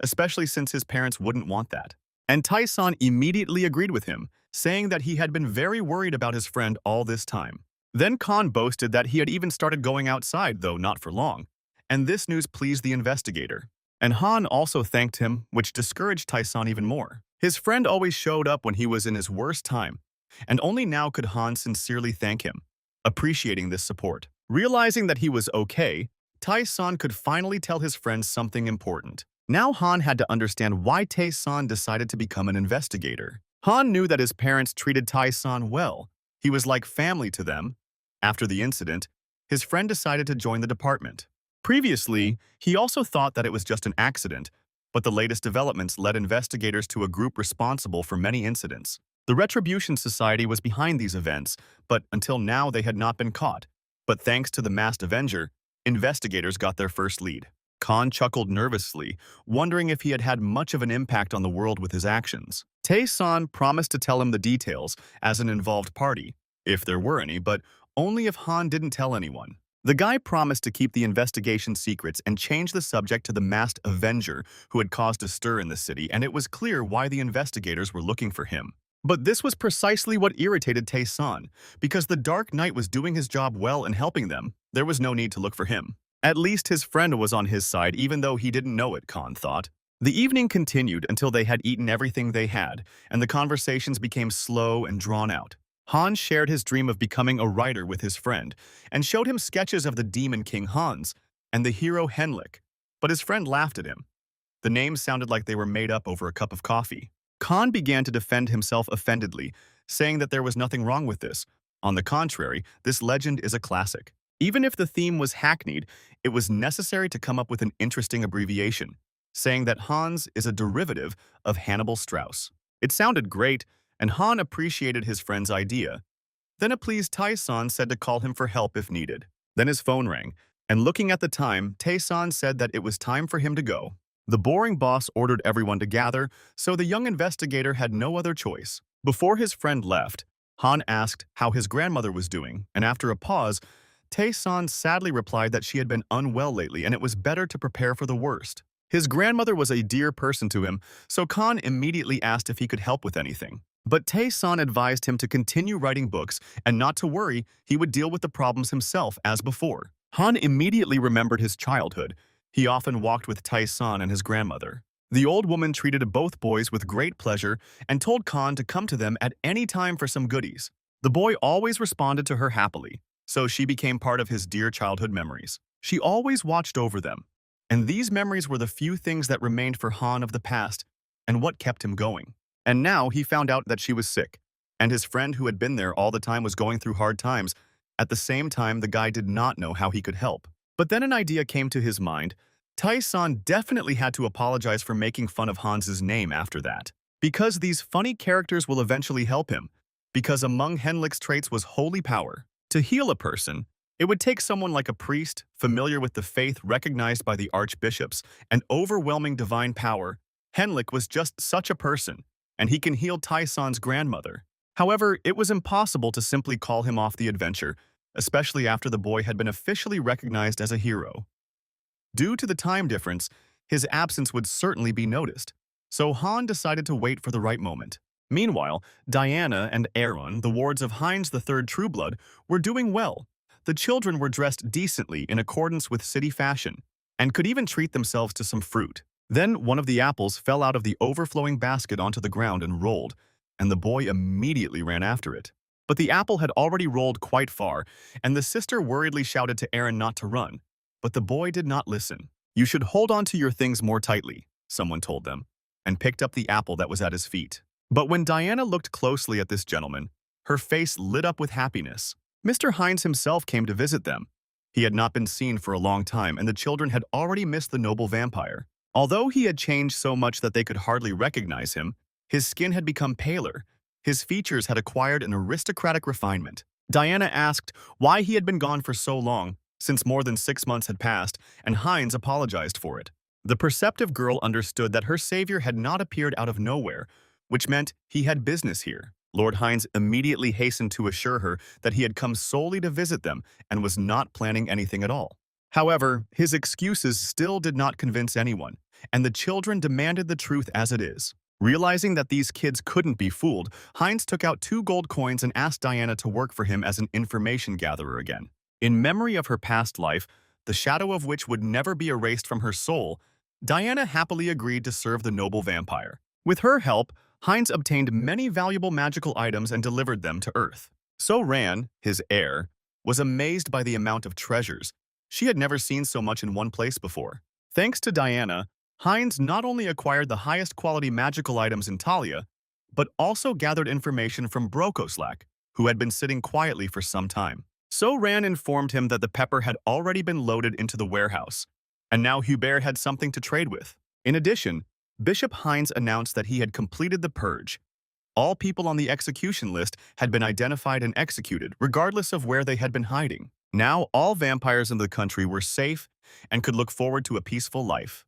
S1: especially since his parents wouldn't want that. And Tae-san immediately agreed with him, saying that he had been very worried about his friend all this time. Then Khan boasted that he had even started going outside, though not for long, and this news pleased the investigator. And Han also thanked him, which discouraged Tae-san even more. His friend always showed up when he was in his worst time, and only now could Han sincerely thank him, appreciating this support. Realizing that he was okay, Tae-san could finally tell his friend something important. Now Han had to understand why Tae-san decided to become an investigator. Han knew that his parents treated Tae-san well. He was like family to them. After the incident, his friend decided to join the department. Previously, he also thought that it was just an accident, but the latest developments led investigators to a group responsible for many incidents. The Retribution Society was behind these events, but until now they had not been caught. But thanks to the Masked Avenger, investigators got their first lead. Khan chuckled nervously, wondering if he had had much of an impact on the world with his actions. Tae-san promised to tell him the details as an involved party, if there were any, but only if Han didn't tell anyone. The guy promised to keep the investigation secrets and change the subject to the Masked Avenger who had caused a stir in the city, and it was clear why the investigators were looking for him. But this was precisely what irritated Tae-san, because the Dark Knight was doing his job well and helping them. There was no need to look for him. At least his friend was on his side, even though he didn't know it, Khan thought. The evening continued until they had eaten everything they had, and the conversations became slow and drawn out. Han shared his dream of becoming a writer with his friend, and showed him sketches of the Demon King Hans and the hero Henlik, but his friend laughed at him. The names sounded like they were made up over a cup of coffee. Khan began to defend himself offendedly, saying that there was nothing wrong with this. On the contrary, this legend is a classic. Even if the theme was hackneyed, it was necessary to come up with an interesting abbreviation, saying that Hans is a derivative of Hannibal Strauss. It sounded great, and Han appreciated his friend's idea. Then a pleased Tae-san said to call him for help if needed. Then his phone rang, and looking at the time, Tae-san said that it was time for him to go. The boring boss ordered everyone to gather, so the young investigator had no other choice. Before his friend left, Han asked how his grandmother was doing, and after a pause, Tae-san sadly replied that she had been unwell lately and it was better to prepare for the worst. His grandmother was a dear person to him, so Khan immediately asked if he could help with anything. But Tae-san advised him to continue writing books and not to worry, he would deal with the problems himself as before. Han immediately remembered his childhood. He often walked with Tae-san and his grandmother. The old woman treated both boys with great pleasure and told Khan to come to them at any time for some goodies. The boy always responded to her happily, so she became part of his dear childhood memories. She always watched over them, and these memories were the few things that remained for Han of the past and what kept him going. And now he found out that she was sick, and his friend who had been there all the time was going through hard times. At the same time, the guy did not know how he could help. But then an idea came to his mind. Tae-san definitely had to apologize for making fun of Hans's name after that. Because these funny characters will eventually help him. Because among Henlik's traits was holy power. To heal a person, it would take someone like a priest, familiar with the faith recognized by the archbishops, and overwhelming divine power. Henlik was just such a person, and he can heal Tae-san's grandmother. However, it was impossible to simply call him off the adventure, especially after the boy had been officially recognized as a hero. Due to the time difference, his absence would certainly be noticed, so Han decided to wait for the right moment. Meanwhile, Diana and Aaron, the wards of Heinz III Trueblood, were doing well. The children were dressed decently in accordance with city fashion, and could even treat themselves to some fruit. Then one of the apples fell out of the overflowing basket onto the ground and rolled, and the boy immediately ran after it. But the apple had already rolled quite far, and the sister worriedly shouted to Aaron not to run. But the boy did not listen. "You should hold on to your things more tightly," someone told them, and picked up the apple that was at his feet. But when Diana looked closely at this gentleman, her face lit up with happiness. Mr. Hines himself came to visit them, He had not been seen for a long time, and the children had already missed the noble vampire. Although he had changed so much that they could hardly recognize him, his skin had become paler. His features had acquired an aristocratic refinement. Diana asked why he had been gone for so long, since more than 6 months had passed, and Hines apologized for it. The perceptive girl understood that her savior had not appeared out of nowhere, which meant he had business here. Lord Hines immediately hastened to assure her that he had come solely to visit them and was not planning anything at all. However, his excuses still did not convince anyone, and the children demanded the truth as it is. Realizing that these kids couldn't be fooled, Hines took out 2 gold coins and asked Diana to work for him as an information gatherer again. In memory of her past life, the shadow of which would never be erased from her soul, Diana happily agreed to serve the noble vampire. With her help, Hines obtained many valuable magical items and delivered them to Earth. So Ran, his heir, was amazed by the amount of treasures. She had never seen so much in one place before. Thanks to Diana, Hines not only acquired the highest quality magical items in Talia, but also gathered information from Brokoslak, who had been sitting quietly for some time. So Ran informed him that the pepper had already been loaded into the warehouse, and now Hubert had something to trade with. In addition, Bishop Hines announced that he had completed the purge. All people on the execution list had been identified and executed, regardless of where they had been hiding. Now all vampires in the country were safe and could look forward to a peaceful life.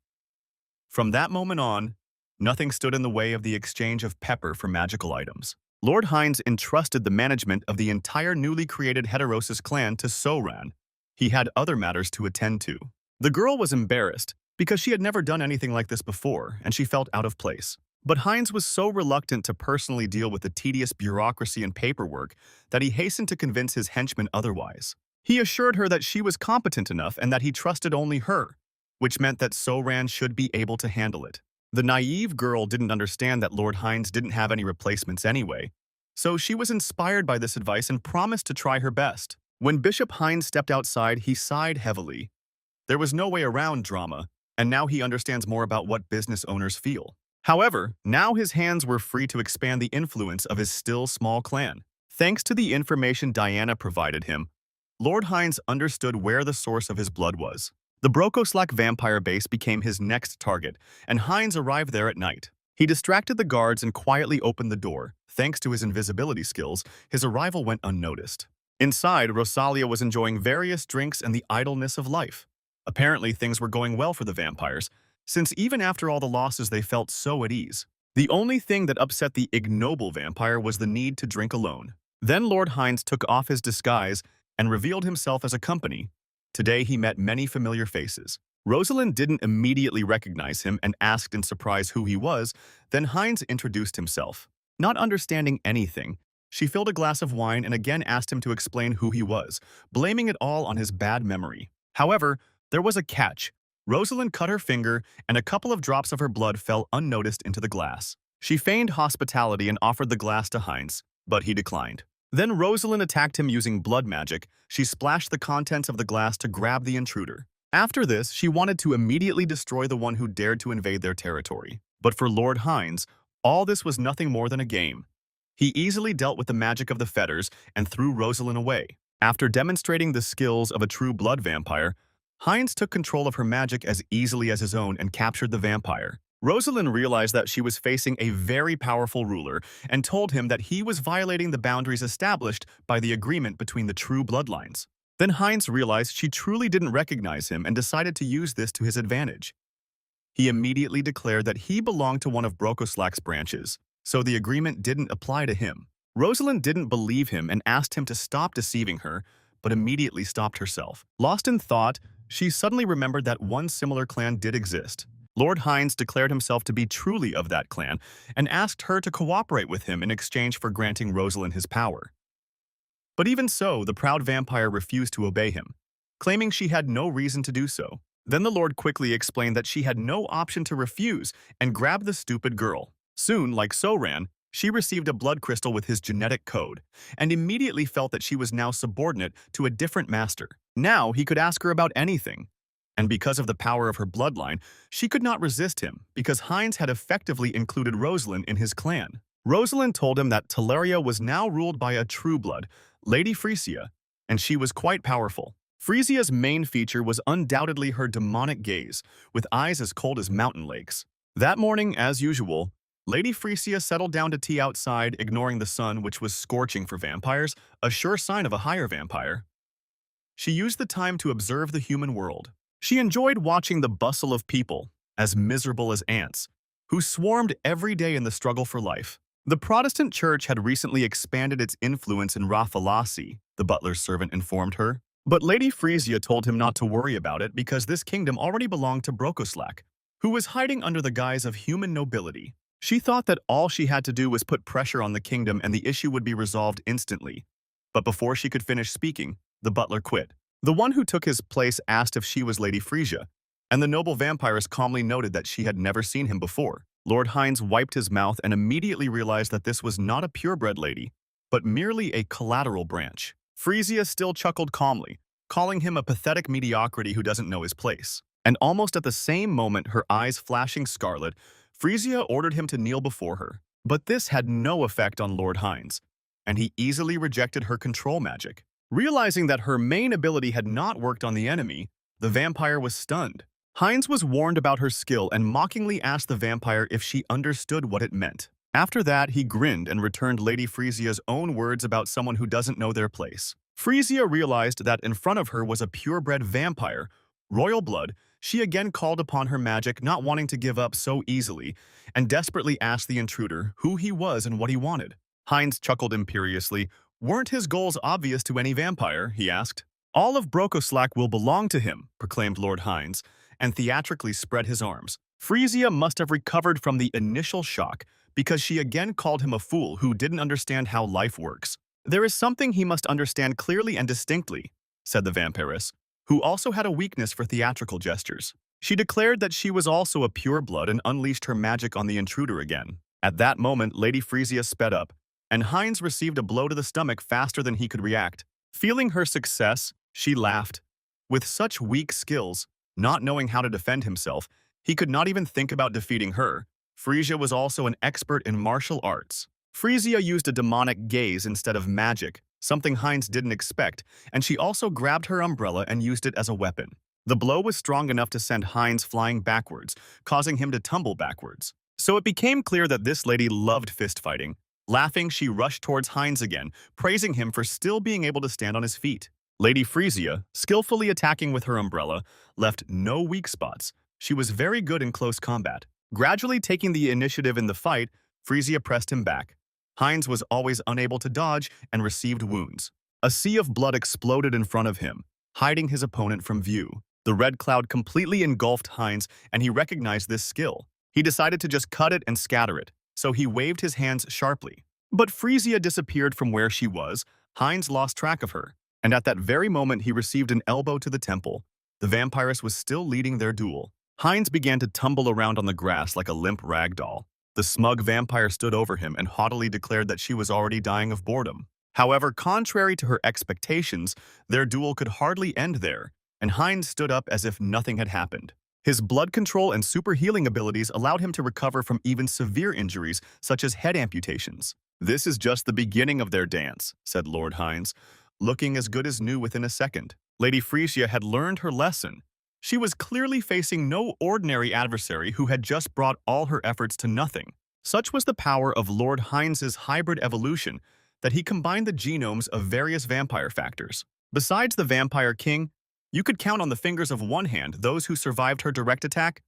S1: From that moment on, nothing stood in the way of the exchange of pepper for magical items. Lord Hines entrusted the management of the entire newly created heterosis clan to Soran. He had other matters to attend to. The girl was embarrassed because she had never done anything like this before, and she felt out of place. But Hines was so reluctant to personally deal with the tedious bureaucracy and paperwork that he hastened to convince his henchmen otherwise. He assured her that she was competent enough and that he trusted only her, which meant that Soran should be able to handle it. The naive girl didn't understand that Lord Hines didn't have any replacements anyway, so she was inspired by this advice and promised to try her best. When Bishop Hines stepped outside, he sighed heavily. There was no way around drama, and now he understands more about what business owners feel. However, now his hands were free to expand the influence of his still small clan. Thanks to the information Diana provided him, Lord Hines understood where the source of his blood was. The Brokoslak vampire base became his next target, and Hines arrived there at night. He distracted the guards and quietly opened the door. Thanks to his invisibility skills, his arrival went unnoticed. Inside, Rosalia was enjoying various drinks and the idleness of life. Apparently, things were going well for the vampires, since even after all the losses they felt so at ease. The only thing that upset the ignoble vampire was the need to drink alone. Then Lord Hines took off his disguise and revealed himself as a company. Today he met many familiar faces. Rosalind didn't immediately recognize him and asked in surprise who he was. Then Hines introduced himself. Not understanding anything, she filled a glass of wine and again asked him to explain who he was, blaming it all on his bad memory. However, there was a catch. Rosalind cut her finger, and a couple of drops of her blood fell unnoticed into the glass. She feigned hospitality and offered the glass to Hines, but he declined. Then Rosalind attacked him using blood magic. She splashed the contents of the glass to grab the intruder. After this, she wanted to immediately destroy the one who dared to invade their territory. But for Lord Hines, all this was nothing more than a game. He easily dealt with the magic of the fetters and threw Rosalind away. After demonstrating the skills of a true blood vampire, Hines took control of her magic as easily as his own and captured the vampire. Rosalind realized that she was facing a very powerful ruler and told him that he was violating the boundaries established by the agreement between the true bloodlines. Then Hines realized she truly didn't recognize him and decided to use this to his advantage. He immediately declared that he belonged to one of Brokoslak's branches, so the agreement didn't apply to him. Rosalind didn't believe him and asked him to stop deceiving her, but immediately stopped herself. Lost in thought, she suddenly remembered that one similar clan did exist. Lord Hines declared himself to be truly of that clan and asked her to cooperate with him in exchange for granting Rosalind his power. But even so, the proud vampire refused to obey him, claiming she had no reason to do so. Then the Lord quickly explained that she had no option to refuse and grabbed the stupid girl. Soon, like Soran, she received a blood crystal with his genetic code and immediately felt that she was now subordinate to a different master. Now he could ask her about anything. And because of the power of her bloodline, she could not resist him because Hines had effectively included Rosalind in his clan. Rosalind told him that Teleria was now ruled by a true blood, Lady Frisia, and she was quite powerful. Frisia's main feature was undoubtedly her demonic gaze, with eyes as cold as mountain lakes. That morning, as usual, Lady Frisia settled down to tea outside, ignoring the sun, which was scorching for vampires, a sure sign of a higher vampire. She used the time to observe the human world. She enjoyed watching the bustle of people, as miserable as ants, who swarmed every day in the struggle for life. The Protestant Church had recently expanded its influence in Rafalasi, the butler's servant informed her. But Lady Frisia told him not to worry about it because this kingdom already belonged to Brokoslak, who was hiding under the guise of human nobility. She thought that all she had to do was put pressure on the kingdom and the issue would be resolved instantly. But before she could finish speaking, the butler quit. The one who took his place asked if she was Lady Frisia, and the noble vampiress calmly noted that she had never seen him before. Lord Hines wiped his mouth and immediately realized that this was not a purebred lady, but merely a collateral branch. Frisia still chuckled calmly, calling him a pathetic mediocrity who doesn't know his place. And almost at the same moment, her eyes flashing scarlet, Frisia ordered him to kneel before her. But this had no effect on Lord Hines, and he easily rejected her control magic. Realizing that her main ability had not worked on the enemy, the vampire was stunned. Hines was warned about her skill and mockingly asked the vampire if she understood what it meant. After that, he grinned and returned Lady Frisia's own words about someone who doesn't know their place. Frisia realized that in front of her was a purebred vampire, royal blood. She again called upon her magic, not wanting to give up so easily, and desperately asked the intruder who he was and what he wanted. Hines chuckled imperiously. Weren't his goals obvious to any vampire? He asked. All of Brokoslak will belong to him, proclaimed Lord Hines, and theatrically spread his arms. Frisia must have recovered from the initial shock because she again called him a fool who didn't understand how life works. There is something he must understand clearly and distinctly, said the vampiress, who also had a weakness for theatrical gestures. She declared that she was also a pureblood and unleashed her magic on the intruder again. At that moment, Lady Frisia sped up, and Hines received a blow to the stomach faster than he could react. Feeling her success, she laughed. With such weak skills, not knowing how to defend himself, he could not even think about defeating her. Frisia was also an expert in martial arts. Frisia used a demonic gaze instead of magic, something Hines didn't expect, and she also grabbed her umbrella and used it as a weapon. The blow was strong enough to send Hines flying backwards, causing him to tumble backwards. So it became clear that this lady loved fistfighting. Laughing, she rushed towards Hines again, praising him for still being able to stand on his feet. Lady Frisia, skillfully attacking with her umbrella, left no weak spots. She was very good in close combat. Gradually taking the initiative in the fight, Frisia pressed him back. Hines was always unable to dodge and received wounds. A sea of blood exploded in front of him, hiding his opponent from view. The red cloud completely engulfed Hines, and he recognized this skill. He decided to just cut it and scatter it, so he waved his hands sharply. But Frisia disappeared from where she was. Hines lost track of her, and at that very moment he received an elbow to the temple. The vampiress was still leading their duel. Hines began to tumble around on the grass like a limp rag doll. The smug vampire stood over him and haughtily declared that she was already dying of boredom. However, contrary to her expectations, their duel could hardly end there, and Hines stood up as if nothing had happened. His blood control and super healing abilities allowed him to recover from even severe injuries, such as head amputations. "This is just the beginning of their dance," said Lord Hines, looking as good as new within a second. Lady Frisia had learned her lesson. She was clearly facing no ordinary adversary who had just brought all her efforts to nothing. Such was the power of Lord Hines's hybrid evolution that he combined the genomes of various vampire factors. Besides the Vampire King, you could count on the fingers of one hand those who survived her direct attack.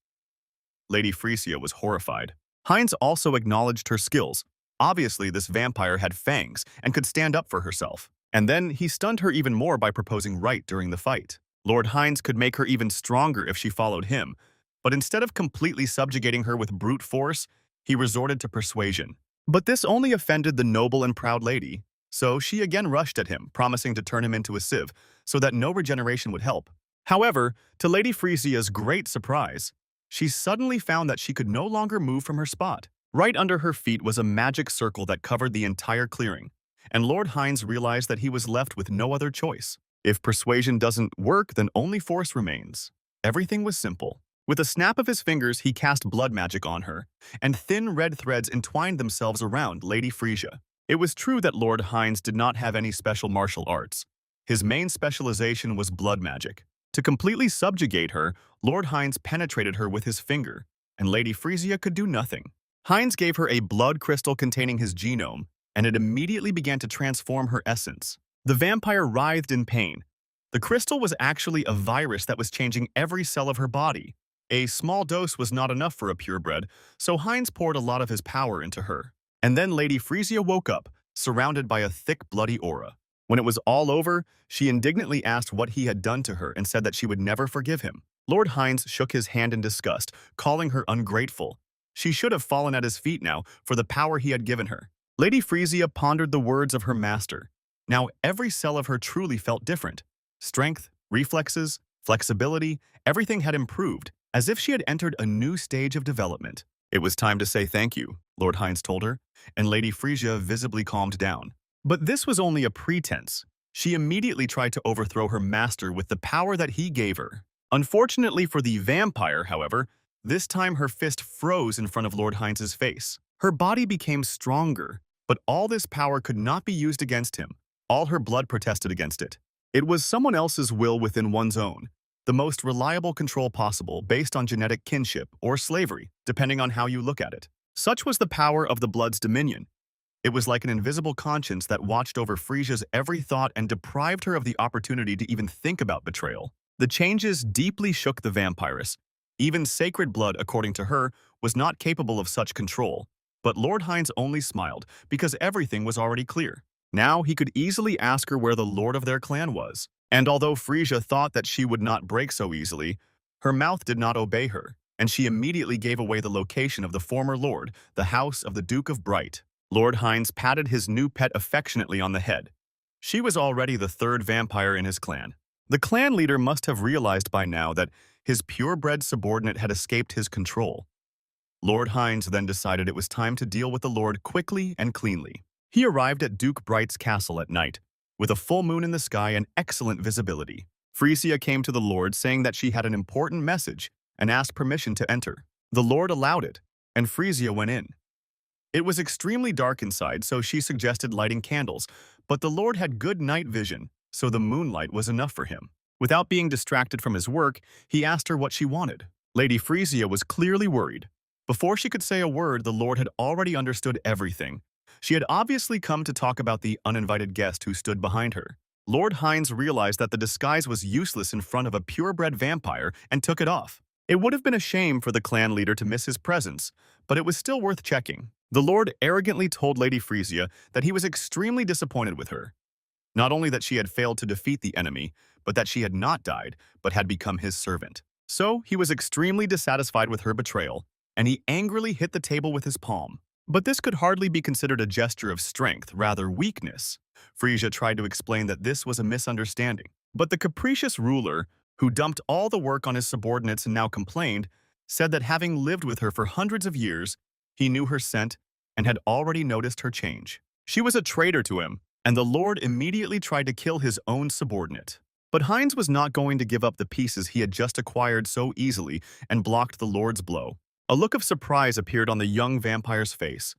S1: Lady Frisia was horrified. Hines also acknowledged her skills. Obviously, this vampire had fangs and could stand up for herself. And then he stunned her even more by proposing right during the fight. Lord Hines could make her even stronger if she followed him, but instead of completely subjugating her with brute force, he resorted to persuasion. But this only offended the noble and proud lady, so she again rushed at him, promising to turn him into a sieve, so that no regeneration would help. However, to Lady Frisia's great surprise, she suddenly found that she could no longer move from her spot. Right under her feet was a magic circle that covered the entire clearing, and Lord Hines realized that he was left with no other choice. If persuasion doesn't work, then only force remains. Everything was simple. With a snap of his fingers, he cast blood magic on her, and thin red threads entwined themselves around Lady Frisia. It was true that Lord Hines did not have any special martial arts, His main specialization was blood magic. To completely subjugate her, Lord Hines penetrated her with his finger, and Lady Frisia could do nothing. Hines gave her a blood crystal containing his genome, and it immediately began to transform her essence. The vampire writhed in pain. The crystal was actually a virus that was changing every cell of her body. A small dose was not enough for a purebred, so Hines poured a lot of his power into her. And then Lady Frisia woke up, surrounded by a thick, bloody aura. When it was all over, she indignantly asked what he had done to her and said that she would never forgive him. Lord Hines shook his hand in disgust, calling her ungrateful. She should have fallen at his feet now for the power he had given her. Lady Frisia pondered the words of her master. Now every cell of her truly felt different. Strength, reflexes, flexibility, everything had improved, as if she had entered a new stage of development. It was time to say thank you, Lord Hines told her, and Lady Frisia visibly calmed down. But this was only a pretense. She immediately tried to overthrow her master with the power that he gave her. Unfortunately for the vampire, however, this time her fist froze in front of Lord Hines's face. Her body became stronger, but all this power could not be used against him. All her blood protested against it. It was someone else's will within one's own, the most reliable control possible based on genetic kinship or slavery, depending on how you look at it. Such was the power of the blood's dominion. It was like an invisible conscience that watched over Frisia's every thought and deprived her of the opportunity to even think about betrayal. The changes deeply shook the vampiress. Even sacred blood, according to her, was not capable of such control. But Lord Hines only smiled because everything was already clear. Now he could easily ask her where the lord of their clan was. And although Frisia thought that she would not break so easily, her mouth did not obey her, and she immediately gave away the location of the former lord, the house of the Duke of Bright. Lord Hines patted his new pet affectionately on the head. She was already the third vampire in his clan. The clan leader must have realized by now that his purebred subordinate had escaped his control. Lord Hines then decided it was time to deal with the lord quickly and cleanly. He arrived at Duke Bright's castle at night, with a full moon in the sky and excellent visibility. Frisia came to the lord saying that she had an important message and asked permission to enter. The lord allowed it, and Frisia went in. It was extremely dark inside, so she suggested lighting candles, but the lord had good night vision, so the moonlight was enough for him. Without being distracted from his work, he asked her what she wanted. Lady Frisia was clearly worried. Before she could say a word, the lord had already understood everything. She had obviously come to talk about the uninvited guest who stood behind her. Lord Hines realized that the disguise was useless in front of a purebred vampire and took it off. It would have been a shame for the clan leader to miss his presence, but it was still worth checking. The lord arrogantly told Lady Frisia that he was extremely disappointed with her. Not only that she had failed to defeat the enemy, but that she had not died, but had become his servant. So he was extremely dissatisfied with her betrayal, and he angrily hit the table with his palm. But this could hardly be considered a gesture of strength, rather weakness. Frisia tried to explain that this was a misunderstanding. But the capricious ruler, who dumped all the work on his subordinates and now complained, said that having lived with her for hundreds of years, he knew her scent and had already noticed her change. She was a traitor to him, and the lord immediately tried to kill his own subordinate. But Hines was not going to give up the pieces he had just acquired so easily and blocked the lord's blow. A look of surprise appeared on the young vampire's face.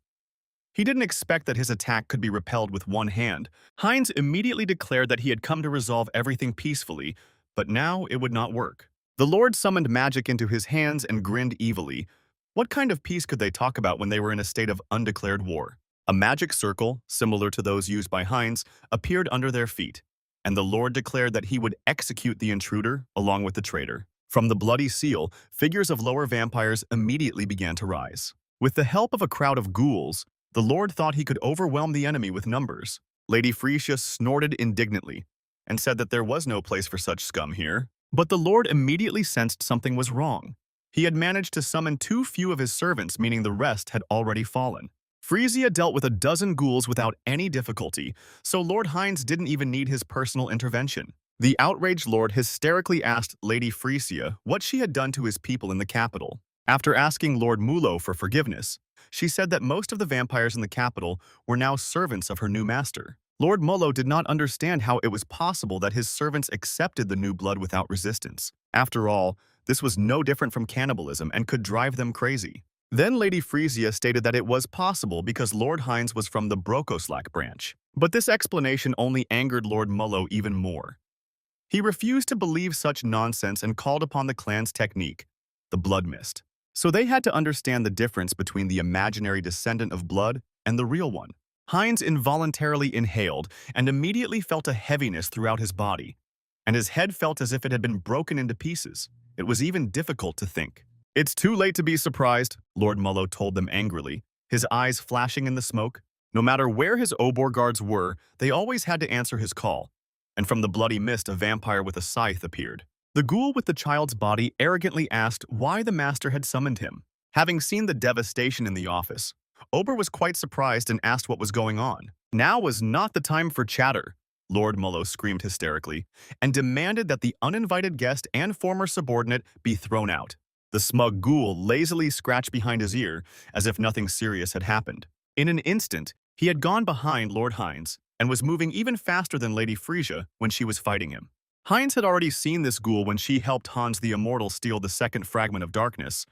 S1: He didn't expect that his attack could be repelled with one hand. Hines immediately declared that he had come to resolve everything peacefully, but now it would not work. The lord summoned magic into his hands and grinned evilly. What kind of peace could they talk about when they were in a state of undeclared war? A magic circle, similar to those used by Hines, appeared under their feet, and the lord declared that he would execute the intruder along with the traitor. From the bloody seal, figures of lower vampires immediately began to rise. With the help of a crowd of ghouls, the lord thought he could overwhelm the enemy with numbers. Lady Frisia snorted indignantly and said that there was no place for such scum here. But the lord immediately sensed something was wrong. He had managed to summon too few of his servants, meaning the rest had already fallen. Frisia dealt with a dozen ghouls without any difficulty, so Lord Hines didn't even need his personal intervention. The outraged lord hysterically asked Lady Frisia what she had done to his people in the capital. After asking Lord Mullo for forgiveness, she said that most of the vampires in the capital were now servants of her new master. Lord Mullo did not understand how it was possible that his servants accepted the new blood without resistance. After all, this was no different from cannibalism and could drive them crazy. Then Lady Frisia stated that it was possible because Lord Hines was from the Brokoslak branch. But this explanation only angered Lord Mullo even more. He refused to believe such nonsense and called upon the clan's technique, the blood mist. So they had to understand the difference between the imaginary descendant of blood and the real one. Hines involuntarily inhaled and immediately felt a heaviness throughout his body, and his head felt as if it had been broken into pieces. It was even difficult to think. "It's too late to be surprised," Lord Mullo told them angrily, his eyes flashing in the smoke. No matter where his Obor guards were, they always had to answer his call. And from the bloody mist, a vampire with a scythe appeared. The ghoul with the child's body arrogantly asked why the master had summoned him. Having seen the devastation in the office, Ober was quite surprised and asked what was going on. Now was not the time for chatter, Lord Mullo screamed hysterically, and demanded that the uninvited guest and former subordinate be thrown out. The smug ghoul lazily scratched behind his ear as if nothing serious had happened. In an instant, he had gone behind Lord Hines and was moving even faster than Lady Frisia when she was fighting him. Hines had already seen this ghoul when she helped Hans the Immortal steal the second fragment of darkness.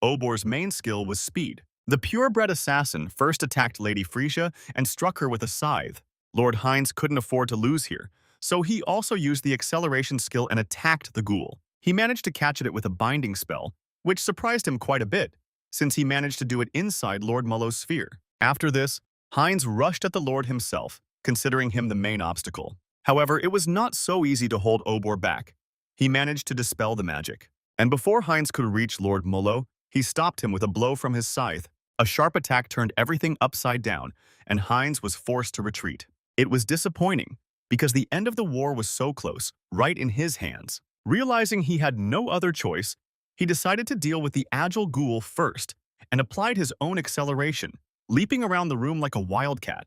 S1: Obor's main skill was speed. The purebred assassin first attacked Lady Frisia and struck her with a scythe. Lord Hines couldn't afford to lose here, so he also used the acceleration skill and attacked the ghoul. He managed to catch it with a binding spell, which surprised him quite a bit, since he managed to do it inside Lord Mullo's sphere. After this, Hines rushed at the Lord himself, considering him the main obstacle. However, it was not so easy to hold Obor back. He managed to dispel the magic. And before Hines could reach Lord Mullo, he stopped him with a blow from his scythe. A sharp attack turned everything upside down, and Hines was forced to retreat. It was disappointing, because the end of the war was so close, right in his hands. Realizing he had no other choice, he decided to deal with the agile ghoul first, and applied his own acceleration, leaping around the room like a wildcat.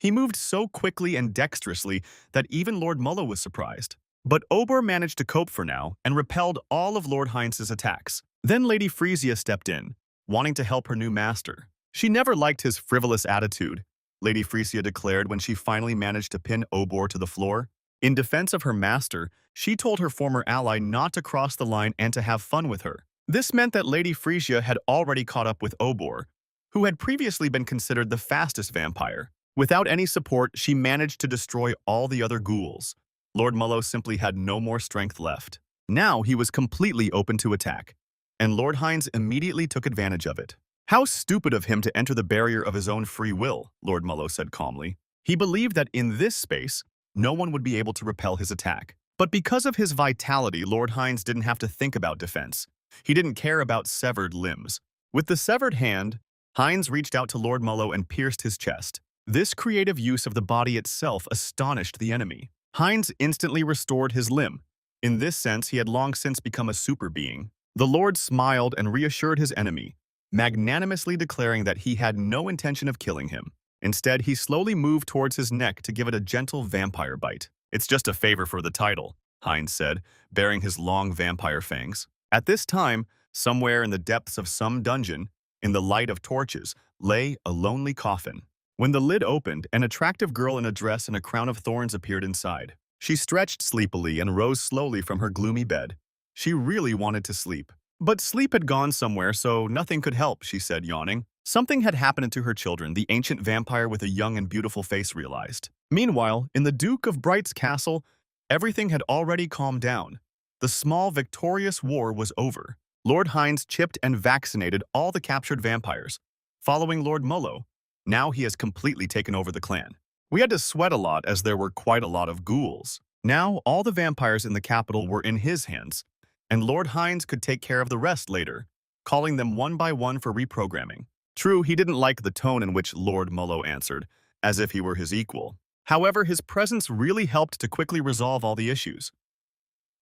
S1: He moved so quickly and dexterously that even Lord Mullo was surprised. But Obor managed to cope for now and repelled all of Lord Heinz's attacks. Then Lady Frisia stepped in, wanting to help her new master. She never liked his frivolous attitude, Lady Frisia declared when she finally managed to pin Obor to the floor. In defense of her master, she told her former ally not to cross the line and to have fun with her. This meant that Lady Frisia had already caught up with Obor, who had previously been considered the fastest vampire. Without any support, she managed to destroy all the other ghouls. Lord Mullo simply had no more strength left. Now he was completely open to attack, and Lord Hines immediately took advantage of it. "How stupid of him to enter the barrier of his own free will," Lord Mullo said calmly. He believed that in this space, no one would be able to repel his attack. But because of his vitality, Lord Hines didn't have to think about defense. He didn't care about severed limbs. With the severed hand, Hines reached out to Lord Mullo and pierced his chest. This creative use of the body itself astonished the enemy. Hines instantly restored his limb. In this sense, he had long since become a super being. The Lord smiled and reassured his enemy, magnanimously declaring that he had no intention of killing him. Instead, he slowly moved towards his neck to give it a gentle vampire bite. "It's just a favor for the title," Hines said, baring his long vampire fangs. At this time, somewhere in the depths of some dungeon, in the light of torches, lay a lonely coffin. When the lid opened, an attractive girl in a dress and a crown of thorns appeared inside. She stretched sleepily and rose slowly from her gloomy bed. She really wanted to sleep. But sleep had gone somewhere, so nothing could help, she said, yawning. Something had happened to her children, the ancient vampire with a young and beautiful face realized. Meanwhile, in the Duke of Bright's castle, everything had already calmed down. The small, victorious war was over. Lord Hines chipped and vaccinated all the captured vampires, following Lord Mullo. Now he has completely taken over the clan. We had to sweat a lot as there were quite a lot of ghouls. Now all the vampires in the capital were in his hands, and Lord Hines could take care of the rest later, calling them one by one for reprogramming. True, he didn't like the tone in which Lord Mullo answered, as if he were his equal. However, his presence really helped to quickly resolve all the issues.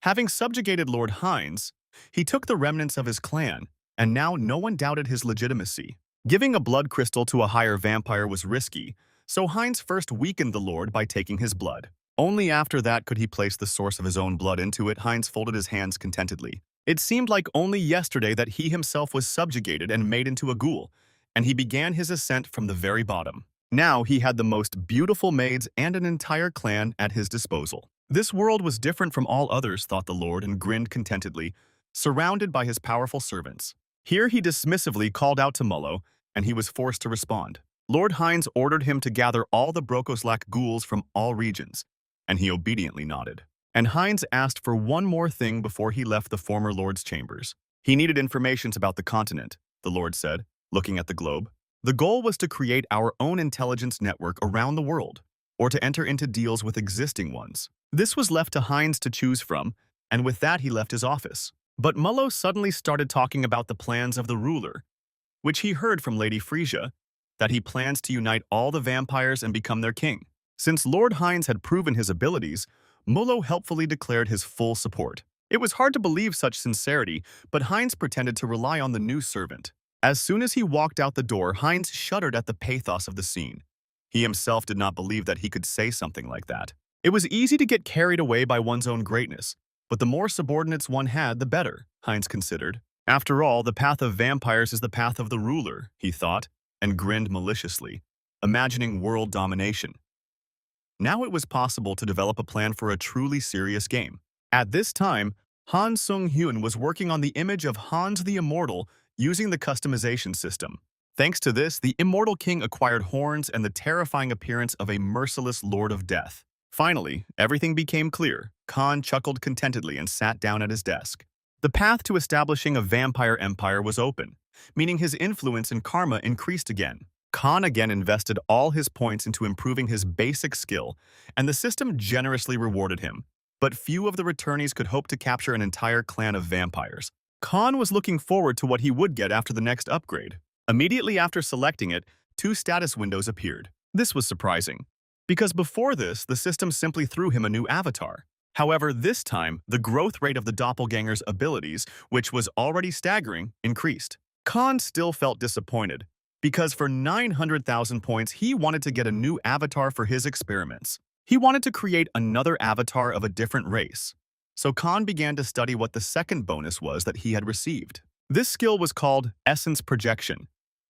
S1: Having subjugated Lord Hines, he took the remnants of his clan, and now no one doubted his legitimacy. Giving a blood crystal to a higher vampire was risky, so Hines first weakened the Lord by taking his blood. Only after that could he place the source of his own blood into it. Hines folded his hands contentedly. It seemed like only yesterday that he himself was subjugated and made into a ghoul, and he began his ascent from the very bottom. Now he had the most beautiful maids and an entire clan at his disposal. This world was different from all others, thought the Lord, and grinned contentedly, surrounded by his powerful servants. Here he dismissively called out to Mullo, and he was forced to respond. Lord Hines ordered him to gather all the Brokoslak ghouls from all regions, and he obediently nodded. And Hines asked for one more thing before he left the former Lord's chambers. He needed information about the continent, the Lord said, looking at the globe. The goal was to create our own intelligence network around the world, or to enter into deals with existing ones. This was left to Hines to choose from, and with that he left his office. But Mullo suddenly started talking about the plans of the ruler, which he heard from Lady Frisia, that he plans to unite all the vampires and become their king. Since Lord Hines had proven his abilities, Mullo helpfully declared his full support. It was hard to believe such sincerity, but Hines pretended to rely on the new servant. As soon as he walked out the door, Hines shuddered at the pathos of the scene. He himself did not believe that he could say something like that. It was easy to get carried away by one's own greatness, but the more subordinates one had, the better, Hines considered. After all, the path of vampires is the path of the ruler, he thought, and grinned maliciously, imagining world domination. Now it was possible to develop a plan for a truly serious game. At this time, Han Sung-hyun was working on the image of Hans the Immortal using the customization system. Thanks to this, the Immortal King acquired horns and the terrifying appearance of a merciless Lord of Death. Finally, everything became clear. Khan chuckled contentedly and sat down at his desk. The path to establishing a vampire empire was open, meaning his influence and karma increased again. Khan again invested all his points into improving his basic skill, and the system generously rewarded him. But few of the returnees could hope to capture an entire clan of vampires. Khan was looking forward to what he would get after the next upgrade. Immediately after selecting it, 2 status windows appeared. This was surprising, because before this, the system simply threw him a new avatar. However, this time, the growth rate of the doppelganger's abilities, which was already staggering, increased. Khan still felt disappointed, because for 900,000 points, he wanted to get a new avatar for his experiments. He wanted to create another avatar of a different race. So Khan began to study what the second bonus was that he had received. This skill was called Essence Projection,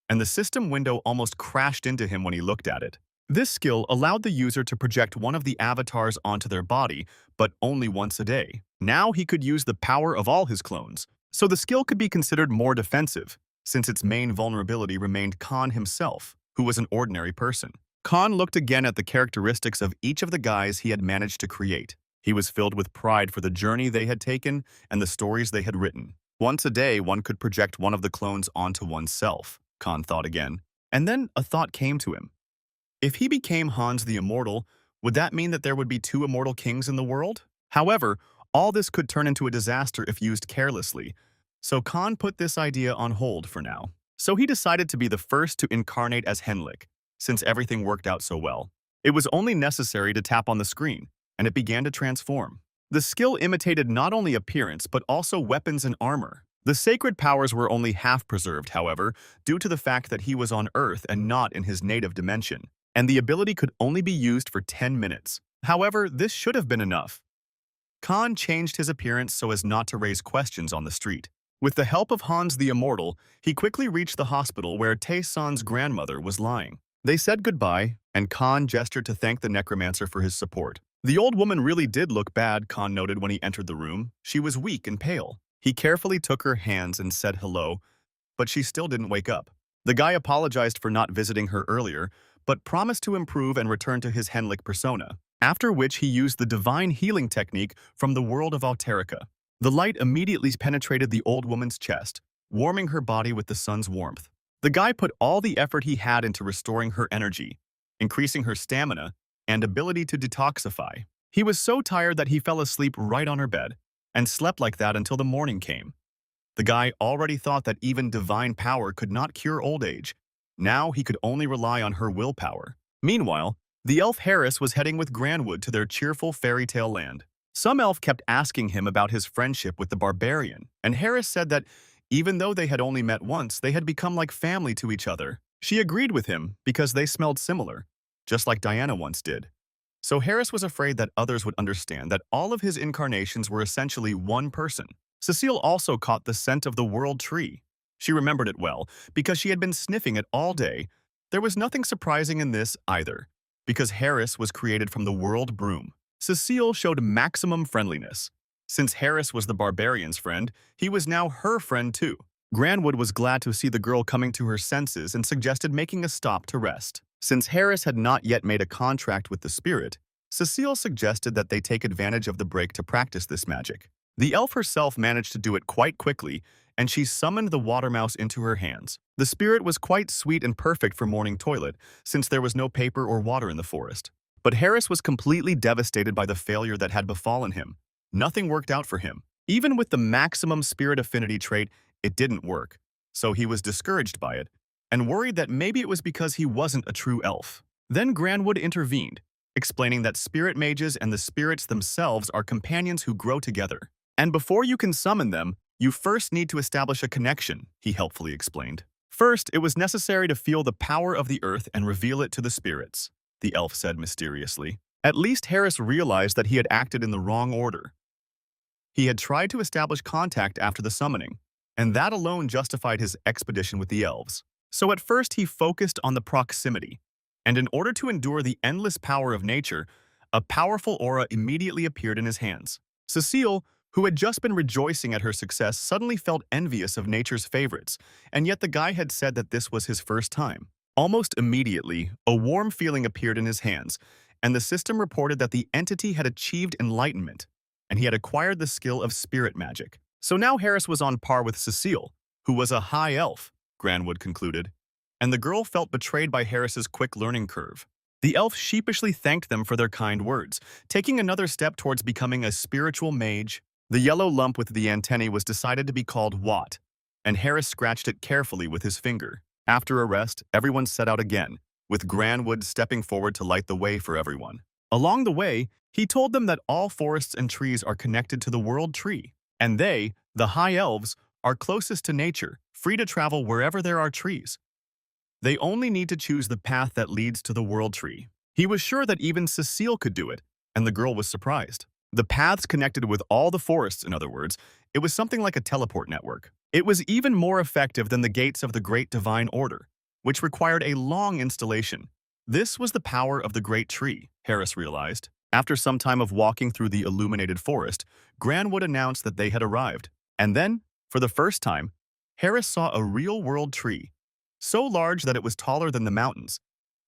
S1: and the system window almost crashed into him when he looked at it. This skill allowed the user to project one of the avatars onto their body, but only once a day. Now he could use the power of all his clones, so the skill could be considered more defensive, since its main vulnerability remained Khan himself, who was an ordinary person. Khan looked again at the characteristics of each of the guys he had managed to create. He was filled with pride for the journey they had taken and the stories they had written. Once a day, one could project one of the clones onto oneself, Khan thought again. And then a thought came to him. If he became Hans the Immortal, would that mean that there would be 2 immortal kings in the world? However, all this could turn into a disaster if used carelessly, so Khan put this idea on hold for now. So he decided to be the first to incarnate as Henlik, since everything worked out so well. It was only necessary to tap on the screen, and it began to transform. The skill imitated not only appearance, but also weapons and armor. The sacred powers were only half preserved, however, due to the fact that he was on Earth and not in his native dimension, and the ability could only be used for 10 minutes. However, this should have been enough. Khan changed his appearance so as not to raise questions on the street. With the help of Hans the Immortal, he quickly reached the hospital where Tae-san's grandmother was lying. They said goodbye, and Khan gestured to thank the necromancer for his support. The old woman really did look bad, Khan noted when he entered the room. She was weak and pale. He carefully took her hands and said hello, but she still didn't wake up. The guy apologized for not visiting her earlier, but promised to improve and return to his Henlik persona, after which he used the divine healing technique from the world of Alterica. The light immediately penetrated the old woman's chest, warming her body with the sun's warmth. The guy put all the effort he had into restoring her energy, increasing her stamina, and ability to detoxify. He was so tired that he fell asleep right on her bed, and slept like that until the morning came. The guy already thought that even divine power could not cure old age. Now he could only rely on her willpower. Meanwhile, the elf Harris was heading with Granwood to their cheerful fairy tale land. Some elf kept asking him about his friendship with the barbarian, and Harris said that even though they had only met once, they had become like family to each other. She agreed with him because they smelled similar, just like Diana once did. So Harris was afraid that others would understand that all of his incarnations were essentially one person. Cecile also caught the scent of the world tree. She remembered it well because she had been sniffing it all day. There was nothing surprising in this either, because Harris was created from the world broom. Cecile showed maximum friendliness. Since Harris was the barbarian's friend, he was now her friend too. Granwood was glad to see the girl coming to her senses and suggested making a stop to rest. Since Harris had not yet made a contract with the spirit, Cecile suggested that they take advantage of the break to practice this magic. The elf herself managed to do it quite quickly, and she summoned the water mouse into her hands. The spirit was quite sweet and perfect for morning toilet, since there was no paper or water in the forest. But Harris was completely devastated by the failure that had befallen him. Nothing worked out for him. Even with the maximum spirit affinity trait, it didn't work. So he was discouraged by it, and worried that maybe it was because he wasn't a true elf. Then Granwood intervened, explaining that spirit mages and the spirits themselves are companions who grow together. And before you can summon them, you first need to establish a connection, he helpfully explained. First, it was necessary to feel the power of the earth and reveal it to the spirits, the elf said mysteriously. At least Harris realized that he had acted in the wrong order. He had tried to establish contact after the summoning, and that alone justified his expedition with the elves. So at first he focused on the proximity, and in order to endure the endless power of nature, a powerful aura immediately appeared in his hands. Cecile, who had just been rejoicing at her success, suddenly felt envious of nature's favorites, and yet the guy had said that this was his first time. Almost immediately, a warm feeling appeared in his hands, and the system reported that the entity had achieved enlightenment, and he had acquired the skill of spirit magic. So now Harris was on par with Cecile, who was a high elf, Granwood concluded, and the girl felt betrayed by Harris's quick learning curve. The elf sheepishly thanked them for their kind words, taking another step towards becoming a spiritual mage. The yellow lump with the antennae was decided to be called Watt, and Harris scratched it carefully with his finger. After a rest, everyone set out again, with Granwood stepping forward to light the way for everyone. Along the way, he told them that all forests and trees are connected to the world tree, and they, the high elves, are closest to nature, free to travel wherever there are trees. They only need to choose the path that leads to the world tree. He was sure that even Cecile could do it, and the girl was surprised. The paths connected with all the forests, in other words. It was something like a teleport network. It was even more effective than the gates of the Great Divine Order, which required a long installation. This was the power of the Great Tree, Harris realized. After some time of walking through the illuminated forest, Granwood announced that they had arrived. And then, for the first time, Harris saw a real-world tree, so large that it was taller than the mountains,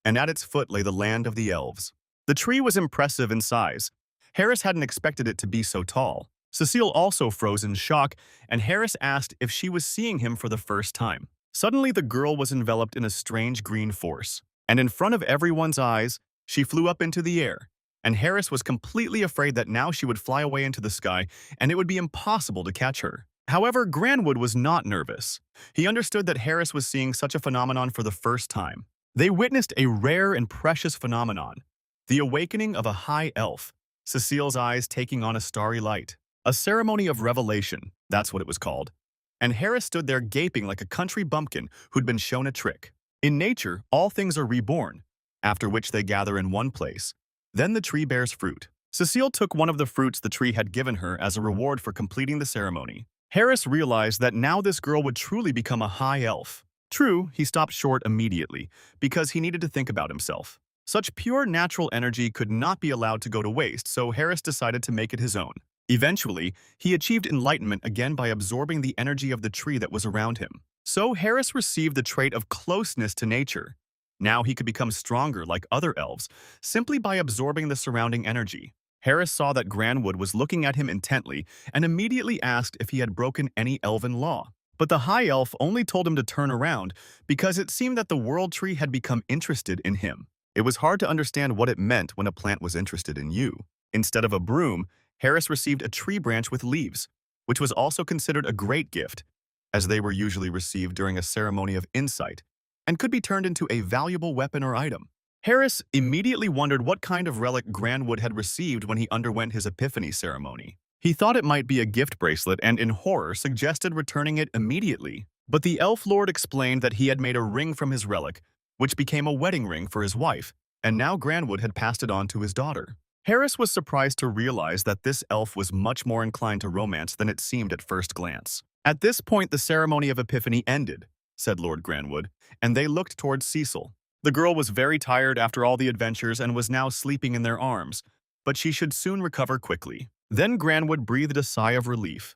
S1: and at its foot lay the land of the elves. The tree was impressive in size. Harris hadn't expected it to be so tall. Cecile also froze in shock, and Harris asked if she was seeing him for the first time. Suddenly, the girl was enveloped in a strange green force, and in front of everyone's eyes, she flew up into the air, and Harris was completely afraid that now she would fly away into the sky, and it would be impossible to catch her. However, Granwood was not nervous. He understood that Harris was seeing such a phenomenon for the first time. They witnessed a rare and precious phenomenon, the awakening of a high elf, Cecile's eyes taking on a starry light. A ceremony of revelation, that's what it was called. And Harris stood there gaping like a country bumpkin who'd been shown a trick. In nature, all things are reborn, after which they gather in one place. Then the tree bears fruit. Cecile took one of the fruits the tree had given her as a reward for completing the ceremony. Harris realized that now this girl would truly become a high elf. True, he stopped short immediately, because he needed to think about himself. Such pure natural energy could not be allowed to go to waste, so Harris decided to make it his own. Eventually, he achieved enlightenment again by absorbing the energy of the tree that was around him. So Harris received the trait of closeness to nature. Now he could become stronger like other elves, simply by absorbing the surrounding energy. Harris saw that Granwood was looking at him intently and immediately asked if he had broken any elven law. But the high elf only told him to turn around because it seemed that the world tree had become interested in him. It was hard to understand what it meant when a plant was interested in you. Instead of a broom, Harris received a tree branch with leaves, which was also considered a great gift, as they were usually received during a ceremony of insight, and could be turned into a valuable weapon or item. Harris immediately wondered what kind of relic Granwood had received when he underwent his epiphany ceremony. He thought it might be a gift bracelet and, in horror, suggested returning it immediately. But the elf lord explained that he had made a ring from his relic, which became a wedding ring for his wife, and now Granwood had passed it on to his daughter. Harris was surprised to realize that this elf was much more inclined to romance than it seemed at first glance. At this point, the ceremony of epiphany ended, said Lord Granwood, and they looked towards Cecile. The girl was very tired after all the adventures and was now sleeping in their arms, but she should soon recover quickly. Then Granwood breathed a sigh of relief.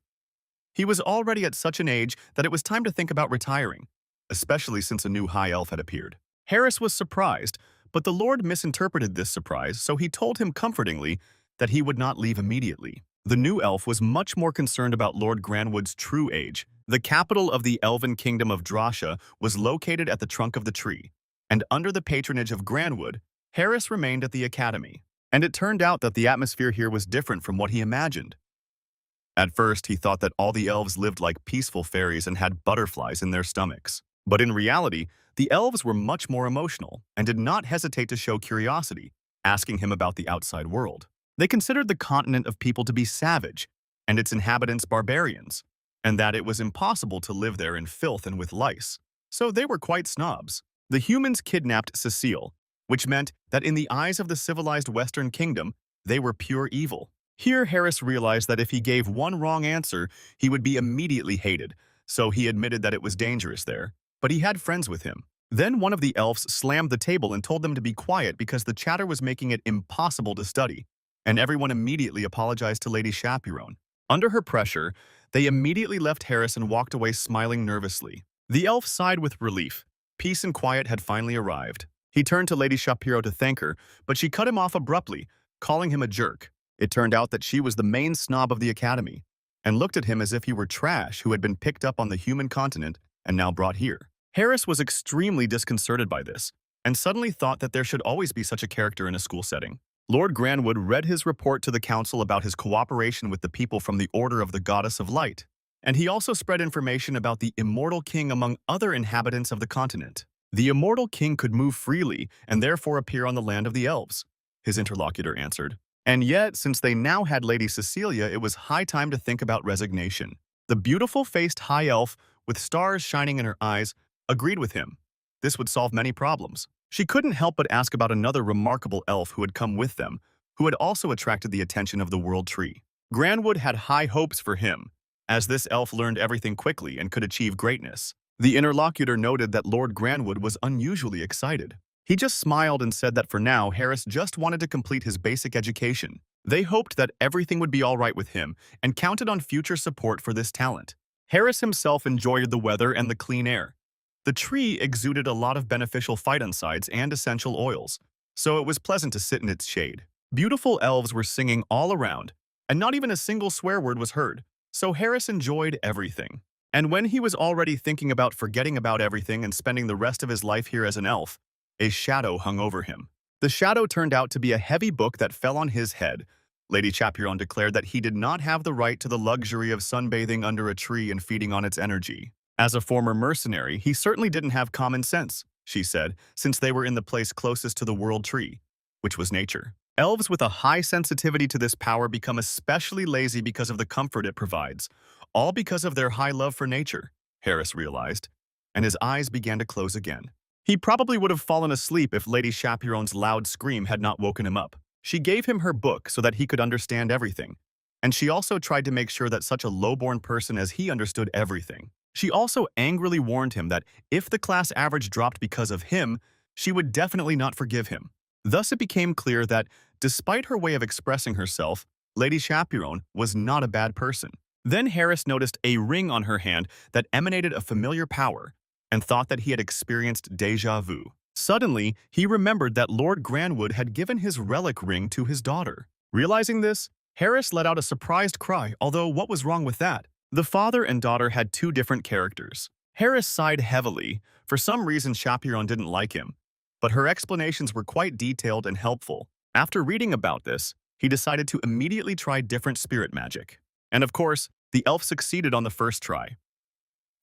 S1: He was already at such an age that it was time to think about retiring, especially since a new high elf had appeared. Harris was surprised, but the Lord misinterpreted this surprise, so he told him comfortingly that he would not leave immediately. The new elf was much more concerned about Lord Granwood's true age. The capital of the elven kingdom of Drasha was located at the trunk of the tree, and under the patronage of Granwood, Harris remained at the academy. And it turned out that the atmosphere here was different from what he imagined. At first, he thought that all the elves lived like peaceful fairies and had butterflies in their stomachs. But in reality, the elves were much more emotional and did not hesitate to show curiosity, asking him about the outside world. They considered the continent of people to be savage and its inhabitants barbarians, and that it was impossible to live there in filth and with lice. So they were quite snobs. The humans kidnapped Cecile, which meant that in the eyes of the civilized Western kingdom, they were pure evil. Here, Harris realized that if he gave one wrong answer, he would be immediately hated, so he admitted that it was dangerous there, but he had friends with him. Then one of the elves slammed the table and told them to be quiet because the chatter was making it impossible to study, and everyone immediately apologized to Lady Chaperon. Under her pressure, they immediately left Harris and walked away smiling nervously. The elf sighed with relief. Peace and quiet had finally arrived. He turned to Lady Shapiro to thank her, but she cut him off abruptly, calling him a jerk. It turned out that she was the main snob of the academy, and looked at him as if he were trash who had been picked up on the human continent and now brought here. Harris was extremely disconcerted by this, and suddenly thought that there should always be such a character in a school setting. Lord Granwood read his report to the council about his cooperation with the people from the Order of the Goddess of Light, and he also spread information about the Immortal King among other inhabitants of the continent. The Immortal King could move freely and therefore appear on the land of the elves, his interlocutor answered. And yet, since they now had Lady Cecilia, it was high time to think about resignation. The beautiful-faced high elf, with stars shining in her eyes, agreed with him. This would solve many problems. She couldn't help but ask about another remarkable elf who had come with them, who had also attracted the attention of the World Tree. Granwood had high hopes for him, as this elf learned everything quickly and could achieve greatness. The interlocutor noted that Lord Granwood was unusually excited. He just smiled and said that for now, Harris just wanted to complete his basic education. They hoped that everything would be all right with him and counted on future support for this talent. Harris himself enjoyed the weather and the clean air. The tree exuded a lot of beneficial phytoncides and essential oils, so it was pleasant to sit in its shade. Beautiful elves were singing all around, and not even a single swear word was heard, so Harris enjoyed everything. And when he was already thinking about forgetting about everything and spending the rest of his life here as an elf, a shadow hung over him. The shadow turned out to be a heavy book that fell on his head. Lady Chaperon declared that he did not have the right to the luxury of sunbathing under a tree and feeding on its energy. As a former mercenary, he certainly didn't have common sense, she said, since they were in the place closest to the world tree, which was nature. Elves with a high sensitivity to this power become especially lazy because of the comfort it provides, all because of their high love for nature, Harris realized, and his eyes began to close again. He probably would have fallen asleep if Lady Chaperon's loud scream had not woken him up. She gave him her book so that he could understand everything, and she also tried to make sure that such a low-born person as he understood everything. She also angrily warned him that if the class average dropped because of him, she would definitely not forgive him. Thus it became clear that, despite her way of expressing herself, Lady Chaperon was not a bad person. Then Harris noticed a ring on her hand that emanated a familiar power, and thought that he had experienced déjà vu. Suddenly, he remembered that Lord Granwood had given his relic ring to his daughter. Realizing this, Harris let out a surprised cry, although what was wrong with that? The father and daughter had two different characters. Harris sighed heavily. For some reason, Chaperon didn't like him, but her explanations were quite detailed and helpful. After reading about this, he decided to immediately try different spirit magic. And of course, the elf succeeded on the first try.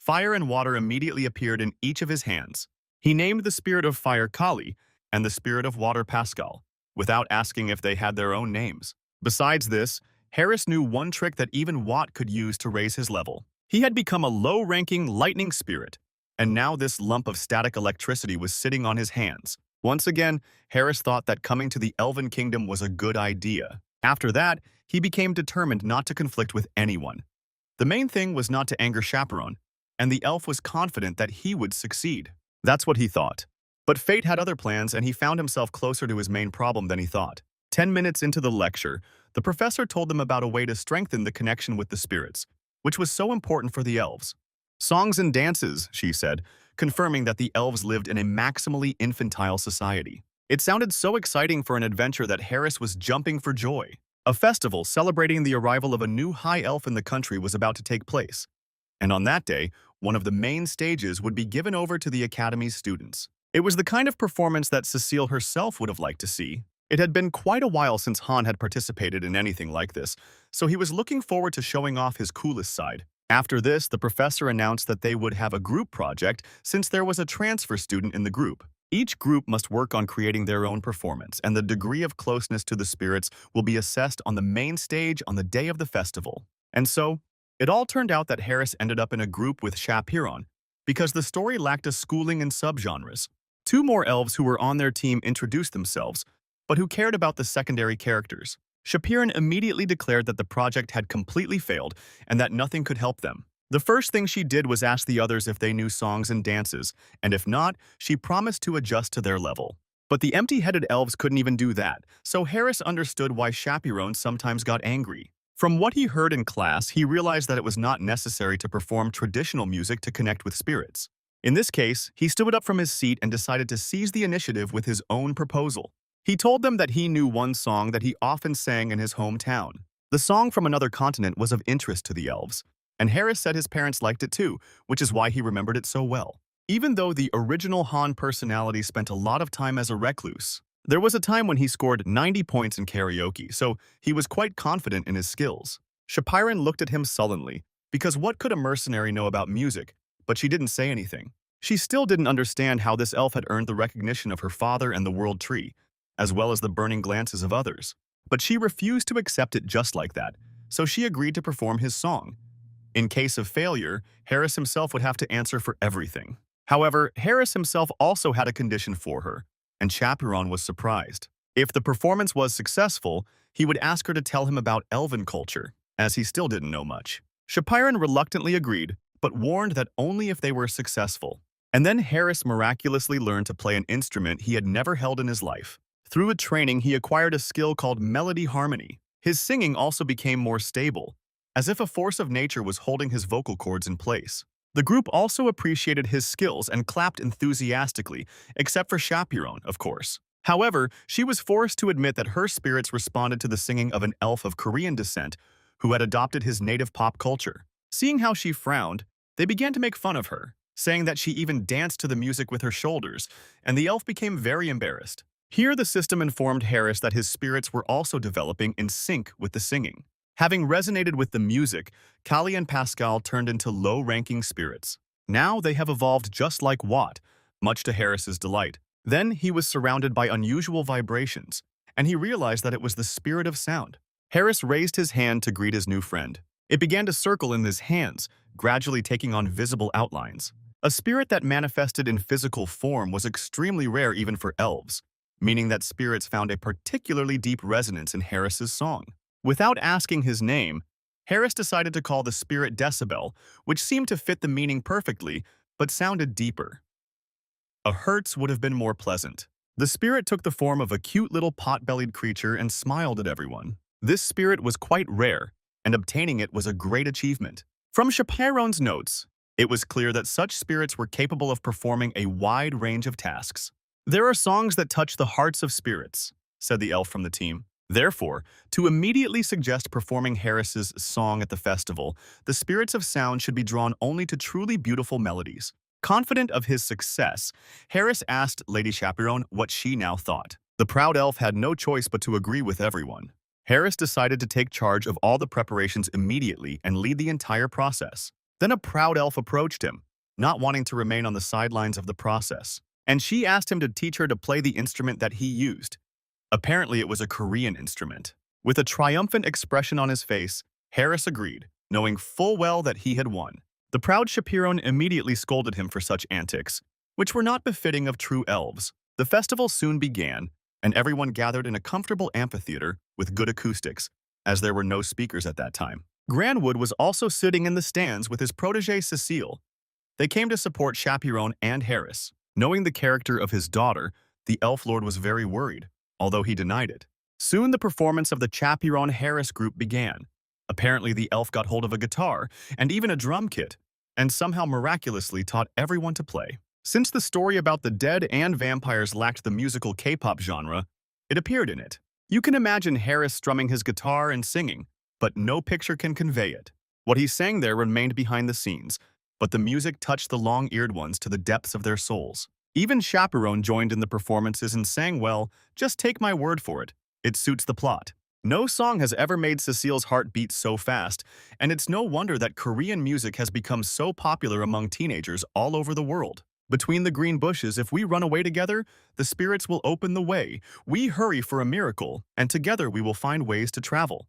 S1: Fire and water immediately appeared in each of his hands. He named the spirit of fire Kali and the spirit of water Pascal, without asking if they had their own names. Besides this, Harris knew one trick that even Watt could use to raise his level. He had become a low-ranking lightning spirit, and now this lump of static electricity was sitting on his hands. Once again, Harris thought that coming to the Elven Kingdom was a good idea. After that, he became determined not to conflict with anyone. The main thing was not to anger Chaperon, and the elf was confident that he would succeed. That's what he thought. But fate had other plans, and he found himself closer to his main problem than he thought. 10 minutes into the lecture, the professor told them about a way to strengthen the connection with the spirits, which was so important for the elves. Songs and dances, she said, confirming that the elves lived in a maximally infantile society. It sounded so exciting for an adventure that Harris was jumping for joy. A festival celebrating the arrival of a new high elf in the country was about to take place, and on that day, one of the main stages would be given over to the Academy's students. It was the kind of performance that Cecile herself would have liked to see. It had been quite a while since Han had participated in anything like this, so he was looking forward to showing off his coolest side. After this, the professor announced that they would have a group project since there was a transfer student in the group. Each group must work on creating their own performance, and the degree of closeness to the spirits will be assessed on the main stage on the day of the festival. And so, it all turned out that Harris ended up in a group with Chapiron, because the story lacked a schooling in subgenres. Two more elves who were on their team introduced themselves, but who cared about the secondary characters. Chapiron immediately declared that the project had completely failed and that nothing could help them. The first thing she did was ask the others if they knew songs and dances, and if not, she promised to adjust to their level. But the empty-headed elves couldn't even do that, so Harris understood why Chapiron sometimes got angry. From what he heard in class, he realized that it was not necessary to perform traditional music to connect with spirits. In this case, he stood up from his seat and decided to seize the initiative with his own proposal. He told them that he knew one song that he often sang in his hometown. The song from another continent was of interest to the elves, and Harris said his parents liked it too, which is why he remembered it so well. Even though the original Han personality spent a lot of time as a recluse, there was a time when he scored 90 points in karaoke, so he was quite confident in his skills. Chapiron looked at him sullenly, because what could a mercenary know about music? But she didn't say anything. She still didn't understand how this elf had earned the recognition of her father and the world tree, as well as the burning glances of others. But she refused to accept it just like that, so she agreed to perform his song. In case of failure, Harris himself would have to answer for everything. However, Harris himself also had a condition for her, and Chapiron was surprised. If the performance was successful, he would ask her to tell him about elven culture, as he still didn't know much. Chapiron reluctantly agreed, but warned that only if they were successful. And then Harris miraculously learned to play an instrument he had never held in his life. Through a training, he acquired a skill called melody harmony. His singing also became more stable, as if a force of nature was holding his vocal cords in place. The group also appreciated his skills and clapped enthusiastically, except for Chapiron, of course. However, she was forced to admit that her spirits responded to the singing of an elf of Korean descent who had adopted his native pop culture. Seeing how she frowned, they began to make fun of her, saying that she even danced to the music with her shoulders, and the elf became very embarrassed. Here, the system informed Harris that his spirits were also developing in sync with the singing. Having resonated with the music, Kali and Pascal turned into low-ranking spirits. Now they have evolved just like Watt, much to Harris's delight. Then he was surrounded by unusual vibrations, and he realized that it was the spirit of sound. Harris raised his hand to greet his new friend. It began to circle in his hands, gradually taking on visible outlines. A spirit that manifested in physical form was extremely rare even for elves, meaning that spirits found a particularly deep resonance in Harris's song. Without asking his name, Harris decided to call the spirit Decibel, which seemed to fit the meaning perfectly, but sounded deeper. A Hertz would have been more pleasant. The spirit took the form of a cute little pot-bellied creature and smiled at everyone. This spirit was quite rare, and obtaining it was a great achievement. From Chapiron's notes, it was clear that such spirits were capable of performing a wide range of tasks. "There are songs that touch the hearts of spirits," said the elf from the team. Therefore, to immediately suggest performing Harris's song at the festival, the spirits of sound should be drawn only to truly beautiful melodies. Confident of his success, Harris asked Lady Chapiron what she now thought. The proud elf had no choice but to agree with everyone. Harris decided to take charge of all the preparations immediately and lead the entire process. Then a proud elf approached him, not wanting to remain on the sidelines of the process, and she asked him to teach her to play the instrument that he used. Apparently, it was a Korean instrument. With a triumphant expression on his face, Harris agreed, knowing full well that he had won. The proud Chapiron immediately scolded him for such antics, which were not befitting of true elves. The festival soon began, and everyone gathered in a comfortable amphitheater with good acoustics, as there were no speakers at that time. Granwood was also sitting in the stands with his protégé Cecile. They came to support Chapiron and Harris. Knowing the character of his daughter, the elf lord was very worried, although he denied it. Soon the performance of the Chapiron-Harris group began. Apparently, the elf got hold of a guitar and even a drum kit, and somehow miraculously taught everyone to play. Since the story about the dead and vampires lacked the musical K-pop genre, it appeared in it. You can imagine Harris strumming his guitar and singing, but no picture can convey it. What he sang there remained behind the scenes, but the music touched the long-eared ones to the depths of their souls. Even Chaperone joined in the performances and sang well, just take my word for it. It suits the plot. No song has ever made Cecile's heart beat so fast, and it's no wonder that Korean music has become so popular among teenagers all over the world. Between the green bushes, if we run away together, the spirits will open the way. We hurry for a miracle, and together we will find ways to travel.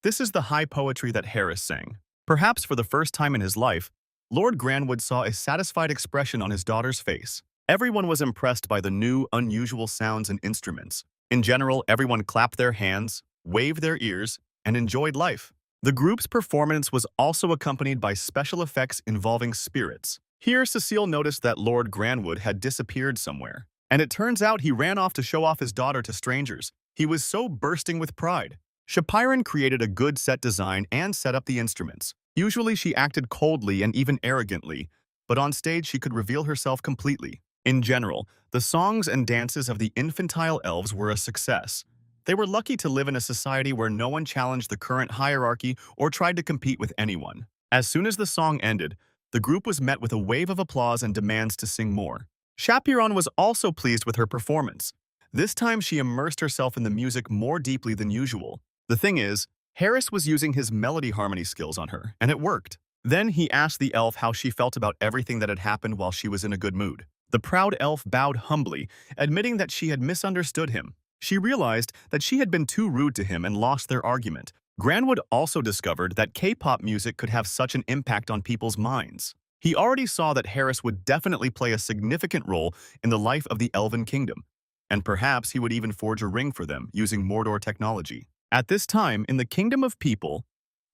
S1: This is the high poetry that Harris sang. Perhaps for the first time in his life, Lord Granwood saw a satisfied expression on his daughter's face. Everyone was impressed by the new, unusual sounds and instruments. In general, everyone clapped their hands, waved their ears, and enjoyed life. The group's performance was also accompanied by special effects involving spirits. Here, Cecile noticed that Lord Granwood had disappeared somewhere, and it turns out he ran off to show off his daughter to strangers. He was so bursting with pride. Shapiron created a good set design and set up the instruments. Usually she acted coldly and even arrogantly, but on stage she could reveal herself completely. In general, the songs and dances of the infantile elves were a success. They were lucky to live in a society where no one challenged the current hierarchy or tried to compete with anyone. As soon as the song ended, the group was met with a wave of applause and demands to sing more. Chapiron was also pleased with her performance. This time she immersed herself in the music more deeply than usual. The thing is, Harris was using his melody harmony skills on her, and it worked. Then he asked the elf how she felt about everything that had happened while she was in a good mood. The proud elf bowed humbly, admitting that she had misunderstood him. She realized that she had been too rude to him and lost their argument. Granwood also discovered that K-pop music could have such an impact on people's minds. He already saw that Harris would definitely play a significant role in the life of the Elven Kingdom, and perhaps he would even forge a ring for them using Mordor technology. At this time, in the Kingdom of People,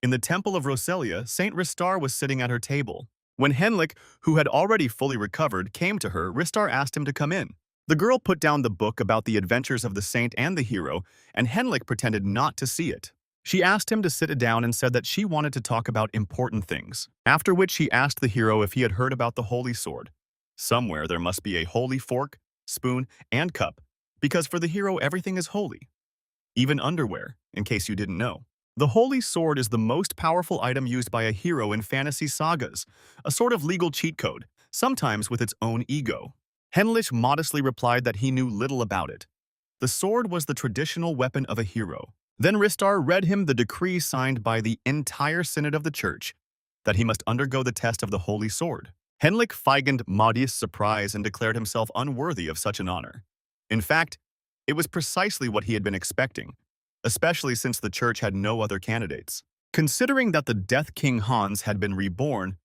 S1: in the Temple of Roselia, Saint Ristar was sitting at her table. When Henlik, who had already fully recovered, came to her, Ristar asked him to come in. The girl put down the book about the adventures of the saint and the hero, and Henlik pretended not to see it. She asked him to sit down and said that she wanted to talk about important things, after which she asked the hero if he had heard about the holy sword. Somewhere there must be a holy fork, spoon, and cup, because for the hero everything is holy. Even underwear, in case you didn't know. The holy sword is the most powerful item used by a hero in fantasy sagas, a sort of legal cheat code, sometimes with its own ego. Henlich modestly replied that he knew little about it. The sword was the traditional weapon of a hero. Then Ristar read him the decree signed by the entire synod of the church that he must undergo the test of the holy sword. Henlik feigned modest surprise and declared himself unworthy of such an honor. In fact, it was precisely what he had been expecting, especially since the church had no other candidates. Considering that the Death King Hans had been reborn,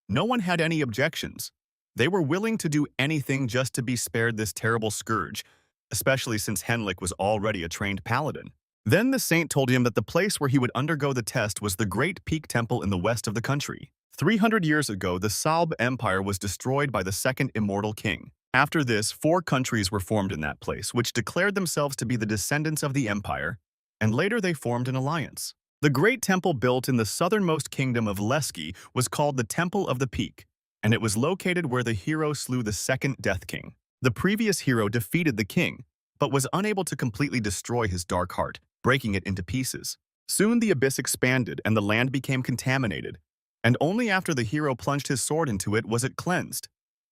S1: no one had any objections. They were willing to do anything just to be spared this terrible scourge, especially since Henlik was already a trained paladin. Then the saint told him that the place where he would undergo the test was the Great Peak Temple in the west of the country. 300 years ago, the Salb Empire was destroyed by the second immortal king. After this, 4 countries were formed in that place, which declared themselves to be the descendants of the empire, and later they formed an alliance. The great temple built in the southernmost kingdom of Leski was called the Temple of the Peak, and it was located where the hero slew the second Death King. The previous hero defeated the king, but was unable to completely destroy his dark heart, breaking it into pieces. Soon the abyss expanded and the land became contaminated, and only after the hero plunged his sword into it was it cleansed.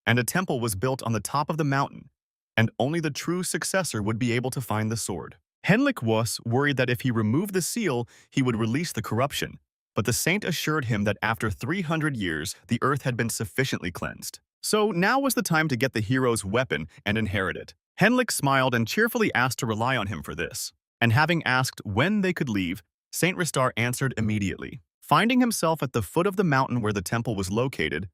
S1: And a temple was built on the top of the mountain, and only the true successor would be able to find the sword. Henlik was worried that if he removed the seal, he would release the corruption, but the saint assured him that after 300 years, the earth had been sufficiently cleansed. So now was the time to get the hero's weapon and inherit it. Henlik smiled and cheerfully asked to rely on him for this. And having asked when they could leave, Saint Ristar answered immediately. Finding himself at the foot of the mountain where the temple was located,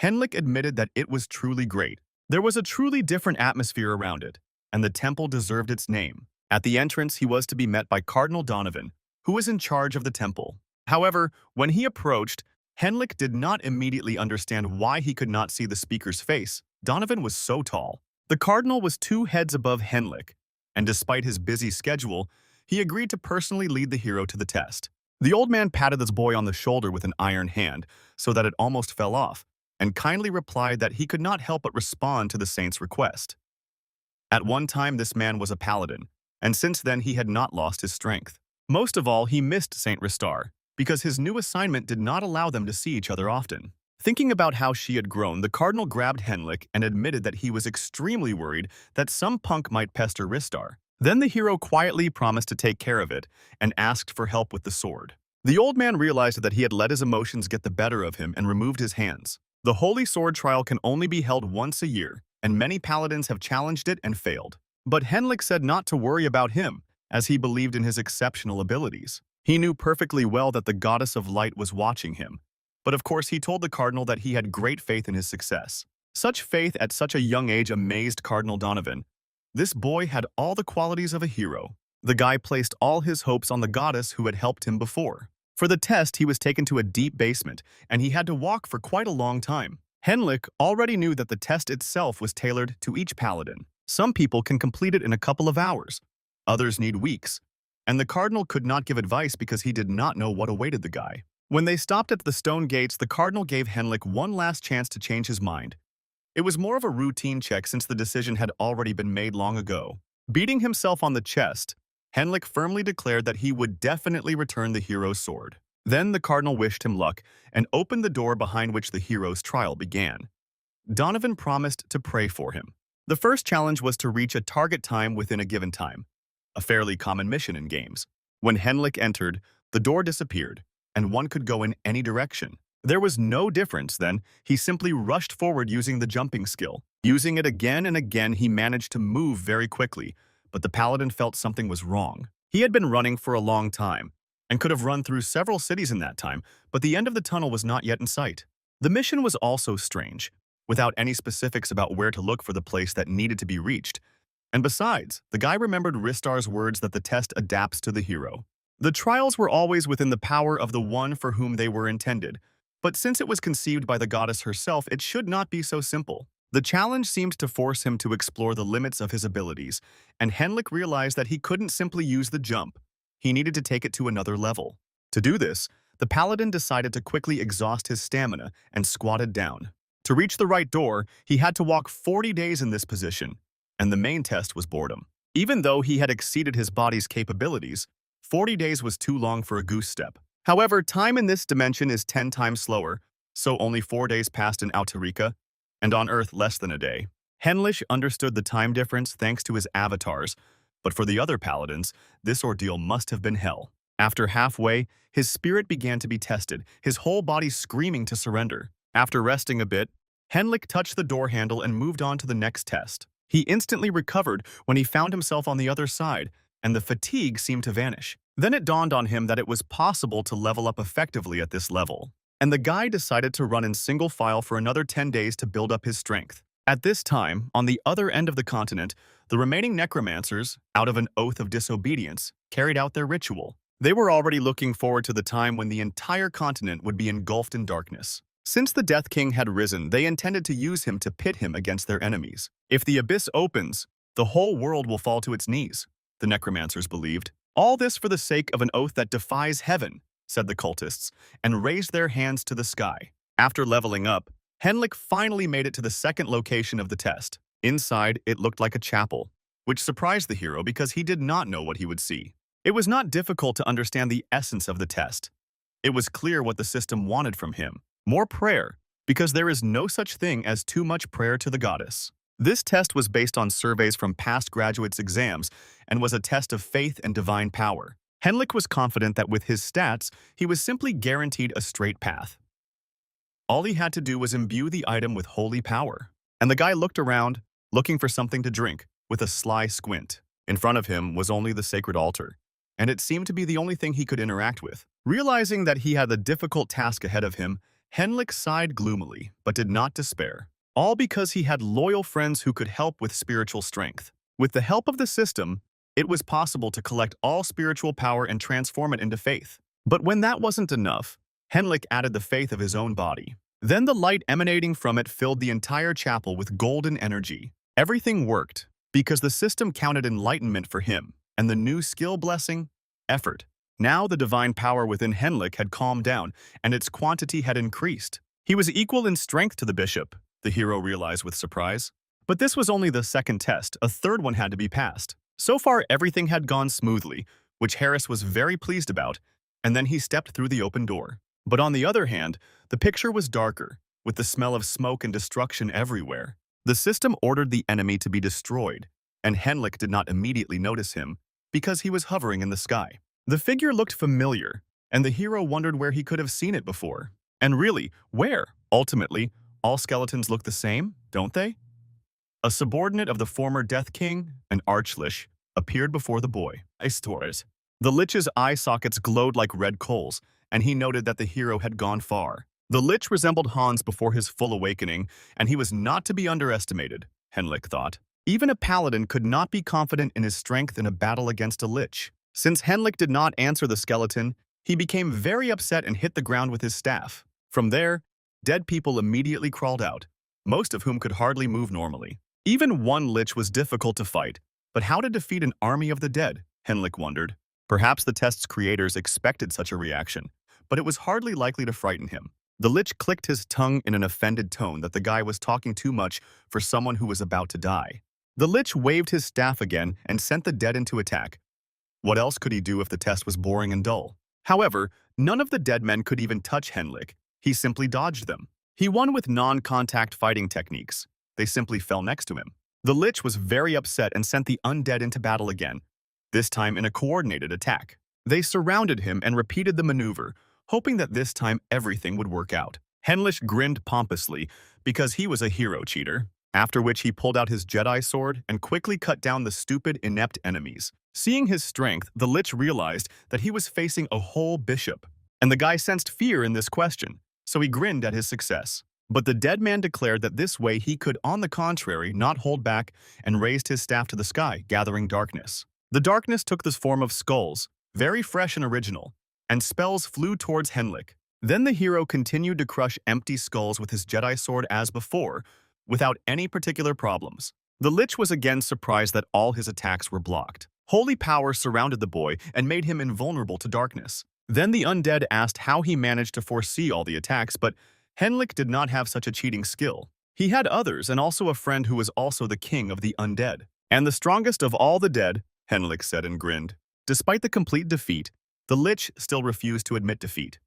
S1: Henlik admitted that it was truly great. There was a truly different atmosphere around it, and the temple deserved its name. At the entrance, he was to be met by Cardinal Donovan, who was in charge of the temple. However, when he approached, Henlik did not immediately understand why he could not see the speaker's face. Donovan was so tall. The cardinal was 2 heads above Henlik, and despite his busy schedule, he agreed to personally lead the hero to the test. The old man patted this boy on the shoulder with an iron hand so that it almost fell off, and kindly replied that he could not help but respond to the saint's request. At one time, this man was a paladin, and since then he had not lost his strength. Most of all, he missed Saint Ristar, because his new assignment did not allow them to see each other often. Thinking about how she had grown, the cardinal grabbed Henlik and admitted that he was extremely worried that some punk might pester Ristar. Then the hero quietly promised to take care of it and asked for help with the sword. The old man realized that he had let his emotions get the better of him and removed his hands. The Holy Sword trial can only be held once a year, and many paladins have challenged it and failed. But Henlik said not to worry about him, as he believed in his exceptional abilities. He knew perfectly well that the goddess of light was watching him, but of course he told the cardinal that he had great faith in his success. Such faith at such a young age amazed Cardinal Donovan. This boy had all the qualities of a hero. The guy placed all his hopes on the goddess who had helped him before. For the test, he was taken to a deep basement, and he had to walk for quite a long time. Henlik already knew that the test itself was tailored to each paladin. Some people can complete it in a couple of hours. Others need weeks. And the cardinal could not give advice because he did not know what awaited the guy. When they stopped at the stone gates, the cardinal gave Henlik one last chance to change his mind. It was more of a routine check since the decision had already been made long ago. Beating himself on the chest, Henlik firmly declared that he would definitely return the hero's sword. Then the cardinal wished him luck and opened the door behind which the hero's trial began. Donovan promised to pray for him. The first challenge was to reach a target time within a given time, a fairly common mission in games. When Henlik entered, the door disappeared, and one could go in any direction. There was no difference then. He simply rushed forward using the jumping skill. Using it again and again, he managed to move very quickly, but the paladin felt something was wrong. He had been running for a long time, and could have run through several cities in that time, but the end of the tunnel was not yet in sight. The mission was also strange, without any specifics about where to look for the place that needed to be reached. And besides, the guy remembered Ristar's words that the test adapts to the hero. The trials were always within the power of the one for whom they were intended, but since it was conceived by the goddess herself, it should not be so simple. The challenge seemed to force him to explore the limits of his abilities, and Henlik realized that he couldn't simply use the jump. He needed to take it to another level. To do this, the paladin decided to quickly exhaust his stamina and squatted down. To reach the right door, he had to walk 40 days in this position, and the main test was boredom. Even though he had exceeded his body's capabilities, 40 days was too long for a goose step. However, time in this dimension is 10 times slower, so only 4 days passed in Alterica, and on Earth less than a day. Henlich understood the time difference thanks to his avatars, but for the other paladins, this ordeal must have been hell. After halfway, his spirit began to be tested, his whole body screaming to surrender. After resting a bit, Henlik touched the door handle and moved on to the next test. He instantly recovered when he found himself on the other side, and the fatigue seemed to vanish. Then it dawned on him that it was possible to level up effectively at this level, and the guy decided to run in single file for another 10 days to build up his strength. At this time, on the other end of the continent, the remaining necromancers, out of an oath of disobedience, carried out their ritual. They were already looking forward to the time when the entire continent would be engulfed in darkness. Since the Death King had risen, they intended to use him to pit him against their enemies. If the abyss opens, the whole world will fall to its knees, the necromancers believed. All this for the sake of an oath that defies heaven, said the cultists, and raised their hands to the sky. After leveling up, Henlik finally made it to the second location of the test. Inside, it looked like a chapel, which surprised the hero because he did not know what he would see. It was not difficult to understand the essence of the test. It was clear what the system wanted from him. More prayer, because there is no such thing as too much prayer to the goddess. This test was based on surveys from past graduates' exams and was a test of faith and divine power. Henlik was confident that with his stats, he was simply guaranteed a straight path. All he had to do was imbue the item with holy power. And the guy looked around, looking for something to drink, with a sly squint. In front of him was only the sacred altar, and it seemed to be the only thing he could interact with. Realizing that he had the difficult task ahead of him, Henlik sighed gloomily, but did not despair. All because he had loyal friends who could help with spiritual strength. With the help of the system, it was possible to collect all spiritual power and transform it into faith. But when that wasn't enough, Henlik added the faith of his own body. Then the light emanating from it filled the entire chapel with golden energy. Everything worked, because the system counted enlightenment for him, and the new skill blessing, effort. Now the divine power within Henlik had calmed down, and its quantity had increased. He was equal in strength to the bishop, the hero realized with surprise. But this was only the second test, a third one had to be passed. So far, everything had gone smoothly, which Harris was very pleased about, and then he stepped through the open door. But on the other hand, the picture was darker, with the smell of smoke and destruction everywhere. The system ordered the enemy to be destroyed, and Henlik did not immediately notice him because he was hovering in the sky. The figure looked familiar, and the hero wondered where he could have seen it before. And really, where? Ultimately, all skeletons look the same, don't they? A subordinate of the former Death King, an archlich, appeared before the boy. The lich's eye sockets glowed like red coals, and he noted that the hero had gone far. The lich resembled Hans before his full awakening, and he was not to be underestimated, Henlik thought. Even a paladin could not be confident in his strength in a battle against a lich. Since Henlik did not answer the skeleton, he became very upset and hit the ground with his staff. From there, dead people immediately crawled out, most of whom could hardly move normally. Even one lich was difficult to fight, but how to defeat an army of the dead, Henlik wondered. Perhaps the test's creators expected such a reaction, but it was hardly likely to frighten him. The lich clicked his tongue in an offended tone that the guy was talking too much for someone who was about to die. The lich waved his staff again and sent the dead into attack. What else could he do if the test was boring and dull? However, none of the dead men could even touch Henlik. He simply dodged them. He won with non-contact fighting techniques. They simply fell next to him. The lich was very upset and sent the undead into battle again, this time in a coordinated attack. They surrounded him and repeated the maneuver, hoping that this time everything would work out. Henlich grinned pompously because he was a hero cheater, after which he pulled out his Jedi sword and quickly cut down the stupid, inept enemies. Seeing his strength, the lich realized that he was facing a whole bishop, and the guy sensed fear in this question, so he grinned at his success. But the dead man declared that this way he could, on the contrary, not hold back and raised his staff to the sky, gathering darkness. The darkness took the form of skulls, very fresh and original, and spells flew towards Henlik. Then the hero continued to crush empty skulls with his Jedi sword as before, without any particular problems. The lich was again surprised that all his attacks were blocked. Holy power surrounded the boy and made him invulnerable to darkness. Then the undead asked how he managed to foresee all the attacks, but Henlik did not have such a cheating skill. He had others and also a friend who was also the king of the undead. And the strongest of all the dead, Henlik said and grinned. Despite the complete defeat, the lich still refused to admit defeat.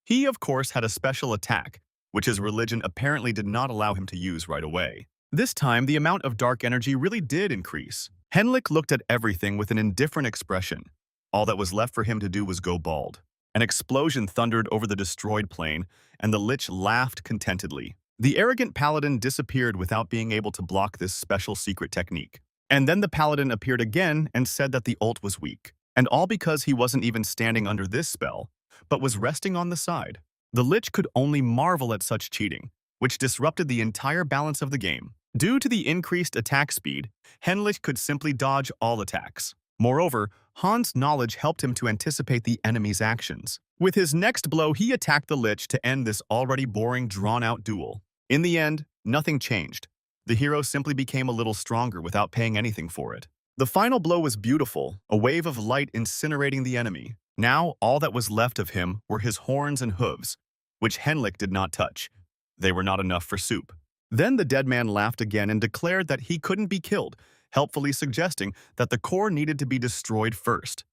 S1: He, of course, had a special attack, which his religion apparently did not allow him to use right away. This time, the amount of dark energy really did increase. Henlik looked at everything with an indifferent expression. All that was left for him to do was go bald. An explosion thundered over the destroyed plane, and the lich laughed contentedly. The arrogant paladin disappeared without being able to block this special secret technique. And then the paladin appeared again and said that the ult was weak. And all because he wasn't even standing under this spell, but was resting on the side. The lich could only marvel at such cheating, which disrupted the entire balance of the game. Due to the increased attack speed, Henlik could simply dodge all attacks. Moreover, Hans' knowledge helped him to anticipate the enemy's actions. With his next blow, he attacked the lich to end this already boring, drawn-out duel. In the end, nothing changed. The hero simply became a little stronger without paying anything for it. The final blow was beautiful, a wave of light incinerating the enemy. Now, all that was left of him were his horns and hooves, which Henlik did not touch. They were not enough for soup. Then the dead man laughed again and declared that he couldn't be killed, helpfully suggesting that the core needed to be destroyed first.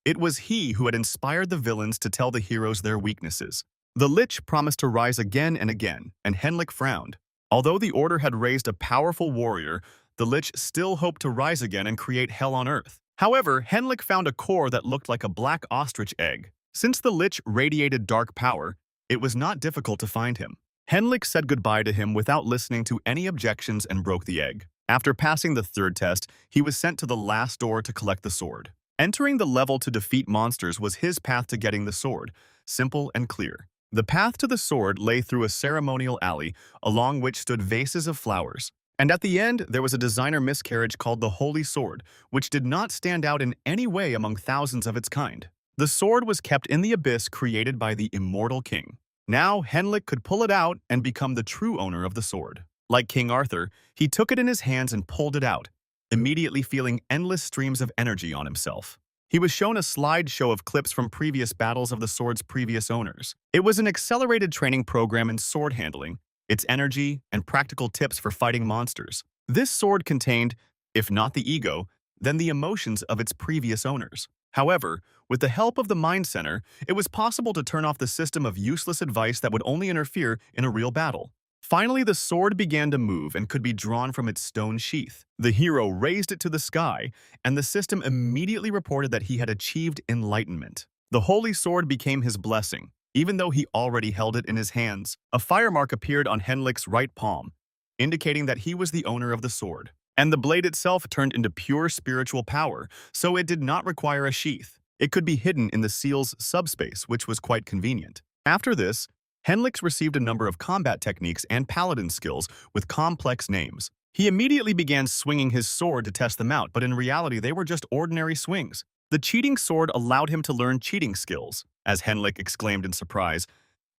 S1: It was he who had inspired the villains to tell the heroes their weaknesses. The lich promised to rise again and again, and Henlik frowned. Although the order had raised a powerful warrior, the lich still hoped to rise again and create hell on earth. However, Henlik found a core that looked like a black ostrich egg. Since the lich radiated dark power, it was not difficult to find him. Henlik said goodbye to him without listening to any objections and broke the egg. After passing the third test, he was sent to the last door to collect the sword. Entering the level to defeat monsters was his path to getting the sword, simple and clear. The path to the sword lay through a ceremonial alley, along which stood vases of flowers. And at the end, there was a designer miscarriage called the Holy Sword, which did not stand out in any way among thousands of its kind. The sword was kept in the abyss created by the immortal king. Now, Henlik could pull it out and become the true owner of the sword. Like King Arthur, he took it in his hands and pulled it out, immediately feeling endless streams of energy on himself. He was shown a slideshow of clips from previous battles of the sword's previous owners. It was an accelerated training program in sword handling, its energy, and practical tips for fighting monsters. This sword contained, if not the ego, then the emotions of its previous owners. However, with the help of the Mind Center, it was possible to turn off the system of useless advice that would only interfere in a real battle. Finally, the sword began to move and could be drawn from its stone sheath. The hero raised it to the sky, and the system immediately reported that he had achieved enlightenment. The holy sword became his blessing, even though he already held it in his hands. A fire mark appeared on Henlik's right palm, indicating that he was the owner of the sword. And the blade itself turned into pure spiritual power, so it did not require a sheath. It could be hidden in the seal's subspace, which was quite convenient. After this, Henlix received a number of combat techniques and paladin skills with complex names. He immediately began swinging his sword to test them out, but in reality they were just ordinary swings. The cheating sword allowed him to learn cheating skills, as Henlik exclaimed in surprise.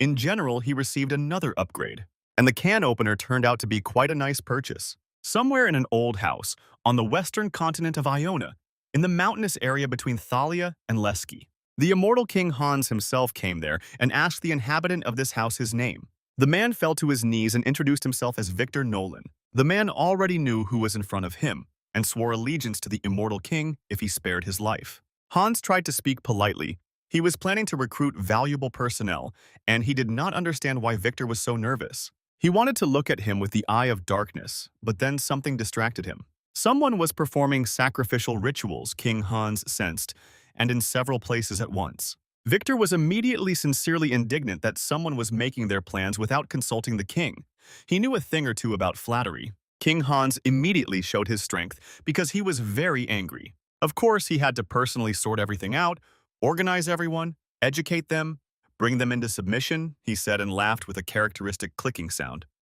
S1: In general, he received another upgrade, and the can opener turned out to be quite a nice purchase. Somewhere in an old house, on the western continent of Iona, in the mountainous area between Thalia and Leski, the immortal King Hans himself came there and asked the inhabitant of this house his name. The man fell to his knees and introduced himself as Victor Nolan. The man already knew who was in front of him and swore allegiance to the immortal king if he spared his life. Hans tried to speak politely. He was planning to recruit valuable personnel, and he did not understand why Victor was so nervous. He wanted to look at him with the eye of darkness, but then something distracted him. Someone was performing sacrificial rituals, King Hans sensed, and in several places at once. Victor was immediately sincerely indignant that someone was making their plans without consulting the king. He knew a thing or two about flattery. King Hans immediately showed his strength because he was very angry. Of course, he had to personally sort everything out, organize everyone, educate them, bring them into submission, he said and laughed with a characteristic clicking sound.